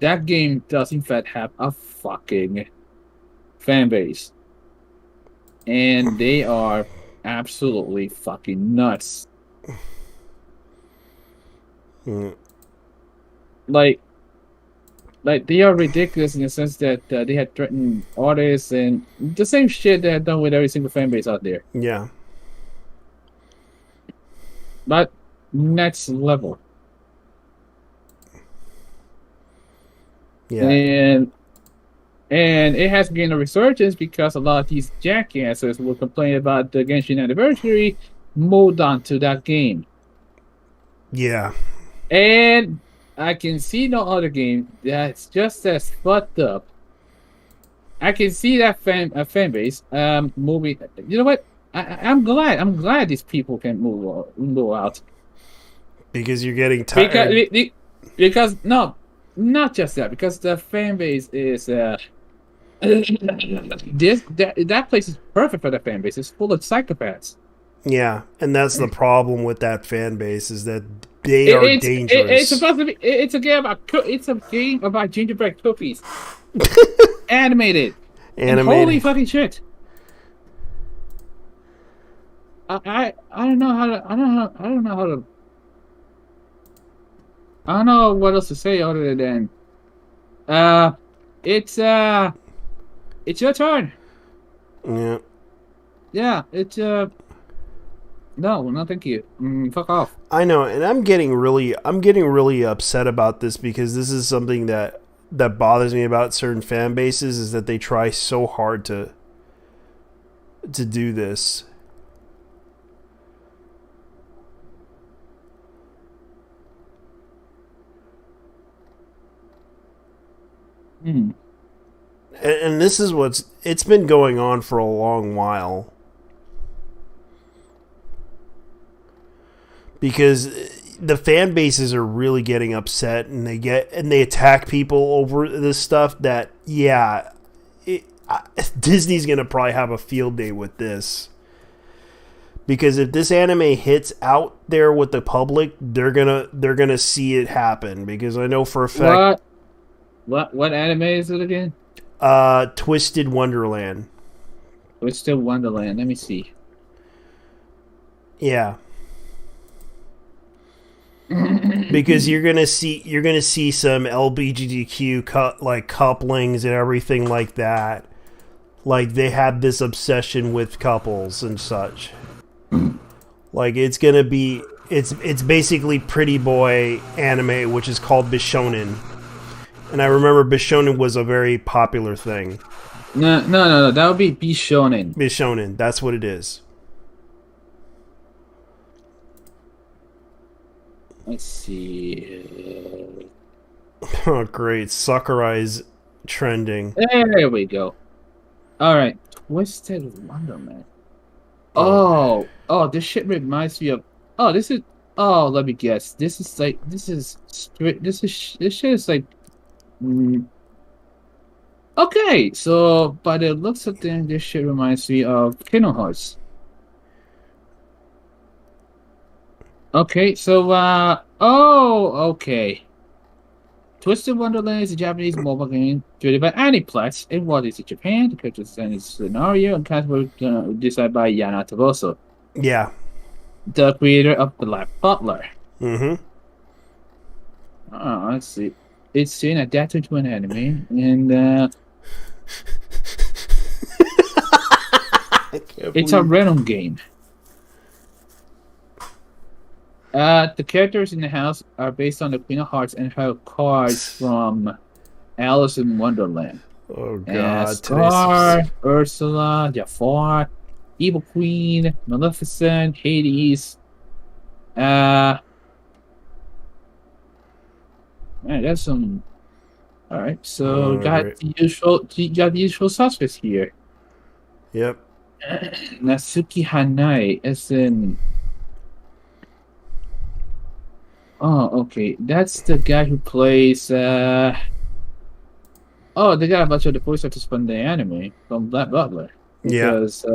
that game does in fact have a fucking fan base, and they are absolutely fucking nuts. Like they are ridiculous in the sense that they had threatened artists and the same shit they had done with every single fan base out there. Yeah. But next level. Yeah. And it has gained a resurgence because a lot of these jackasses will complain about the Genshin Anniversary moved on to that game. Yeah. And I can see no other game that's just as fucked up. I can see that fan base moving. You know what? I'm glad these people can move out. Because you're getting tired. Because no, not just that. Because the fan base is that place is perfect for the fan base. It's full of psychopaths. Yeah, and that's the problem with that fan base, is that they are dangerous. It's supposed to be. It's a game about gingerbread cookies, animated. And holy fucking shit! I don't know how to. I don't know what else to say other than it's your turn. Yeah. Yeah, it's No, thank you. Fuck off. I know, and I'm getting really upset about this, because this is something that bothers me about certain fan bases, is that they try so hard to do this. And this is it's been going on for a long while. Because the fan bases are really getting upset, and they attack people over this stuff that, Disney's going to probably have a field day with this. Because if this anime hits out there with the public, they're gonna see it happen. Because I know for a fact. What anime is it again? Twisted Wonderland. Twisted Wonderland. Let me see. Yeah. Because you're gonna see some LGBTQ couplings and everything like that. Like they have this obsession with couples and such. Like it's basically pretty boy anime, which is called Bishonen. And I remember Bishonen was a very popular thing. No. That would be Bishonen. Bishonen, that's what it is. Let's see. Oh, great. Sakurai's trending. There we go. Alright. Twisted Wonderland. Oh, this shit reminds me of... let me guess. This shit is like... Okay, so by the looks of things, this shit reminds me of Kingdom Hearts. Okay, so, okay. Twisted Wonderland is a Japanese mobile game created by Aniplex and released in Japan. The character design is scenario and cast was designed by Yana Tavoso. Yeah. The creator of Black Butler. Mm-hmm. Let's see. It's been adapted to an anime, and it's a random game. The characters in the house are based on the Queen of Hearts and her cards from Alice in Wonderland. Oh God! Scar, Ursula, Jafar, Evil Queen, Maleficent, Hades. Man, that's some. All right, so the usual suspects here. Yep. Natsuki Hanai is in. Oh, okay. That's the guy who plays. They got a bunch of the voice actors from the anime from Black Butler. Because,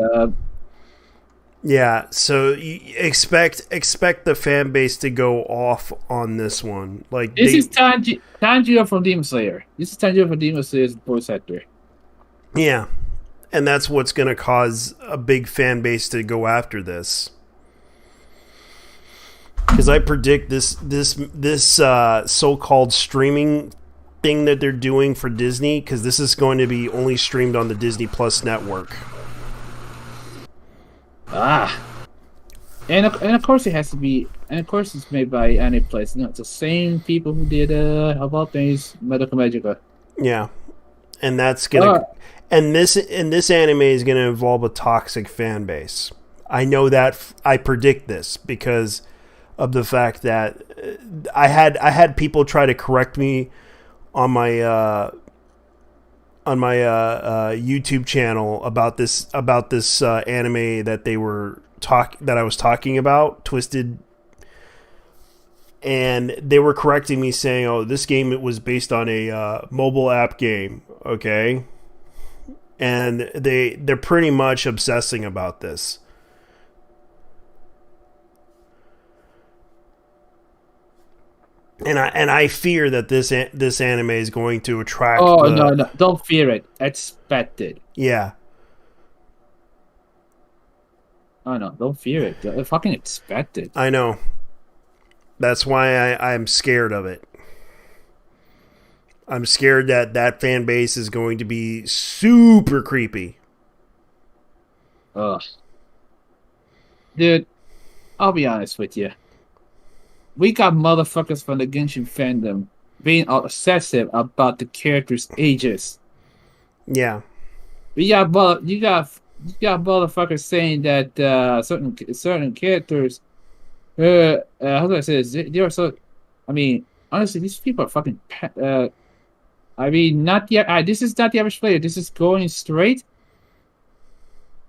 yeah. So you expect the fan base to go off on this one. Like this is Tanjiro from Demon Slayer. This is Tanjiro from Demon Slayer's voice actor. Yeah, and that's what's going to cause a big fan base to go after this. Because I predict this so-called streaming thing that they're doing for Disney, because this is going to be only streamed on the Disney Plus network. And of course it has to be, and of course it's made by Aniplex. It's the same people who did How About Things, Medical Magica. Yeah, and that's gonna and this anime is gonna involve a toxic fan base. I know that. I predict this because of the fact that I had people try to correct me on my YouTube channel about this anime that they were that I was talking about, Twisted, and they were correcting me saying, "Oh, this game was based on a mobile app game." Okay, and they're pretty much obsessing about this. And I fear that this anime is going to attract. No! Don't fear it. Expect it. Yeah. Oh no! Don't fear it. Fucking expect it. I know. That's why I'm scared of it. I'm scared that fan base is going to be super creepy. Dude, I'll be honest with you. We got motherfuckers from the Genshin fandom being obsessive about the characters' ages. Yeah. You got motherfuckers saying that certain characters, how do I say this? They are so. I mean, honestly, these people are fucking I mean, not the this is not the average player. This is going straight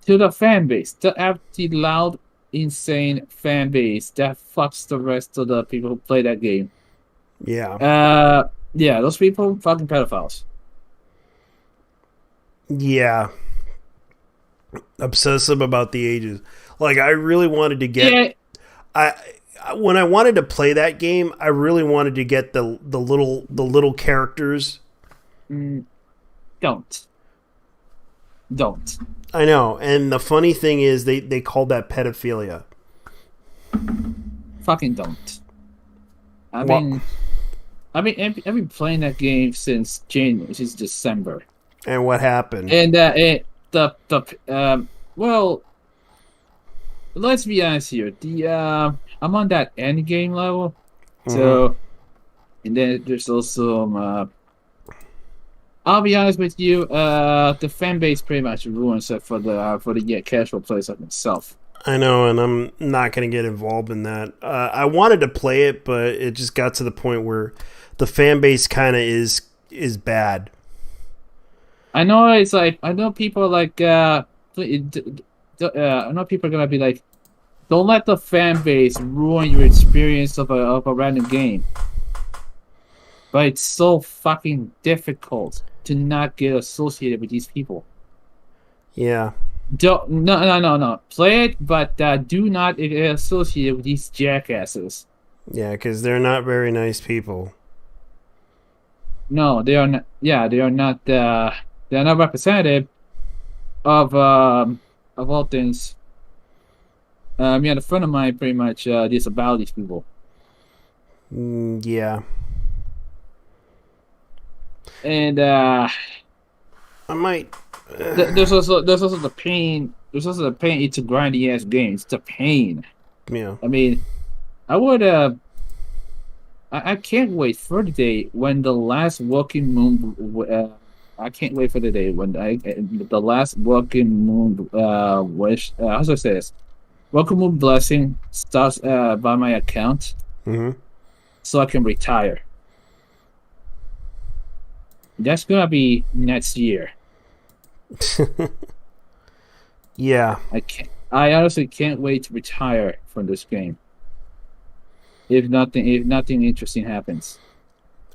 to the fan base, the empty, loud, insane fan base that fucks the rest of the people who play that game. Yeah. Yeah, those people fucking pedophiles. Yeah. Obsessive about the ages. Like, I really wanted to get... When I wanted to play that game, I really wanted to get the little characters. Don't. I know, and the funny thing is they called that pedophilia. Fucking don't. I've been playing that game since December. And what happened? And well, let's be honest here. I'm on that end game level, so, and then there's also I'll be honest with you. The fan base pretty much ruins it for the casual players like myself. I know, and I'm not going to get involved in that. I wanted to play it, but it just got to the point where the fan base kind of is bad. I know it's like I know people are like I know people are gonna be like, don't let the fan base ruin your experience of a random game. But it's so fucking difficult to not get associated with these people. Yeah. No. Play it, but do not associate with these jackasses. Yeah, because they're not very nice people. No, they are not. Yeah, they are not. They are not representative of all things. A friend of mine pretty much disavow these people. Yeah. And I might. There's also the pain. There's also the pain. It's a grindy ass game. It's the pain. Yeah. I mean, I would. I can't wait for the day when the last Walking Moon. I can't wait for the day when the last Walking Moon wish. How should I say this? Walking Moon blessing starts by my account, so I can retire. That's gonna be next year. Yeah. I honestly can't wait to retire from this game. If nothing interesting happens.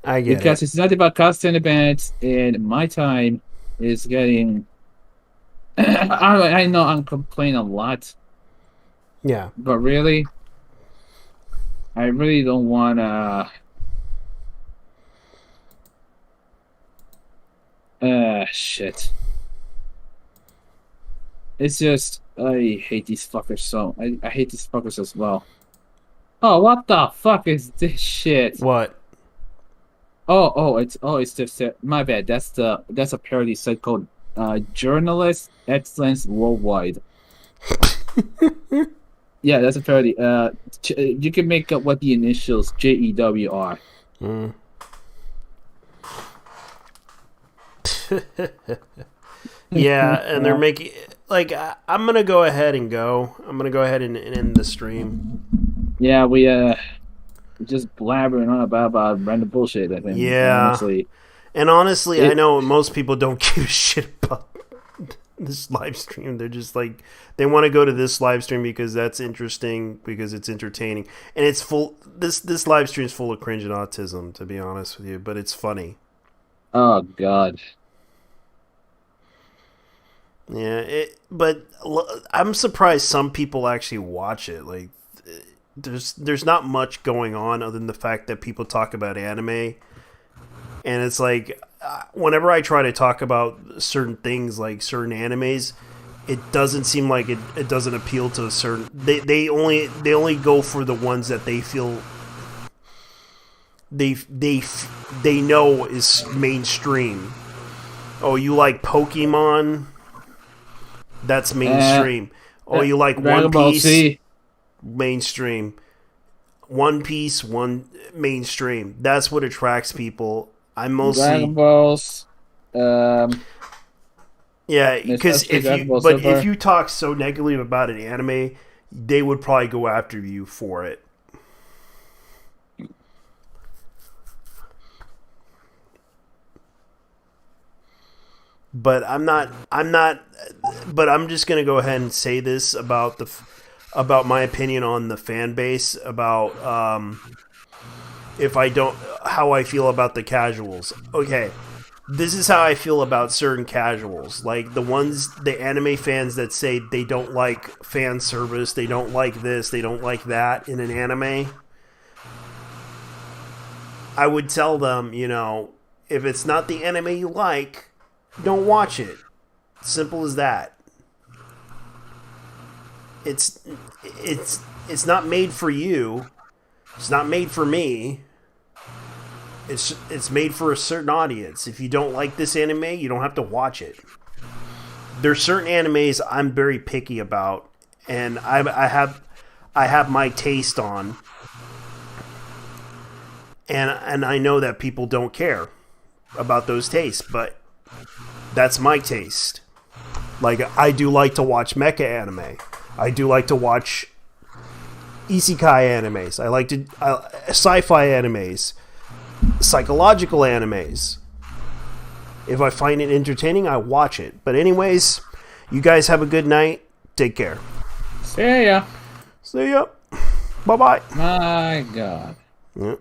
I get because it. It's not about constant events, and my time is getting. I know I'm complaining a lot. Yeah. But really, I really don't wanna. Shit. It's just I hate these fuckers so. I hate these fuckers as well. Oh, what the fuck is this shit? What? It's just my bad. That's a parody site called Journalist Excellence Worldwide. Yeah, that's a parody. You can make up what the initials JEW are. Yeah, and they're making like I'm gonna go ahead and go. I'm gonna go ahead and end the stream. Yeah, we just blabbering on about random bullshit. I think. Yeah. Honestly, I know most people don't give a shit about this live stream. They're just like they want to go to this live stream because that's interesting, because it's entertaining, and it's full. This live stream is full of cringe and autism, to be honest with you, but it's funny. Oh God. Yeah, but I'm surprised some people actually watch it. Like, there's not much going on other than the fact that people talk about anime, and it's like whenever I try to talk about certain things, like certain animes, it doesn't seem like it doesn't appeal to a certain. They only go for the ones that they feel they know is mainstream. Oh, you like Pokemon? That's mainstream. You like One Piece? Mainstream. One Piece, mainstream. That's what attracts people. I'm mostly Dragon Balls. Yeah, because if you talk so negatively about an anime, they would probably go after you for it. But I'm not. But I'm just gonna go ahead and say this about my opinion on the fan base about how I feel about the casuals. Okay, this is how I feel about certain casuals, like the anime fans that say they don't like fan service, they don't like this, they don't like that in an anime. I would tell them, if it's not the anime you like, don't watch it. Simple as that. It's not made for you. It's not made for me. It's made for a certain audience. If you don't like this anime, you don't have to watch it. There's certain animes I'm very picky about, and I have my taste on, and I know that people don't care about those tastes, but that's my taste. Like, I do like to watch mecha anime. I do like to watch isekai animes. I like to sci-fi animes, psychological animes. If I find it entertaining, I watch it. But anyways, you guys have a good night. Take care. See ya. See ya. Bye-bye. My God. Yep.